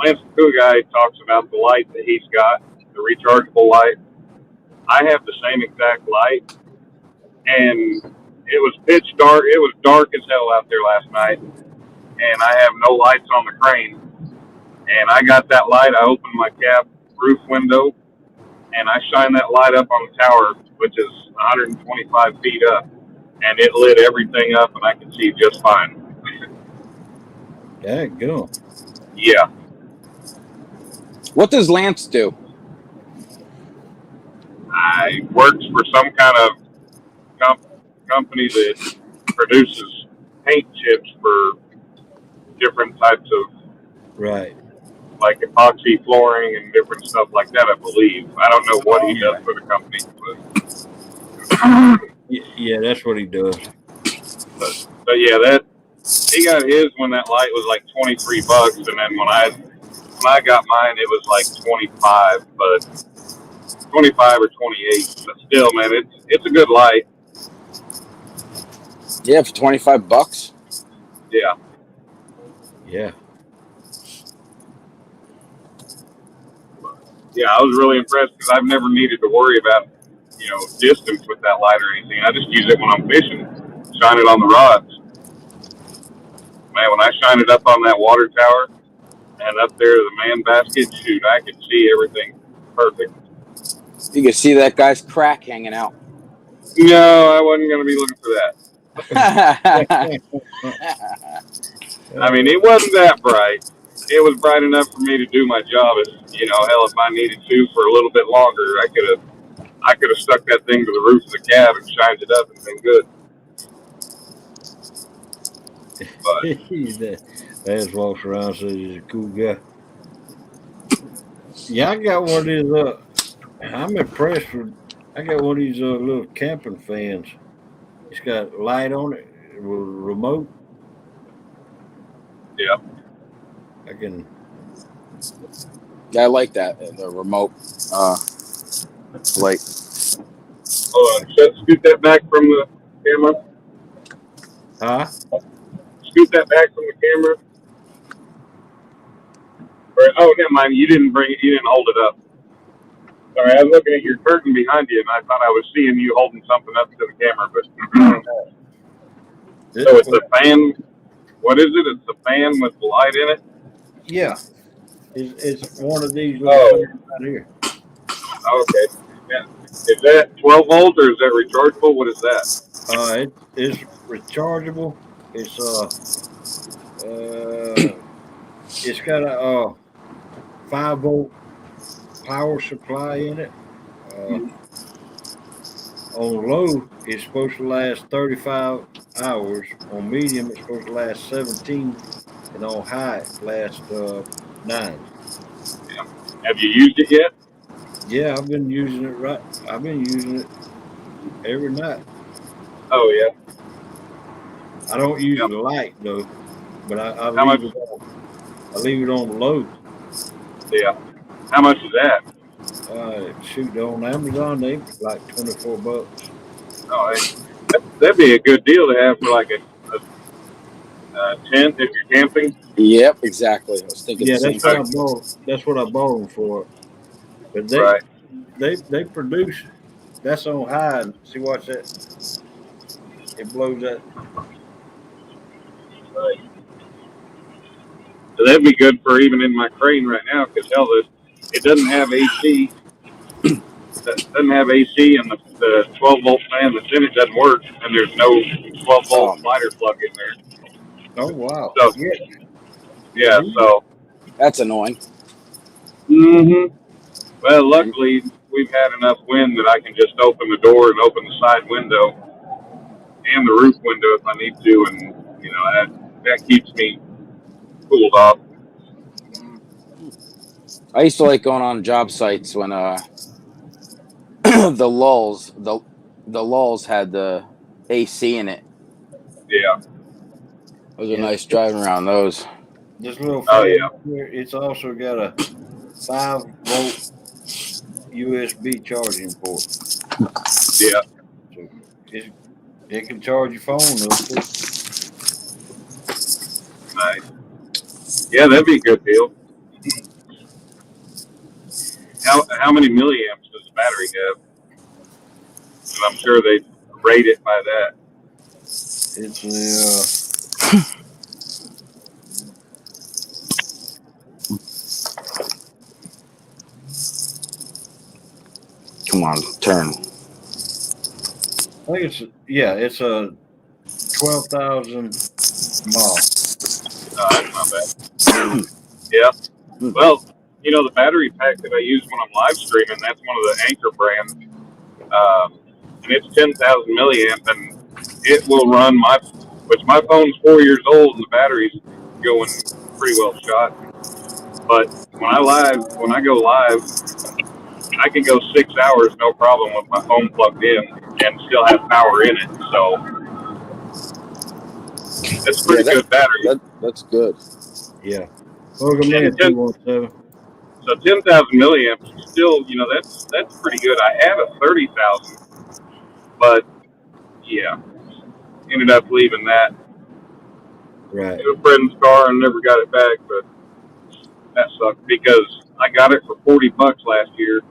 the Cool Guy talks about the light that he's got, the rechargeable light. I have the same exact light, and it was pitch dark. It was dark as hell out there last night, and I have no lights on the crane. And I got that light. I opened my cab roof window, and I shine that light up on the tower, which is 125 feet up, and it lit everything up, and I could see just fine. There you go. Yeah. What does Lance do? I works for some kind of company that produces paint chips for different types of, right, like epoxy flooring and different stuff like that. I believe. I don't know what he does for the company, but yeah, that's what he does. But yeah, he got his when that light was like $23, and then when I got mine, it was like 25, but 25 or 28. But still, man, it's a good light. Yeah, for $25. Yeah. Yeah. Yeah, I was really impressed because I've never needed to worry about, distance with that light or anything. I just use it when I'm fishing, shine it on the rods. Man, when I shine it up on that water tower and up there the man basket, shoot, I could see everything perfect. You can see that guy's crack hanging out. No, I wasn't going to be looking for that. I mean, it wasn't that bright. It was bright enough for me to do my job. Hell, if I needed to for a little bit longer, I could have stuck that thing to the roof of the cab and shined it up and been good. But Lance walks around and says he's a cool guy. Yeah, I got one of these. I'm impressed with. I got one of these little camping fans. It's got a light on it, remote. Yeah. Yeah, I like that. The remote light. Hold on. Scoot that back from the camera. Huh? Scoot that back from the camera. Oh, never mind. You didn't bring it. You didn't hold it up. Sorry, I was looking at your curtain behind you, and I thought I was seeing you holding something up to the camera. But so it's a fan. What is it? It's a fan with the light in it. Yeah, it's one of these little things right here. Okay. Yeah. Is that 12 volts or is that rechargeable? What is that? It's rechargeable. It's it's got a 5-volt power supply in it. On low, it's supposed to last 35 hours. On medium, it's supposed to last 17, and on high, it lasts 9. Yeah. Have you used it yet? Yeah, I've been using it I've been using it every night. Oh yeah. I don't use the light though, but I How leave it on low. Yeah. How much is that? Shoot, on Amazon they like $24. Oh, hey, that'd be a good deal to have for like a tent if you're camping. Yep, exactly. I was thinking the same thing. That's what I bought them for. But they produce. That's on high. See, watch that. It blows that. Right. So that'd be good for even in my crane right now because hell, it doesn't have AC. Doesn't have AC, and the 12 volt fan that's in it doesn't work, and there's no 12 volt slider plug in there. Oh wow! So yeah, so that's annoying. Well, luckily we've had enough wind that I can just open the door and open the side window and the roof window if I need to, and you know that keeps me cooled off. I used to like going on job sites when the lulls had the AC in it. Yeah. Those are nice driving around those. This little fan here, it's also got a 5-volt USB charging port. Yeah. So it can charge your phone up too. Nice. Yeah, that'd be a good deal. How many milliamps does the battery have? And I'm sure they rate it by that. It's Come on, turn. I think it's a 12,000 mile. That's not bad. Yeah. Well, you know, the battery pack that I use when I'm live streaming, that's one of the Anchor brands. And it's 10,000 milliamp, and it will run which my phone's 4 years old, and the battery's going pretty well shot. But when I go live, I can go 6 hours, no problem, with my phone plugged in and still have power in it. So it's pretty good battery. That's good. Yeah. Welcome in, 217. So 10,000 milliamps is still, you know, that's pretty good. I had a 30,000, but yeah, ended up leaving that. Right. In a friend's car and never got it back, but that sucked because I got it for $40 last year.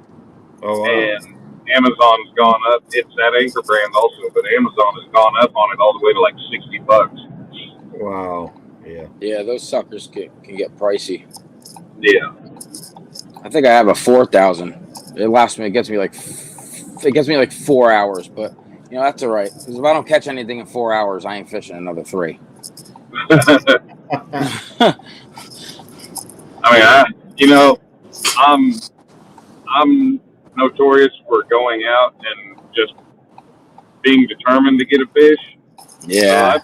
Oh, wow. And Amazon's gone up. It's that Anchor brand also, but Amazon has gone up on it all the way to like $60. Wow. Yeah. Yeah, those suckers can get pricey. Yeah. I think I have a 4,000. It lasts me. It gets me like 4 hours, but you know that's all right. Because if I don't catch anything in 4 hours, I ain't fishing another 3. I mean, I'm notorious for going out and just being determined to get a fish. Yeah.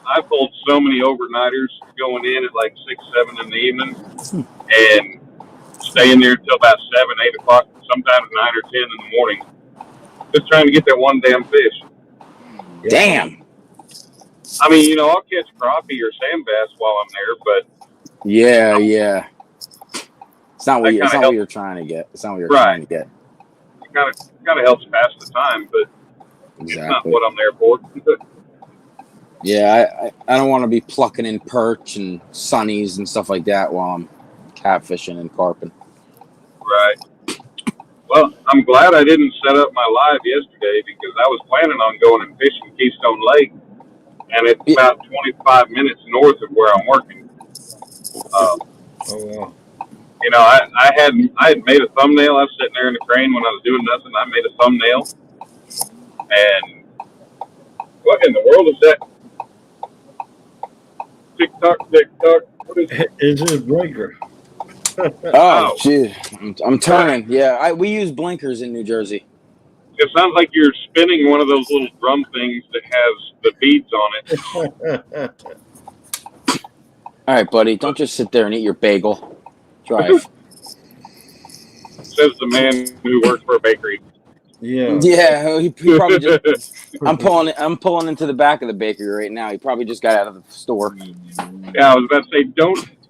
I pulled so many overnighters going in at like 6, 7 in the evening and staying there till about 7, 8 o'clock, sometimes 9 or 10 in the morning, just trying to get that one damn fish. Damn. I mean, you know, I'll catch crappie or sand bass while I'm there, but yeah. It's not what you're trying to get. It's not what you're trying to get. It kind of helps pass the time, but it's not what I'm there for. Yeah, I don't want to be plucking in perch and sunnies and stuff like that while I'm catfishing and carping. Right. Well, I'm glad I didn't set up my live yesterday because I was planning on going and fishing Keystone Lake, and it's about 25 minutes north of where I'm working. Oh wow. You know, I had made a thumbnail. I was sitting there in the crane when I was doing nothing. I made a thumbnail, and what in the world is that? Tick tock, tick tock. What is it? It's his blinker. Oh, gee. I'm turning. Yeah, we use blinkers in New Jersey. It sounds like you're spinning one of those little drum things that has the beads on it. All right, buddy. Don't just sit there and eat your bagel. Drive. Says the man who works for a bakery. Yeah. Yeah, he probably just. I'm pulling into the back of the bakery right now. He probably just got out of the store. Yeah, I was about to say,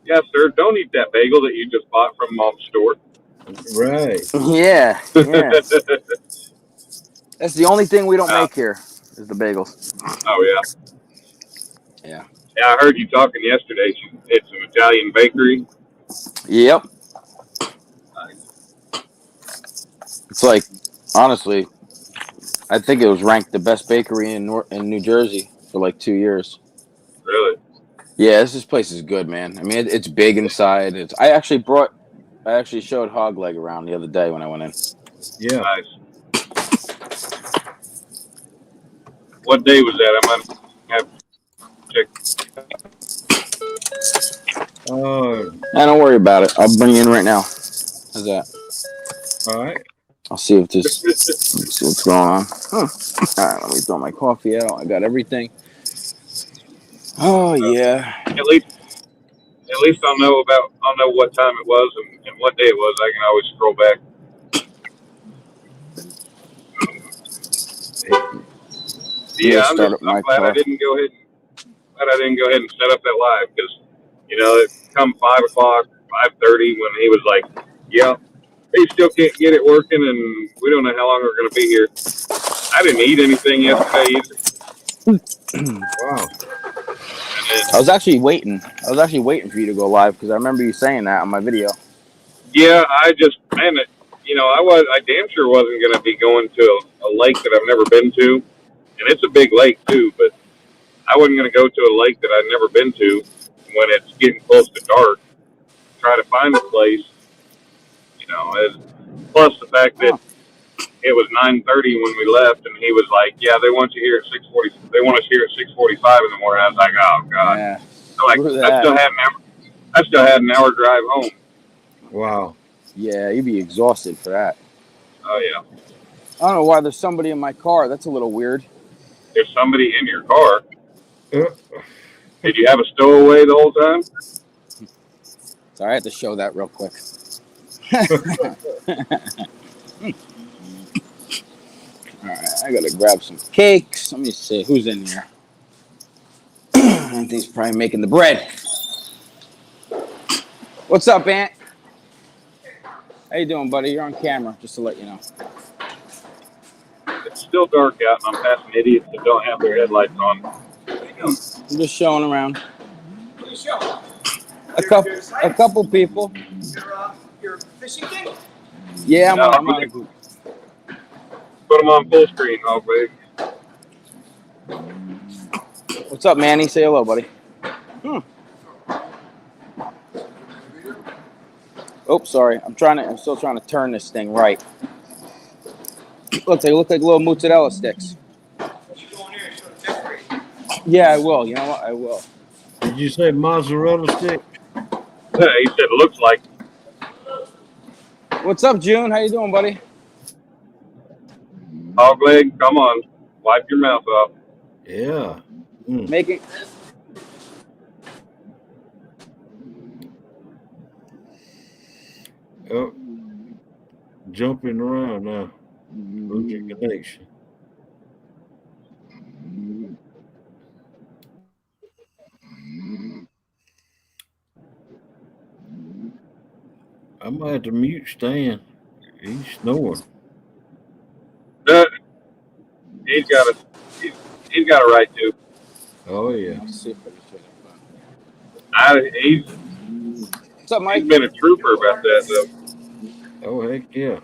yes, sir, don't eat that bagel that you just bought from Mom's store. Right. Yeah. That's the only thing we don't make here is the bagels. Oh yeah. Yeah. Yeah, I heard you talking yesterday. It's an Italian bakery. Yep. It's like, honestly, I think it was ranked the best bakery in New Jersey for like 2 years. Really? Yeah, this place is good, man. I mean, it's big inside. I actually showed Hogleg around the other day when I went in. Yeah. Nice. What day was that? I might have checked. Don't worry about it. I'll bring you in right now. How's that? All right. I'll see if let's see what's going on. All right, let me throw my coffee out. I got everything. Oh yeah. At least I'll know what time it was and what day it was. I can always scroll back. Yeah, I'm glad I didn't go ahead and set up that live because, you know, it come 5 o'clock, 5:30 when he was like, yeah, he still can't get it working and we don't know how long we're going to be here. I didn't eat anything yesterday either. Wow. I was actually waiting for you to go live because I remember you saying that on my video. Yeah, I damn sure wasn't going to be going to a lake that I've never been to. And it's a big lake too, but I wasn't going to go to a lake that I'd never been to when it's getting close to dark. Try to find a place, you know, plus the fact that it was 9:30 when we left, and he was like, "Yeah, they want you here at 6:40. They want us here at 6:45 in the morning." I was like, "Oh God!" Yeah. So like, I still had an hour drive home. Wow. Yeah, you'd be exhausted for that. Oh yeah. I don't know why there's somebody in my car. That's a little weird. There's somebody in your car. Did you have a stowaway the whole time? Sorry, I had to show that real quick. All right, I gotta grab some cakes. Let me see who's in here. Anthony's probably making the bread. What's up, Aunt? How you doing, buddy? You're on camera, just to let you know. It's still dark out, and I'm passing idiots that don't have their headlights on. I'm just showing around. What are you showing? A couple people. You're fishing king? Yeah, I'm on. Put them on full screen, oh big. What's up, Manny? Say hello, buddy. Oh, sorry. I'm still trying to turn this thing right. They look like little mozzarella sticks. Yeah, I will. You know what? I will. Did you say mozzarella stick? Yeah, he said it looks like. What's up, June? How you doing, buddy? Hog leg, come on. Wipe your mouth off. Yeah. Make it. Oh, jumping around now. Lose your connection. I might have to mute Stan. He's snoring. He's got a right to. Oh yeah. Let's see if I can fit it. He's What's up, Mike? He's been a trooper about that though. Oh heck yeah.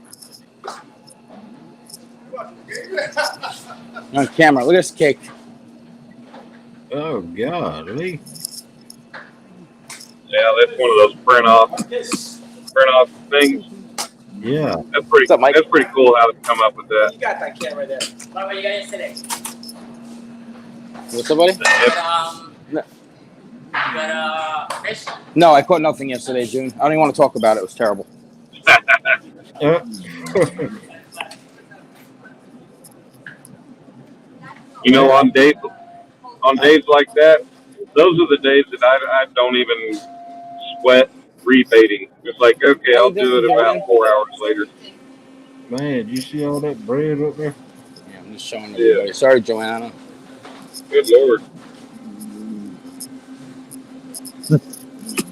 On camera. Look at this cake. Oh golly. Yeah, that's one of those print off things. Yeah. That's pretty. What's up, Mike? That's pretty cool how to come up with that. You got that camera there. What you got yesterday? What's up, buddy? You got fish? No, I caught nothing yesterday, June. I don't even want to talk about it. It was terrible. You know, on days like that, those are the days that I don't even sweat rebaiting. It's like, okay, I'll do it about 4 hours later. Man, you see all that bread up there? Yeah, I'm just showing everybody. Sorry, Joanna. Good Lord.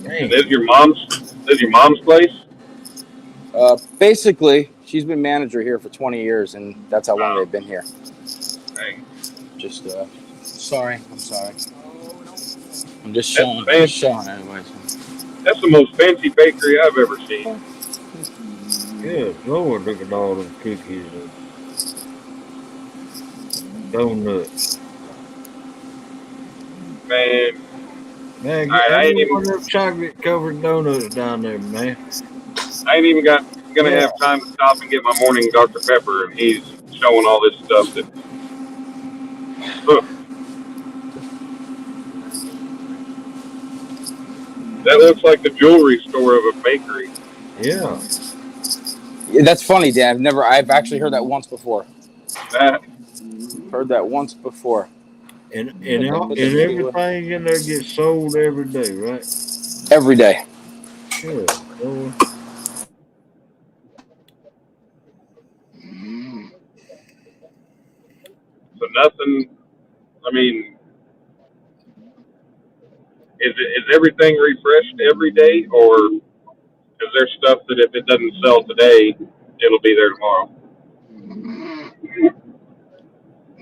Dang. Is your mom's place? Basically, she's been manager here for 20 years, and that's how long they've been here. Dang. Just, sorry. I'm sorry. I'm just showing everybody. That's the most fancy bakery I've ever seen. Good Lord, look at all them cookies and donuts. Man, Man, I ain't get even one of them chocolate covered donuts down there, man. I ain't even gonna have time to stop and get my morning Dr. Pepper, and he's showing all this stuff that. That looks like the jewelry store of a bakery. Yeah. That's funny, Dan. I've actually heard that once before. Heard that once before. And everything in there gets sold every day, right? Every day. Good Lord. So nothing. I mean, is everything refreshed every day, or is there stuff that if it doesn't sell today, it'll be there tomorrow?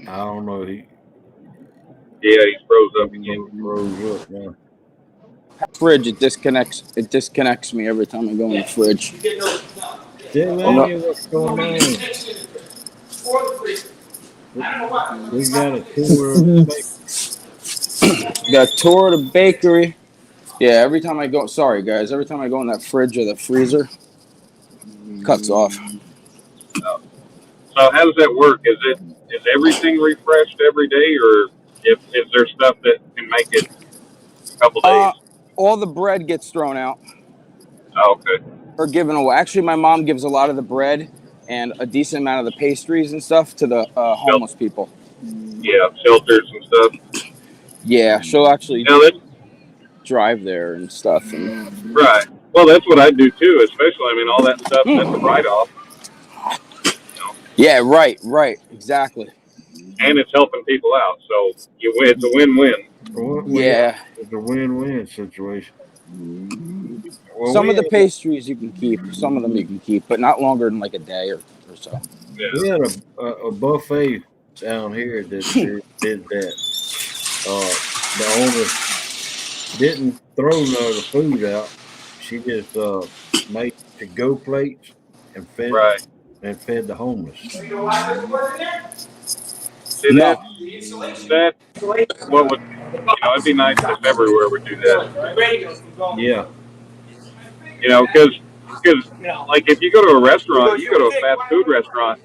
I don't know. Yeah, he froze up again. Froze up now. Fridge, it disconnects me every time I go in the fridge. What's going on? We got a tour of the bakery. Got a tour of the bakery. Yeah, every time I go, sorry guys, every time I go in that fridge or the freezer, it cuts off. So how does that work? Is everything refreshed every day, or is there stuff that can make it a couple days? All the bread gets thrown out. Oh, okay. Or given away. Actually, my mom gives a lot of the bread and a decent amount of the pastries and stuff to the homeless people. Yeah, shelters and stuff. Yeah, she'll actually drive there and stuff. And... Right. Well, that's what I do too. Especially, I mean, all that stuff that's a write-off. Yeah, right, exactly. And it's helping people out, so it's a win-win. Yeah, it's a win-win situation. Well, some of the pastries you can keep, some of them you can keep, but not longer than like a day or so. Yeah. We had a buffet down here that did that. The owner didn't throw none of the food out. She just made to-go plates and fed the homeless. See, that's what would, it'd be nice if everywhere would do that. Yeah. Because like if you go to a restaurant, you go to a fast food restaurant,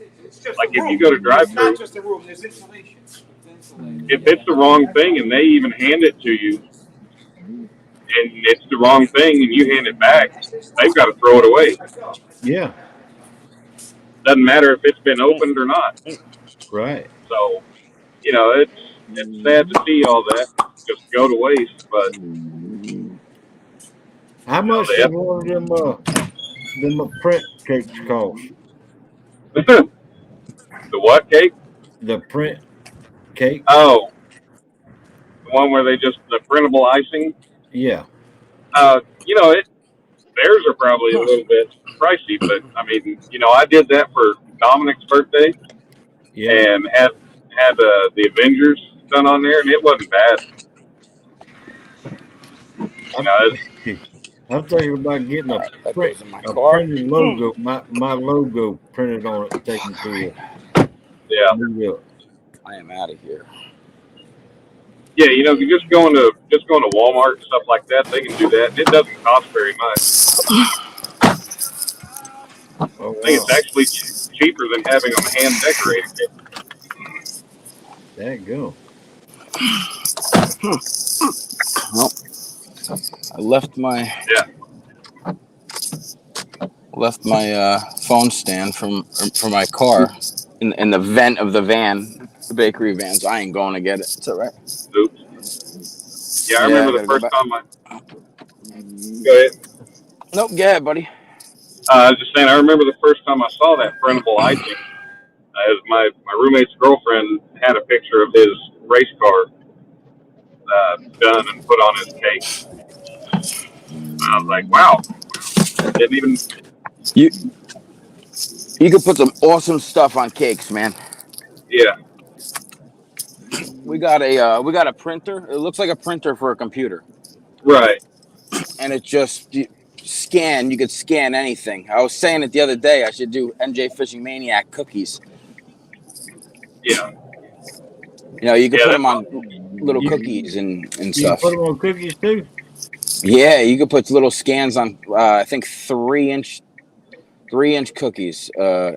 like if you go to drive-thru, if it's the wrong thing and they even hand it to you, and it's the wrong thing and you hand it back, they've got to throw it away. Yeah. Doesn't matter if it's been opened or not. Right. So, it's sad to see all that just go to waste, but how much does one of them print cakes cost? The what cake? The print cake. Oh, the one where they just the printable icing. Yeah. Theirs are probably a little bit pricey, but I mean, I did that for Dominic's birthday, and had the Avengers done on there, and it wasn't bad. You know, I'm thinking about getting a printed logo, my logo printed on it, taken to New York. I am out of here. Yeah, you know, just going to Walmart and stuff like that, they can do that, and it doesn't cost very much. Oh, wow. I think it's actually cheaper than having them hand decorated. There you go. Well, I left my phone stand from my car in the vent of the van, the bakery van. So I ain't going to get it. It's all right. Oops. Yeah, I remember the first time Go ahead. Nope, go ahead, buddy. I was just saying, I remember the first time I saw that printable icing. As my roommate's girlfriend had a picture of his race car done and put on his cake. And I was like, wow. Didn't even. You could put some awesome stuff on cakes, man. Yeah. We got a printer. It looks like a printer for a computer. Right. And it just you could scan anything. I was saying it the other day, I should do NJ Fishing Maniac cookies. Yeah. You know, you can put them on little cookies and stuff. You can put them on cookies too? Yeah, you could put little scans on, I think 3-inch cookies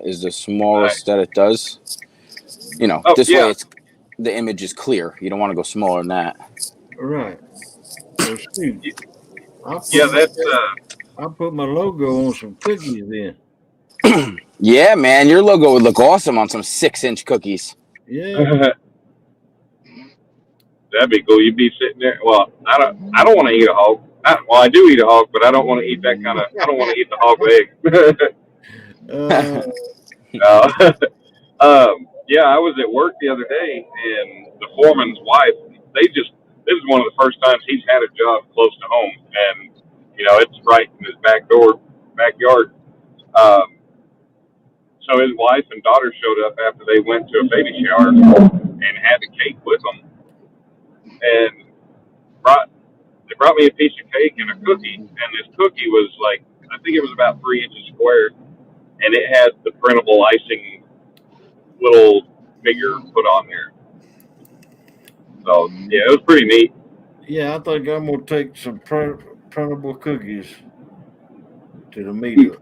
is the smallest that it does. You know, way the image is clear. You don't want to go smaller than that. Right. Well, shoot. I'll put my logo on some cookies then. Yeah, man, your logo would look awesome on some 6-inch cookies. Yeah. That'd be cool. You'd be sitting there. Well, I don't want to eat a hog. I do eat a hog, but I don't want to eat that kind of. I don't want to eat the hog leg. Yeah, I was at work the other day, and the foreman's wife. This is one of the first times he's had a job close to home, and you know it's right in his backyard. So his wife and daughter showed up after they went to a baby shower and had the cake with them. And they brought me a piece of cake and a cookie, and this cookie was like, I think it was about 3 inches square, and it had the printable icing little figure put on there. So yeah, it was pretty neat. Yeah, I think I'm gonna take some printable cookies to the meetup.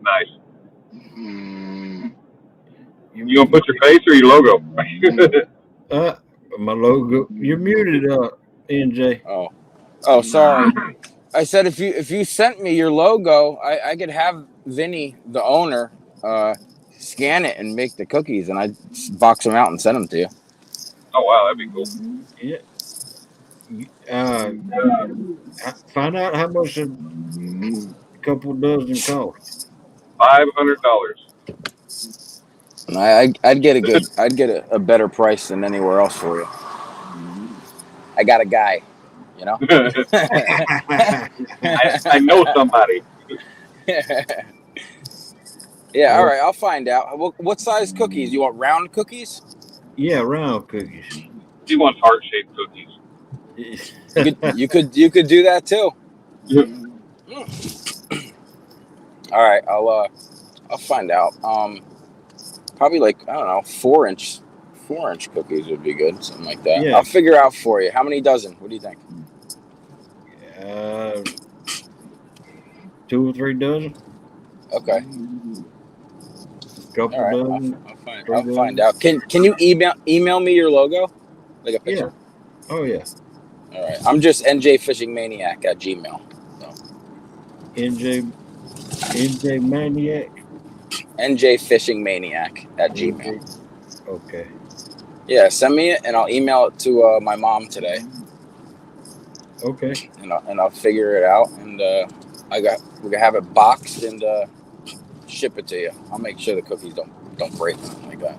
Nice. You gonna put your face or your logo? My logo. You're muted, NJ. Oh, sorry. I said if you sent me your logo, I could have Vinny, the owner, scan it and make the cookies, and I'd box them out and send them to you. Oh wow, that'd be cool. Yeah. Find out how much a couple dozen cost. $500. I'd get a better price than anywhere else for you. I got a guy, you know. I know somebody. Yeah, all right. I'll find out. What size cookies? You want round cookies? Yeah, round cookies. He wants heart-shaped cookies. You could do that too. All right, I'll find out. Probably like, I don't know, 4-inch cookies would be good, something like that. Yeah. I'll figure out for you. How many dozen? What do you think? 2 or 3 dozen. Okay. Couple dozen. I'll find out. Can you email me your logo, like a picture? Yeah. Oh yeah. All right. I'm just njfishingmaniac@gmail. So. NJ Maniac. njfishingmaniac@gmail. Okay. Yeah, send me it and I'll email it to my mom today. Okay. And I'll figure it out, and we're gonna have it boxed and ship it to you. I'll make sure the cookies don't break like that.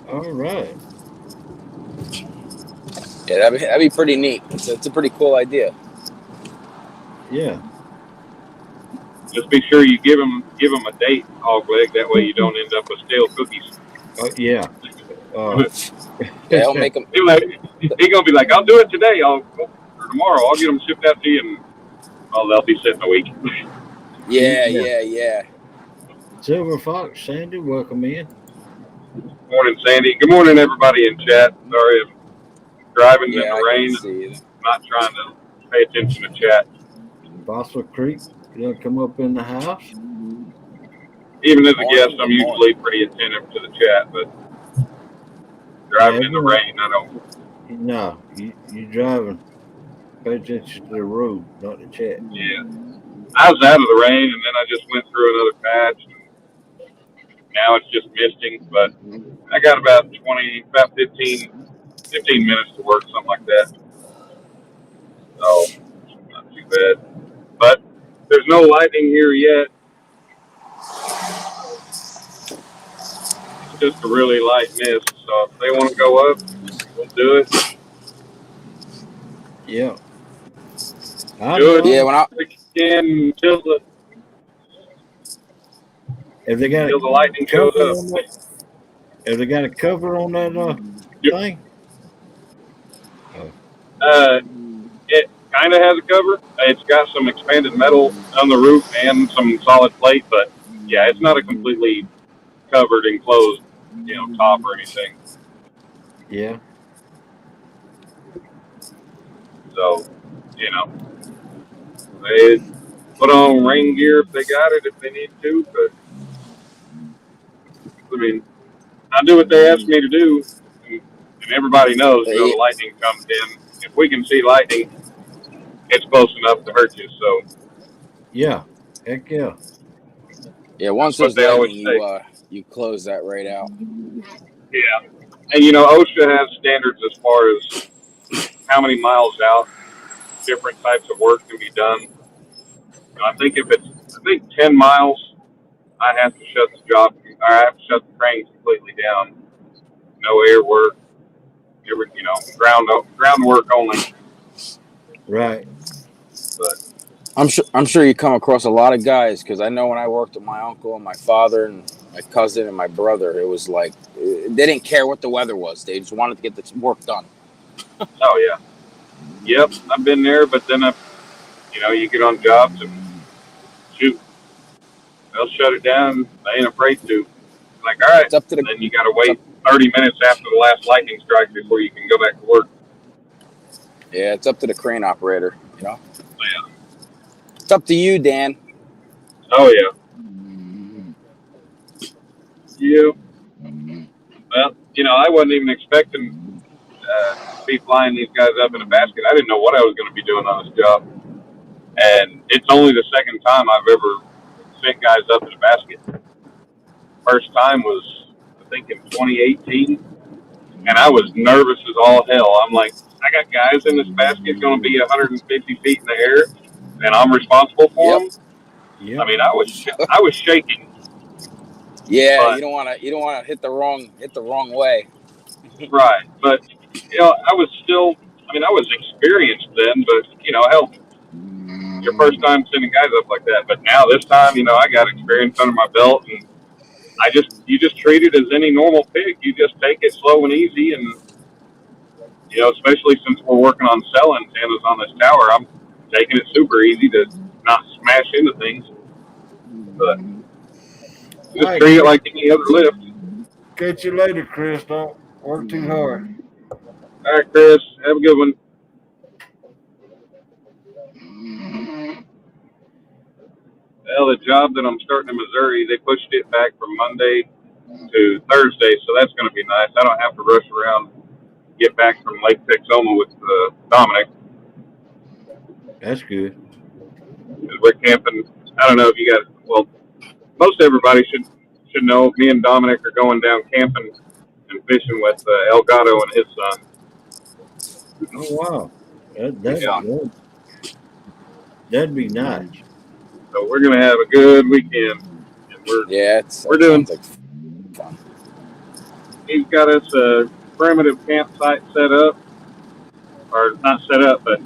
All right. Yeah, that'd be pretty neat. It's a pretty cool idea. Yeah. Just be sure you give them a date, hog leg. That way you don't end up with stale cookies. Yeah. Yeah, he'll make them. He gonna be like, I'll do it today. Or tomorrow. I'll get them shipped out to you, and they'll be sitting a week. Yeah. Silver Fox, Sandy, welcome in. Morning, Sandy. Good morning, everybody in chat. Sorry, I'm driving in the rain. See not trying to pay attention to chat. Fossil Creek, you gonna come up in the house? Even as a guest, I'm usually pretty attentive to the chat, but driving in the rain, I don't. No, you driving. Pay attention to the road, not the chat. Yeah. I was out of the rain, and then I just went through another patch. Now it's just misting, but I got about 15 minutes to work, something like that. So, not too bad. But there's no lightning here yet. It's just a really light mist. So if they want to go up, we'll do it. Yeah. Good. Yeah, when we can till the If they got till the lightning goes up. If they got a cover on that thing? It kind of has a cover. It's got some expanded metal on the roof and some solid plate, but yeah, it's not a completely covered, enclosed, top or anything. Yeah. So, they put on rain gear if they got it, if they need to, but I mean, I do what they ask me to do, and everybody knows, the lightning comes in. If we can see lightning, it's close enough to hurt you, so. Yeah, heck yeah. Yeah, once there's lightning, you close that right out. Yeah. And, OSHA has standards as far as how many miles out different types of work can be done. I think if it's 10 miles, I have to shut the job, or I have to shut the crane completely down. No air work, ground work only. Right. But I'm sure you come across a lot of guys, because I know when I worked with my uncle and my father and my cousin and my brother, it was like they didn't care what the weather was. They just wanted to get the work done. Oh, yeah. Yep, I've been there, but then, you get on jobs and shoot. They'll shut it down. They ain't afraid to. Like, all right. And then you got to wait 30 minutes after the last lightning strike before you can go back to work. Yeah, it's up to the crane operator, Yeah. It's up to you, Dan. Oh, yeah. Yeah. Well, I wasn't even expecting to be flying these guys up in a basket. I didn't know what I was going to be doing on this job. And it's only the second time I've ever sent guys up in a basket. First time was, I think, in 2018. And I was nervous as all hell. I'm like, I got guys in this basket going to be 150 feet in the air, and I'm responsible for them. Yep. I mean, I was shaking. Yeah, but you don't want to hit the wrong way. Right, but I was experienced then, but hell, your first time sending guys up like that. But now this time, I got experience under my belt, and you just treat it as any normal pig. You just take it slow and easy, and especially since we're working on cell antennas on this tower, I'm taking it super easy to not smash into things. But just treat it like any other lift. Catch you later, Chris. Don't work too hard. All right, Chris. Have a good one. Well, the job that I'm starting in Missouri, they pushed it back from Monday to Thursday, so that's going to be nice. I don't have to rush around, get back from Lake Texoma with Dominic. That's good. Because we're camping. I don't know if you guys, most everybody should know. Me and Dominic are going down camping and fishing with Elgato and his son. Oh, wow. That'd be nice. So we're going to have a good weekend. And we're doing. Fun. He's got us a primitive campsite set up, or not set up, but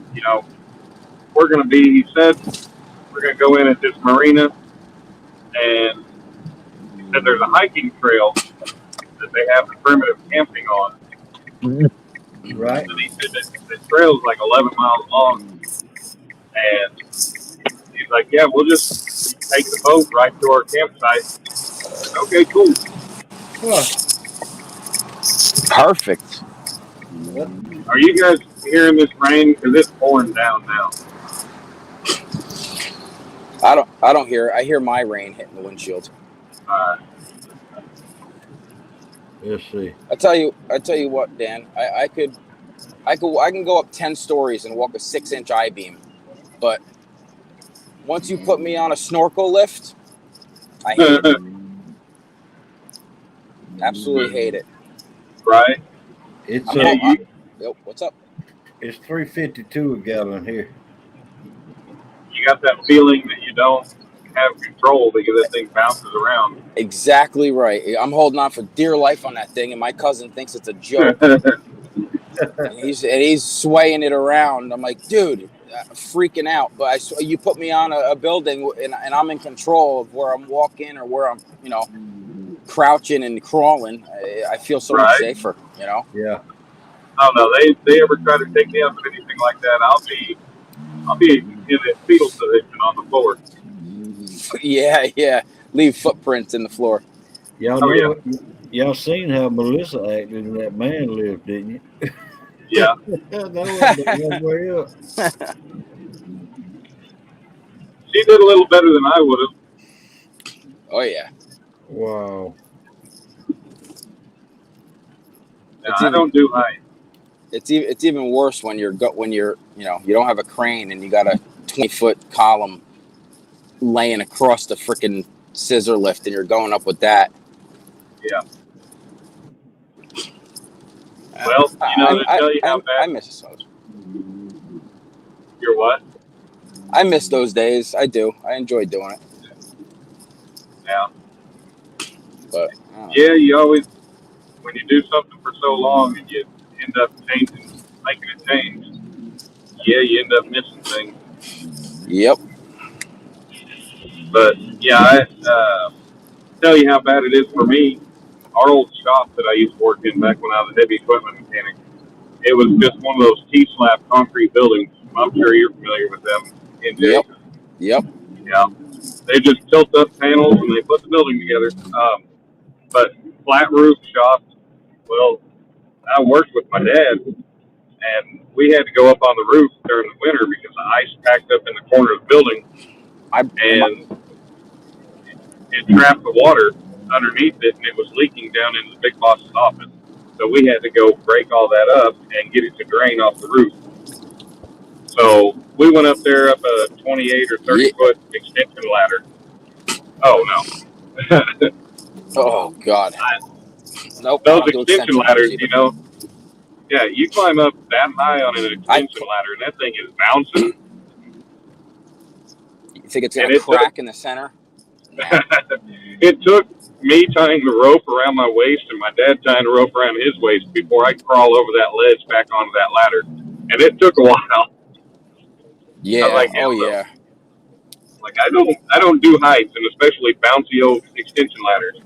we're going to be. He said we're going to go in at this marina, and he said there's a hiking trail that they have the primitive camping on, Right. And he said that the trail's like 11 miles long, and he's like, "Yeah, we'll just take the boat right to our campsite." Like, okay, cool. Huh. Perfect. Are you guys hearing this rain? Because it's pouring down now. I don't hear. I hear my rain hitting the windshield. Let's see. I tell you what, Dan. I can go up 10 stories and walk a 6-inch I-beam, but once you put me on a snorkel lift, I hate it. Absolutely hate it. Right. It's what's up? It's $3.52 a gallon here. You got that feeling that you don't have control because that thing bounces around. Exactly right. I'm holding on for dear life on that thing, and my cousin thinks it's a joke. and he's swaying it around. I'm like, dude, freaking out. But you put me on a building, and I'm in control of where I'm walking or where I'm, crouching and crawling. I feel so much safer. Yeah. I don't know. They ever try to take me up with anything like that, I'll be in the fetal position on the floor. Yeah. Leave footprints in the floor. Y'all seen how Melissa acted in that man lift, didn't you? Yeah. That wasn't the way up. She did a little better than I would have. Oh yeah. Wow. I don't do height. It's even worse when you don't have a crane and you got a 20-foot column laying across the freaking scissor lift and you're going up with that. Yeah. Well, to tell you how bad. I miss those. You're what? I miss those days. I do. I enjoy doing it. Yeah. But yeah, you always, when you do something for so long and you end up making a change, you end up missing things. Yep. But yeah, I tell you how bad it is for me. Our old shop that I used to work in back when I was a heavy equipment mechanic, it was just one of those T-slab concrete buildings. I'm sure you're familiar with them. Yep. Yeah. They just tilt up panels and they put the building together. But flat roof shop, well, I worked with my dad, and we had to go up on the roof during the winter because the ice packed up in the corner of the building, and it trapped the water underneath it, and it was leaking down into the big boss's office. So we had to go break all that up and get it to drain off the roof. So we went up there up a 28 or 30 foot extension ladder. Oh no. Oh God. Nope. Those extension ladders, yeah, you climb up that high on an extension ladder, and that thing is bouncing. You think it's gonna crack in the center? Nah. It took me tying the rope around my waist and my dad tying the rope around his waist before I could crawl over that ledge back onto that ladder, and it took a while. Yeah. Like, yeah. Like I don't do heights, and especially bouncy old extension ladders.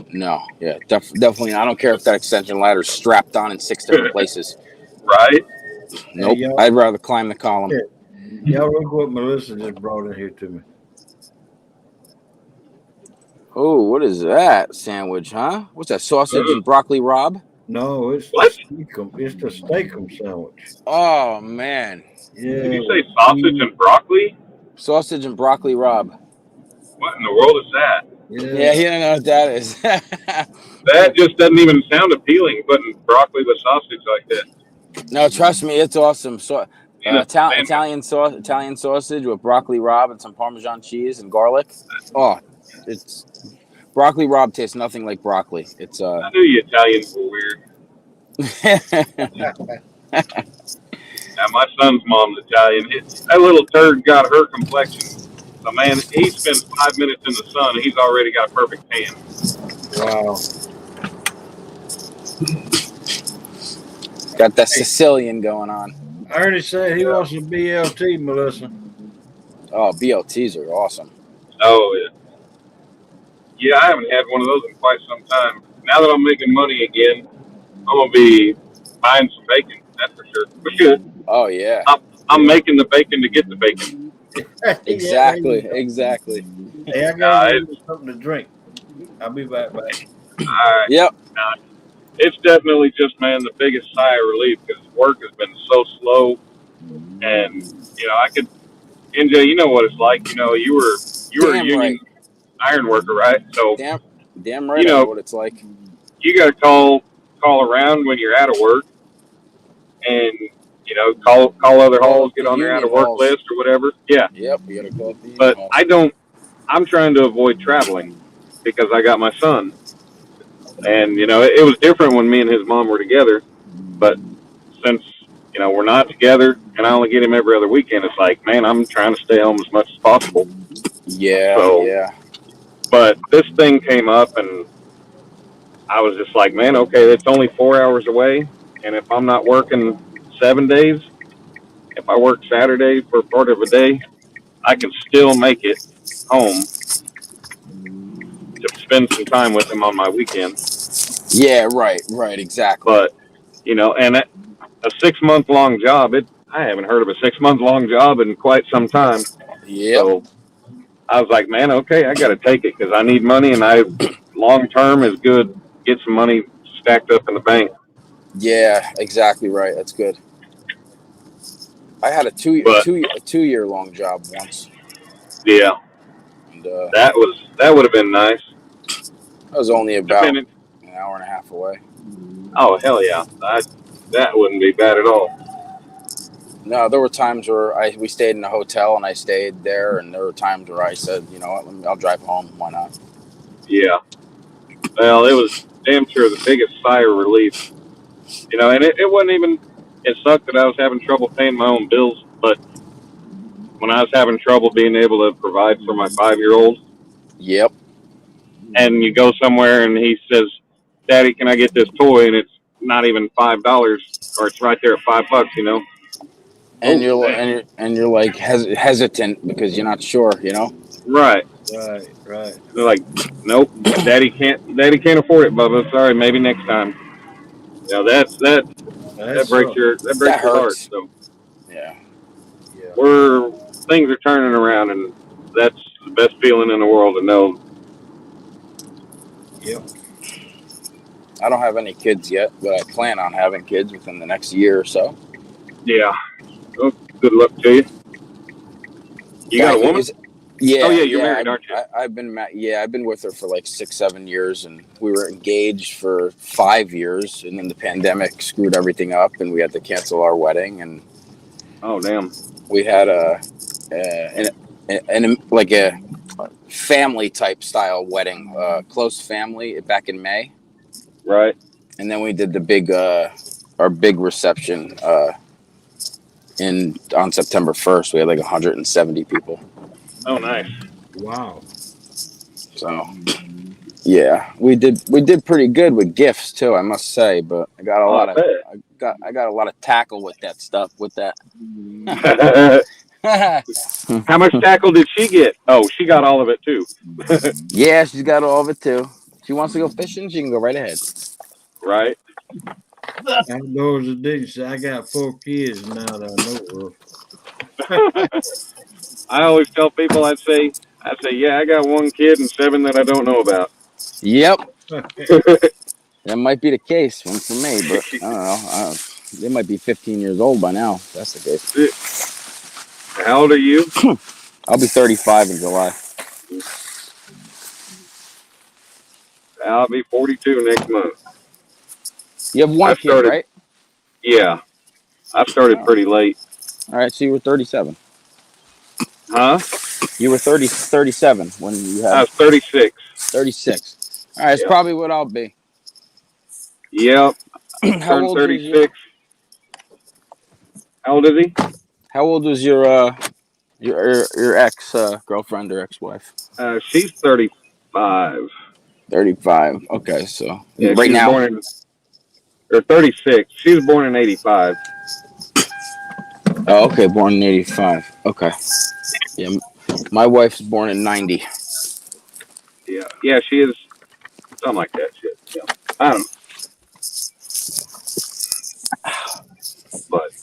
No. Yeah. Definitely. I don't care if that extension ladder is strapped on in 6 different places. Right. Nope. Hey, I'd rather climb the column. Y'all look what Melissa just brought in here to me. Oh, what is that sandwich, huh? What's that, sausage and broccoli rabe? No, it's what? It's the steakum sandwich. Oh man. Yeah. Did you say sausage and broccoli? Sausage and broccoli rabe. What in the world is that? Yeah, you don't know what that is. That just doesn't even sound appealing, putting broccoli with sausage like that. No, trust me, it's awesome. So, Italian sausage with broccoli rabe and some Parmesan cheese and garlic. Oh, it's broccoli rabe tastes nothing like broccoli. It's I knew you Italians were weird. Now my son's mom's Italian. That little turd got her complexion. So man, he spends 5 minutes in the sun and he's already got a perfect tan. Wow. Got that Sicilian going on. Ernie said he wants a BLT, Melissa. Oh, BLTs are awesome. Oh yeah. Yeah, I haven't had one of those in quite some time. Now that I'm making money again, gonna be buying some bacon. That's for sure. Oh yeah. I'm making the bacon to get the bacon. Exactly. Exactly. Hey, I gotta go get something to drink. I'll be right back. Yep. It's definitely just, man, the biggest sigh of relief because work has been so slow, and I could. NJ, you know what it's like. You were a Damn union right. iron worker, right? So Damn right. I know what it's like. you got to call around when you're out of work, and call other Call halls, up get the on their out union of work halls. list or whatever. Yeah, Yep. You gotta call up the union but halls. I'm trying to avoid traveling because I got my son, and it was different when me and his mom were together, but since we're not together and I only get him every other weekend, it's like, man, I'm trying to stay home as much as possible. Yeah. So, Yeah. but this thing came up and I was just like, man, okay, it's only 4 hours away, and if I'm not working 7 days, if I work Saturday for part of a day, I can still make it home to spend some time with him on my weekend. Yeah. Right. Right. Exactly. But and a 6-month long job, I haven't heard of a 6-month long job in quite some time. Yep. So I was like, man, okay, I got to take it because I need money, and long term is good. Get some money stacked up in the bank. Yeah. Exactly right. That's good. I had a But 2 year long job once. yeah, And that would have been nice. I was only about an hour and a half away. Oh hell yeah, that wouldn't be bad at all. No, there were times where we stayed in a hotel and I stayed there, and there were times where I said, you know what, I'll drive home. Why not? Yeah. Well, it was damn sure the biggest sigh of relief. And it wasn't even. It sucked that I was having trouble paying my own bills, but when I was having trouble being able to provide for my 5-year-old. Yep. And you go somewhere and he says, "Daddy, can I get this toy?" And it's not even $5, or it's right there at $5. And you're like hesitant because you're not sure. Right. Right. They're like, "Nope, Daddy can't afford it, Bubba. Sorry, maybe next time." That breaks your heart. Hurts. So Yeah. things are turning around, and that's the best feeling in the world to know. Yep. I don't have any kids yet, but I plan on having kids within the next year or so. Yeah. Oh, good luck to you. You got a woman? Yeah. Oh yeah, you're married, aren't you? I've been with her for like 6-7 years, and we were engaged for 5 years, and then the pandemic screwed everything up, and we had to cancel our wedding. And oh damn, we had a family type style wedding, close family back in May. Right. And then we did our big reception on September 1st. We had like 170 people. Oh, nice. Wow. So, yeah, we did pretty good with gifts too, I must say. But I got a lot of tackle with that stuff. With that. How much tackle did she get? Oh, she got all of it too. Yeah, she's got all of it too. She wants to go fishing, she can go right ahead. Right. Outdoors addiction. I got 4 kids now that I know of. I always tell people, I say, yeah, I got 1 kid and 7 that I don't know about. Yep. That might be the case for me, but I don't know. They might be 15 years old by now. If that's the case. How old are you? I'll be 35 in July. I'll be 42 next month. You have 1 kid, right? Yeah. I started pretty late. All right, so you were 37. Huh? You were 37 when you had... I was 36. 36. All right, it's probably what I'll be. Yep. How old 36. How old is he? How old was your ex girlfriend or ex-wife? She's 35. 35. Okay, so yeah, right now. Or 36. She was born in 85. Oh, okay, born in 85. Okay. Yeah, my wife's born in 90. Yeah, she is something like that. Shit. Yeah. I don't know.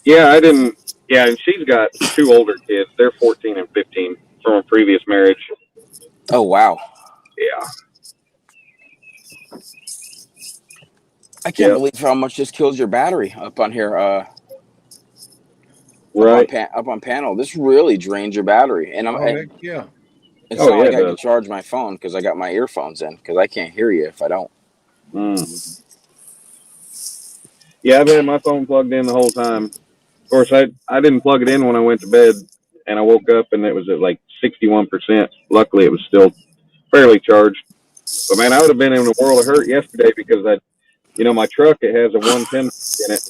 Yeah, I didn't. Yeah, and she's got 2 older kids. They're 14 and 15 from a previous marriage. Oh wow. Yeah. I can't Yep. believe how much this kills your battery up on here. Right. Up on panel. This really drains your battery, and Oh, heck yeah. it's Oh, not yeah, like it I can does. charge my phone because I got my earphones in because I can't hear you if I don't. Yeah, I've had my phone plugged in the whole time. Of course, I didn't plug it in when I went to bed, and I woke up and it was at like 61%. Luckily, it was still fairly charged. But man, I would have been in a world of hurt yesterday because my truck, it has a 110 in it,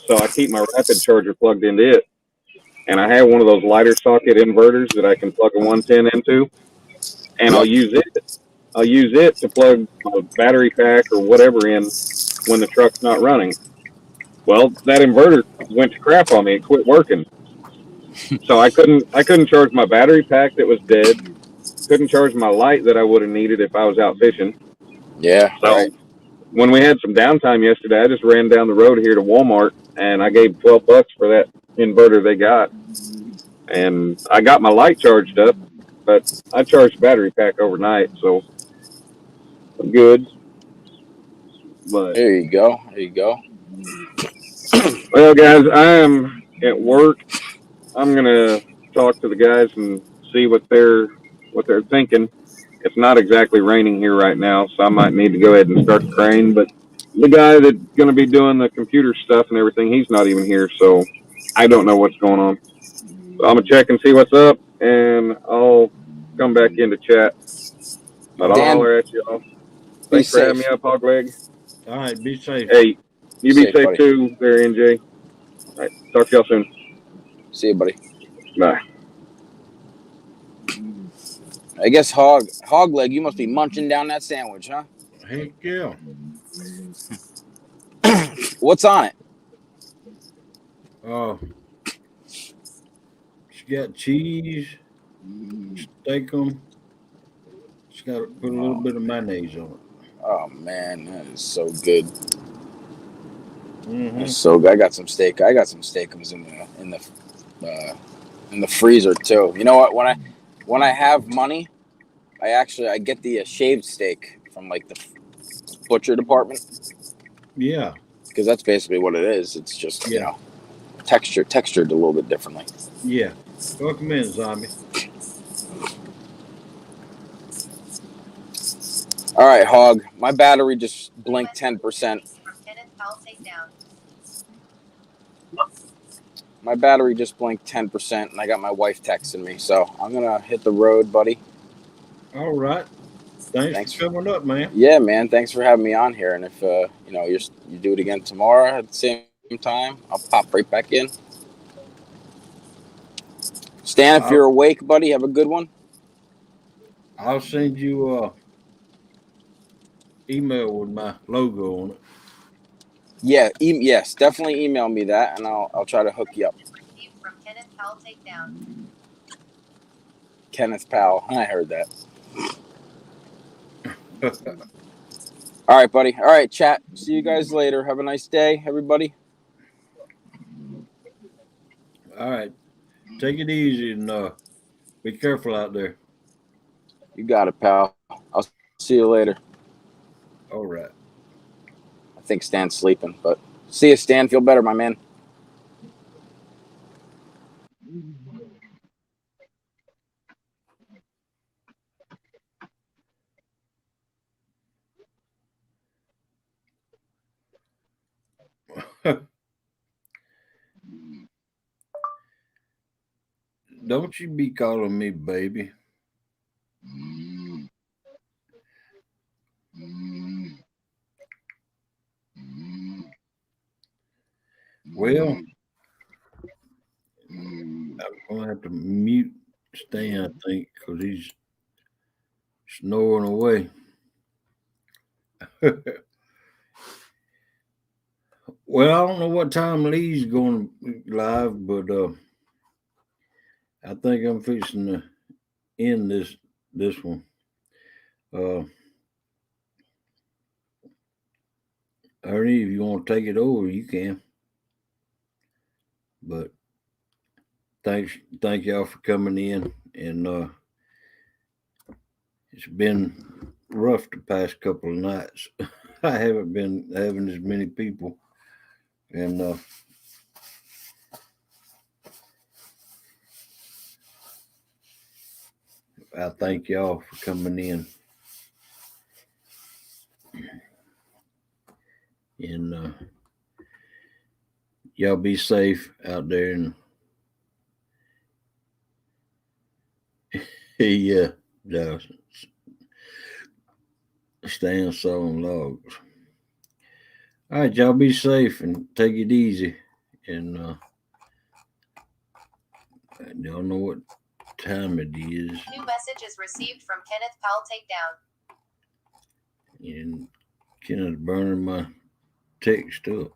so I keep my rapid charger plugged into it, and I have one of those lighter socket inverters that I can plug a 110 into, and Yep. I'll use it to plug a battery pack or whatever in when the truck's not running. Well, that inverter went to crap on me and quit working. So I couldn't charge my battery pack that was dead. Couldn't charge my light that I would have needed if I was out fishing. Yeah. So Right. when we had some downtime yesterday, I just ran down the road here to Walmart and I gave $12 for that inverter they got, and I got my light charged up, but I charged the battery pack overnight, so I'm good. But There you go. There you go. well, guys, I am at work. I'm gonna talk to the guys and see what they're thinking. It's not exactly raining here right now, so I might need to go ahead and start the crane. But the guy that's going to be doing the computer stuff and everything, he's not even here, so I don't know what's going on. So I'm gonna check and see what's up, and I'll come back into chat. But I'll Dan, holler at y'all. be Thanks for having me safe. up, Hogleg. All right, be safe. Hey, Be you be safe, safe buddy. too, there, NJ. All right, talk to y'all soon. See you, buddy. Bye. I guess hog leg, you must be munching down that sandwich, huh? Heck yeah. What's on it? Oh, she got cheese, steak 'em. She got to put a little bit of mayonnaise on it. Oh man, that is so good. Mm-hmm. That's so good. I got some steak. I got some steakums in the freezer too. You know what? When I have money, I get the shaved steak from like the butcher department Yeah. because that's basically what it is. It's just Yeah. textured a little bit differently. Yeah. Welcome in, zombie. All right, Hog. My battery just blinked 10%. My battery just blinked 10%, and I got my wife texting me. So I'm gonna hit the road, buddy. All right. Thanks for coming up, man. Yeah, man. Thanks for having me on here. And if you do it again tomorrow at the same time, I'll pop right back in. Stan, if you're awake, buddy, have a good one. I'll send you a email with my logo on it. Yeah, yes, definitely email me that, and I'll try to hook you up. From Kenneth Powell Takedown. Kenneth Powell, I heard that. All right, buddy. All right, chat. See you guys later. Have a nice day, everybody. All right. Take it easy and be careful out there. You got it, pal. I'll see you later. All right. I think Stan's sleeping, but see you, Stan. Feel better, my man. Don't you be calling me baby. Well, I'm gonna have to mute Stan, I think, because he's snoring away. Well, I don't know what time Lee's going live, but I think I'm fixing to end this one. Ernie, if you want to take it over, you can. But thank y'all for coming in, and it's been rough the past couple of nights. I haven't been having as many people, and I thank y'all for coming in. And y'all be safe out there. And yeah, staying sawing logs. All right, y'all be safe and take it easy. And I don't know what time it is. New messages received from Kenneth Powell Takedown. And Kenneth's burning my text up.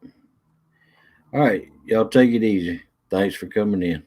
All right, y'all take it easy. Thanks for coming in.